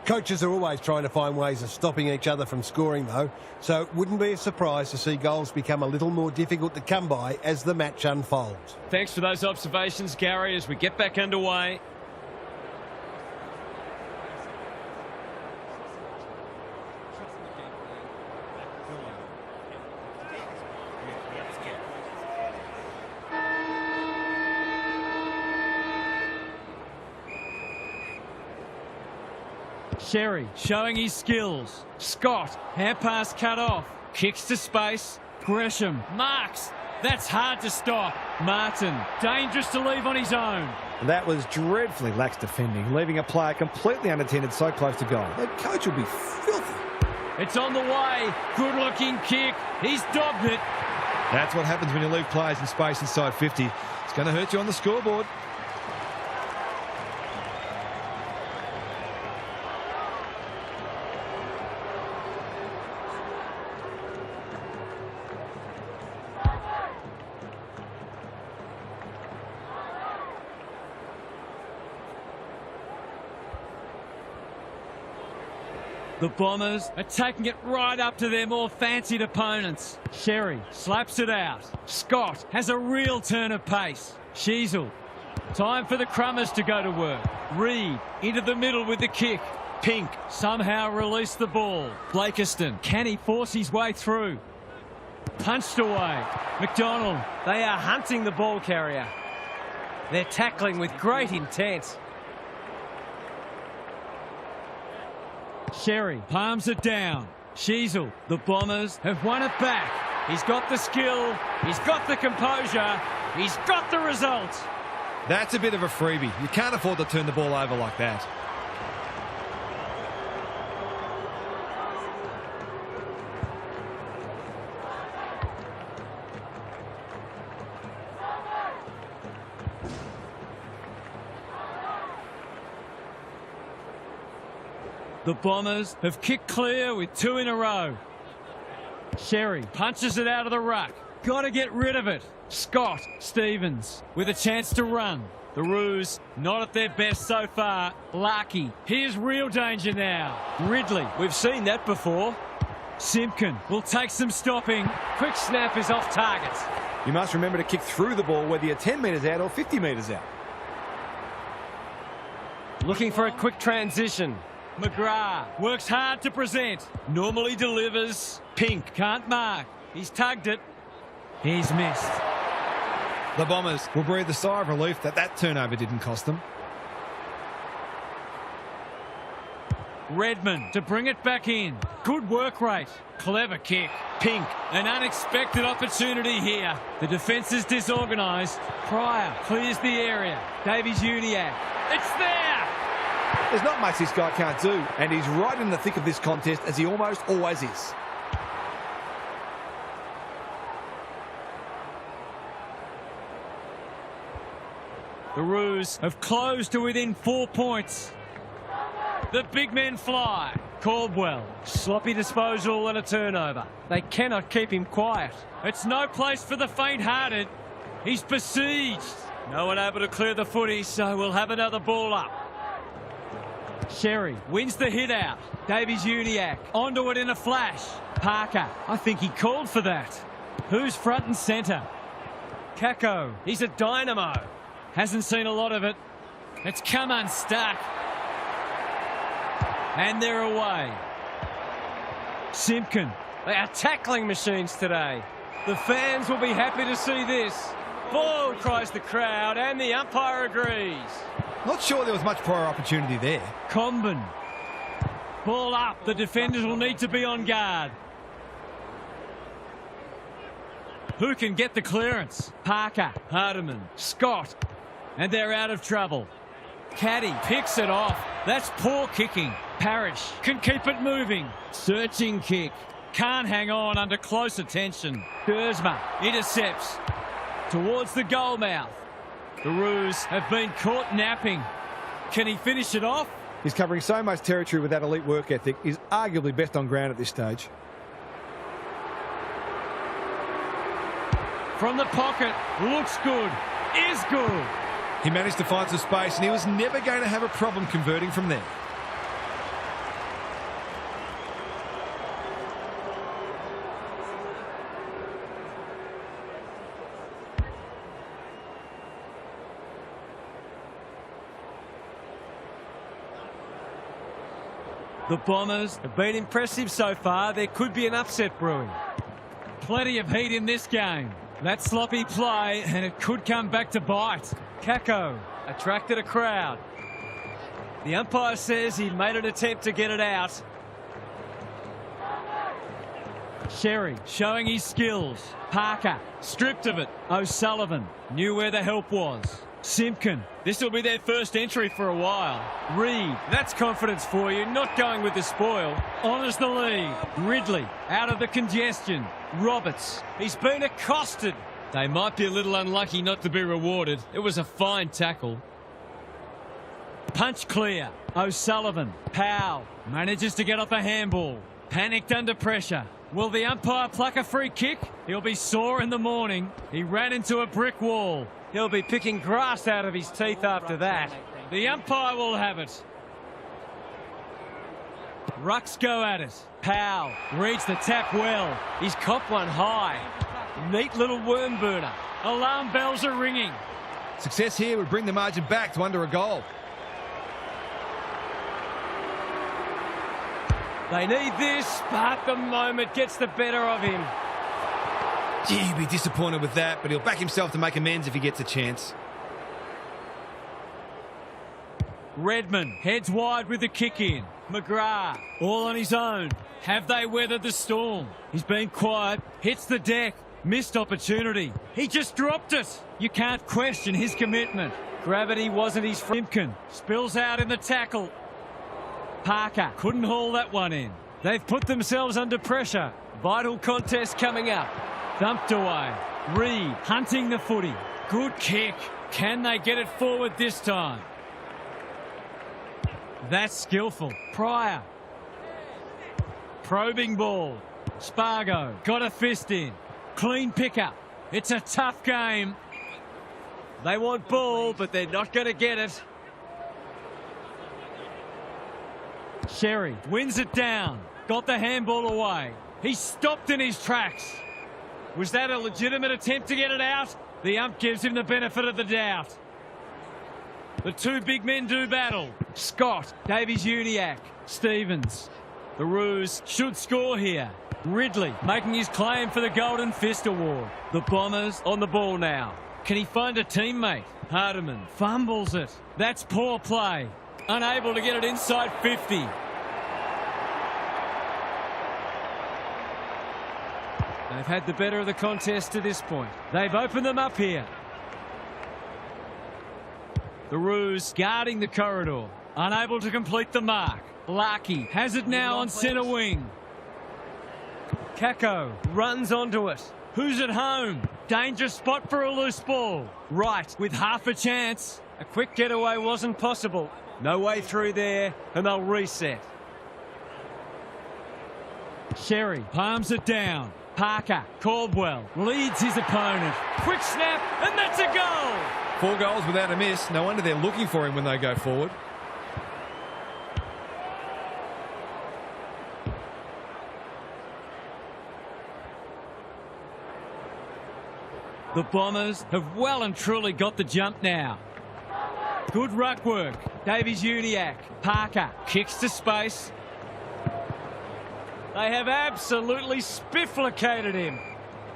Coaches are always trying to find ways of stopping each other from scoring, though, so it wouldn't be a surprise to see goals become a little more difficult to come by as the match unfolds. Thanks for those observations, Gary, as we get back underway. Sherry showing his skills. Scott, hand pass cut off. Kicks to space. Gresham marks. That's hard to stop. Martin, dangerous to leave on his own. That was dreadfully lax defending, leaving a player completely unattended so close to goal. The coach will be filthy. It's on the way. Good looking kick. He's dobbed it. That's what happens when you leave players in space inside 50. It's going to hurt you on the scoreboard. The Bombers are taking it right up to their more fancied opponents. Sherry slaps it out. Scott has a real turn of pace. Sheasel. Time for the Crummers to go to work. Reed into the middle with the kick. Pink somehow released the ball. Blakiston, can he force his way through? Punched away. McDonald. They are hunting the ball carrier. They're tackling with great intent. Sherry palms it down. Sheasel. The Bombers have won it back. He's got the skill. He's got the composure. He's got the result. That's a bit of a freebie. You can't afford to turn the ball over like that. The Bombers have kicked clear with 2 in a row. Sherry punches it out of the ruck. Got to get rid of it. Scott Stevens with a chance to run. The Roos not at their best so far. Larkey, here's real danger now. Ridley, We've seen that before. Simpkin will take some stopping. Quick snap is off target. You must remember to kick through the ball whether you're 10 metres out or 50 metres out. Looking for a quick transition. McGrath works hard to present. Normally delivers. Pink can't mark. He's tugged it. He's missed. The Bombers will breathe a sigh of relief that turnover didn't cost them. Redmond to bring it back in. Good work rate. Clever kick. Pink. An unexpected opportunity here. The defence is disorganised. Pryor clears the area. Davies-Uniacke. It's there! There's not much this guy can't do, and he's right in the thick of this contest, as he almost always is. The Roos have closed to within 4 points. The big men fly. Caldwell, sloppy disposal and a turnover. They cannot keep him quiet. It's no place for the faint-hearted. He's besieged. No one able to clear the footy, so we'll have another ball up. Sherry wins the hit out. Davies-Uniacke onto it in a flash. Parker, I think he called for that. Who's front and centre? Kako, he's a dynamo. Hasn't seen a lot of it. It's come unstuck. And they're away. Simpkin. They are tackling machines today. The fans will be happy to see this. Ball, cries the crowd, and the umpire agrees. Not sure there was much prior opportunity there. Comben. Ball up. The defenders will need to be on guard. Who can get the clearance? Parker, Hardiman, Scott. And they're out of trouble. Caddy picks it off. That's poor kicking. Parrish can keep it moving. Searching kick. Can't hang on under close attention. Dersma intercepts. Towards the goal mouth. The Roos have been caught napping. Can he finish it off? He's covering so much territory with that elite work ethic. He's arguably best on ground at this stage. From the pocket. Looks good. Is good. He managed to find some space and he was never going to have a problem converting from there. The Bombers have been impressive so far. There could be an upset brewing. Plenty of heat in this game. That sloppy play, and it could come back to bite. Kako attracted a crowd. The umpire says he made an attempt to get it out. Sherry showing his skills. Parker stripped of it. O'Sullivan knew where the help was. Simpkin, this will be their first entry for a while. Reed, that's confidence for you, not going with the spoil. Honours the lead. Ridley, out of the congestion. Roberts, he's been accosted. They might be a little unlucky not to be rewarded. It was a fine tackle. Punch clear. O'Sullivan, Powell, manages to get off a handball. Panicked under pressure. Will the umpire pluck a free kick? He'll be sore in the morning. He ran into a brick wall. He'll be picking grass out of his teeth after that. The umpire will have it. Rucks go at it. Powell reads the tap well. He's copped one high. Neat little worm burner. Alarm bells are ringing. Success here would bring the margin back to under a goal. They need this, but the moment gets the better of him. Gee, he'd be disappointed with that, but he'll back himself to make amends if he gets a chance. Redmond heads wide with the kick in. McGrath all on his own. Have they weathered the storm? He's been quiet, hits the deck, missed opportunity. He just dropped it. You can't question his commitment. Gravity wasn't his friend. Simpkin spills out in the tackle. Parker couldn't haul that one in. They've put themselves under pressure. Vital contest coming up. Dumped away. Reed hunting the footy. Good kick. Can they get it forward this time? That's skillful. Pryor. Probing ball. Spargo got a fist in. Clean pickup. It's a tough game. They want ball, but they're not going to get it. Sherry wins it down. Got the handball away. He stopped in his tracks. Was that a legitimate attempt to get it out? The ump gives him the benefit of the doubt. The two big men do battle. Scott, Davies-Uniacke, Stevens. The Roos should score here. Ridley making his claim for the Golden Fist Award. The Bombers on the ball now. Can he find a teammate? Hardiman fumbles it. That's poor play. Unable to get it inside 50. They've had the better of the contest to this point. They've opened them up here. The Roos guarding the corridor. Unable to complete the mark. Larkey has it now on centre wing. Kako runs onto it. Who's at home? Dangerous spot for a loose ball. Right with half a chance. A quick getaway wasn't possible. No way through there, and they'll reset. Sherry palms it down. Parker, Caldwell leads his opponent. Quick snap, and that's a goal. 4 goals without a miss. No wonder they're looking for him when they go forward. The Bombers have well and truly got the jump now. Good ruck work. Davies-Uniacke. Parker kicks to space. They have absolutely spifflicated him.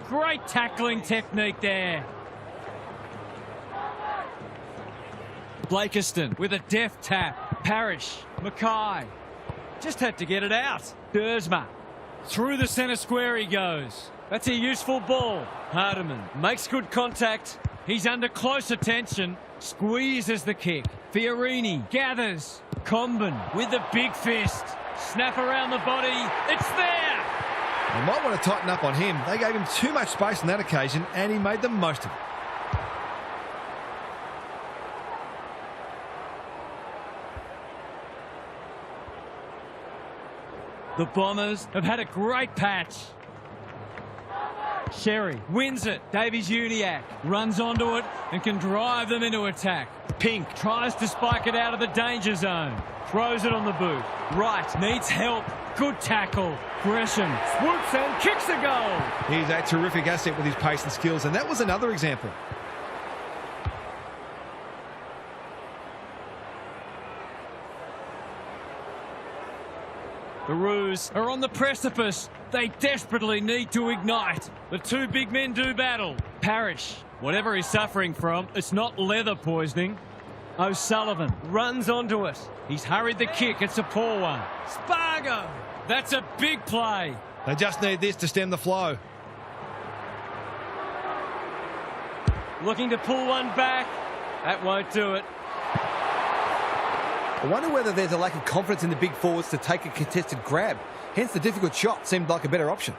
Great tackling technique there. Blakiston with a deft tap. Parrish. Mackay. Just had to get it out. Dersma. Through the centre square he goes. That's a useful ball. Hardiman makes good contact. He's under close attention. Squeezes the kick. Fiorini gathers. Comben with the big fist. Snap around the body. It's there. They might want to tighten up on him. They gave him too much space on that occasion, and he made the most of it. The Bombers have had a great patch. Sherry wins it. Davies-Uniacke runs onto it and can drive them into attack. Pink tries to spike it out of the danger zone. Throws it on the boot. Wright needs help. Good tackle. Gresham swoops and kicks a goal. He's a terrific asset with his pace and skills, and that was another example. The Roos are on the precipice. They desperately need to ignite. The two big men do battle. Parrish, whatever he's suffering from, it's not leather poisoning. O'Sullivan runs onto it. He's hurried the kick. It's a poor one. Spargo. That's a big play. They just need this to stem the flow. Looking to pull one back. That won't do it. I wonder whether there's a lack of confidence in the big forwards to take a contested grab. Hence the difficult shot seemed like a better option.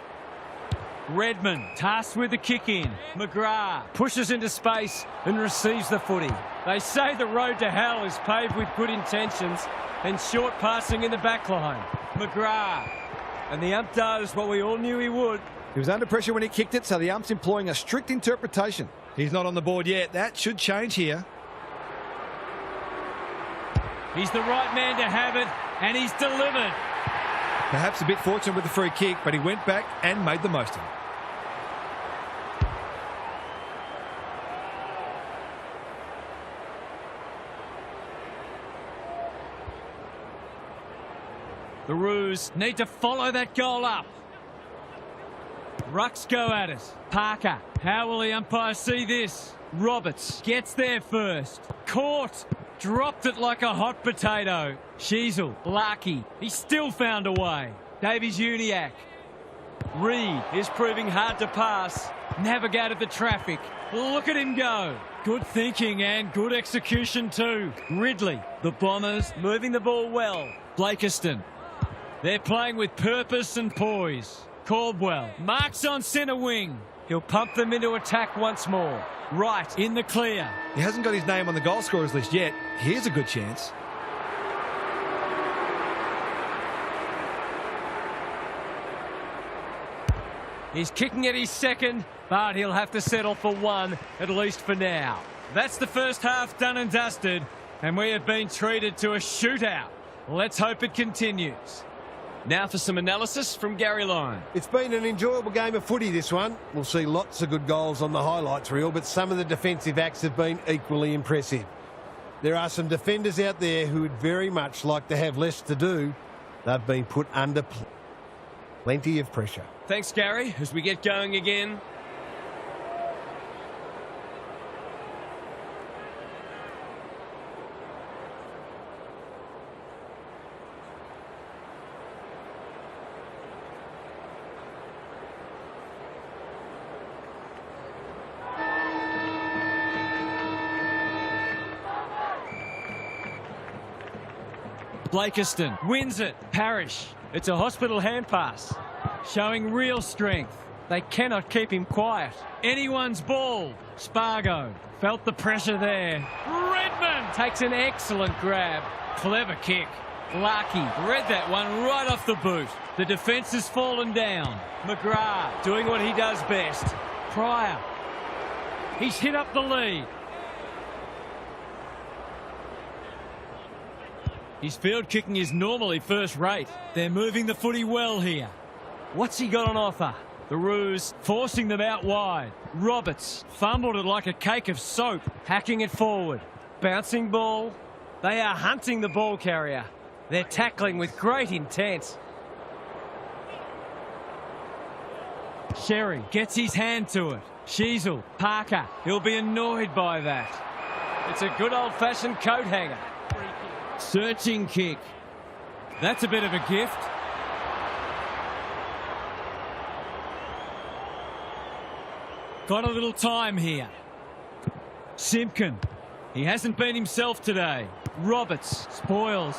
Redmond tasked with the kick in. McGrath pushes into space and receives the footy. They say the road to hell is paved with good intentions and short passing in the back line. McGrath. And the ump does what we all knew he would. He was under pressure when he kicked it, so the ump's employing a strict interpretation. He's not on the board yet. That should change here. He's the right man to have it, and he's delivered. Perhaps a bit fortunate with the free kick, but he went back and made the most of it. The Roos need to follow that goal up. Rucks go at it. Parker. How will the umpire see this? Roberts gets there first. Caught. Dropped it like a hot potato. Sheasel. Larky. He still found a way. Davies Uniacke. Reed is proving hard to pass. Navigated the traffic. Look at him go. Good thinking and good execution too. Ridley. The Bombers moving the ball well. Blakiston. They're playing with purpose and poise. Caldwell marks on centre wing. He'll pump them into attack once more. Right in the clear. He hasn't got his name on the goal scorers list yet. Here's a good chance. He's kicking at his second, but he'll have to settle for one, at least for now. That's the first half done and dusted, and we have been treated to a shootout. Let's hope it continues. Now for some analysis from Gary Lyon. It's been an enjoyable game of footy, this one. We'll see lots of good goals on the highlights reel, but some of the defensive acts have been equally impressive. There are some defenders out there who would very much like to have less to do. They've been put under plenty of pressure. Thanks, Gary, as we get going again. Blakiston wins it. Parrish. It's a hospital hand pass. Showing real strength. They cannot keep him quiet. Anyone's ball. Spargo. Felt the pressure there. Redmond takes an excellent grab. Clever kick. Larky read that one right off the boot. The defence has fallen down. McGrath doing what he does best. Pryor. He's hit up the lead. His field kicking is normally first rate. They're moving the footy well here. What's he got on offer? The Roos forcing them out wide. Roberts fumbled it like a cake of soap, hacking it forward. Bouncing ball. They are hunting the ball carrier. They're tackling with great intent. Sherry gets his hand to it. Sheasel, Parker, he'll be annoyed by that. It's a good old-fashioned coat hanger. Searching kick. That's a bit of a gift. Got a little time here. Simpkin. He hasn't been himself today. Roberts spoils.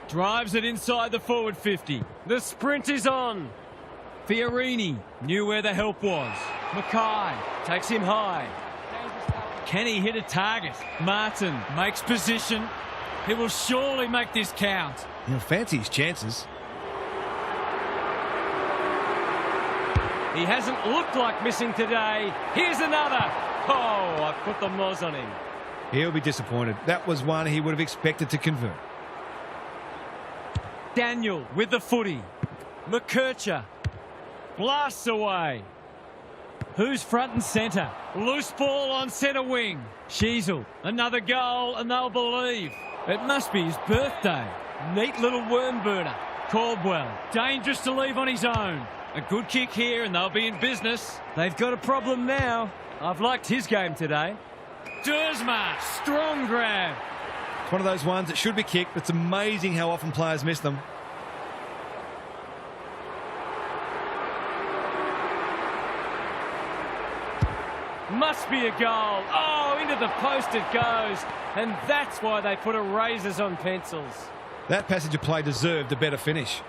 Drives it inside the forward 50. The sprint is on. Fiorini knew where the help was. Mackay takes him high. Can he hit a target? Martin makes position. He will surely make this count. He'll fancy his chances. He hasn't looked like missing today. Here's another. Oh, I put the moz on him. He'll be disappointed. That was one he would have expected to convert. Daniel with the footy. McKercher blasts away. Who's front and centre? Loose ball on centre wing. Sheasel, another goal and they'll believe. It must be his birthday. Neat little worm burner. Caldwell, dangerous to leave on his own. A good kick here and they'll be in business. They've got a problem now. I've liked his game today. Dersma, strong grab. It's one of those ones that should be kicked, but it's amazing how often players miss them. Must be a goal. Oh, into the post it goes. And that's why they put erasers on pencils. That passage of play deserved a better finish.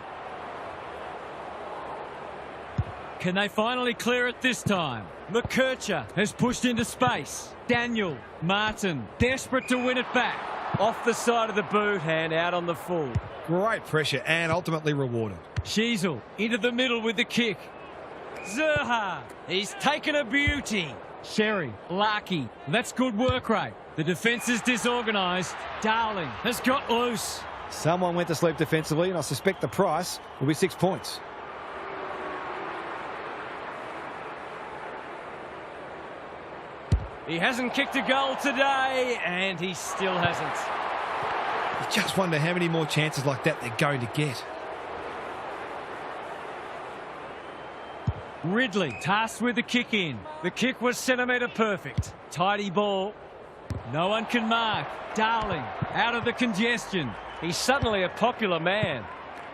Can they finally clear it this time? McKercher has pushed into space. Daniel, Martin, desperate to win it back. Off the side of the boot and out on the full. Great pressure and ultimately rewarded. Sheasel into the middle with the kick. Zerha, he's taken a beauty. Sherry, Larky, that's good work rate. The defence is disorganised. Darling has got loose. Someone went to sleep defensively, and I suspect the price will be 6 points. He hasn't kicked a goal today, and he still hasn't. You just wonder how many more chances like that they're going to get. Ridley tasked with the kick in. The kick was centimetre perfect. Tidy ball. No one can mark. Darling out of the congestion. He's suddenly a popular man.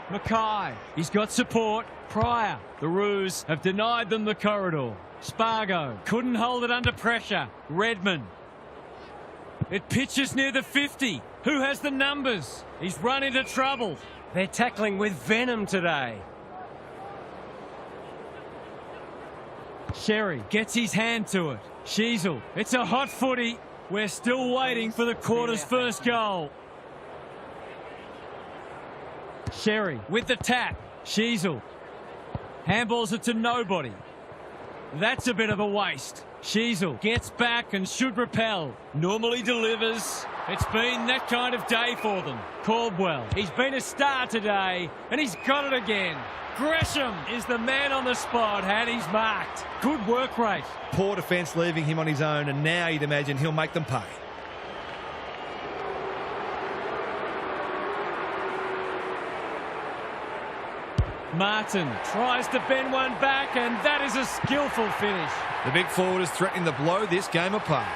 Mackay, he's got support. Pryor, the Roos have denied them the corridor. Spargo couldn't hold it under pressure. Redmond. It pitches near the 50. Who has the numbers? He's run into trouble. They're tackling with venom today. Sherry gets his hand to it. Sheasel, it's a hot footy. We're still waiting for the quarter's first goal. Sherry with the tap. Sheasel. Handballs it to nobody. That's a bit of a waste. Sheasel gets back and should repel. Normally delivers. It's been that kind of day for them. Caldwell, he's been a star today, and he's got it again. Gresham is the man on the spot, and he's marked. Good work rate. Poor defence leaving him on his own, and now you'd imagine he'll make them pay. Martin tries to bend one back, and that is a skillful finish. The big forward is threatening to blow this game apart.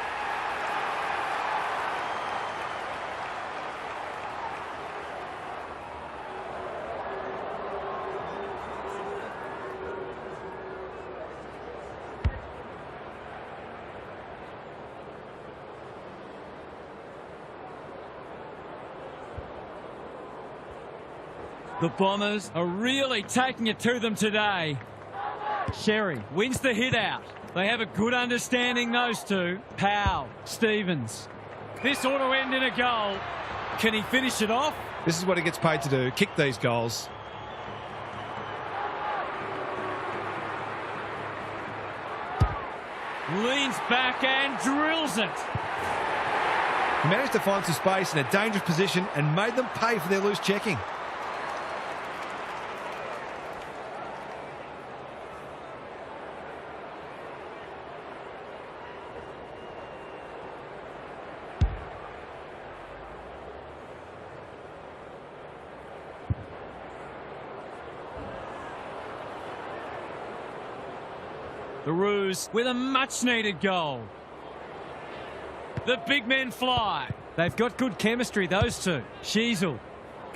The Bombers are really taking it to them today. Sherry wins the hit out. They have a good understanding, those two. Powell, Stevens. This ought to end in a goal. Can he finish it off? This is what he gets paid to do, kick these goals. Leans back and drills it. He managed to find some space in a dangerous position and made them pay for their loose checking. The Roos with a much-needed goal. The big men fly. They've got good chemistry, those two. Sheasel.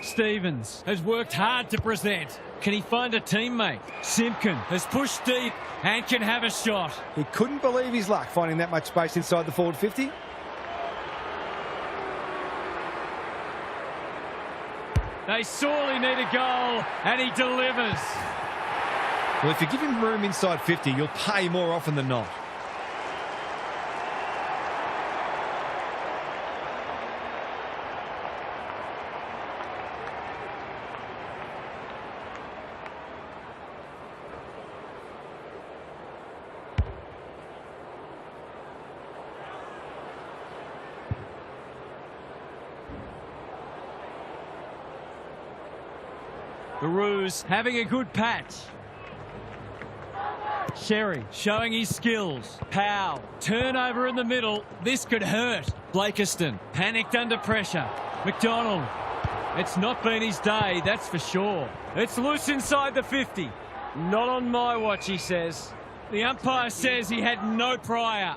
Stevens has worked hard to present. Can he find a teammate? Simpkin has pushed deep and can have a shot. He couldn't believe his luck finding that much space inside the forward 50. They sorely need a goal, and he delivers. Well, if you give him room inside 50, you'll pay more often than not. The Roos having a good patch. Sherry showing his skills. Powell, turnover in the middle. This could hurt. Blakiston panicked under pressure. McDonald. It's not been his day, that's for sure. It's loose inside the 50. Not on my watch, he says. The umpire says he had no prior.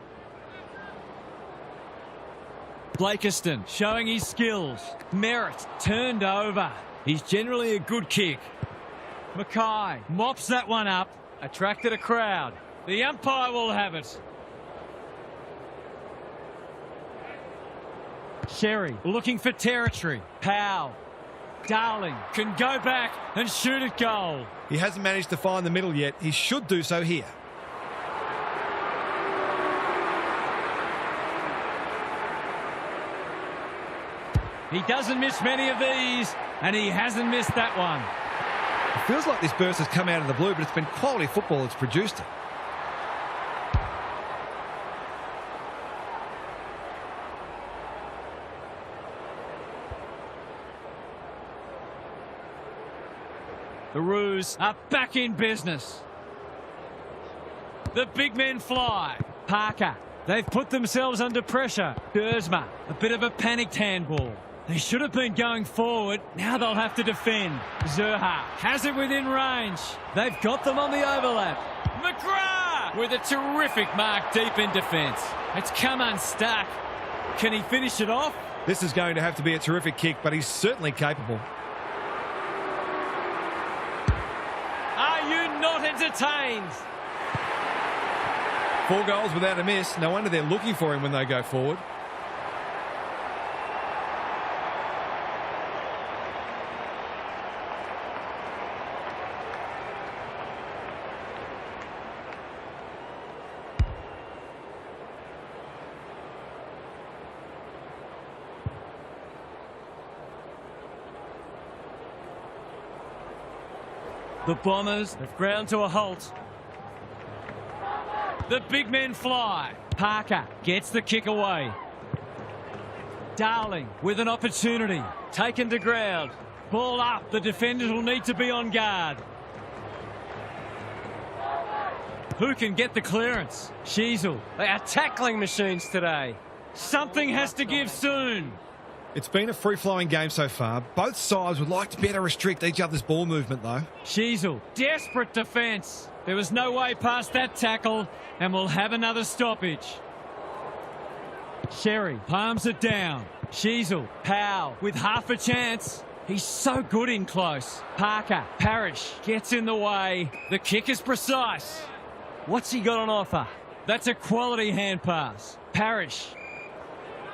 Blakiston showing his skills. Merritt turned over. He's generally a good kick. Mackay mops that one up. Attracted a crowd. The umpire will have it. Sherry looking for territory. Powell. Darling can go back and shoot at goal. He hasn't managed to find the middle yet. He should do so here. He doesn't miss many of these, and he hasn't missed that one. It feels like this burst has come out of the blue, but it's been quality football that's produced it. The Roos are back in business. The big men fly. Parker. They've put themselves under pressure. Dersma. A bit of a panicked handball. They should have been going forward. Now they'll have to defend. Zerha has it within range. They've got them on the overlap. McGrath with a terrific mark deep in defence. It's come unstuck. Can he finish it off? This is going to have to be a terrific kick, but he's certainly capable. Are you not entertained? 4 goals without a miss. No wonder they're looking for him when they go forward. The Bombers have ground to a halt. The big men fly. Parker gets the kick away. Darling with an opportunity. Taken to ground. Ball up. The defenders will need to be on guard. Who can get the clearance? Sheasel. They are tackling machines today. Something has to give soon. It's been a free-flowing game so far. Both sides would like to better restrict each other's ball movement, though. Sheasel, desperate defence. There was no way past that tackle, and we'll have another stoppage. Sherry palms it down. Sheasel, Powell with half a chance. He's so good in close. Parker, Parrish gets in the way. The kick is precise. What's he got on offer? That's a quality hand pass. Parrish.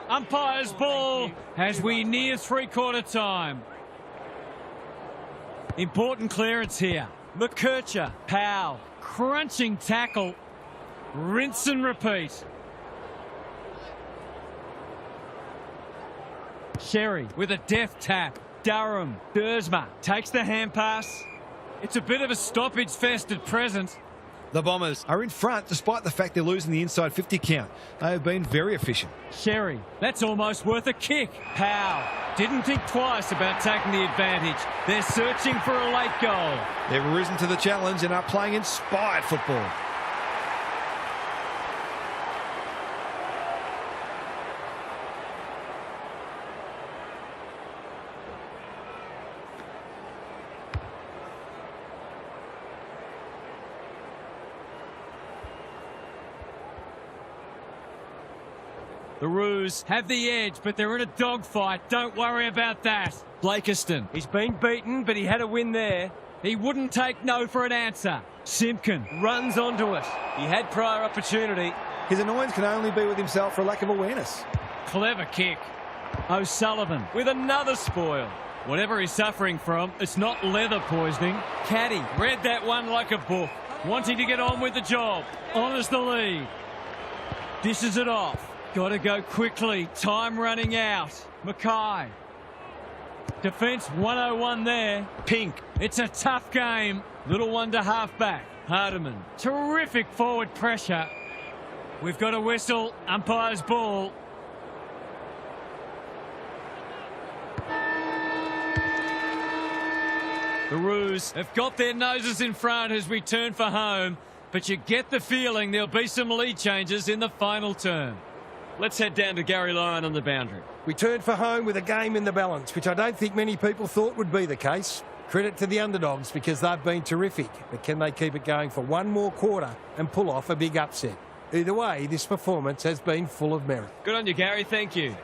Umpire's ball as we near three-quarter time. Important clearance here. McKercher, Powell, crunching tackle. Rinse and repeat. Sherry with a deft tap. Durham, Dersma takes the hand pass. It's a bit of a stoppage fest at present. The Bombers are in front despite the fact they're losing the inside 50 count. They have been very efficient. Sherry, that's almost worth a kick. Powell didn't think twice about taking the advantage. They're searching for a late goal. They've risen to the challenge and are playing inspired football. The Roos have the edge, but they're in a dogfight. Don't worry about that. Blakiston, he's been beaten, but he had a win there. He wouldn't take no for an answer. Simpkin runs onto it. He had prior opportunity. His annoyance can only be with himself for a lack of awareness. Clever kick. O'Sullivan with another spoil. Whatever he's suffering from, it's not leather poisoning. Caddy read that one like a book, wanting to get on with the job. Honours the lead. Dishes it off. Got to go quickly. Time running out. Mackay. Defence 101 there. Pink. It's a tough game. Little one to half-back. Hardiman. Terrific forward pressure. We've got a whistle. Umpire's ball. The Roos have got their noses in front as we turn for home, but you get the feeling there'll be some lead changes in the final term. Let's head down to Gary Lyon on the boundary. We turn for home with a game in the balance, which I don't think many people thought would be the case. Credit to the underdogs because they've been terrific, but can they keep it going for one more quarter and pull off a big upset? Either way, this performance has been full of merit. Good on you, Gary. Thank you.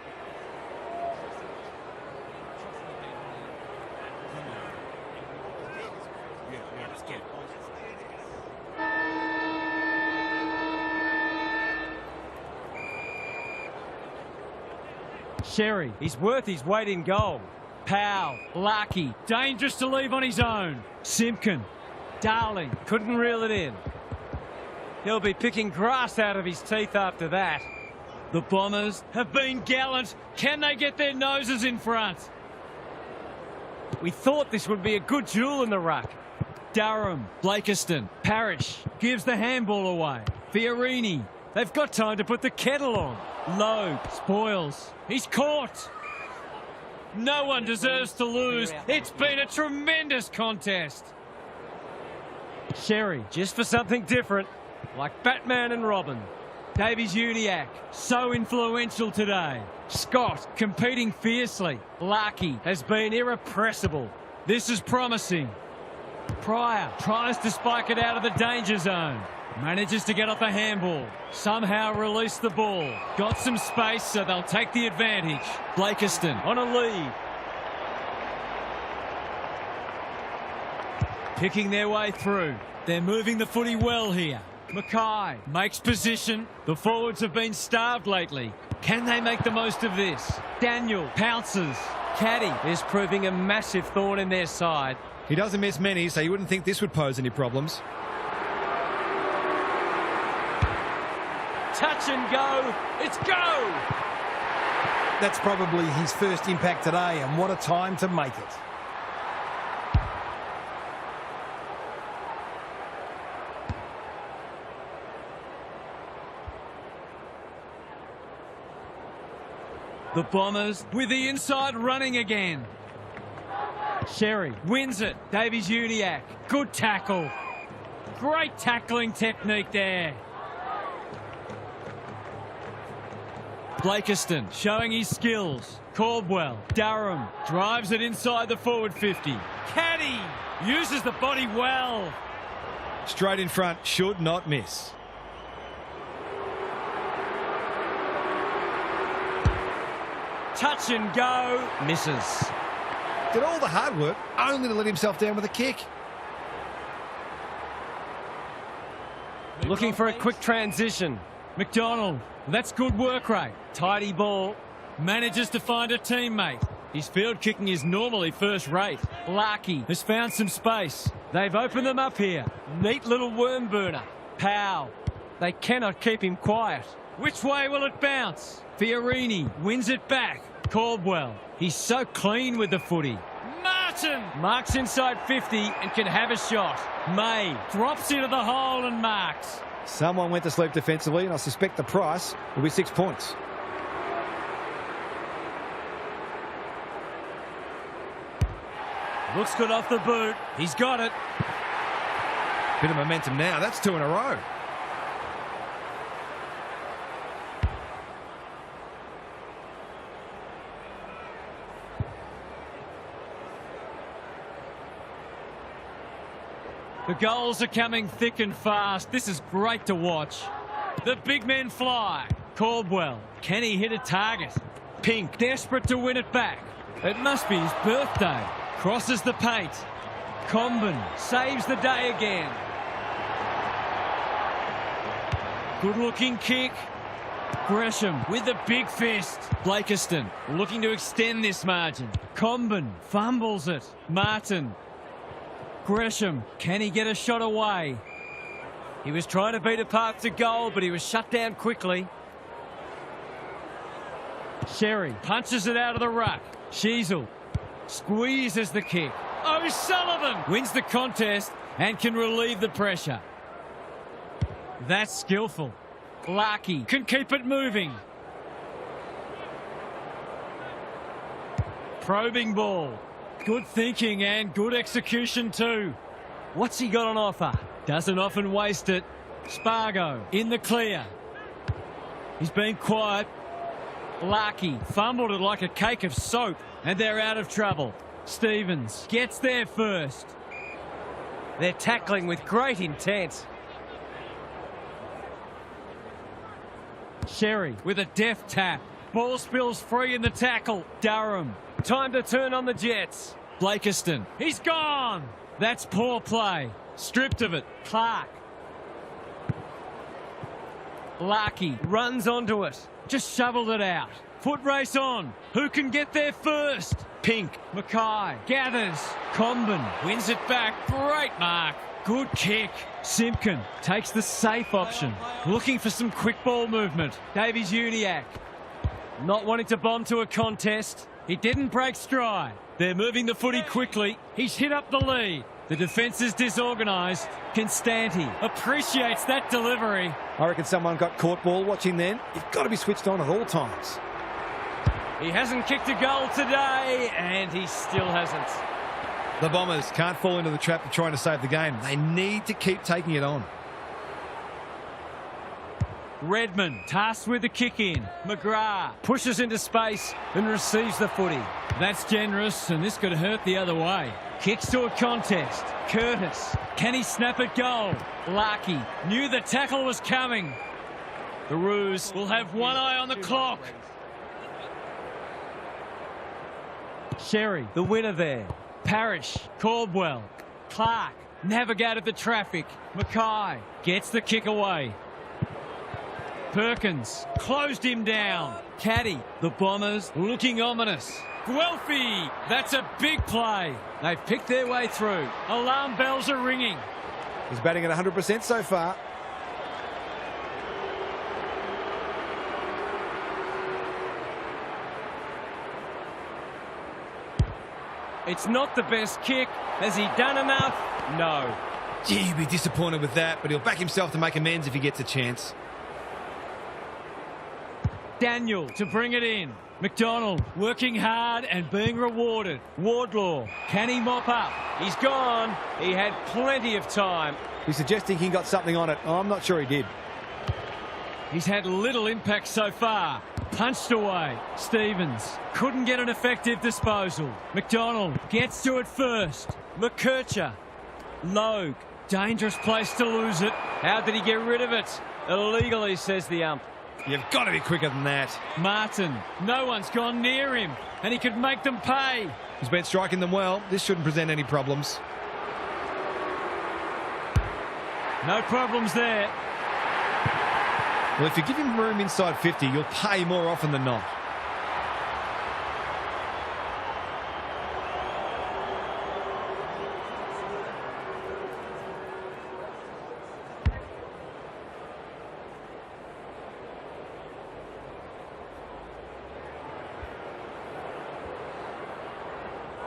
Sherry, he's worth his weight in gold. Powell, Larkey, dangerous to leave on his own. Simpkin, Darling, couldn't reel it in. He'll be picking grass out of his teeth after that. The Bombers have been gallant. Can they get their noses in front? We thought this would be a good duel in the ruck. Durham, Blakiston, Parrish gives the handball away. Fiorini, they've got time to put the kettle on. Logue spoils. He's caught. No one deserves to lose. It's been a tremendous contest. Sherry, just for something different, like Batman and Robin. Davies-Uniacke, so influential today. Scott, competing fiercely. Larkey has been irrepressible. This is promising. Pryor tries to spike it out of the danger zone. Manages to get off a handball. Somehow release the ball. Got some space, so they'll take the advantage. Blakiston on a lead. Picking their way through. They're moving the footy well here. Mackay makes position. The forwards have been starved lately. Can they make the most of this? Daniel pounces. Caddy is proving a massive thorn in their side. He doesn't miss many, so you wouldn't think this would pose any problems. Touch and go. It's go! That's probably his first impact today, and what a time to make it. The Bombers with the inside running again. Sherry wins it. Davies-Uniacke. Good tackle. Great tackling technique there. Blakiston showing his skills. Caldwell. Durham drives it inside the forward 50. Caddy uses the body well. Straight in front, should not miss. Touch and go. Misses. Did all the hard work only to let himself down with a kick. Looking for a quick transition. McDonald. That's good work rate. Tidy ball. Manages to find a teammate. His field kicking is normally first rate. Larkey has found some space. They've opened them up here. Neat little worm burner. Powell. They cannot keep him quiet. Which way will it bounce? Fiorini wins it back. Caldwell. He's so clean with the footy. Martin marks inside 50 and can have a shot. May drops into the hole and marks. Someone went to sleep defensively, and I suspect the price will be 6 points. Looks good off the boot. He's got it. Bit of momentum now. That's 2 in a row. The goals are coming thick and fast. This is great to watch. The big men fly. Caldwell. Can he hit a target? Pink desperate to win it back. It must be his birthday. Crosses the paint. Comben saves the day again. Good looking kick. Gresham with the big fist. Blakiston looking to extend this margin. Comben fumbles it. Martin. Gresham, can he get a shot away? He was trying to beat a path to goal, but he was shut down quickly. Sherry punches it out of the ruck. Sheasel squeezes the kick. O'Sullivan wins the contest and can relieve the pressure. That's skillful. Larkey can keep it moving. Probing ball. Good thinking and good execution too. What's he got on offer? Doesn't often waste it. Spargo in the clear. He's been quiet. Larkey fumbled it like a cake of soap, and they're out of trouble. Stevens gets there first. They're tackling with great intent. Sherry with a deft tap. Ball spills free in the tackle. Durham. Time to turn on the Jets. Blakiston. He's gone. That's poor play. Stripped of it. Clark. Larkey runs onto it. Just shoveled it out. Foot race on. Who can get there first? Pink. Mackay gathers. Comben wins it back. Great mark. Good kick. Simpkin takes the safe option. Looking for some quick ball movement. Davies-Uniacke. Not wanting to bomb to a contest. He didn't break stride. They're moving the footy quickly. He's hit up the lead. The defence is disorganised. Constanti appreciates that delivery. I reckon someone got caught ball watching then. You've got to be switched on at all times. He hasn't kicked a goal today, and he still hasn't. The Bombers can't fall into the trap of trying to save the game. They need to keep taking it on. Redmond tasked with the kick in. McGrath pushes into space and receives the footy. That's generous, and this could hurt the other way. Kicks to a contest. Curtis. Can he snap it goal? Larkey knew the tackle was coming. The Roos will have one eye on the clock. Sherry, the winner there. Parrish, Caldwell, Clark navigated the traffic. Mackay gets the kick away. Perkins closed him down. Caddy, the Bombers looking ominous. Guelphy, that's a big play. They've picked their way through. Alarm bells are ringing. He's batting at 100% so far. It's not the best kick. Has he done enough? No. Gee, he'd be disappointed with that, but he'll back himself to make amends if he gets a chance. Daniel to bring it in. McDonald working hard and being rewarded. Wardlaw, can he mop up? He's gone. He had plenty of time. He's suggesting he got something on it. I'm not sure he did. He's had little impact so far. Punched away. Stevens couldn't get an effective disposal. McDonald gets to it first. McKercher. Logue. Dangerous place to lose it. How did he get rid of it? Illegally, says the ump. You've got to be quicker than that. Martin. No one's gone near him, and he could make them pay. He's been striking them well. This shouldn't present any problems. No problems there. Well, if you give him room inside 50, you'll pay more often than not.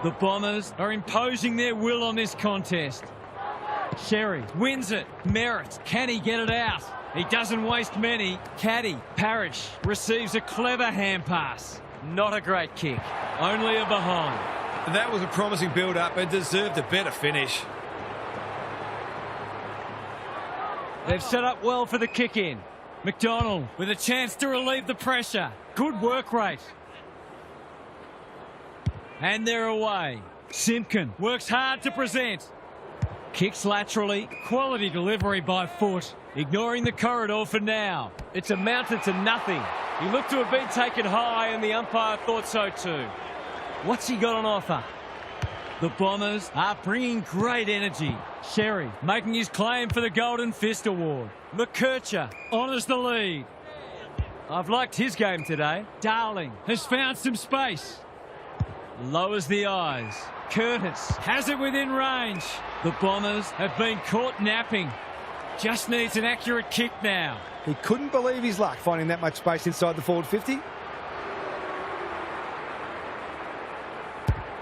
The Bombers are imposing their will on this contest. Sherry wins it. Merritt, can he get it out? He doesn't waste many. Caddy, Parrish receives a clever hand pass. Not a great kick. Only a behind. That was a promising build-up and deserved a better finish. They've set up well for the kick-in. McDonald with a chance to relieve the pressure. Good work rate. And they're away. Simpkin works hard to present. Kicks laterally. Quality delivery by foot. Ignoring the corridor for now. It's amounted to nothing. He looked to have been taken high and the umpire thought so too. What's he got on offer? The Bombers are bringing great energy. Sherry making his claim for the Golden Fist Award. McKercher honours the lead. I've liked his game today. Darling has found some space. Lowers the eyes. Curtis has it within range. The Bombers have been caught napping. Just needs an accurate kick now. He couldn't believe his luck finding that much space inside the forward 50.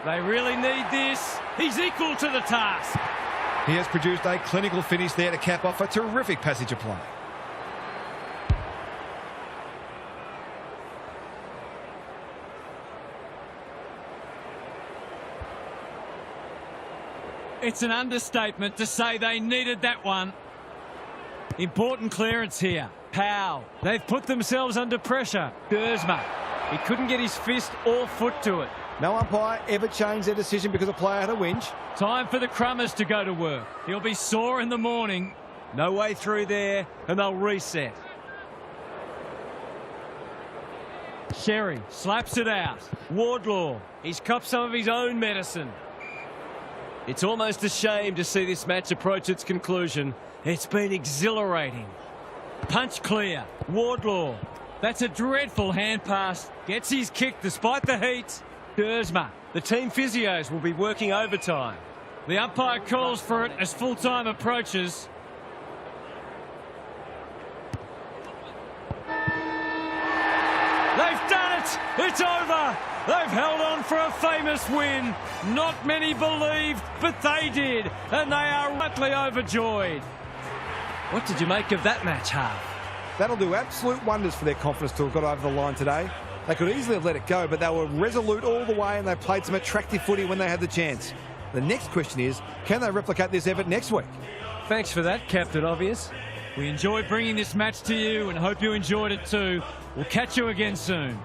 They really need this. He's equal to the task. He has produced a clinical finish there to cap off a terrific passage of play. It's an understatement to say they needed that one. Important clearance here. Powell. They've put themselves under pressure. Dersma. He couldn't get his fist or foot to it. No umpire ever changed their decision because a player had a whinge. Time for the Crummers to go to work. He'll be sore in the morning. No way through there, and they'll reset. Sherry slaps it out. Wardlaw. He's copped some of his own medicine. It's almost a shame to see this match approach its conclusion. It's been exhilarating. Punch clear. Wardlaw. That's a dreadful hand pass. Gets his kick despite the heat. Dersma. The team physios will be working overtime. The umpire calls for it as full-time approaches. They've done it! It's over! They've held on for a famous win. Not many believed, but they did. And they are rightly overjoyed. What did you make of that match, Harv? That'll do absolute wonders for their confidence to have got over the line today. They could easily have let it go, but they were resolute all the way and they played some attractive footy when they had the chance. The next question is, can they replicate this effort next week? Thanks for that, Captain Obvious. We enjoyed bringing this match to you and hope you enjoyed it too. We'll catch you again soon.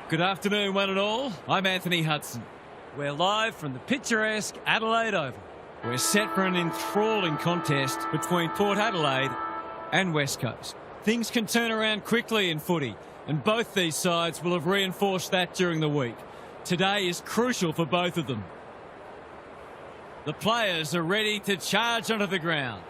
Good afternoon, one and all. I'm Anthony Hudson. We're live from the picturesque Adelaide Oval. We're set for an enthralling contest between Port Adelaide and West Coast. Things can turn around quickly in footy, and both these sides will have reinforced that during the week. Today is crucial for both of them. The players are ready to charge onto the ground.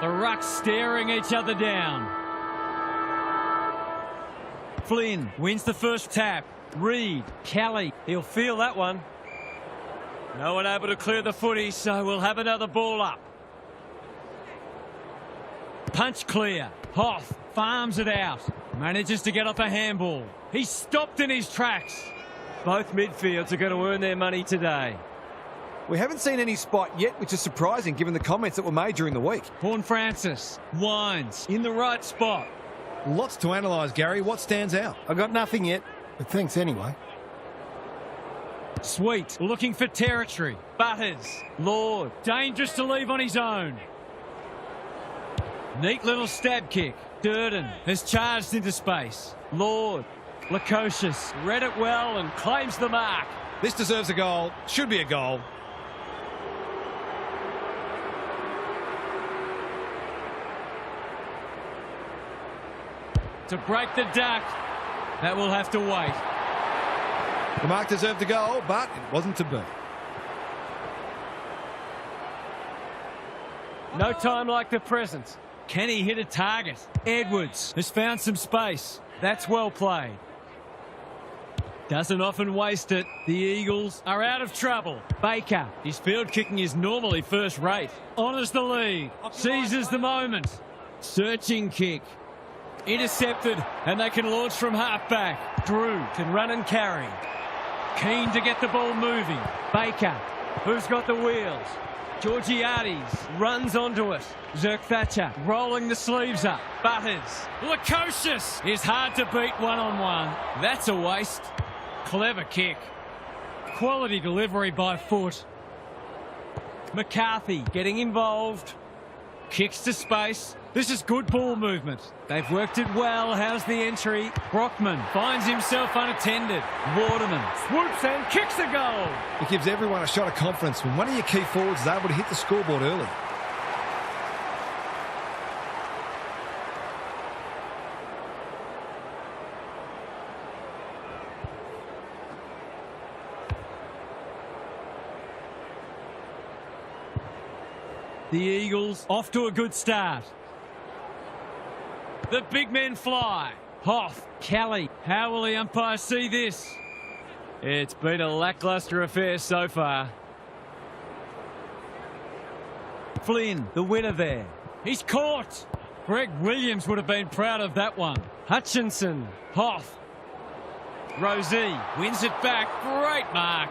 The rucks staring each other down. Flynn wins the first tap. Reed, Kelly, he'll feel that one. No one able to clear the footy, so we'll have another ball up. Punch clear. Hoff farms it out. Manages to get off a handball. He's stopped in his tracks. Both midfields are going to earn their money today. We haven't seen any spot yet, which is surprising given the comments that were made during the week. Horn Francis winds in the right spot. Lots to analyse, Gary. What stands out? I got nothing yet, but thanks anyway. Sweet looking for territory. Butters. Lord. Dangerous to leave on his own. Neat little stab kick. Durden has charged into space. Lord. Lukosius read it well and claims the mark. This deserves a goal. Should be a goal. to break the duck. That will have to wait. The mark deserved a goal, but it wasn't to be. No time like the present. Can he hit a target? Edwards has found some space. That's well played. Doesn't often waste it. The Eagles are out of trouble. Baker, his field kicking is normally first rate. Honours the lead. Seizes the moment. Searching kick. Intercepted, and they can launch from half-back. Drew can run and carry. Keen to get the ball moving. Baker, who's got the wheels? Georgiades runs onto it. Zirk Thatcher rolling the sleeves up. Butters. Lukosius is hard to beat one-on-one. That's a waste. Clever kick. Quality delivery by foot. McCarthy getting involved. Kicks to space. This is good ball movement. They've worked it well. How's the entry? Brockman finds himself unattended. Waterman swoops and kicks a goal. It gives everyone a shot of confidence when one of your key forwards is able to hit the scoreboard early. The Eagles off to a good start. The big men fly. Hoff, Kelly. How will the umpire see this? It's been a lacklustre affair so far. Flynn, the winner there. He's caught. Greg Williams would have been proud of that one. Hutchinson, Hoff. Rosie wins it back. Great mark.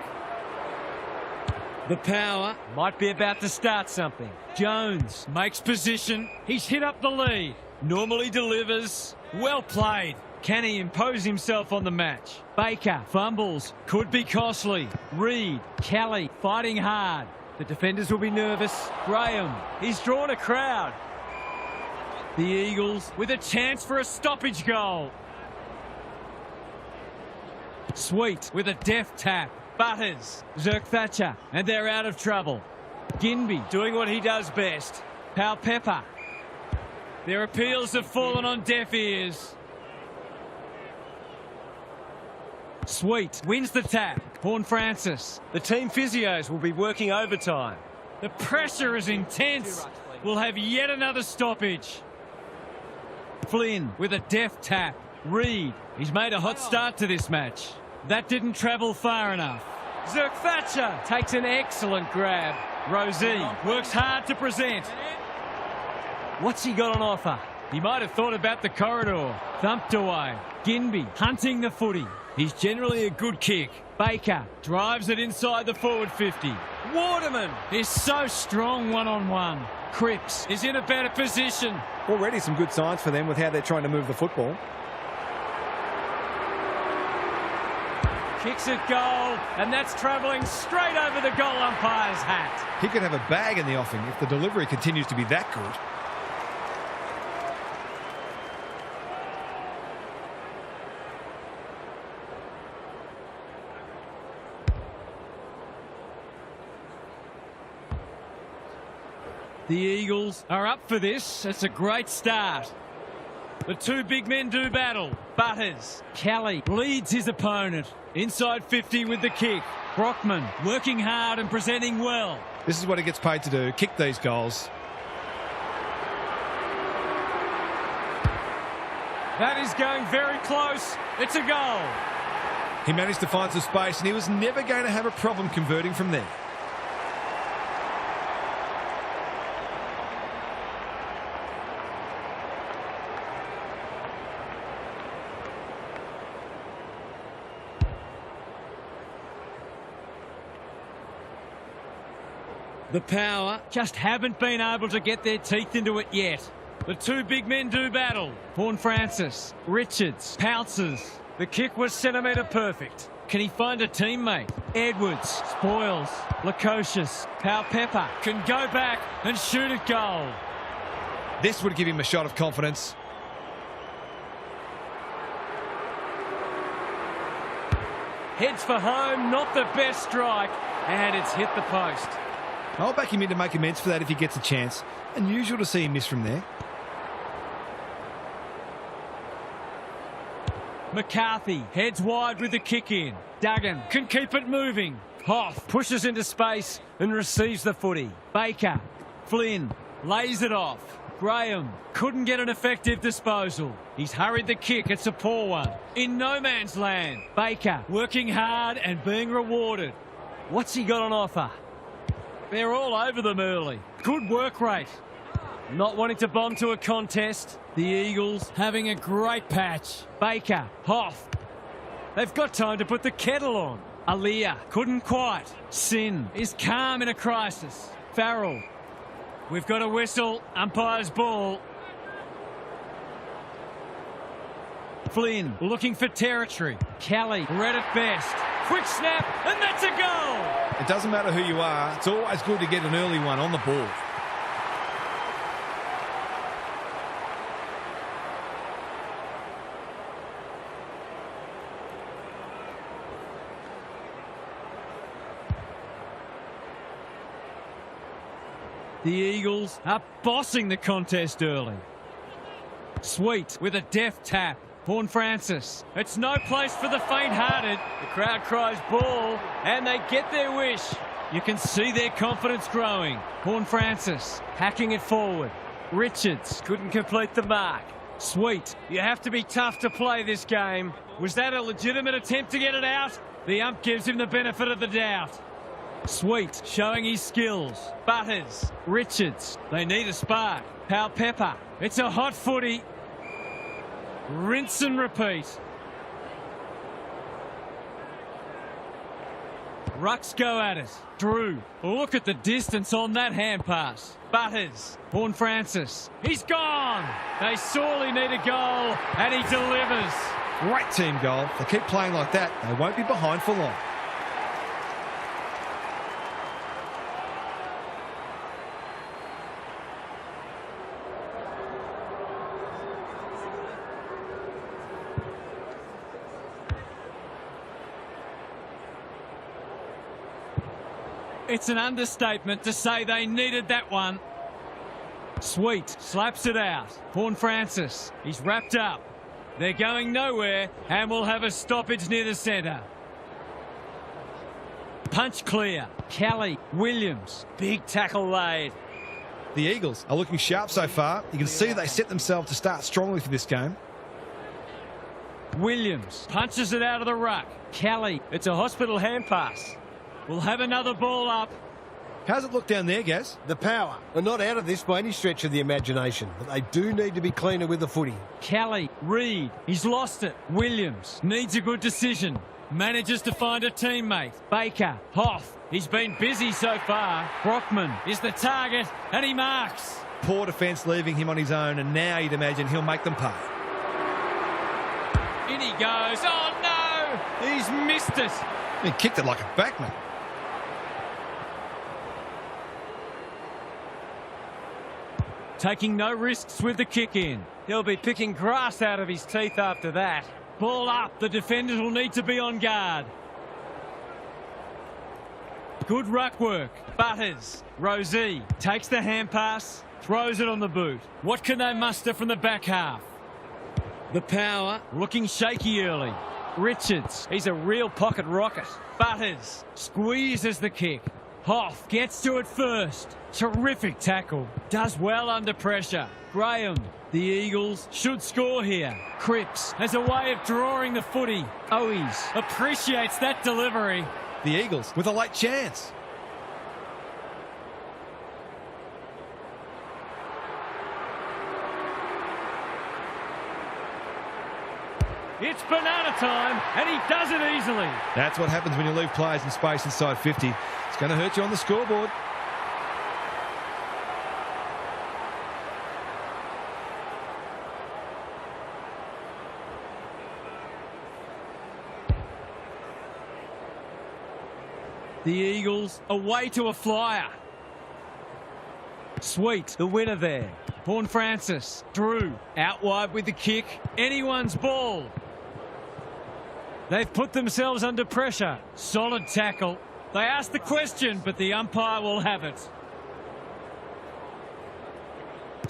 The power might be about to start something. Jones makes position. He's hit up the lead. Normally delivers. Well played. Can he impose himself on the match? Baker fumbles. Could be costly. Reed, Kelly fighting hard. The defenders will be nervous. Graham, he's drawn a crowd. The Eagles with a chance for a stoppage goal. Sweet with a deft tap. Butters, Zirk Thatcher, and they're out of trouble. Ginby doing what he does best. Pal Pepper. Their appeals have fallen on deaf ears. Sweet wins the tap. Horn Francis. The team physios will be working overtime. The pressure is intense. We'll have yet another stoppage. Flynn with a deft tap. Reed, he's made a hot start to this match. That didn't travel far enough. Zirk Thatcher takes an excellent grab. Rosie works hard to present. What's he got on offer? He might have thought about the corridor. Thumped away. Ginby hunting the footy. He's generally a good kick. Baker drives it inside the forward 50. Waterman is so strong one-on-one. Cripps is in a better position. Already some good signs for them with how they're trying to move the football. Kicks it goal, and that's travelling straight over the goal umpire's hat. He could have a bag in the offing if the delivery continues to be that good. The Eagles are up for this. It's a great start. The two big men do battle. Butters. Kelly leads his opponent. Inside 50 with the kick. Brockman working hard and presenting well. This is what he gets paid to do, kick these goals. That is going very close. It's a goal. He managed to find some space and he was never going to have a problem converting from there. The power just haven't been able to get their teeth into it yet. The two big men do battle. Horn Francis, Richards, pounces. The kick was centimetre perfect. Can he find a teammate? Edwards spoils. Lukosius, Pal Pepper can go back and shoot at goal. This would give him a shot of confidence. Heads for home, not the best strike, and it's hit the post. I'll back him in to make amends for that if he gets a chance. Unusual to see him miss from there. McCarthy heads wide with the kick in. Duggan can keep it moving. Hoff pushes into space and receives the footy. Baker, Flynn lays it off. Graham couldn't get an effective disposal. He's hurried the kick. It's a poor one. In no man's land. Baker working hard and being rewarded. What's he got on offer? They're all over them early. Good work rate. Not wanting to bomb to a contest. The Eagles having a great patch. Baker, Hoff. They've got time to put the kettle on. Aaliyah couldn't quite. Sin is calm in a crisis. Farrell. We've got a whistle. Umpire's ball. Flynn looking for territory. Kelly read it best. Quick snap, and that's a goal. It doesn't matter who you are. It's always good to get an early one on the ball. The Eagles are bossing the contest early. Sweet with a deft tap. Vaughan Francis. It's no place for the faint-hearted. The crowd cries ball, and they get their wish. You can see their confidence growing. Vaughan Francis hacking it forward. Richards couldn't complete the mark. Sweet. You have to be tough to play this game. Was that a legitimate attempt to get it out? The ump gives him the benefit of the doubt. Sweet, showing his skills. Butters, Richards, they need a spark. Powell Pepper, it's a hot footy. Rinse and repeat. Rucks go at it. Drew, look at the distance on that hand pass. Butters, Vaughan Francis, he's gone. They sorely need a goal, and he delivers. Great team goal. If they keep playing like that, they won't be behind for long. It's an understatement to say they needed that one. Sweet slaps it out. Vaughan Francis, he's wrapped up. They're going nowhere and will have a stoppage near the centre. Punch clear. Kelly, Williams, big tackle laid. The Eagles are looking sharp so far. You can see they set themselves to start strongly for this game. Williams punches it out of the ruck. Kelly, it's a hospital hand pass. We'll have another ball up. How's it look down there, Gaz? The Power are not out of this by any stretch of the imagination, but they do need to be cleaner with the footy. Kelly, Reed, he's lost it. Williams needs a good decision. Manages to find a teammate. Baker, Hoff, he's been busy so far. Brockman is the target, and he marks. Poor defence leaving him on his own, and now you'd imagine he'll make them pay. In he goes. Oh, no! He's missed it. He kicked it like a backman. Taking no risks with the kick in. He'll be picking grass out of his teeth after that. Ball up. The defenders will need to be on guard. Good ruck work. Butters. Rosie takes the hand pass. Throws it on the boot. What can they muster from the back half? The Power looking shaky early. Richards. He's a real pocket rocket. Butters squeezes the kick. Hoff gets to it first. Terrific tackle. Does well under pressure. Graham. The Eagles should score here. Cripps has a way of drawing the footy. Owies appreciates that delivery. The Eagles with a late chance. It's banana time, and he does it easily. That's what happens when you leave players in space inside 50. It's going to hurt you on the scoreboard. The Eagles away to a flyer. Sweet, the winner there. Vaughan Francis, Drew, out wide with the kick. Anyone's ball. They've put themselves under pressure. Solid tackle. They asked the question, but the umpire will have it.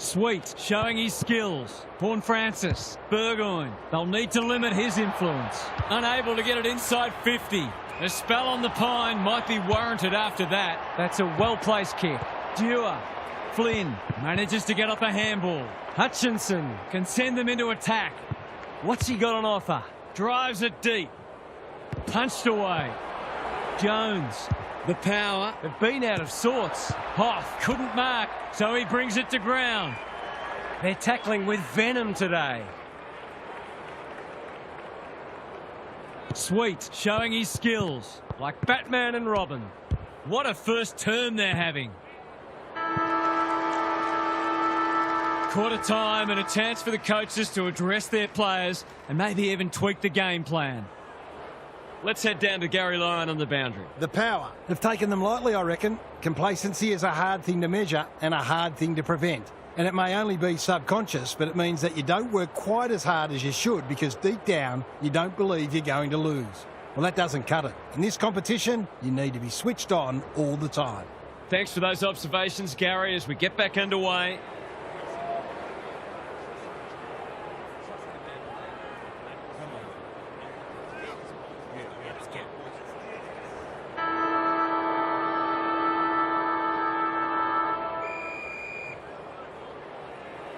Sweet, showing his skills. Vaughan Francis, Burgoyne. They'll need to limit his influence. Unable to get it inside 50. A spell on the pine might be warranted after that. That's a well-placed kick. Dewar. Flynn manages to get off a handball. Hutchinson can send them into attack. What's he got on offer? Drives it deep. Punched away. Jones. The power have been out of sorts. Hoff couldn't mark, so he brings it to ground. They're tackling with venom today. Sweet, showing his skills, like Batman and Robin. What a first term they're having. Quarter time and a chance for the coaches to address their players and maybe even tweak the game plan. Let's head down to Gary Lyon on the boundary. The power have taken them lightly, I reckon. Complacency is a hard thing to measure and a hard thing to prevent. And it may only be subconscious, but it means that you don't work quite as hard as you should because deep down, you don't believe you're going to lose. Well, that doesn't cut it. In this competition, you need to be switched on all the time. Thanks for those observations, Gary, as we get back underway.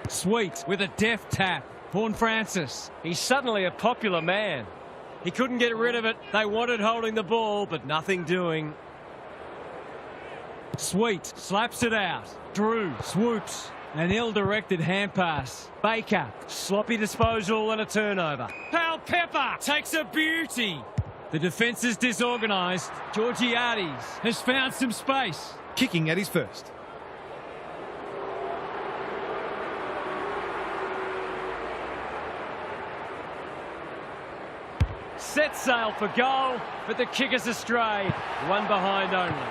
Sweet with a deft tap. Vaughan Francis. He's suddenly a popular man. He couldn't get rid of it. They wanted holding the ball, but nothing doing. Sweet slaps it out. Drew swoops. An ill-directed hand pass. Baker. Sloppy disposal and a turnover. Pal Pepper takes a beauty. The defence is disorganised. Georgiades has found some space. Kicking at his first. Set sail for goal, but the kick is astray. One behind only.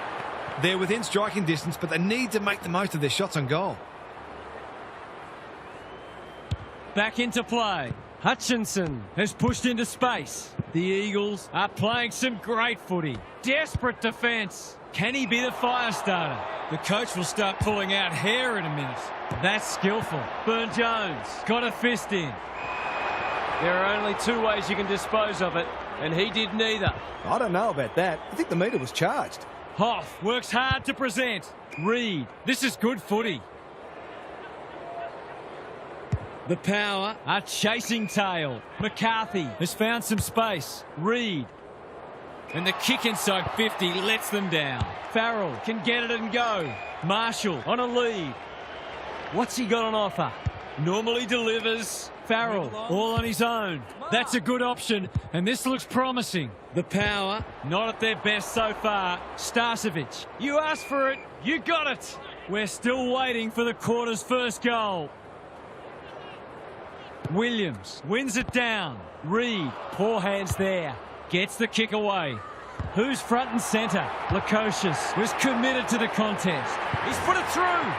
They're within striking distance, but they need to make the most of their shots on goal. Back into play. Hutchinson has pushed into space. The Eagles are playing some great footy. Desperate defence. Can he be the fire starter? The coach will start pulling out hair in a minute. That's skillful. Burne-Jones got a fist in. There are only two ways you can dispose of it, and he did neither. I don't know about that. I think the meter was charged. Hoff works hard to present. Reed, this is good footy. The power are chasing tail. McCarthy has found some space. Reed. And the kick inside 50 lets them down. Farrell can get it and go. Marshall on a lead. What's he got on offer? Normally delivers. Farrell all on his own. That's a good option, and this looks promising. The power, not at their best so far. Starcevic, you asked for it, you got it. We're still waiting for the quarter's first goal. Williams wins it down. Reed, poor hands there. Gets the kick away. Who's front and centre? Lukosius was committed to the contest. He's put it through.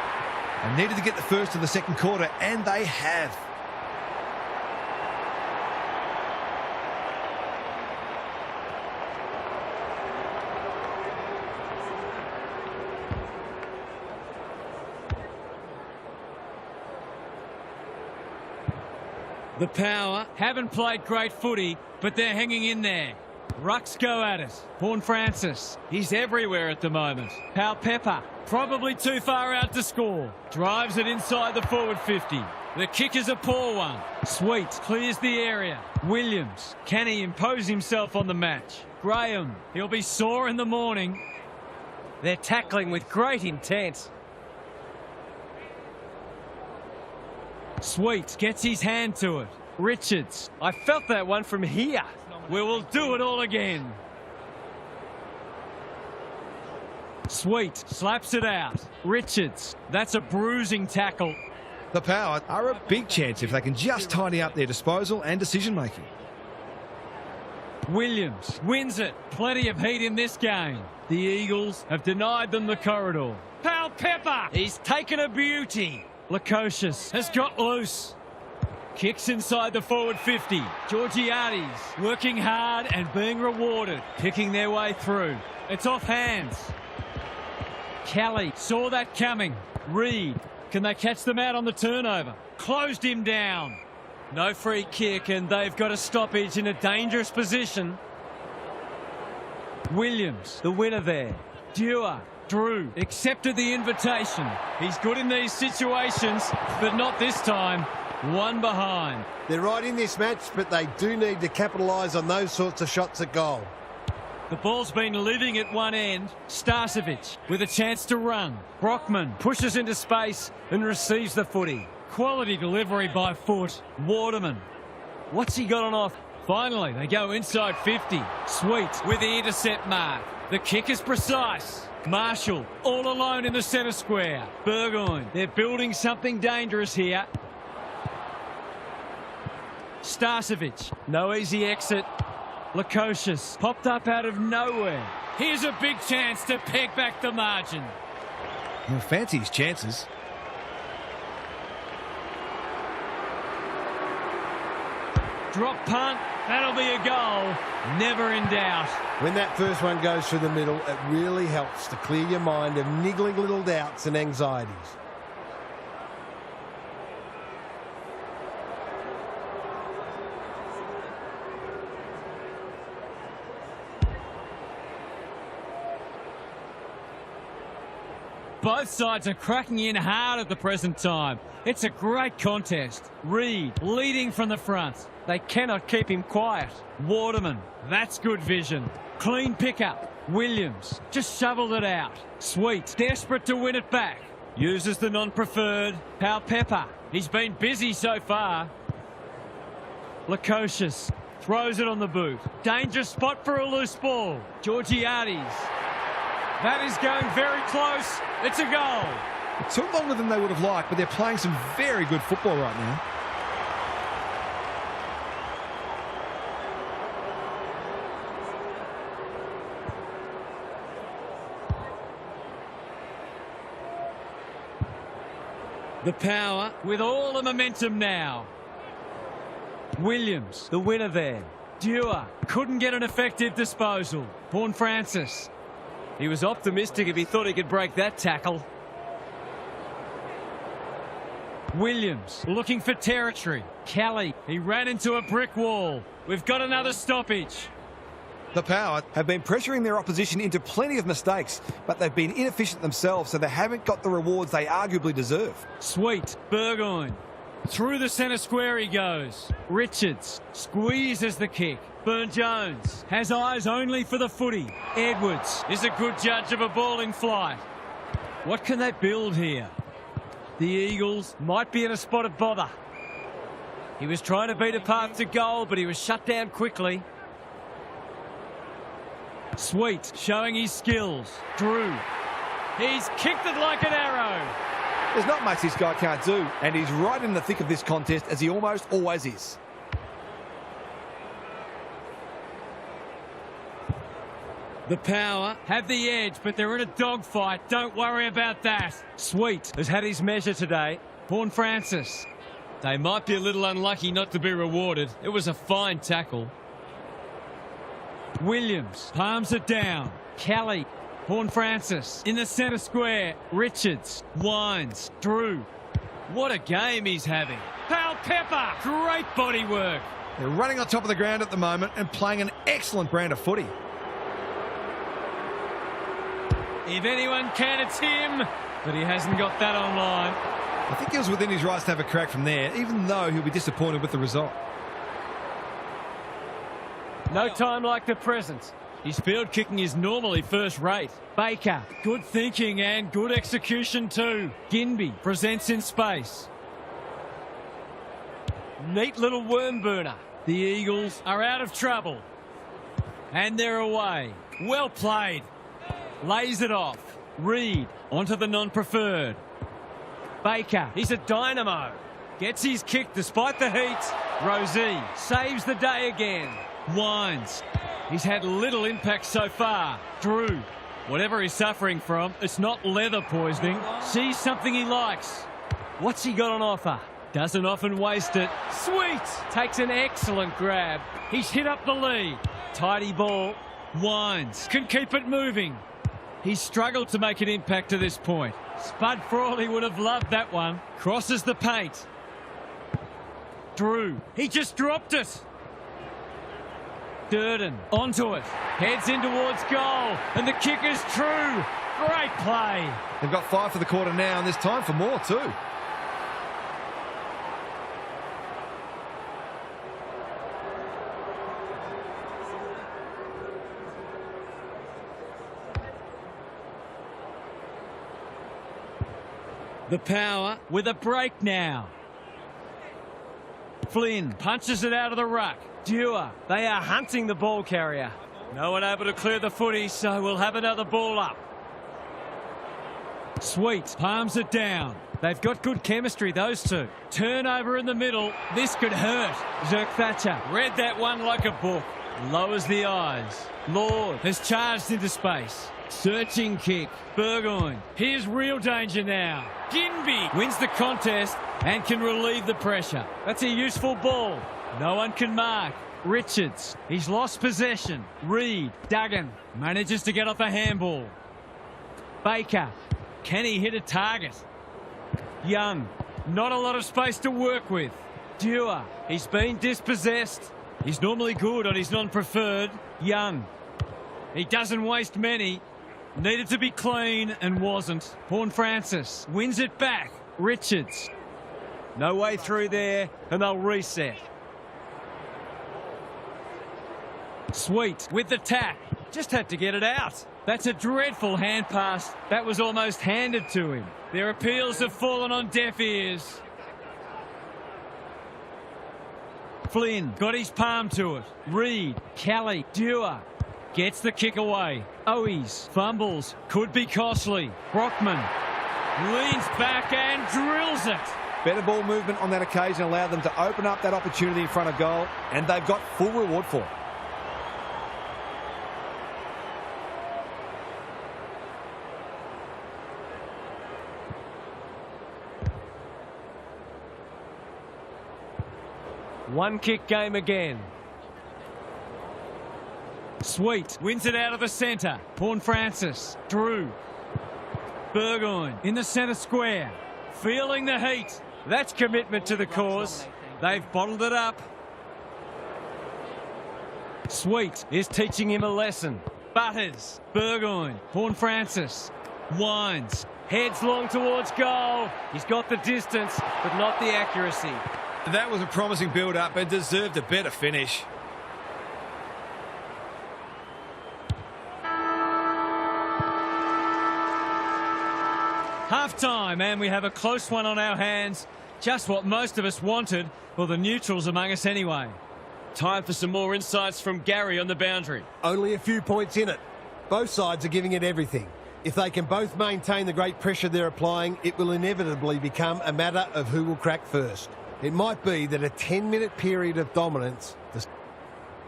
They needed to get the first of the second quarter, and they have. The power haven't played great footy, but they're hanging in there. Rucks go at it. Vaughan Francis, he's everywhere at the moment. Pal Pepper, probably too far out to score. Drives it inside the forward 50. The kick is a poor one. Sweet clears the area. Williams, can he impose himself on the match? Graham, he'll be sore in the morning. They're tackling with great intent. Sweet gets his hand to it. Richards, I felt that one from here. We will do it all again. Sweet slaps it out. Richards, that's a bruising tackle. The Power are a big chance if they can just tidy up their disposal and decision-making. Williams wins it. Plenty of heat in this game. The Eagles have denied them the corridor. Pal Pepper, he's taken a beauty. Lukosius has got loose. Kicks inside the forward 50. Georgiades working hard and being rewarded. Picking their way through. It's off hands. Kelly saw that coming. Reed Can they catch them out on the turnover? Closed him down. No free kick, and they've got a stoppage in a dangerous position. Williams, the winner there. Dewar, Drew, accepted the invitation. He's good in these situations, but not this time. One behind. They're right in this match, but they do need to capitalise on those sorts of shots at goal. The ball's been living at one end. Starcevic with a chance to run. Brockman pushes into space and receives the footy. Quality delivery by foot. Waterman. What's he got on off? Finally, they go inside 50. Sweet with the intercept mark. The kick is precise. Marshall all alone in the centre square. Burgoyne, they're building something dangerous here. Starcevic, no easy exit. Lukosius popped up out of nowhere. Here's a big chance to peg back the margin. He'll fancy his chances. Drop punt, that'll be a goal. Never in doubt. When that first one goes through the middle, it really helps to clear your mind of niggling little doubts and anxieties. Both sides are cracking in hard at the present time. It's a great contest. Reed leading from the front. They cannot keep him quiet. Waterman, that's good vision. Clean pickup. Williams just shoveled it out. Sweet, desperate to win it back. Uses the non-preferred. Pepper, he's been busy so far. Lukosius throws it on the boot. Dangerous spot for a loose ball. Georgiades. That is going very close. It's a goal. It took longer than they would have liked, but they're playing some very good football right now. The power with all the momentum now. Williams, the winner there. Dewar couldn't get an effective disposal. Francis. He was optimistic if he thought he could break that tackle. Williams looking for territory. Kelly, he ran into a brick wall. We've got another stoppage. The Power have been pressuring their opposition into plenty of mistakes, but they've been inefficient themselves, so they haven't got the rewards they arguably deserve. Sweet, Burgoyne. Through the centre square he goes. Richards squeezes the kick. Burn-Jones has eyes only for the footy. Edwards is a good judge of a ball in flight. What can they build here? The Eagles might be in a spot of bother. He was trying to beat a path to goal, but he was shut down quickly. Sweet, showing his skills. Drew. He's kicked it like an arrow. There's not much this guy can't do, and he's right in the thick of this contest, as he almost always is. The Power have the edge, but they're in a dogfight. Don't worry about that. Sweet has had his measure today. Francis. They might be a little unlucky not to be rewarded. It was a fine tackle. Williams palms it down. Kelly. Francis in the centre square. Richards winds. Drew. What a game he's having. Pepper. Great body work. They're running on top of the ground at the moment and playing an excellent brand of footy. If anyone can, it's him. But he hasn't got that online. I think he was within his rights to have a crack from there, even though he'll be disappointed with the result. No time like the present. His field kicking is normally first rate. Baker, good thinking and good execution too. Ginby presents in space. Neat little worm burner. The Eagles are out of trouble. And they're away. Well played. Lays it off. Reed onto the non-preferred. Baker, he's a dynamo. Gets his kick despite the heat. Rosie saves the day again. Wines. He's had little impact so far. Drew, whatever he's suffering from, it's not leather poisoning. Sees something he likes. What's he got on offer? Doesn't often waste it. Sweet! Takes an excellent grab. He's hit up the lead. Tidy ball. Wines can keep it moving. He's struggled to make an impact to this point. Spud Frawley would have loved that one. Crosses the paint. Drew, he just dropped it. Durden onto it. Heads in towards goal. And the kick is true. Great play. They've got 5 for the quarter now, and there's time for more too. The power with a break now. Flynn punches it out of the ruck. Dewar, they are hunting the ball carrier. No one able to clear the footy, so we'll have another ball up. Sweet palms it down. They've got good chemistry, those two. Turnover in the middle. This could hurt. Zerk Thatcher read that one like a book. Lowers the eyes. Lord has charged into space. Searching kick. Burgoyne. Here's real danger now. Ginby wins the contest and can relieve the pressure. That's a useful ball. No one can mark. Richards. He's lost possession. Reed. Duggan manages to get off a handball. Baker. Can he hit a target? Young. Not a lot of space to work with. Dewar. He's been dispossessed. He's normally good on his non-preferred. Young. He doesn't waste many. Needed to be clean and wasn't. Horn Francis wins it back. Richards. No way through there, and they'll reset. Sweet with the tap. Just had to get it out. That's a dreadful hand pass. That was almost handed to him. Their appeals have fallen on deaf ears. Flynn got his palm to it. Reed, Kelly, Dewar gets the kick away. Owies fumbles. Could be costly. Brockman leans back and drills it. Better ball movement on that occasion allowed them to open up that opportunity in front of goal, and they've got full reward for it. One kick game again. Sweet wins it out of the centre. Horn Francis. Drew. Burgoyne in the centre square. Feeling the heat. That's commitment to the cause. They've bottled it up. Sweet is teaching him a lesson. Butters. Burgoyne. Horn Francis. Winds. Heads long towards goal. He's got the distance, but not the accuracy. That was a promising build-up and deserved a better finish. Half-time, and we have a close one on our hands. Just what most of us wanted, or the neutrals among us anyway. Time for some more insights from Gary on the boundary. Only a few points in it. Both sides are giving it everything. If they can both maintain the great pressure they're applying, it will inevitably become a matter of who will crack first. It might be that a 10-minute period of dominance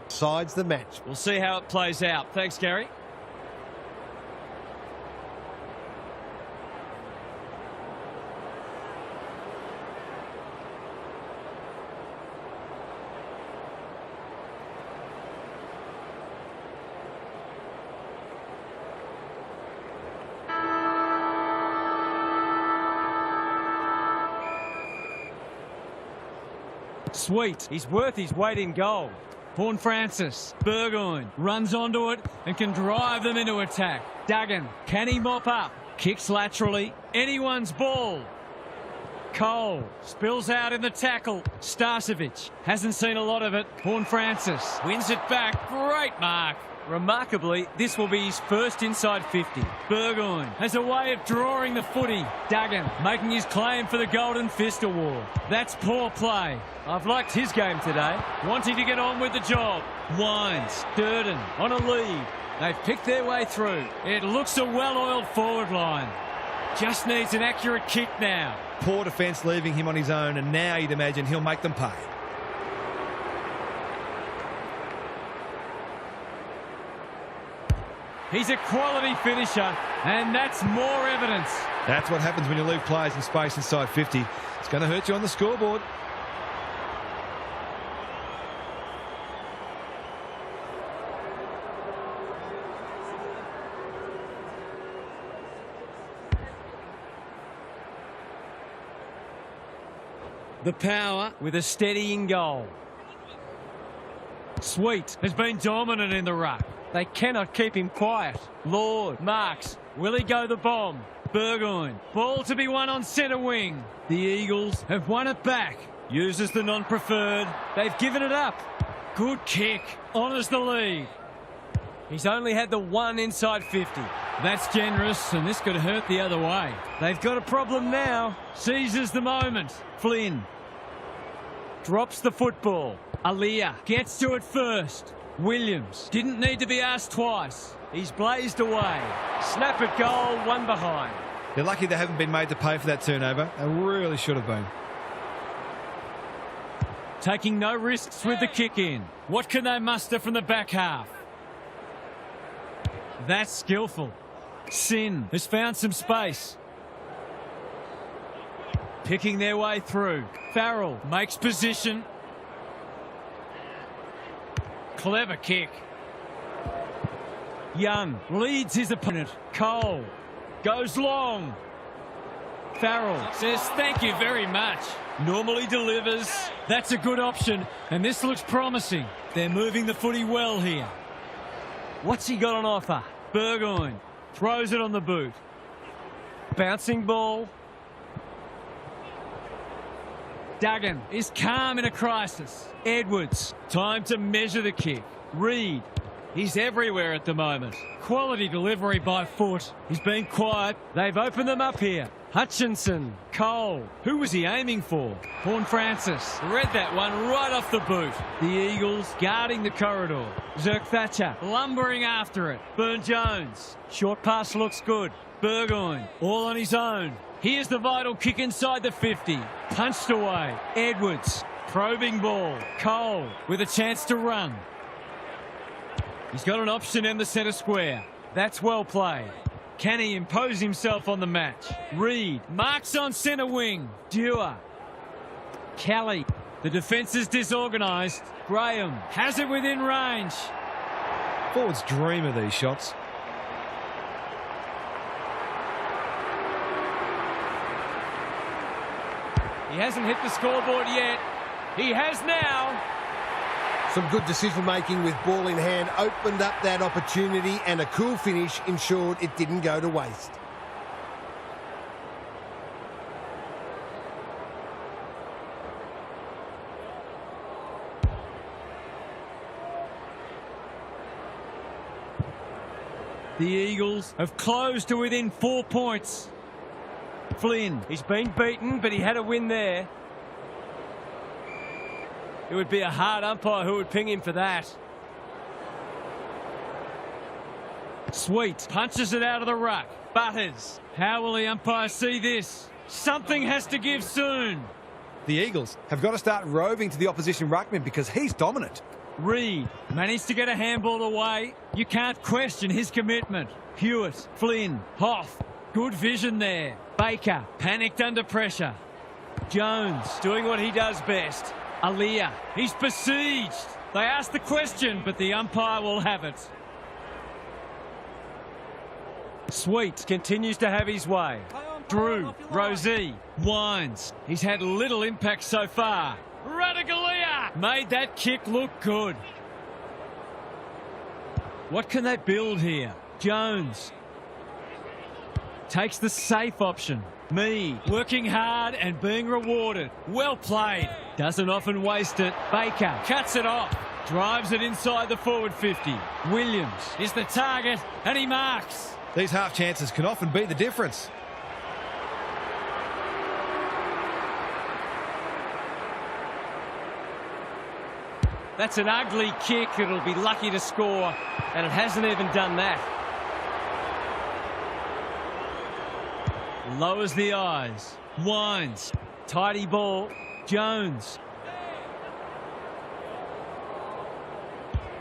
decides the match. We'll see how it plays out. Thanks, Gary. Sweet. He's worth his weight in gold. Horn Francis. Burgoyne runs onto it and can drive them into attack. Duggan. Can he mop up? Kicks laterally. Anyone's ball. Cole spills out in the tackle. Starcevic hasn't seen a lot of it. Horn Francis wins it back. Great mark. Remarkably, this will be his first inside 50. Burgoyne has a way of drawing the footy. Duggan making his claim for the Golden Fist Award. That's poor play. I've liked his game today. Wanting to get on with the job. Wines. Durden on a lead. They've picked their way through. It looks a well-oiled forward line. Just needs an accurate kick now. Poor defence leaving him on his own, and now you'd imagine he'll make them pay. He's a quality finisher, and that's more evidence. That's what happens when you leave players in space inside 50. It's going to hurt you on the scoreboard. The power with a steadying goal. Sweet has been dominant in the ruck. They cannot keep him quiet. Lord marks. Will he go the bomb? Burgoyne. Ball to be won on centre wing. The Eagles have won it back. Uses the non-preferred. They've given it up. Good kick. Honours the lead. He's only had the one inside 50. That's generous, and this could hurt the other way. They've got a problem now. Seizes the moment. Flynn. Drops the football. Aliyah gets to it first. Williams didn't need to be asked twice. He's blazed away. Snap at goal, one behind. They're lucky they haven't been made to pay for that turnover. They really should have been. Taking no risks with the kick in. What can they muster from the back half? That's skillful. Sin has found some space. Picking their way through. Farrell makes position. Clever kick. Young leads his opponent. Cole goes long. Farrell says thank you very much. Normally delivers. That's a good option, and this looks promising. They're moving the footy well here. What's he got on offer? Burgoyne throws it on the boot. Bouncing ball. Duggan is calm in a crisis. Edwards, time to measure the kick. Reed, he's everywhere at the moment. Quality delivery by foot. He's been quiet. They've opened them up here. Hutchinson, Cole. Who was he aiming for? Horne-Francis read that one right off the boot. The Eagles guarding the corridor. Zerk-Thatcher lumbering after it. Burn-Jones. Short pass looks good. Burgoyne all on his own. Here's the vital kick inside the 50. Punched away. Edwards. Probing ball. Cole with a chance to run. He's got an option in the centre square. That's well played. Can he impose himself on the match? Reed marks on centre wing. Dewar. Kelly. The defence is disorganised. Graham has it within range. Forwards dream of these shots. He hasn't hit the scoreboard yet. He has now. Some good decision-making with ball in hand opened up that opportunity, and a cool finish ensured it didn't go to waste. The Eagles have closed to within 4 points. Flynn, he's been beaten, but he had a win there. It would be a hard umpire who would ping him for that. Sweet punches it out of the ruck. Butters. How will the umpire see this? Something has to give soon. The Eagles have got to start roving to the opposition ruckman because he's dominant. Reed managed to get a handball away. You can't question his commitment. Hewitt, Flynn, Hoff. Good vision there. Baker panicked under pressure. Jones doing what he does best. Aliyah, he's besieged. They asked the question, but the umpire will have it. Sweet continues to have his way. Drew, Rosie, Wines. He's had little impact so far. Radagalia made that kick look good. What can they build here? Jones takes the safe option. Mead working hard and being rewarded. Well played. Doesn't often waste it. Baker cuts it off. Drives it inside the forward 50. Williams is the target and he marks. These half chances can often be the difference. That's an ugly kick. It'll be lucky to score, and it hasn't even done that. Lowers the eyes. Wines. Tidy ball. Jones.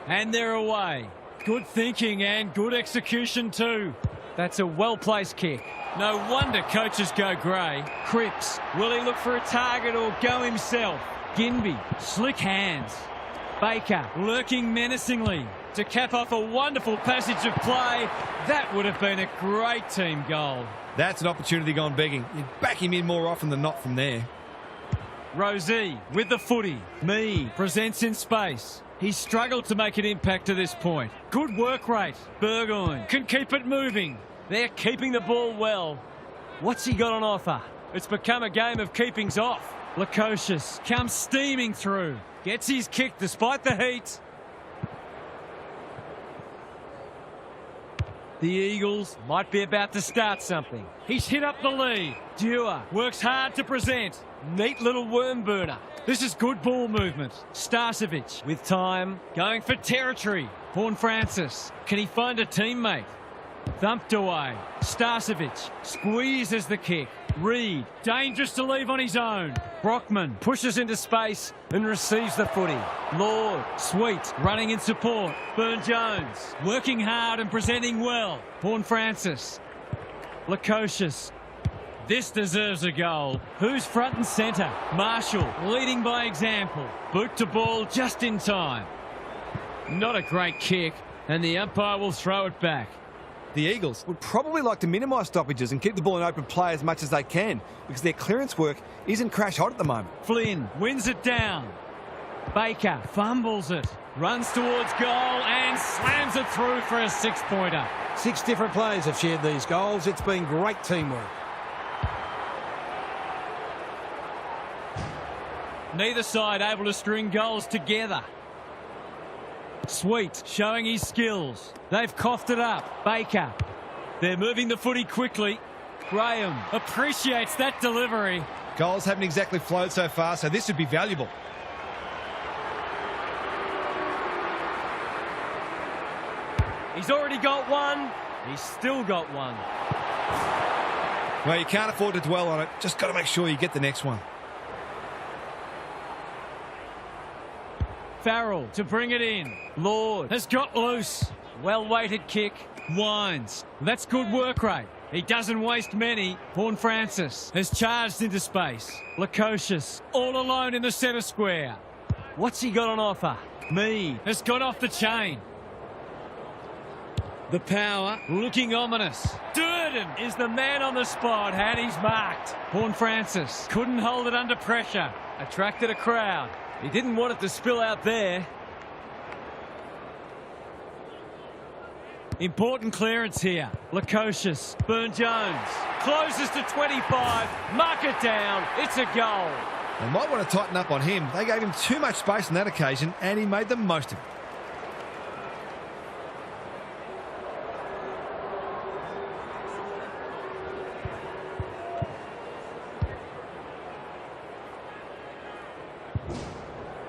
And they're away. Good thinking and good execution too. That's a well-placed kick. No wonder coaches go grey. Cripps. Will he look for a target or go himself? Ginby. Slick hands. Baker lurking menacingly to cap off a wonderful passage of play. That would have been a great team goal. That's an opportunity gone begging. You'd back him in more often than not from there. Rosie with the footy. Me presents in space. He's struggled to make an impact to this point. Good work rate. Burgoyne can keep it moving. They're keeping the ball well. What's he got on offer? It's become a game of keepings off. Lukosius comes steaming through. Gets his kick despite the heat. The Eagles might be about to start something. He's hit up the lead. Dewar works hard to present. Neat little worm burner. This is good ball movement. Starcevic with time, going for territory. Horne-Francis, can he find a teammate? Thumped away. Starcevic squeezes the kick. Reed, dangerous to leave on his own. Brockman pushes into space and receives the footy. Lord, Sweet, running in support. Burne-Jones, working hard and presenting well. Horne-Francis. Lukosius. This deserves a goal. Who's front and centre? Marshall, leading by example. Boot to ball just in time. Not a great kick, and the umpire will throw it back. The Eagles would probably like to minimise stoppages and keep the ball in open play as much as they can because their clearance work isn't crash hot at the moment. Flynn wins it down. Baker fumbles it. Runs towards goal and slams it through for a 6-pointer. 6 different players have shared these goals. It's been great teamwork. Neither side able to string goals together. Sweet showing his skills. They've coughed it up. Baker. They're moving the footy quickly. Graham appreciates that delivery. Goals haven't exactly flowed so far, so this would be valuable. He's already got one. He's still got one. Well, you can't afford to dwell on it. Just got to make sure you get the next one. Farrell to bring it in. Lord has got loose. Well-weighted kick. Wines. That's good work rate. He doesn't waste many. Horne-Francis has charged into space. Lukosius all alone in the centre square. What's he got on offer? Mead has got off the chain. The power looking ominous. Durden is the man on the spot and he's marked. Horne-Francis couldn't hold it under pressure. Attracted a crowd. He didn't want it to spill out there. Important clearance here. Lukosius. Burne-Jones. Closes to 25. Mark it down. It's a goal. They might want to tighten up on him. They gave him too much space on that occasion, and he made the most of it.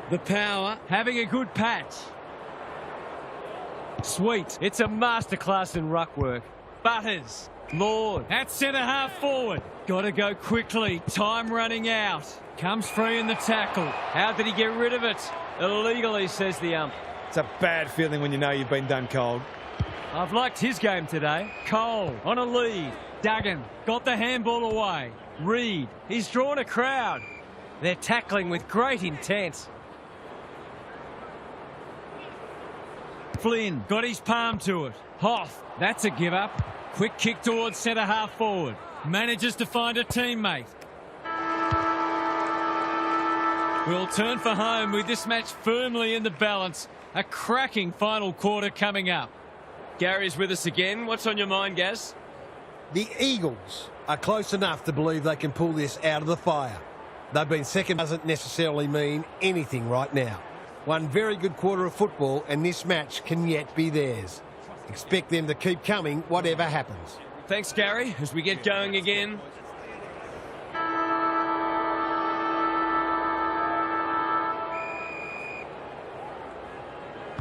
The power having a good patch. Sweet. It's a masterclass in ruck work. Butters. Lord. At centre half forward. Got to go quickly. Time running out. Comes free in the tackle. How did he get rid of it? Illegally, says the ump. It's a bad feeling when you know you've been done cold. I've liked his game today. Cole on a lead. Duggan got the handball away. Reed. He's drawn a crowd. They're tackling with great intent. Flynn got his palm to it. Hoff, that's a give up. Quick kick towards centre half forward. Manages to find a teammate. We'll turn for home with this match firmly in the balance. A cracking final quarter coming up. Gary's with us again. What's on your mind, Gaz? The Eagles are close enough to believe they can pull this out of the fire. They've been second doesn't necessarily mean anything right now. One very good quarter of football and this match can yet be theirs. Expect them to keep coming whatever happens. Thanks, Gary, as we get going again.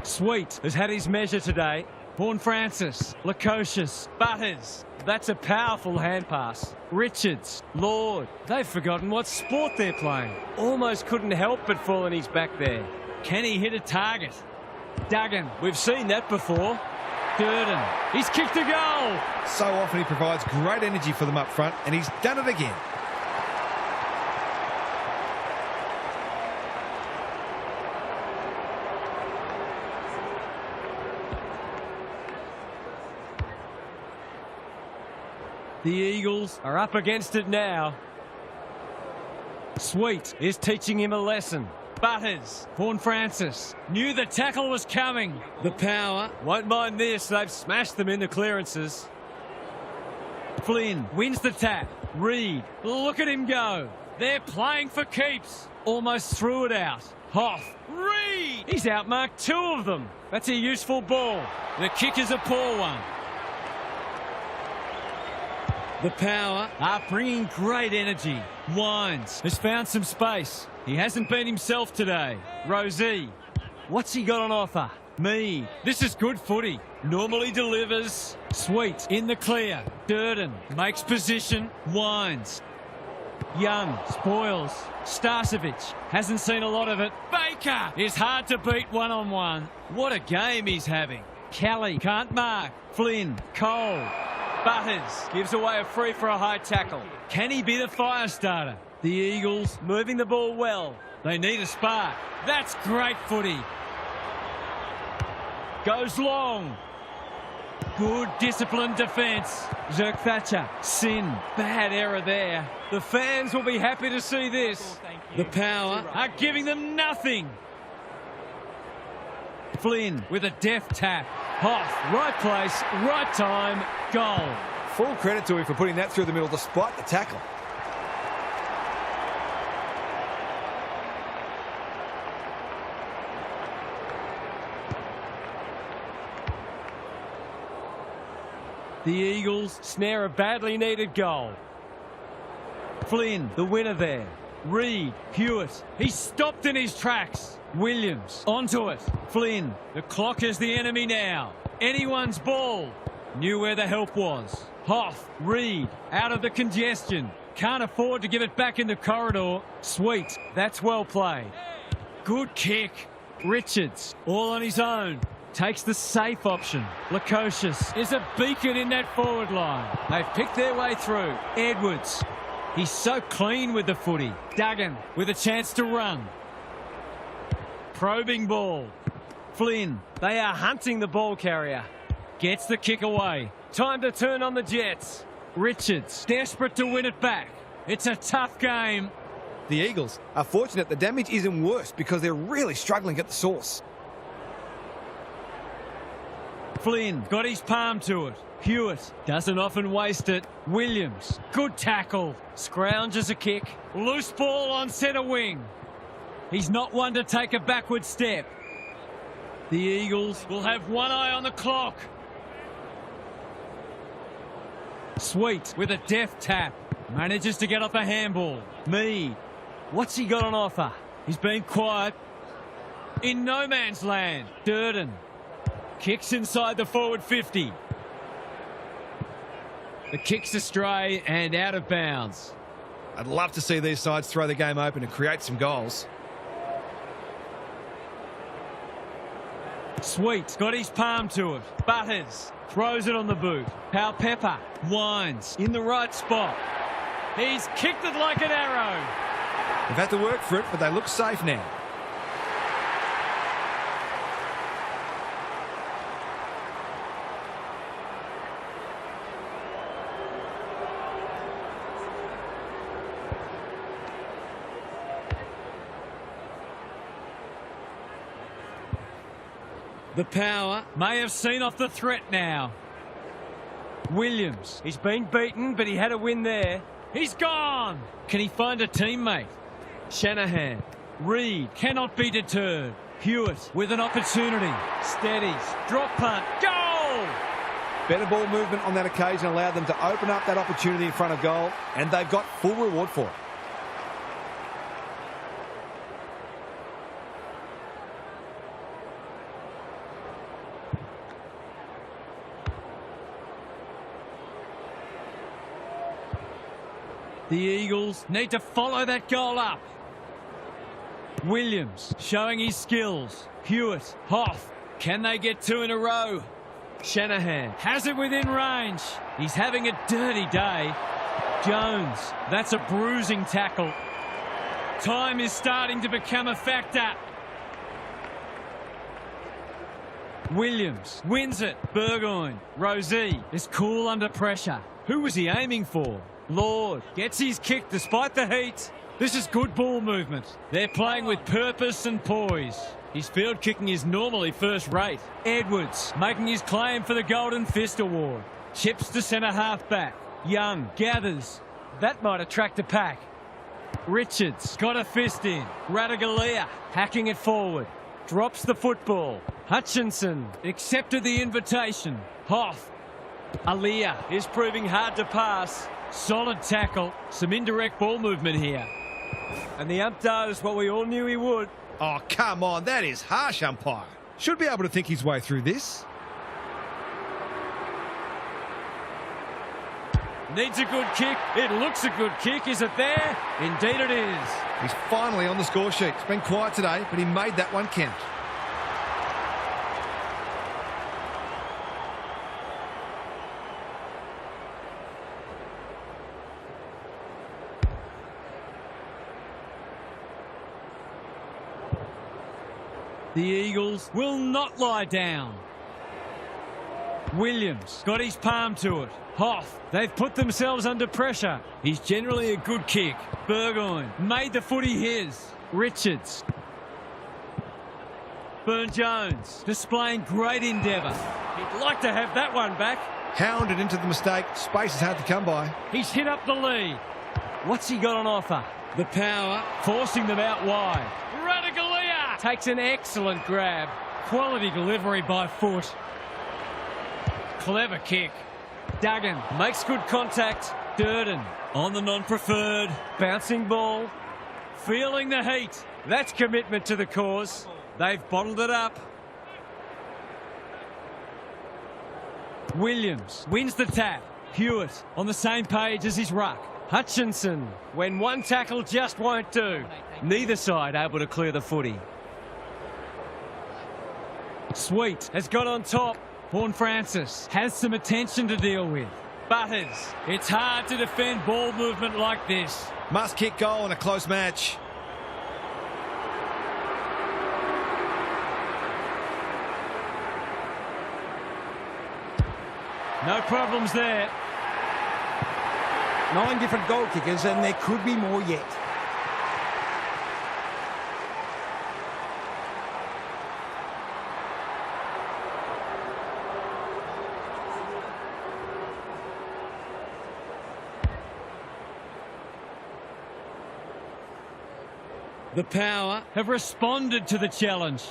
Sweet has had his measure today. Horne-Francis, Lukosius, Butters. That's a powerful hand pass. Richards, Lord. They've forgotten what sport they're playing. Almost couldn't help but fall on his back there. Can he hit a target? Duggan, we've seen that before. Durden, he's kicked a goal. So often he provides great energy for them up front, and he's done it again. The Eagles are up against it now. Sweet is teaching him a lesson. Butters. Horn Francis knew the tackle was coming. The power won't mind this. They've smashed them in the clearances. Flynn wins the tap. Reed, look at him go. They're playing for keeps. Almost threw it out. Hoff. Reed! He's outmarked two of them. That's a useful ball. The kick is a poor one. The power are bringing great energy. Wines has found some space. He hasn't been himself today. Rosie, what's he got on offer? Me. This is good footy. Normally delivers. Sweet in the clear. Durden makes position. Wines. Young spoils. Starcevic hasn't seen a lot of it. Baker is hard to beat one-on-one. What a game he's having. Kelly can't mark. Flynn. Cole. Butters gives away a free for a high tackle. Can he be the fire starter? The Eagles moving the ball well. They need a spark. That's great footy. Goes long. Good disciplined defence. Zerk Thatcher. Sin. Bad error there. The fans will be happy to see this. The power are giving them nothing. Flynn with a deft tap. Hoff, right place, right time, goal. Full credit to him for putting that through the middle despite the tackle. The Eagles snare a badly needed goal. Flynn, the winner there. Reed, Hewitt, he's stopped in his tracks. Williams, onto it. Flynn, the clock is the enemy now. Anyone's ball. Knew where the help was. Hoff, Reed, out of the congestion. Can't afford to give it back in the corridor. Sweet, that's well played. Good kick. Richards, all on his own. Takes the safe option. Lukosius is a beacon in that forward line. They've picked their way through. Edwards, he's so clean with the footy. Duggan with a chance to run. Probing ball. Flynn, they are hunting the ball carrier. Gets the kick away. Time to turn on the Jets. Richards, desperate to win it back. It's a tough game. The Eagles are fortunate the damage isn't worse because they're really struggling at the source. Flynn got his palm to it. Hewitt doesn't often waste it. Williams, good tackle. Scrounges a kick. Loose ball on centre wing. He's not one to take a backward step. The Eagles will have one eye on the clock. Sweet with a deft tap. Manages to get off a handball. Mead, what's he got on offer? He's been quiet. In no man's land. Durden kicks inside the forward 50. The kick's astray and out of bounds. I'd love to see these sides throw the game open and create some goals. Sweet got his palm to it. Butters throws it on the boot. Pal Pepper winds in the right spot. He's kicked it like an arrow. They've had to work for it, but they look safe now. The power may have seen off the threat now. Williams, he's been beaten, but he had a win there. He's gone. Can he find a teammate? Shanahan. Reed cannot be deterred. Hewitt with an opportunity. Steadies. Drop punt. Goal! Better ball movement on that occasion allowed them to open up that opportunity in front of goal, and they've got full reward for it. The Eagles need to follow that goal up. Williams showing his skills. Hewitt, Hoff. Can they get two in a row? Shanahan has it within range. He's having a dirty day. Jones, that's a bruising tackle. Time is starting to become a factor. Williams wins it. Burgoyne. Rosie is cool under pressure. Who was he aiming for? Lord gets his kick despite the heat. This is good ball movement. They're playing with purpose and poise. His field kicking is normally first rate. Edwards making his claim for the Golden Fist Award. Chips to centre half back. Young gathers. That might attract a pack. Richards got a fist in. Radaglia hacking it forward. Drops the football. Hutchinson accepted the invitation. Hoff. Aliyah is proving hard to pass. Solid tackle. Some indirect ball movement here. And the ump does what we all knew he would. Oh, come on. That is harsh, umpire. Should be able to think his way through this. Needs a good kick. It looks a good kick. Is it there? Indeed it is. He's finally on the score sheet. It's been quiet today, but he made that one count. The Eagles will not lie down. Williams got his palm to it. Hoff, they've put themselves under pressure. He's generally a good kick. Burgoyne made the footy his. Richards. Burn-Jones displaying great endeavour. He'd like to have that one back. Hounded into the mistake. Space is hard to come by. He's hit up the lead. What's he got on offer? The power, forcing them out wide. Radaglia takes an excellent grab. Quality delivery by foot. Clever kick. Duggan makes good contact. Durden on the non-preferred. Bouncing ball. Feeling the heat. That's commitment to the cause. They've bottled it up. Williams wins the tap. Hewitt on the same page as his ruck. Hutchinson, when one tackle just won't do. Neither side able to clear the footy. Sweet has got on top. Horne-Francis has some attention to deal with. Butters, it's hard to defend ball movement like this. Must kick goal in a close match. No problems there. 9 different goal kickers, and there could be more yet. The power have responded to the challenge.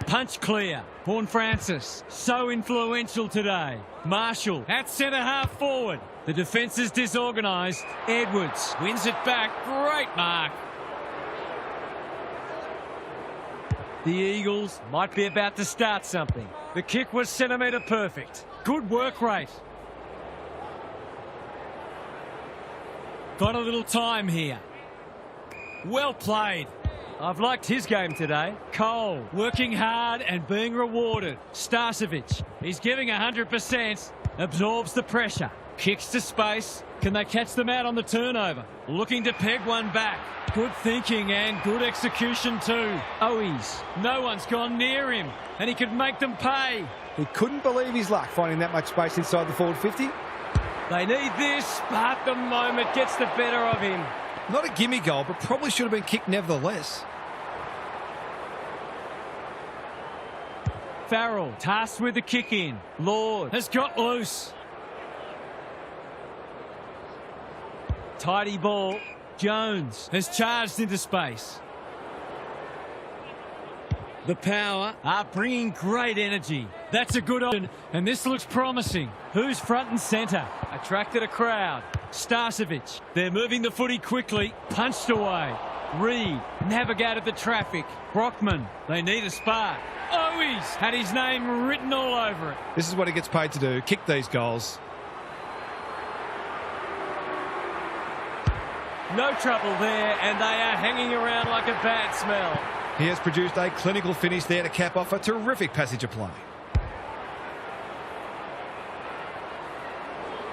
Punch clear. Horne-Francis, so influential today. Marshall at centre half forward. The defence is disorganised. Edwards wins it back. Great mark. The Eagles might be about to start something. The kick was centimetre perfect. Good work rate. Got a little time here. Well played. I've liked his game today. Cole working hard and being rewarded. Starcevic, he's giving 100%. Absorbs the pressure. Kicks to space. Can they catch them out on the turnover? Looking to peg one back. Good thinking and good execution too. Owies, no one's gone near him and he could make them pay. He couldn't believe his luck finding that much space inside the forward 50. They need this, but the moment gets the better of him. Not a gimme goal, but probably should have been kicked nevertheless. Farrell tasked with the kick in. Lord has got loose. Tidy ball. Jones has charged into space. The power are bringing great energy. That's a good option, and this looks promising. Who's front and centre? Attracted a crowd. Starcevic. They're moving the footy quickly. Punched away. Reed navigated the traffic. Brockman. They need a spark. Owies had his name written all over it. This is what he gets paid to do, kick these goals. No trouble there, and they are hanging around like a bad smell. He has produced a clinical finish there to cap off a terrific passage of play.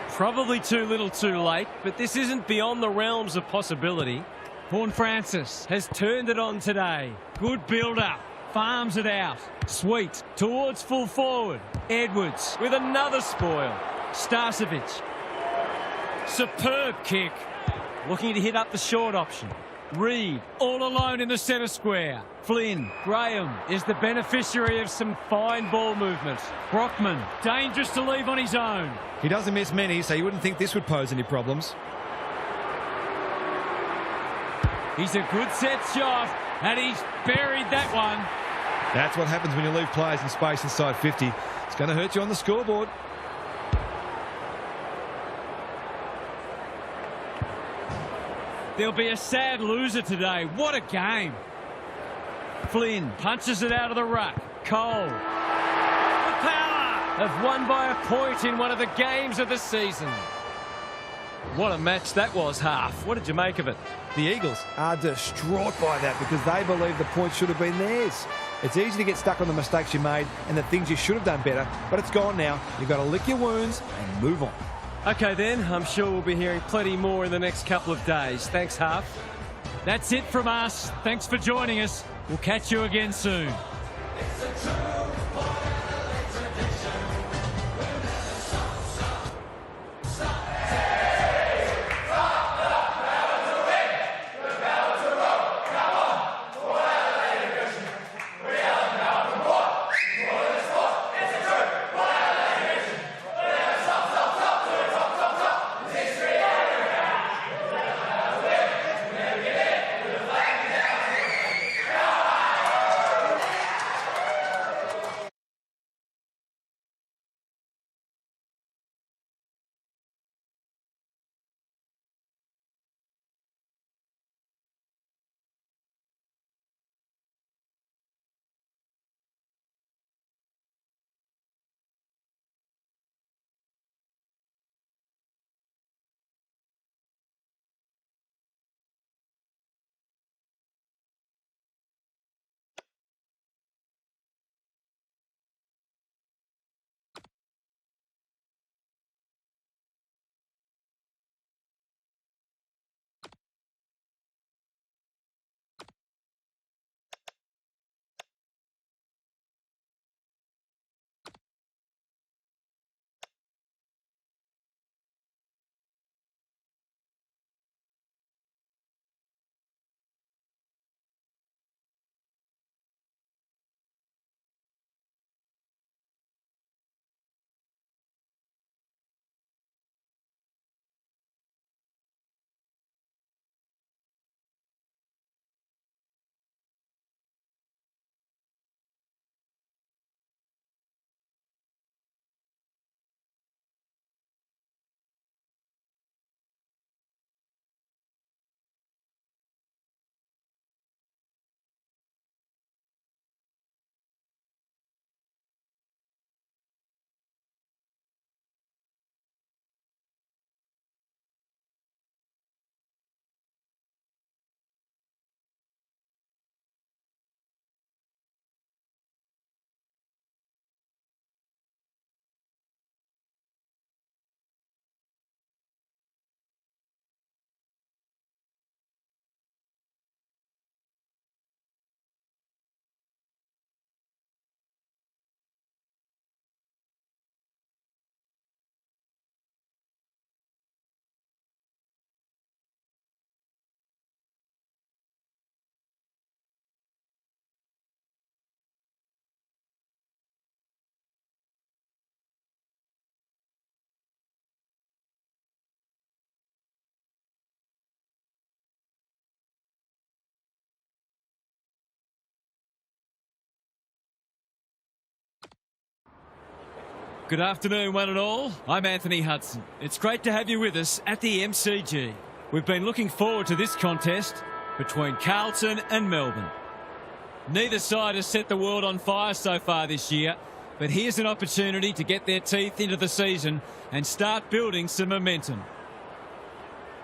Probably too little too late, but this isn't beyond the realms of possibility. Horne-Francis has turned it on today. Good build-up. Farms it out. Sweet towards full forward. Edwards with another spoil. Starcevic. Superb kick. looking to hit up the short option. Reed, all alone in the centre square. Flynn, Graham is the beneficiary of some fine ball movement. Brockman, dangerous to leave on his own. He doesn't miss many, so you wouldn't think this would pose any problems. He's a good set shot, and he's buried that one. That's what happens when you leave players in space inside 50. It's going to hurt you on the scoreboard. There'll be a sad loser today. What a game. Flynn punches it out of the ruck. Cole. The power. Have won by a point in one of the games of the season. What a match that was, Half. What did you make of it? The Eagles are distraught by that because they believe the points should have been theirs. It's easy to get stuck on the mistakes you made and the things you should have done better, but it's gone now. You've got to lick your wounds and move on. OK then, I'm sure we'll be hearing plenty more in the next couple of days. Thanks, Half. That's it from us. Thanks for joining us. We'll catch you again soon. Good afternoon, one and all. I'm Anthony Hudson. It's great to have you with us at the MCG. We've been looking forward to this contest between Carlton and Melbourne. Neither side has set the world on fire so far this year, but here's an opportunity to get their teeth into the season and start building some momentum.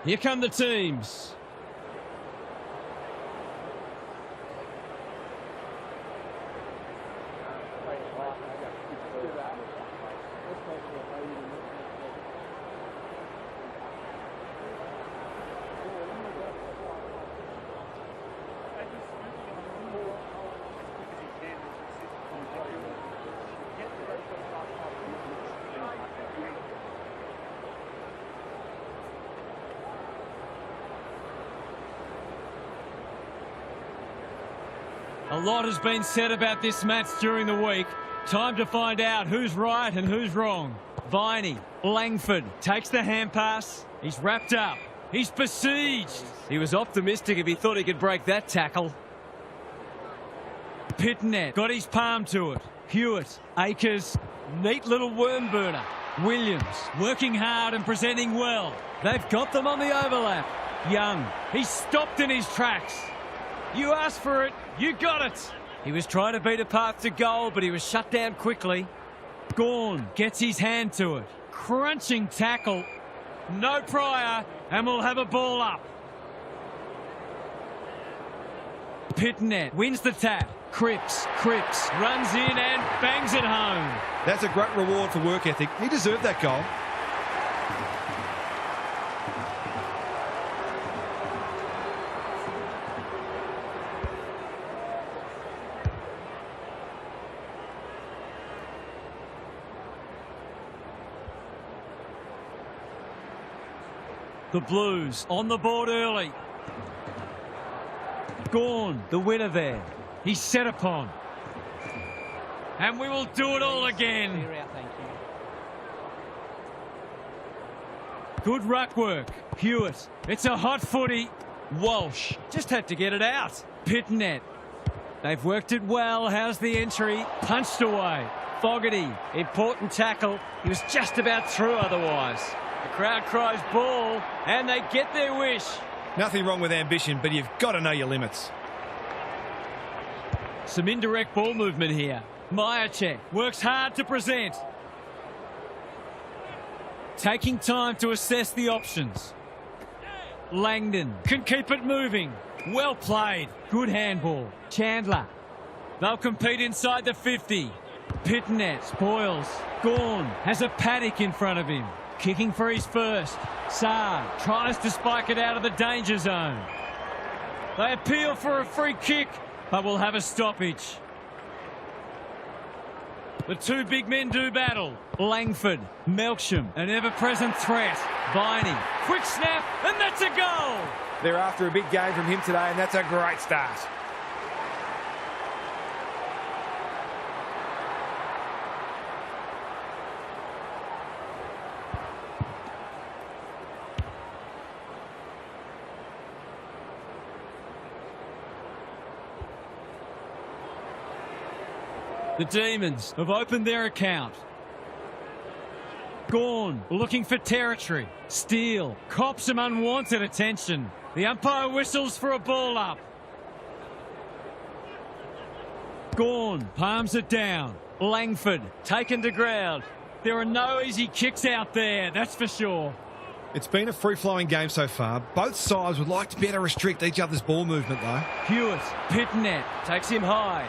Here come the teams. A lot has been said about this match during the week. Time to find out who's right and who's wrong. Viney, Langford takes the hand pass. He's wrapped up. He's besieged. He was optimistic if he thought he could break that tackle. Pitnet got his palm to it. Hewitt, Akers, neat little worm burner. Williams working hard and presenting well. They've got them on the overlap. Young, he's stopped in his tracks. You asked for it, you got it. He was trying to beat a path to goal, but he was shut down quickly. Gawn gets his hand to it. Crunching tackle. No prior, and we'll have a ball up. Pitnet wins the tap. Cripps runs in and bangs it home. That's a great reward for work ethic. He deserved that goal. The Blues on the board early. Gawn, the winner there. He's set upon. And we will do it all again. Good ruck work. Hewitt. It's a hot footy. Walsh just had to get it out. Pitnet. They've worked it well. How's the entry? Punched away. Fogarty. Important tackle. He was just about through otherwise. The crowd cries ball, and they get their wish. Nothing wrong with ambition, but you've got to know your limits. Some indirect ball movement here. Myercheck works hard to present. Taking time to assess the options. Langdon can keep it moving. Well played. Good handball. Chandler. They'll compete inside the 50. Pitnet spoils. Gawn has a paddock in front of him. Kicking for his first. Saar tries to spike it out of the danger zone. They appeal for a free kick, but will have a stoppage. The two big men do battle. Langford, Melksham, an ever-present threat. Viney, quick snap, and that's a goal! They're after a big game from him today, and that's a great start. The Demons have opened their account. Gawn looking for territory. Steele cops some unwanted attention. The umpire whistles for a ball up. Gawn palms it down. Langford taken to ground. There are no easy kicks out there, that's for sure. It's been a free-flowing game so far. Both sides would like to better restrict each other's ball movement, though. Hewitt, Pitnet takes him high.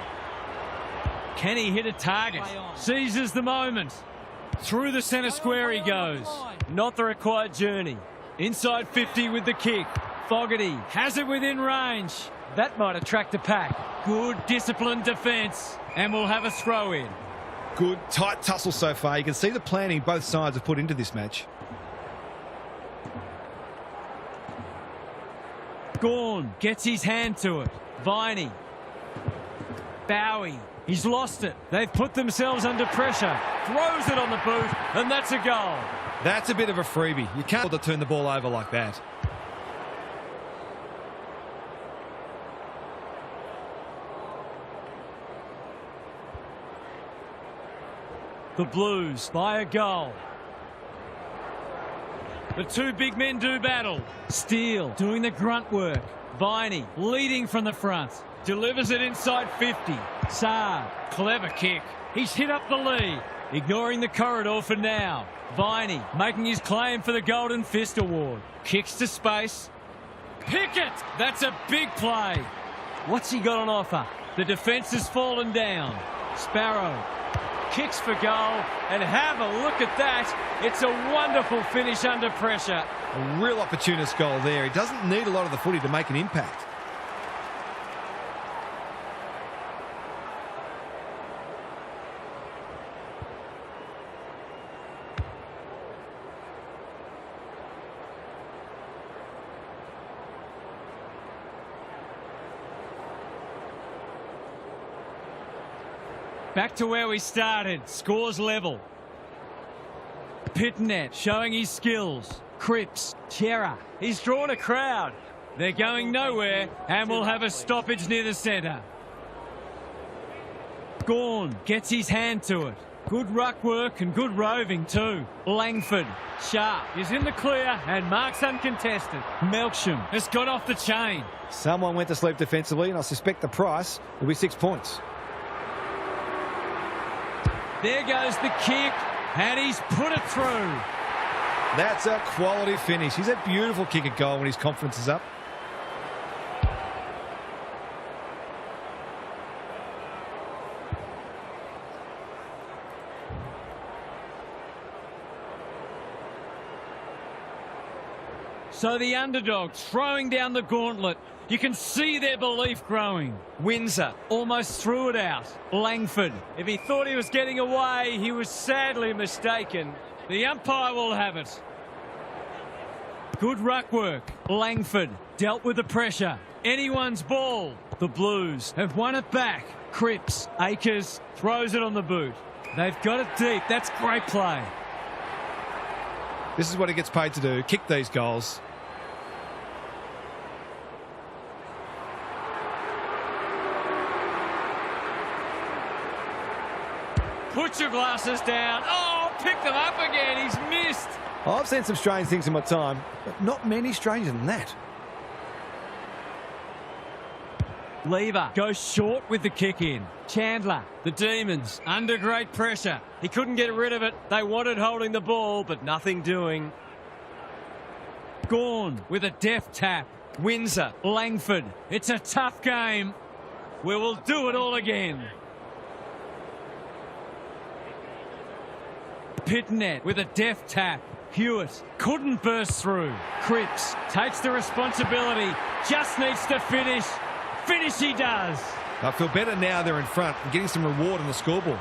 Can he hit a target? Seizes the moment. Through the centre square he goes. Not the required journey. Inside 50 with the kick. Fogarty has it within range. That might attract a pack. Good disciplined defence. And we'll have a throw in. Good, tight tussle so far. You can see the planning both sides have put into this match. Gawn gets his hand to it. Viney. Bowie. He's lost it. They've put themselves under pressure. Throws it on the boot, and that's a goal. That's a bit of a freebie. You can't turn the ball over like that. The Blues by a goal. The two big men do battle. Steele doing the grunt work. Viney leading from the front. Delivers it inside 50. Saar, clever kick. He's hit up the lead. Ignoring the corridor for now. Viney making his claim for the Golden Fist Award. Kicks to space. Pickett! That's a big play. What's he got on offer? The defence has fallen down. Sparrow kicks for goal. And have a look at that. It's a wonderful finish under pressure. A real opportunist goal there. He doesn't need a lot of the footy to make an impact. Back to where we started. Scores level. Pitnet showing his skills. Cripps, Chera. He's drawn a crowd. They're going nowhere and will have a stoppage near the centre. Gawn gets his hand to it. Good ruck work and good roving too. Langford, Sharp is in the clear and marks uncontested. Melksham has got off the chain. Someone went to sleep defensively, and I suspect the price will be 6 points. There goes the kick, and he's put it through. That's a quality finish. He's a beautiful kick at goal when his confidence is up. So the underdogs throwing down the gauntlet. You can see their belief growing. Windsor almost threw it out. Langford, if he thought he was getting away, he was sadly mistaken. The umpire will have it. Good ruck work. Langford dealt with the pressure. Anyone's ball. The Blues have won it back. Cripps, Akers throws it on the boot. They've got it deep. That's great play. This is what he gets paid to do, kick these goals. Put your glasses down. Oh, pick them up again. He's missed. I've seen some strange things in my time, but not many stranger than that. Lever goes short with the kick in. Chandler, the Demons, under great pressure. He couldn't get rid of it. They wanted holding the ball, but nothing doing. Gawn with a deft tap. Windsor, Langford. It's a tough game. We will do it all again. Pitnet with a deft tap. Hewitt couldn't burst through. Cripps takes the responsibility. Just needs to finish. Finish he does. I feel better now they're in front and getting some reward on the scoreboard.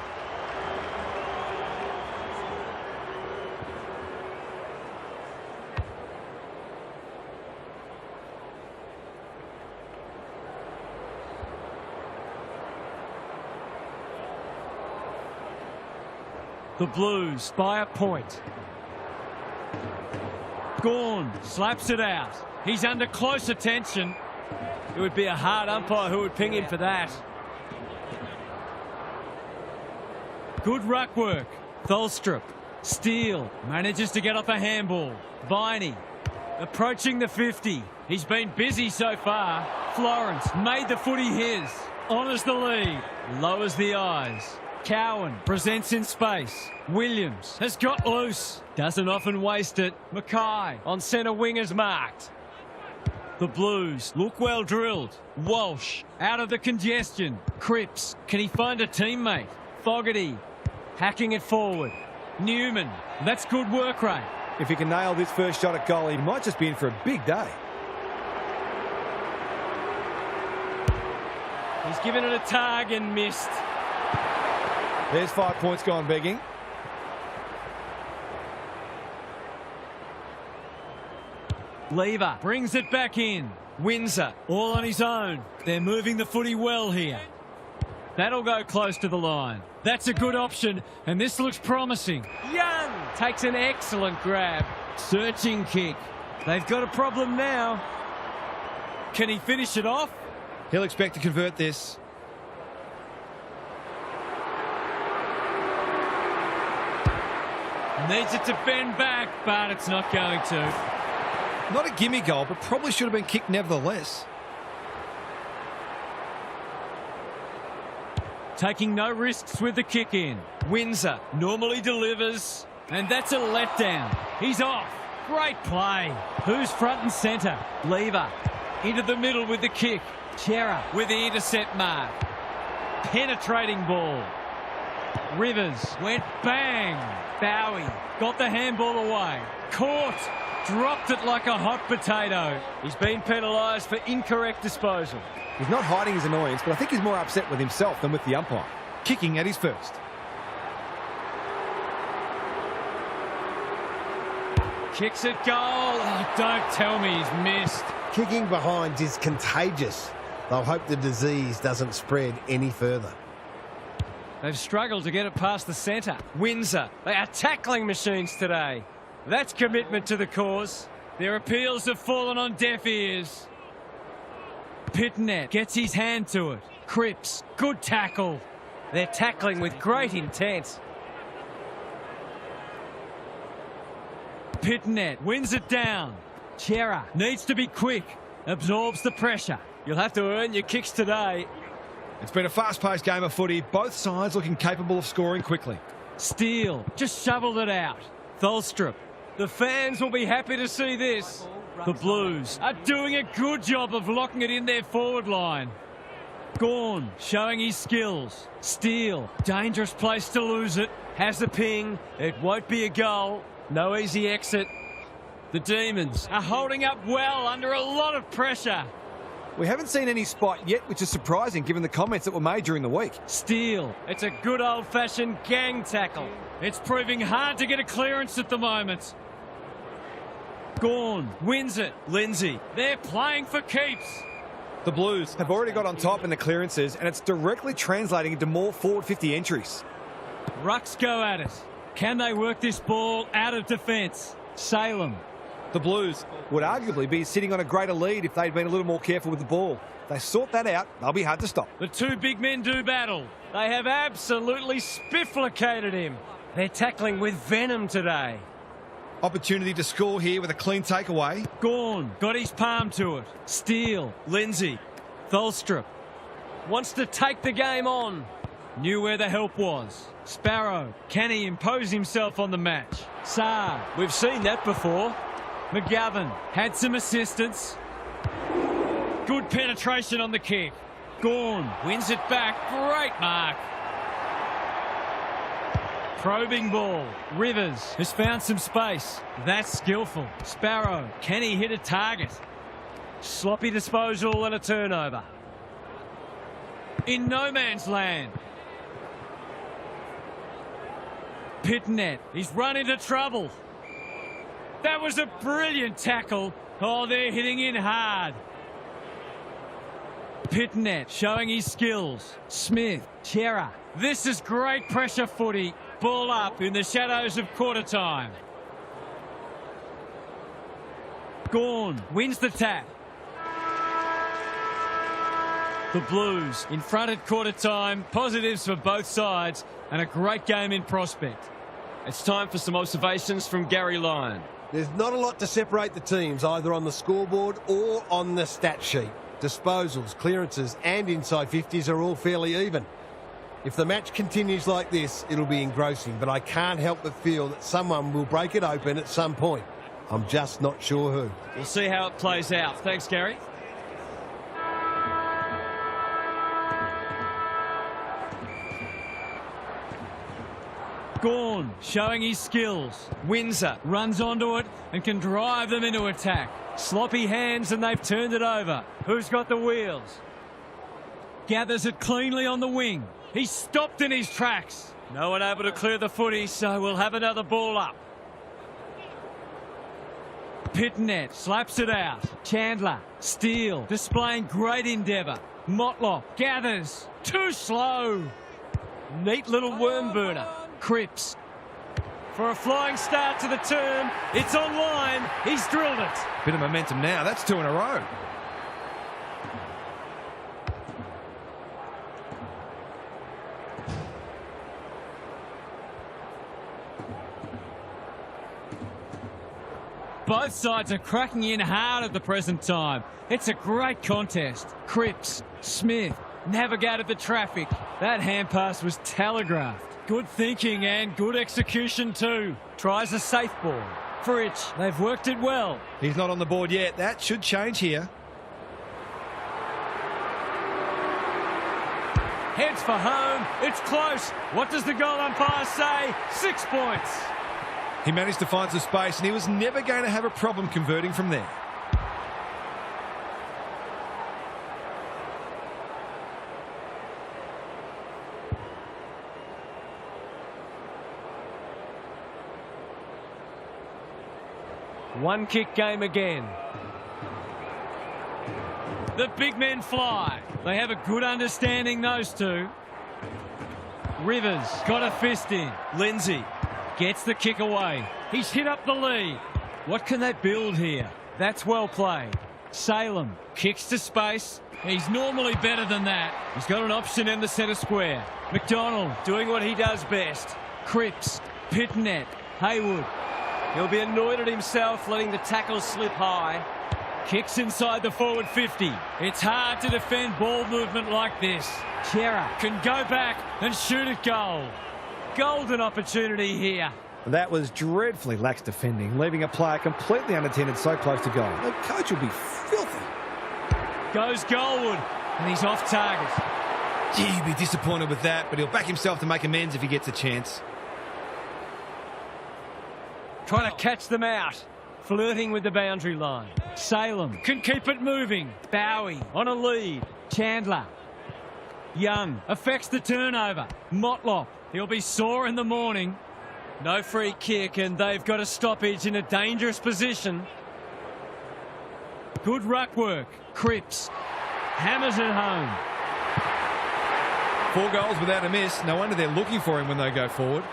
The Blues by a point. Gawn slaps it out. He's under close attention. It would be a hard umpire who would ping him for that. Good ruck work. Tholstrup. Steele manages to get off a handball. Viney approaching the 50. He's been busy so far. Florence made the footy his. Honours the lead. Lowers the eyes. Cowan presents in space. Williams has got loose. Doesn't often waste it. Mackay on centre wing is marked. The Blues look well drilled. Walsh out of the congestion. Cripps, can he find a teammate? Fogarty hacking it forward. Newman, that's good work rate. If he can nail this first shot at goal, he might just be in for a big day. He's given it a tug and missed. There's 5 points gone begging. Lever brings it back in. Windsor all on his own. They're moving the footy well here. That'll go close to the line. That's a good option, and this looks promising. Young takes an excellent grab. Searching kick. They've got a problem now. Can he finish it off? He'll expect to convert this. Needs it to bend back, but it's not going to. Not a gimme goal, but probably should have been kicked nevertheless. Taking no risks with the kick in. Windsor normally delivers, and that's a letdown. He's off. Great play. Who's front and centre? Lever into the middle with the kick. Chera with the intercept mark. Penetrating ball. Rivers went bang. Bowie got the handball away. Caught. Dropped it like a hot potato. He's been penalised for incorrect disposal. He's not hiding his annoyance, but I think he's more upset with himself than with the umpire. Kicking at his first. Kicks it goal. Oh, don't tell me he's missed. Kicking behind is contagious. They'll hope the disease doesn't spread any further. They've struggled to get it past the centre. Windsor, they are tackling machines today. That's commitment to the cause. Their appeals have fallen on deaf ears. Pitnet gets his hand to it. Cripps, good tackle. They're tackling with great intent. Pitnet wins it down. Chera needs to be quick. Absorbs the pressure. You'll have to earn your kicks today. It's been a fast-paced game of footy. Both sides looking capable of scoring quickly. Steele just shoveled it out. Tholstrup. The fans will be happy to see this. The Blues are doing a good job of locking it in their forward line. Gawn showing his skills. Steele, dangerous place to lose it. Has a ping. It won't be a goal. No easy exit. The Demons are holding up well under a lot of pressure. We haven't seen any spot yet, which is surprising given the comments that were made during the week. Steele, it's a good old-fashioned gang tackle. It's proving hard to get a clearance at the moment. Gawn wins it. Lindsay, they're playing for keeps. The Blues have already got on top in the clearances, and it's directly translating into more forward 50 entries. Rucks go at it. Can they work this ball out of defence? Salem. The Blues would arguably be sitting on a greater lead if they'd been a little more careful with the ball. If they sort that out, they'll be hard to stop. The two big men do battle. They have absolutely spifflicated him. They're tackling with venom today. Opportunity to score here with a clean takeaway. Gawn got his palm to it. Steele, Lindsay, Tholstrup wants to take the game on. Knew where the help was. Sparrow, can he impose himself on the match? Saar, we've seen that before. McGovern had some assistance. Good penetration on the kick. Gawn wins it back. Great mark. Probing ball. Rivers has found some space. That's skillful. Sparrow, can he hit a target? Sloppy disposal and a turnover. In no man's land. Pitnet, he's run into trouble. That was a brilliant tackle. Oh, they're hitting in hard. Pitnet showing his skills. Smith, Chera. This is great pressure footy. Ball up in the shadows of quarter time. Gawn wins the tap. The Blues in front at quarter time. Positives for both sides and a great game in prospect. It's time for some observations from Gary Lyon. There's not a lot to separate the teams, either on the scoreboard or on the stat sheet. Disposals, clearances and inside 50s are all fairly even. If the match continues like this, it'll be engrossing, but I can't help but feel that someone will break it open at some point. I'm just not sure who. We'll see how it plays out. Thanks, Gary. Gawn showing his skills. Windsor runs onto it and can drive them into attack. Sloppy hands and they've turned it over. Who's got the wheels? Gathers it cleanly on the wing. He's stopped in his tracks. No one able to clear the footy, so we'll have another ball up. Pitnet slaps it out. Chandler, Steele, displaying great endeavour. Motlop gathers. Too slow. Neat little worm burner. Cripps. For a flying start to the term, it's online. He's drilled it. Bit of momentum now. That's two in a row. Both sides are cracking in hard at the present time. It's a great contest. Cripps, Smith, navigated the traffic. That hand pass was telegraphed. Good thinking and good execution too. Tries a safe ball. Fritsch, they've worked it well. He's not on the board yet. That should change here. Heads for home. It's close. What does the goal umpire say? 6 points. He managed to find some space and he was never going to have a problem converting from there. One kick game again. The big men fly. They have a good understanding, those two. Rivers got a fist in. Lindsay Gets the kick away. He's hit up the lead. What can they build here? That's well played. Salem kicks to space. He's normally better than that. He's got an option in the centre square. McDonald doing what he does best. Cripps, Pitnet, Haywood. He'll be annoyed at himself letting the tackle slip high. Kicks inside the forward 50. It's hard to defend ball movement like this. Chera can go back and shoot at goal. Golden opportunity here. That was dreadfully lax defending, leaving a player completely unattended so close to goal. The coach will be filthy. Goes goalward, and he's off target. Gee, he'll be disappointed with that, but he'll back himself to make amends if he gets a chance. Trying to catch them out. Flirting with the boundary line. Salem can keep it moving. Bowie on a lead. Chandler. Young affects the turnover. Motlop. He'll be sore in the morning. No free kick, and they've got a stoppage in a dangerous position. Good ruck work. Cripps hammers it home. 4 goals without a miss. No wonder they're looking for him when they go forward.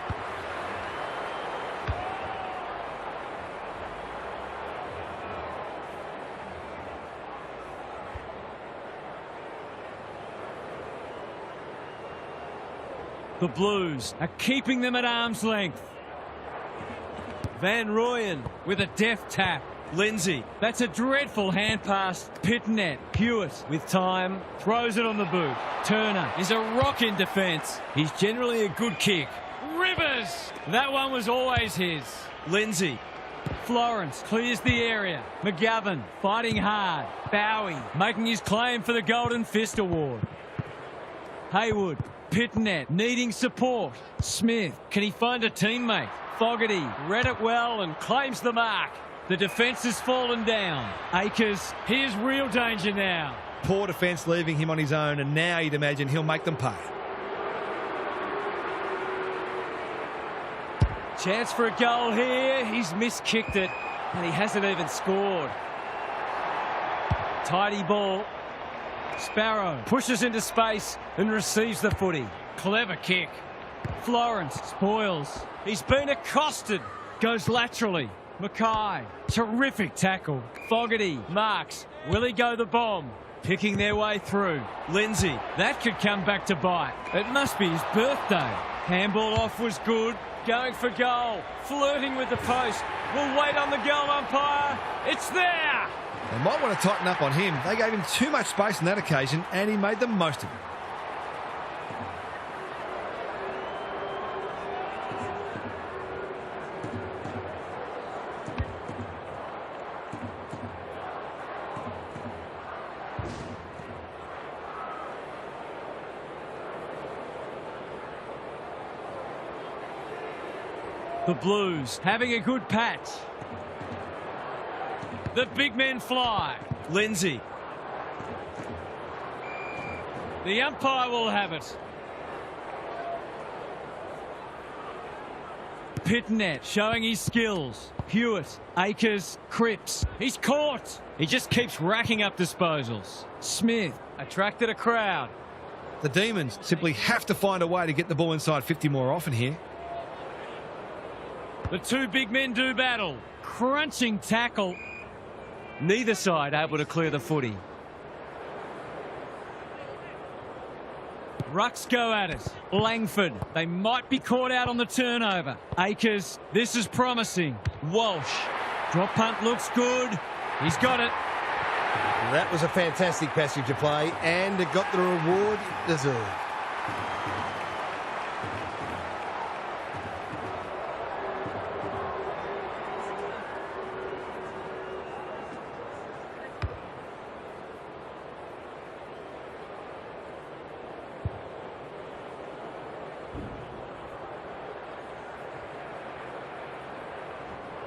The Blues are keeping them at arm's length. Van Rooyen With a deft tap. Lindsay That's a dreadful hand pass. Pitnet. Hewitt with time. Throws it on the boot. Turner is a rock in defence. He's generally a good kick. Rivers! That one was always his. Lindsay Florence clears the area. McGovern fighting hard. Bowie making his claim for the Golden Fist Award. Haywood. Pitnet needing support. Smith, can he find a teammate? Fogarty read it well and claims the mark. The defence has fallen down. Akers, here's real danger now. Poor defence leaving him on his own, and now you'd imagine he'll make them pay. Chance for a goal here. He's miskicked it, and he hasn't even scored. Tidy ball. Sparrow pushes into space and receives the footy. Clever kick. Florence spoils. He's been accosted. Goes laterally. Mackay, terrific tackle. Fogarty marks. Will he go the bomb? Picking their way through. Lindsay That could come back to bite. It must be his birthday. Handball off was good. Going for goal. Flirting with the post. Will wait on the goal umpire. It's there. They might want to tighten up on him. They gave him too much space on that occasion, and he made the most of it. The Blues having a good patch. The big men fly. Lindsay The umpire will have it. Pitnet showing his skills. Hewitt, Akers, Cripps. He's caught. He just keeps racking up disposals. Smith attracted a crowd. The Demons simply have to find a way to get the ball inside 50 more often here. The two big men do battle. Crunching tackle. Neither side able to clear the footy. Rucks go at it. Langford, they might be caught out on the turnover. Akers, this is promising. Walsh, drop punt looks good. He's got it. That was a fantastic passage of play, and it got the reward it deserved.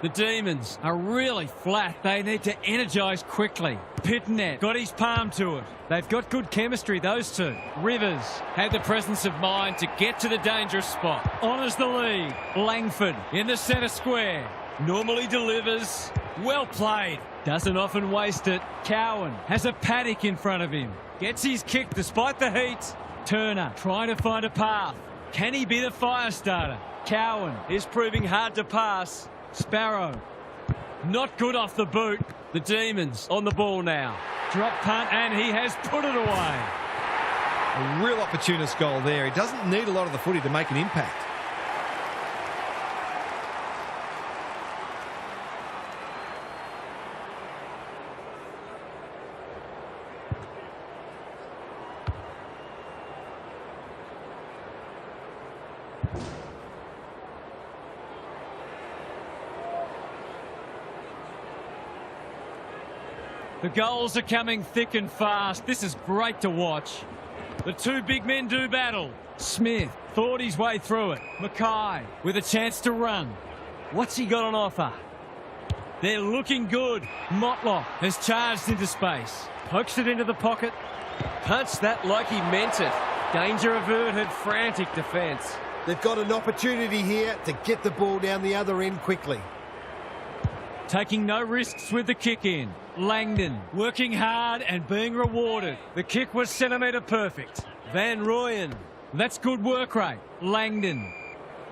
The Demons are really flat. They need to energise quickly. Pitnet got his palm to it. They've got good chemistry, those two. Rivers had the presence of mind to get to the dangerous spot. Honours the lead. Langford in the centre square. Normally delivers. Well played. Doesn't often waste it. Cowan has a paddock in front of him. Gets his kick despite the heat. Turner trying to find a path. Can he be the fire starter? Cowan is proving hard to pass. Sparrow. Not good off the boot. The Demons on the ball now. Drop punt, and he has put it away. A real opportunist goal there. He doesn't need a lot of the footy to make an impact. The goals are coming thick and fast. This is great to watch. The two big men do battle. Smith thought his way through it. Mackay with a chance to run. What's he got on offer? They're looking good. Motlock has charged into space. Pokes it into the pocket. Punched that like he meant it. Danger averted. Frantic defence. They've got an opportunity here to get the ball down the other end quickly. Taking no risks with the kick in. Langdon working hard and being rewarded. The kick was centimetre perfect. Van Rooyen. That's good work rate. Langdon.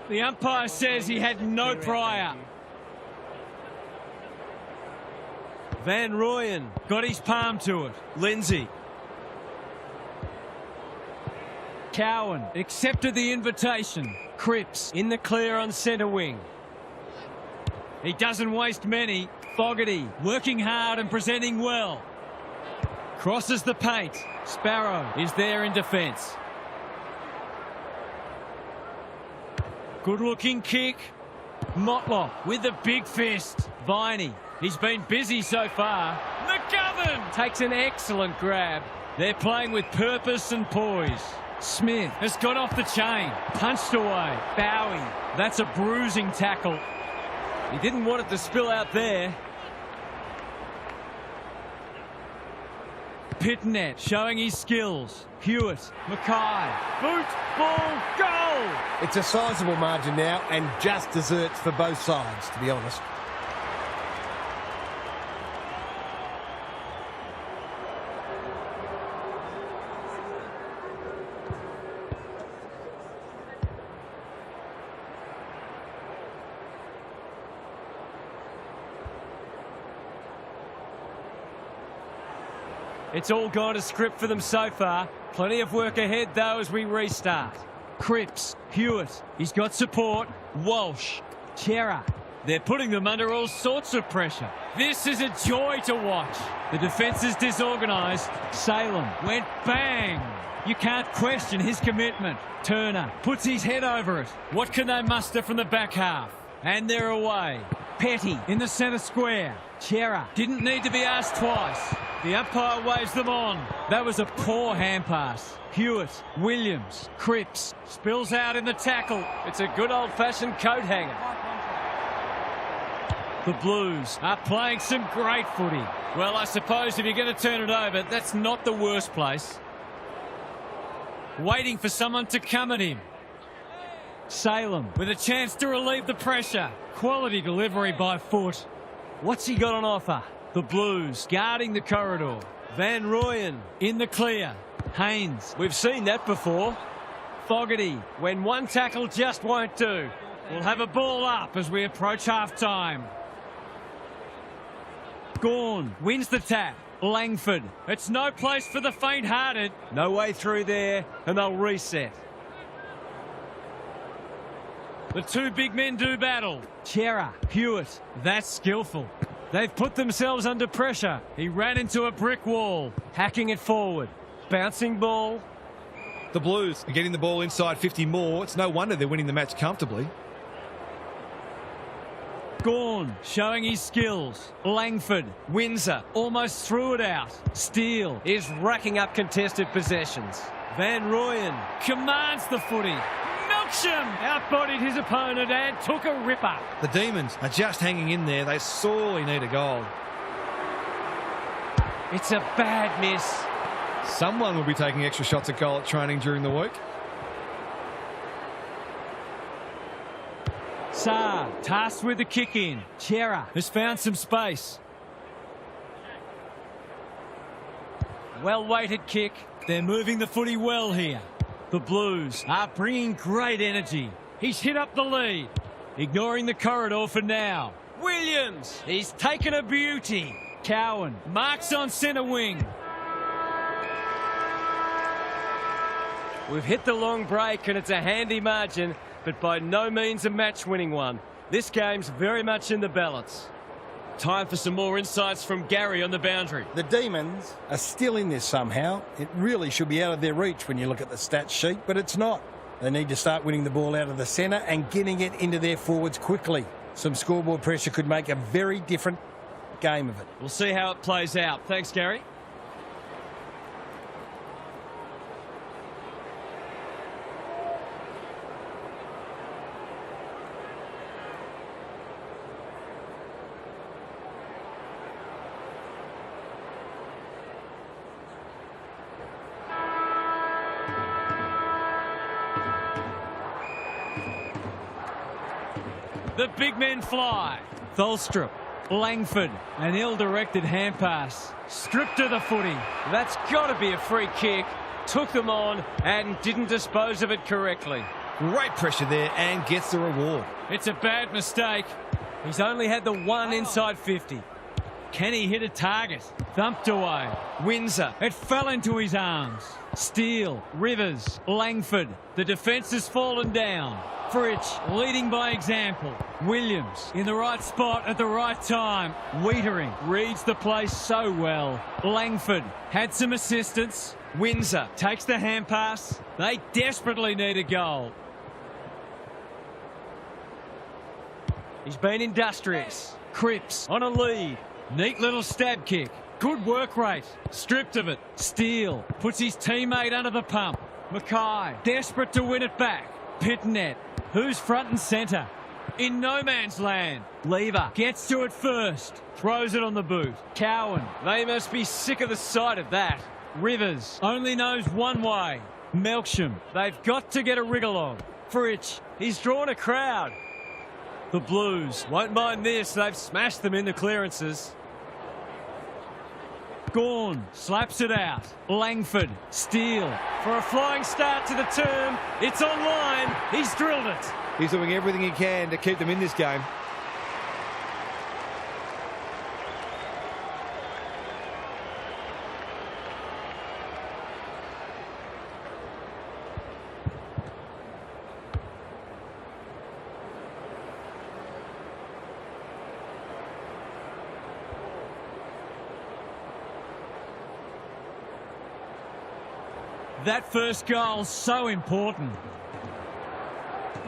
The umpire says he had no prior. Van Rooyen got his palm to it. Lindsay. Cowan accepted the invitation. Cripps in the clear on centre wing. He doesn't waste many. Fogarty working hard and presenting well. Crosses the paint. Sparrow is there in defence. Good looking kick. Motlock with the big fist. Viney, he's been busy so far. McGovern takes an excellent grab. They're playing with purpose and poise. Smith has got off the chain. Punched away. Bowie, that's a bruising tackle. He didn't want it to spill out there. Pitnet showing his skills. Hewitt, Mackay, boot, ball, goal! It's a sizable margin now and just desserts for both sides, to be honest. It's all gone to script for them so far. Plenty of work ahead, though, as we restart. Cripps, Hewitt, he's got support. Walsh, Chera. They're putting them under all sorts of pressure. This is a joy to watch. The defence is disorganised. Salem went bang. You can't question his commitment. Turner puts his head over it. What can they muster from the back half? And they're away. Petty in the centre square. Chera didn't need to be asked twice. The umpire waves them on. That was a poor hand pass. Hewitt, Williams, Cripps spills out in the tackle. It's a good old-fashioned coat hanger. The Blues are playing some great footy. Well, I suppose if you're going to turn it over, that's not the worst place. Waiting for someone to come at him. Salem with a chance to relieve the pressure. Quality delivery by foot. What's he got on offer? The Blues guarding the corridor. Van Rooyen in the clear. Haynes, we've seen that before. Fogarty, when one tackle just won't do. We'll have a ball up as we approach half-time. Gawn wins the tap. Langford, it's no place for the faint-hearted. No way through there, and they'll reset. The two big men do battle. Chera, Hewitt, that's skillful. They've put themselves under pressure. He ran into a brick wall, hacking it forward. Bouncing ball. The Blues are getting the ball inside 50 more. It's no wonder they're winning the match comfortably. Gawn showing his skills. Langford, Windsor almost threw it out. Steele is racking up contested possessions. Van Rooyen commands the footy. Milksham outbodied his opponent and took a ripper. The Demons are just hanging in there. They sorely need a goal. It's a bad miss. Someone will be taking extra shots at goal at training during the week. Saar tasked with the kick in. Chera has found some space. Well weighted kick. They're moving the footy well here. The Blues are bringing great energy. He's hit up the lead. Ignoring the corridor for now. Williams, he's taken a beauty. Cowan marks on centre wing. We've hit the long break and it's a handy margin, but by no means a match-winning one. This game's very much in the balance. Time for some more insights from Gary on the boundary. The Demons are still in this somehow. It really should be out of their reach when you look at the stats sheet, but it's not. They need to start winning the ball out of the centre and getting it into their forwards quickly. Some scoreboard pressure could make a very different game of it. We'll see how it plays out. Thanks, Gary. The big men fly. Tholstrup, Langford, an ill-directed hand pass. Stripped to the footy. That's got to be a free kick. Took them on and didn't dispose of it correctly. Great pressure there and gets the reward. It's a bad mistake. He's only had the one inside 50. Can he hit a target? Thumped away. Windsor. It fell into his arms. Steele, Rivers, Langford. The defence has fallen down. Fritsch leading by example. Williams in the right spot at the right time. Wiedering reads the place so well. Langford had some assistance. Windsor takes the hand pass. They desperately need a goal. He's been industrious. Cripps on a lead. Neat little stab kick. Good work rate. Stripped of it. Steele puts his teammate under the pump. Mackay desperate to win it back. Pitnet, who's front and centre? In no man's land. Lever gets to it first. Throws it on the boot. Cowan, They must be sick of the sight of that. Rivers only knows one way. Melksham, they've got to get a wriggle on. Fritsch, He's drawn a crowd. the Blues. Won't mind this. They've smashed them in the clearances. Gorn slaps it out. Langford, Steele. For a flying start to the term. It's online. He's drilled it. He's doing everything he can to keep them in this game. That first goal so important.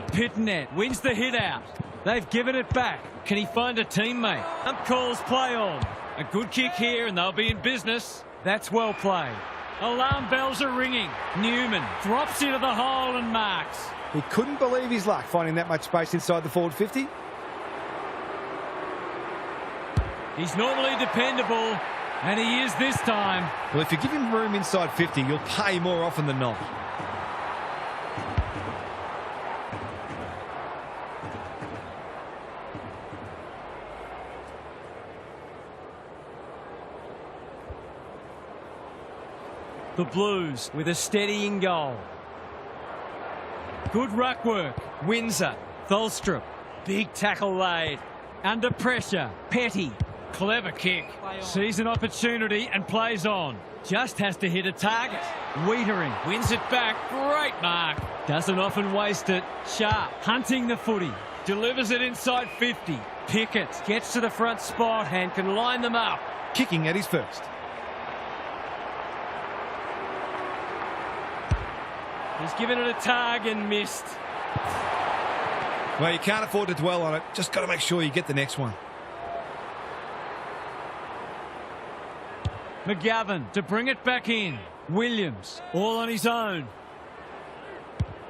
Pitnet wins the hit out. They've given it back. Can he find a teammate? Ump calls play on. A good kick here and they'll be in business. That's well played. Alarm bells are ringing. Newman drops into the hole and marks. He couldn't believe his luck finding that much space inside the forward 50. He's normally dependable, and he is this time. Well, if you give him room inside 50, you'll pay more often than not. The Blues with a steadying goal. Good ruck work. Windsor. Tholstrup. Big tackle laid. Under pressure. Petty. Clever kick. Sees an opportunity and plays on. Just has to hit a target. Wiedering wins it back. Great mark. Doesn't often waste it. Sharp hunting the footy. Delivers it inside 50. Pickett gets to the front spot and can line them up. Kicking at his first. He's given it a tug and missed. Well, you can't afford to dwell on it. Just got to make sure you get the next one. McGovern to bring it back in. Williams all on his own.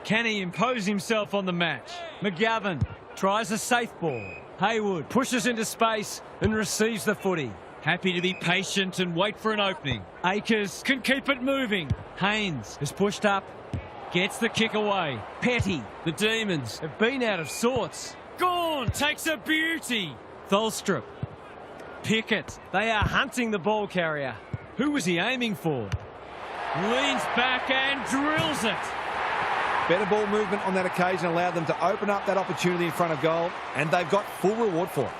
Can he impose himself on the match? McGovern tries a safe ball. Haywood pushes into space and receives the footy. Happy to be patient and wait for an opening. Akers can keep it moving. Haynes is pushed up. Gets the kick away. Petty. The Demons have been out of sorts. Gorn takes a beauty. Tholstrup. Pickett. They are hunting the ball carrier. Who was he aiming for? Leans back and drills it. Better ball movement on that occasion allowed them to open up that opportunity in front of goal, and they've got full reward for it.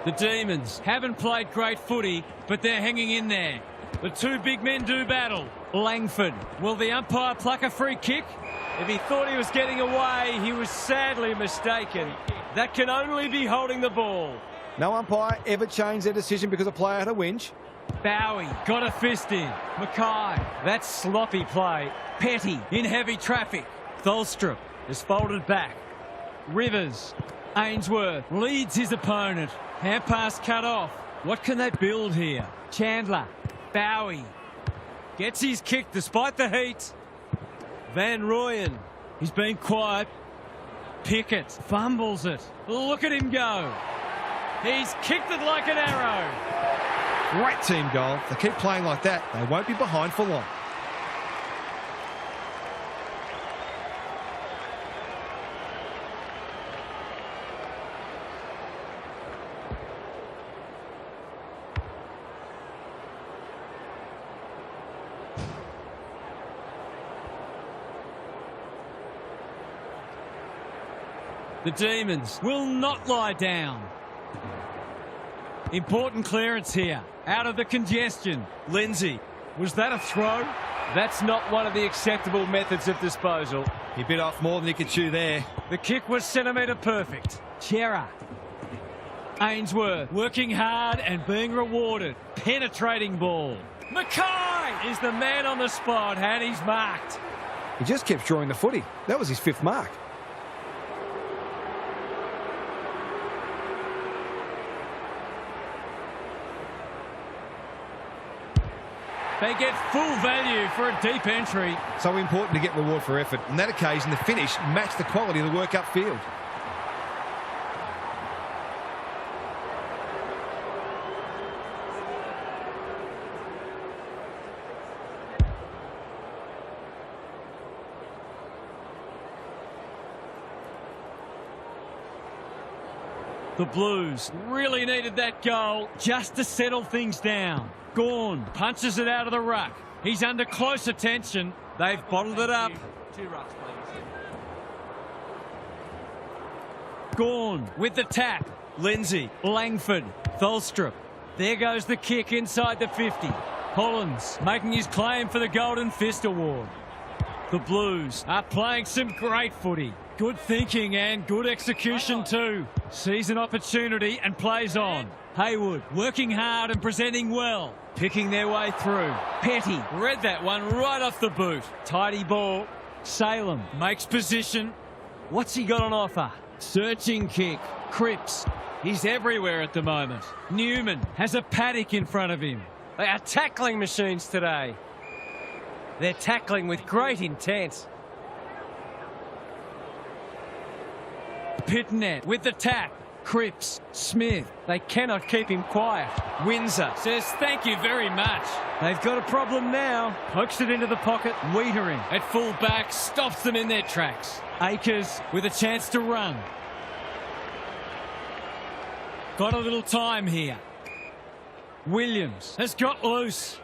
The Demons haven't played great footy, but they're hanging in there. The two big men do battle. Langford, will the umpire pluck a free kick? If he thought he was getting away, he was sadly mistaken. That can only be holding the ball. No umpire ever changed their decision because a player had a whinge. Bowie got a fist in. Mackay, that's sloppy play. Petty in heavy traffic. Tholstrup is folded back. Rivers, Ainsworth leads his opponent. Hand pass cut off. What can they build here? Chandler, Bowie gets his kick despite the heat. Van Rooyen, he's been quiet. Pickett fumbles it. Look at him go. He's kicked it like an arrow. Great team goal. If they keep playing like that, they won't be behind for long. The Demons will not lie down. Important clearance here. Out of the congestion. Lindsay. Was that a throw? That's not one of the acceptable methods of disposal. He bit off more than he could chew there. The kick was centimetre perfect. Chera. Ainsworth working hard and being rewarded. Penetrating ball. Mackay is the man on the spot and he's marked. He just kept drawing the footy. That was his 5th mark. They get full value for a deep entry. So important to get reward for effort. On that occasion, the finish matched the quality of the work upfield. The Blues really needed that goal just to settle things down. Gawn punches it out of the ruck. He's under close attention. They've bottled it up. 2 rucks, please. Gawn with the tap. Lindsay, Langford, Tholstrup. There goes the kick inside the 50. Hollins making his claim for the Golden Fist Award. The Blues are playing some great footy. Good thinking and good execution too. Sees an opportunity and plays on. Haywood working hard and presenting well. Picking their way through. Petty read that one right off the boot. Tidy ball. Salem makes position. What's he got on offer? Searching kick. Cripps. He's everywhere at the moment. Newman has a paddock in front of him. They are tackling machines today. They're tackling with great intent. Pitnet with the tap. Cripps, Smith, they cannot keep him quiet. Windsor says thank you very much. They've got a problem now. Pokes it into the pocket. Wiedering at full back stops them in their tracks. Akers with a chance to run. Got a little time here. Williams has got loose.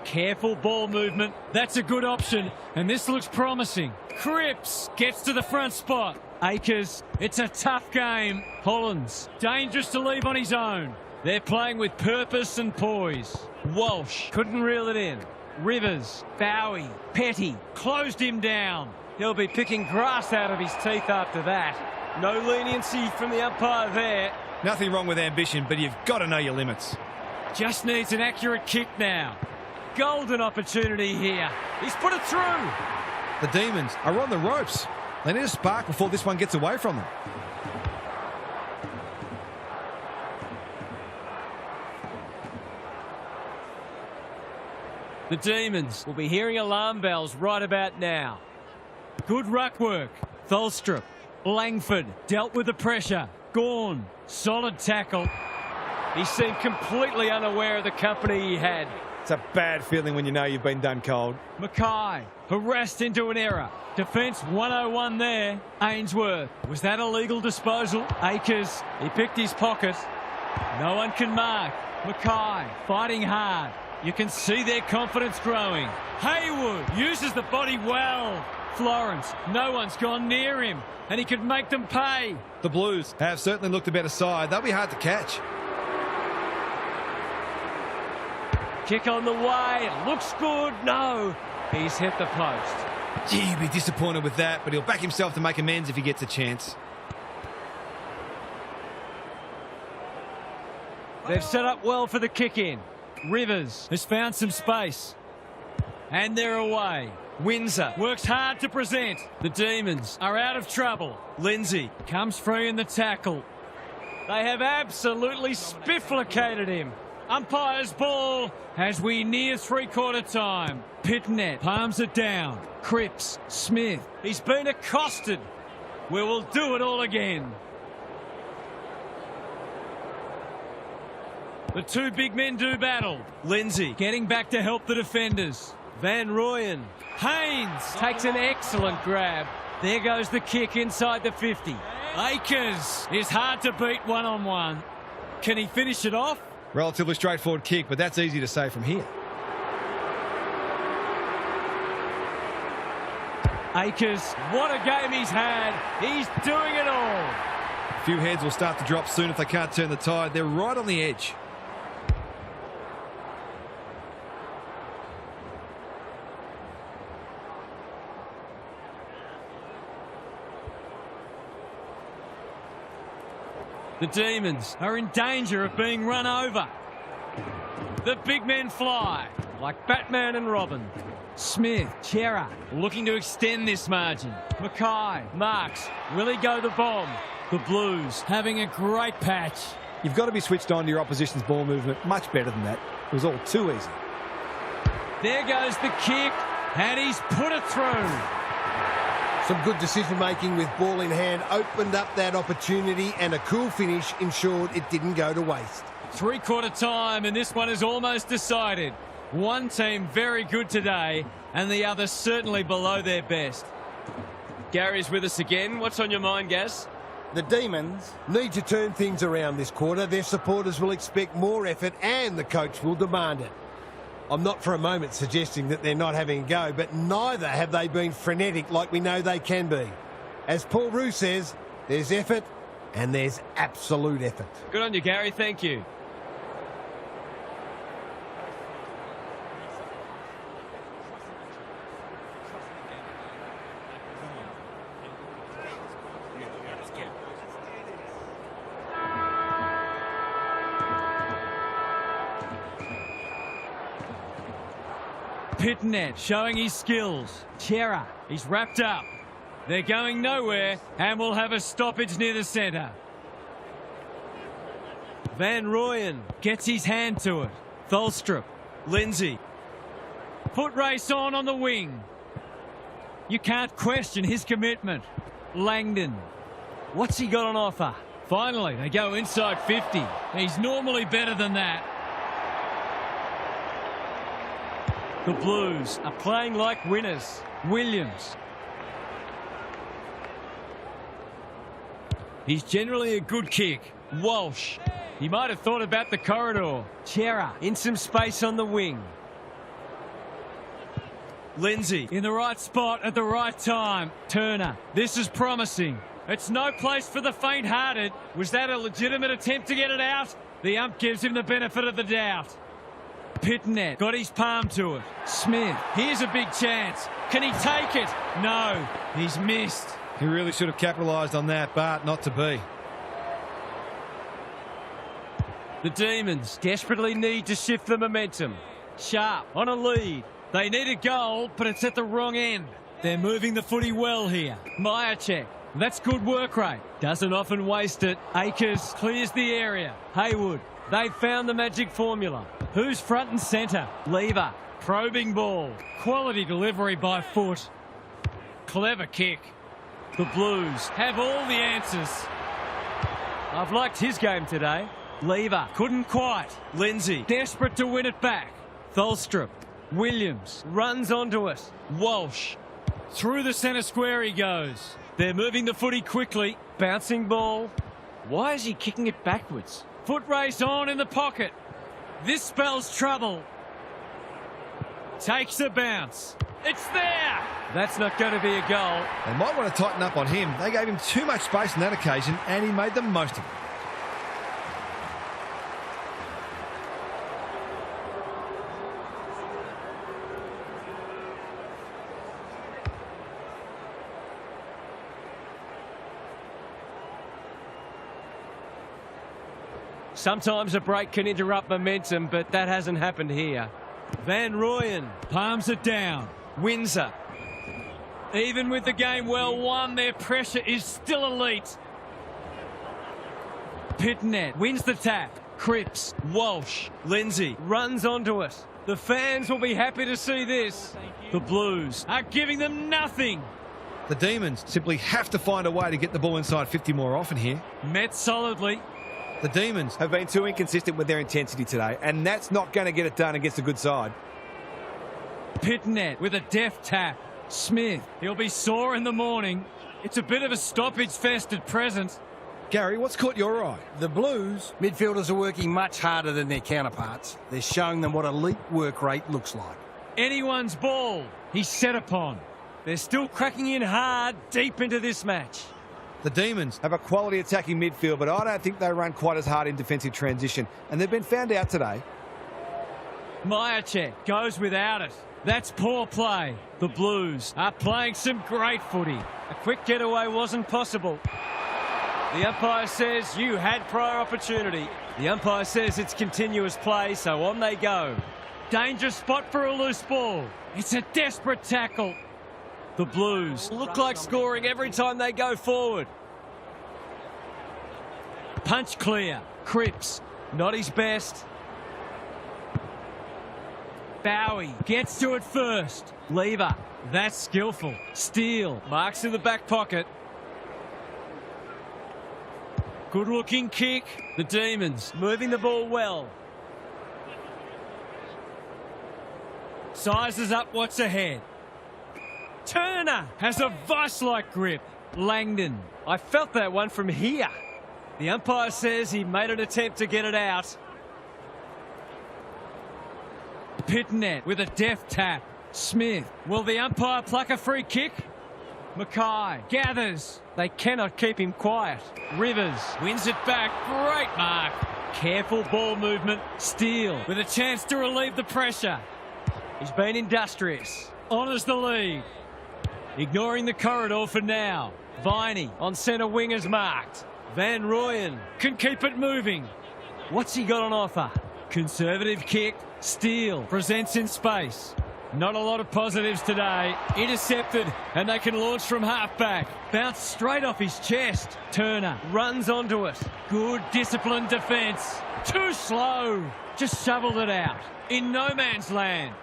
Careful ball movement. That's a good option, and this looks promising. Cripps gets to the front spot. Akers, it's a tough game. Hollins, dangerous to leave on his own. They're playing with purpose and poise. Walsh couldn't reel it in. Rivers, Bowie, Petty, closed him down. He'll be picking grass out of his teeth after that. No leniency from the umpire there. Nothing wrong with ambition, but you've got to know your limits. Just needs an accurate kick now. Golden opportunity here. He's put it through. The Demons are on the ropes. They need a spark before this one gets away from them. The Demons will be hearing alarm bells right about now. Good ruck work. Tholstrup, Langford dealt with the pressure. Gawn, solid tackle. He seemed completely unaware of the company he had. It's a bad feeling when you know you've been done cold. Mackay harassed into an error. Defence 101 there. Ainsworth. Was that a legal disposal? Akers. He picked his pocket. No one can mark. Mackay fighting hard. You can see their confidence growing. Haywood uses the body well. Florence. No one's gone near him. And he could make them pay. The Blues have certainly looked a better side. They'll be hard to catch. Kick on the way. It looks good. No. He's hit the post. Gee, he'd be disappointed with that, but he'll back himself to make amends if he gets a chance. They've set up well for the kick-in. Rivers has found some space. And they're away. Windsor works hard to present. The Demons are out of trouble. Lindsay comes free in the tackle. They have absolutely spifflicated him. Umpire's ball as we near three-quarter time. Pitnet palms it down. Cripps, Smith. He's been accosted. We will do it all again. The two big men do battle. Lindsay getting back to help the defenders. Van Rooyen. Haynes takes an excellent grab. There goes the kick inside the 50. Akers is hard to beat one-on-one. Can he finish it off? Relatively straightforward kick, but that's easy to say from here. Akers, what a game he's had. He's doing it all. A few heads will start to drop soon if they can't turn the tide. They're right on the edge. The Demons are in danger of being run over. The big men fly like Batman and Robin. Smith, Chera looking to extend this margin. Mackay, Marks, will he go the bomb? The Blues having a great patch. You've got to be switched on to your opposition's ball movement much better than that. It was all too easy. There goes the kick, and he's put it through. Some good decision-making with ball in hand opened up that opportunity, and a cool finish ensured it didn't go to waste. Three-quarter time, and this one is almost decided. One team very good today, and the other certainly below their best. Gary's with us again. What's on your mind, Gaz? The Demons Need to turn things around this quarter. Their supporters will expect more effort, and the coach will demand it. I'm not for a moment suggesting that they're not having a go, but neither have they been frenetic like we know they can be. As Paul Roux says, there's effort and there's absolute effort. Good on you, Gary. Thank you. Pitnet showing his skills. Chera, he's wrapped up. They're going nowhere, and we'll have a stoppage near the centre. Van Rooyen gets his hand to it. Tholstrup, Lindsay. Foot race on the wing. You can't question his commitment. Langdon. What's he got on offer? Finally, they go inside 50. He's normally better than that. The Blues are playing like winners. Williams. He's generally a good kick. Walsh. He might have thought about the corridor. Chera in some space on the wing. Lindsay in the right spot at the right time. Turner. This is promising. It's no place for the faint-hearted. Was that a legitimate attempt to get it out? The ump gives him the benefit of the doubt. Pitnet got his palm to it. Smith, here's a big chance. Can he take it? No, he's missed. He really should have capitalised on that, but not to be. The Demons desperately need to shift the momentum. Sharp on a lead. They need a goal, but it's at the wrong end. They're moving the footy well here. Myercheck, that's good work rate. Doesn't often waste it. Akers clears the area. Haywood, they've found the magic formula. Who's front and centre? Lever. Probing ball. Quality delivery by foot. Clever kick. The Blues have all the answers. I've liked his game today. Lever, couldn't quite. Lindsay, desperate to win it back. Tholstrup, Williams, runs onto it. Walsh, through the centre square he goes. They're moving the footy quickly. Bouncing ball. Why is he kicking it backwards? Foot race on in the pocket. This spells trouble. Takes a bounce. It's there! That's not going to be a goal. They might want to tighten up on him. They gave him too much space on that occasion, and he made the most of it. Sometimes a break can interrupt momentum, but that hasn't happened here. Van Rooyen palms it down. Windsor. Even with the game well won, their pressure is still elite. Pitnet wins the tap. Cripps, Walsh, Lindsay runs onto it. The fans will be happy to see this. The Blues are giving them nothing. The Demons simply have to find a way to get the ball inside 50 more often here. Met solidly. The Demons Have been too inconsistent with their intensity today, and that's not going to get it done against a good side. Pitnet with a deft tap. Smith, he'll be sore in the morning. It's a bit of a stoppage fest at present. Gary, what's caught your eye? The Blues midfielders are working much harder than their counterparts. They're showing them what elite work rate looks like. Anyone's ball. He's set upon. They're still cracking in hard deep into this match. The Demons Have a quality attacking midfield, but I don't think they run quite as hard in defensive transition, and they've been found out today. Myercheck goes without it. That's poor play. The Blues are playing some great footy. A quick getaway wasn't possible. The umpire says you had prior opportunity. The umpire says it's continuous play, so on they go. Danger spot for a loose ball. It's a desperate tackle. The Blues look like scoring every time they go forward. Punch clear. Cripps, not his best. Bowie gets to it first. Lever, that's skillful. Steele marks in the back pocket. Good looking kick. The Demons moving the ball well. Sizes up what's ahead. Turner has a vice-like grip. Langdon, I felt that one from here. The umpire says he made an attempt to get it out. Pitnet with a deft tap. Smith, will the umpire pluck a free kick? Mackay gathers. They cannot keep him quiet. Rivers wins it back. Great mark. Careful ball movement. Steele with a chance to relieve the pressure. He's been industrious. Honours the lead. Ignoring the corridor for now. Viney on centre wing is marked. Van Rooyen can keep it moving. What's he got on offer? Conservative kick. Steele presents in space. Not a lot of positives today. Intercepted, and they can launch from half-back. Bounce straight off his chest. Turner runs onto it. Good disciplined defence. Too slow. Just shoveled it out. In no man's land.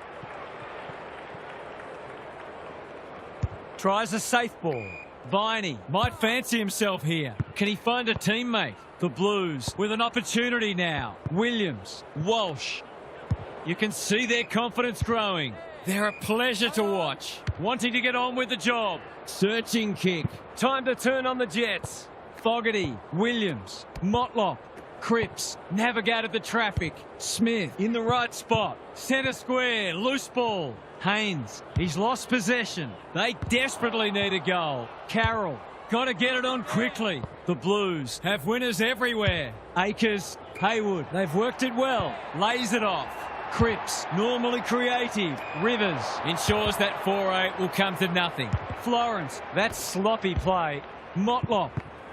Tries a safe ball. Viney might fancy himself here. Can he find a teammate? The Blues with an opportunity now. Williams, Walsh. You can see their confidence growing. They're a pleasure to watch. Wanting to get on with the job. Searching kick. Time to turn on the Jets. Fogarty, Williams, Motlop, Cripps navigated the traffic. Smith in the right spot. Centre square, loose ball. Haynes, he's lost possession. They desperately need a goal. Carroll, got to get it on quickly. The Blues have winners everywhere. Akers, Haywood, they've worked it well. Lays it off. Cripps, normally creative. Rivers ensures that 4-8 will come to nothing. Florence, that's sloppy play. Motlop,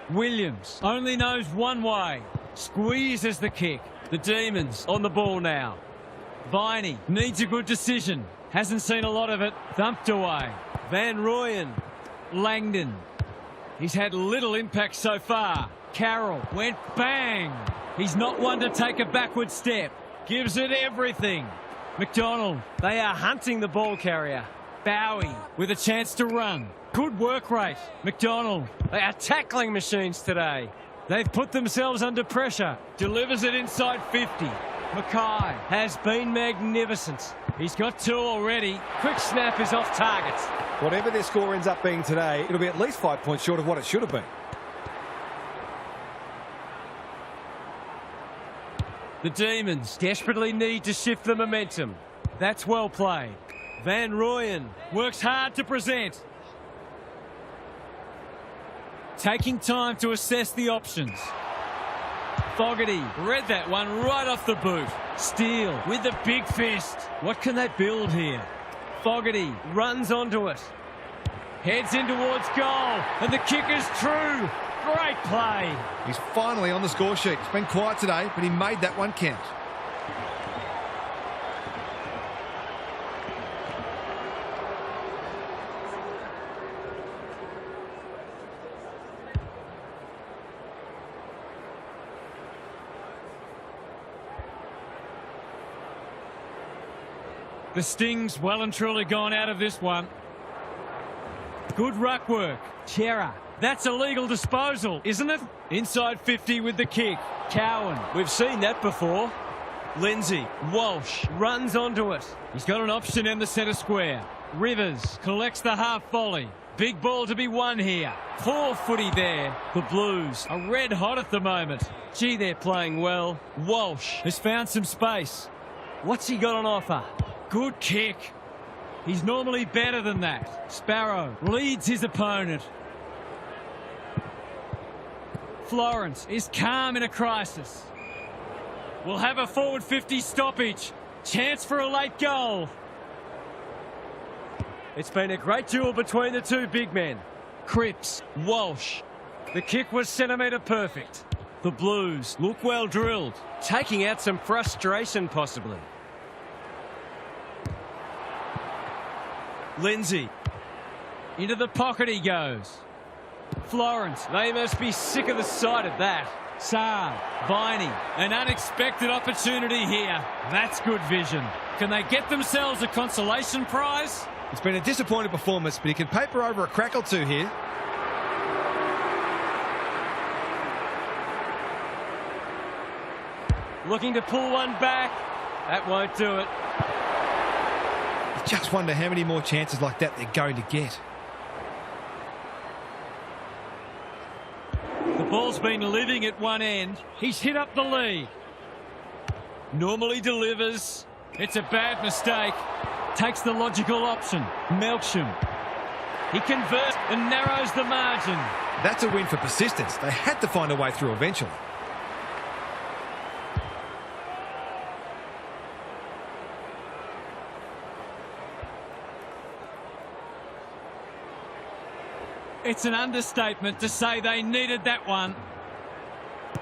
Williams, only knows one way. Squeezes the kick. The Demons on the ball now. Viney needs a good decision. Hasn't seen a lot of it. Thumped away. Van Rooyen. Langdon. He's had little impact so far. Carroll went bang. He's not one to take a backward step. Gives it everything. McDonald. They are hunting the ball carrier. Bowie with a chance to run. Good work rate. McDonald. They are tackling machines today. They've put themselves under pressure. Delivers it inside 50. Mackay has been magnificent. He's got 2 already. Quick snap is off target. Whatever their score ends up being today, it'll be at least 5 points short of what it should have been. The Demons desperately need to shift the momentum. That's well played. Van Rooyen works hard to present. Taking time to assess the options. Fogarty read that one right off the boot. Steele with the big fist. What can they build here? Fogarty runs onto it. Heads in towards goal. And the kick is true. Great play. He's finally on the score sheet. It's been quiet today, but he made that one count. The Sting's well and truly gone out of this one. Good ruck work. Chera. That's a legal disposal, isn't it? Inside 50 with the kick. Cowan. We've seen that before. Lindsay. Walsh runs onto it. He's got an option in the centre square. Rivers collects the half volley. Big ball to be won here. Poor footy there. The Blues are red hot at the moment. Gee, they're playing well. Walsh has found some space. What's he got on offer? Good kick. He's normally better than that. Sparrow leads his opponent. Florence is calm in a crisis. We'll have a forward 50 stoppage. Chance for a late goal. It's been a great duel between the 2 big men. Cripps, Walsh. The kick was centimetre perfect. The Blues look well drilled. Taking out some frustration possibly. Lindsay. Into the pocket he goes. Florence. They must be sick of the sight of that. Saab. Viney. An unexpected opportunity here. That's good vision. Can they get themselves a consolation prize? It's been a disappointing performance, but he can paper over a crack or 2 here. Looking to pull one back. That won't do it. You just wonder how many more chances like that they're going to get. The ball's been living at one end. He's hit up the lead. Normally delivers. It's a bad mistake. Takes the logical option. Melksham. He converts and narrows the margin. That's a win for persistence. They had to find a way through eventually. It's an understatement to say they needed that one.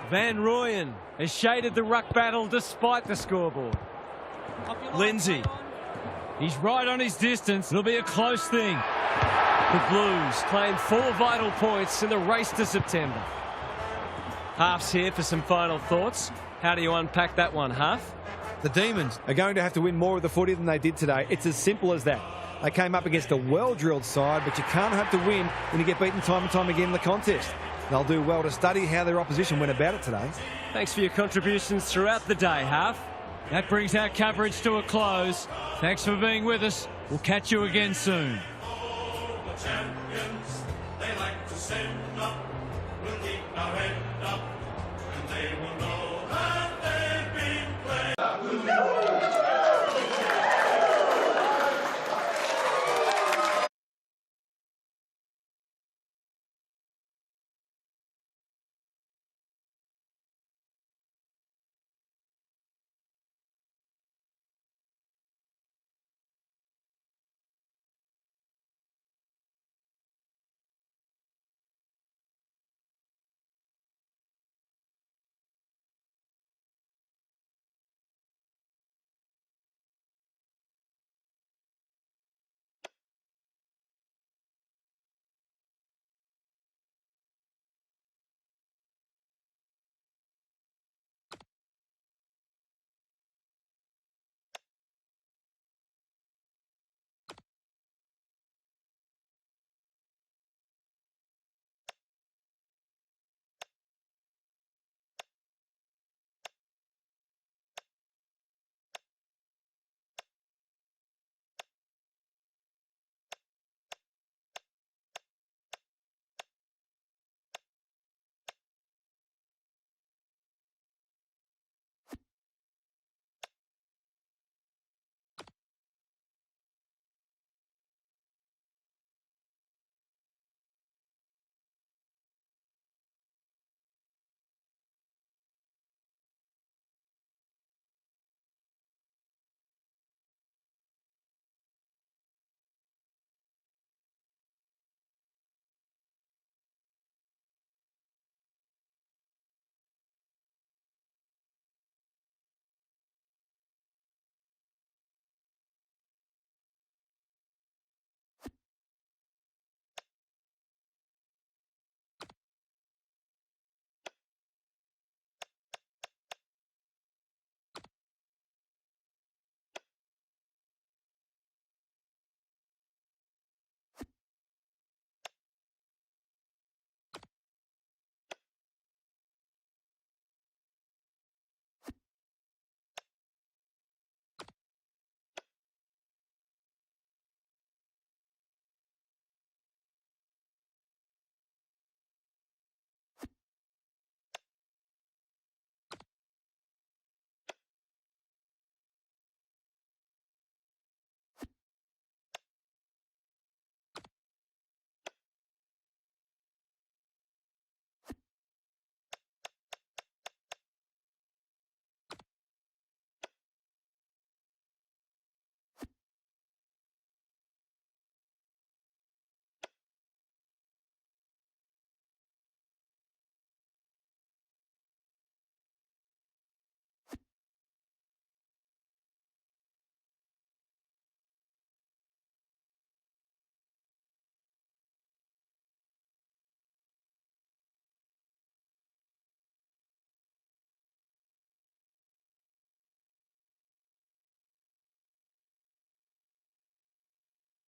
Van Rooyen has shaded the ruck battle despite the scoreboard. Lindsay. He's right on his distance. It'll be a close thing. The Blues claim 4 vital points in the race to September. Half's here for some final thoughts. How do you unpack that one, Half? The Demons are going to have to win more of the footy than they did today. It's as simple as that. They came up against a well-drilled side, but you can't hope to win when you get beaten time and time again in the contest. They'll do well to study how their opposition went about it today. Thanks for your contributions throughout the day, Half. That brings our coverage to a close. Thanks for being with us. We'll catch you again soon. The champions, they like to stand up, we'll keep our head up, and they will know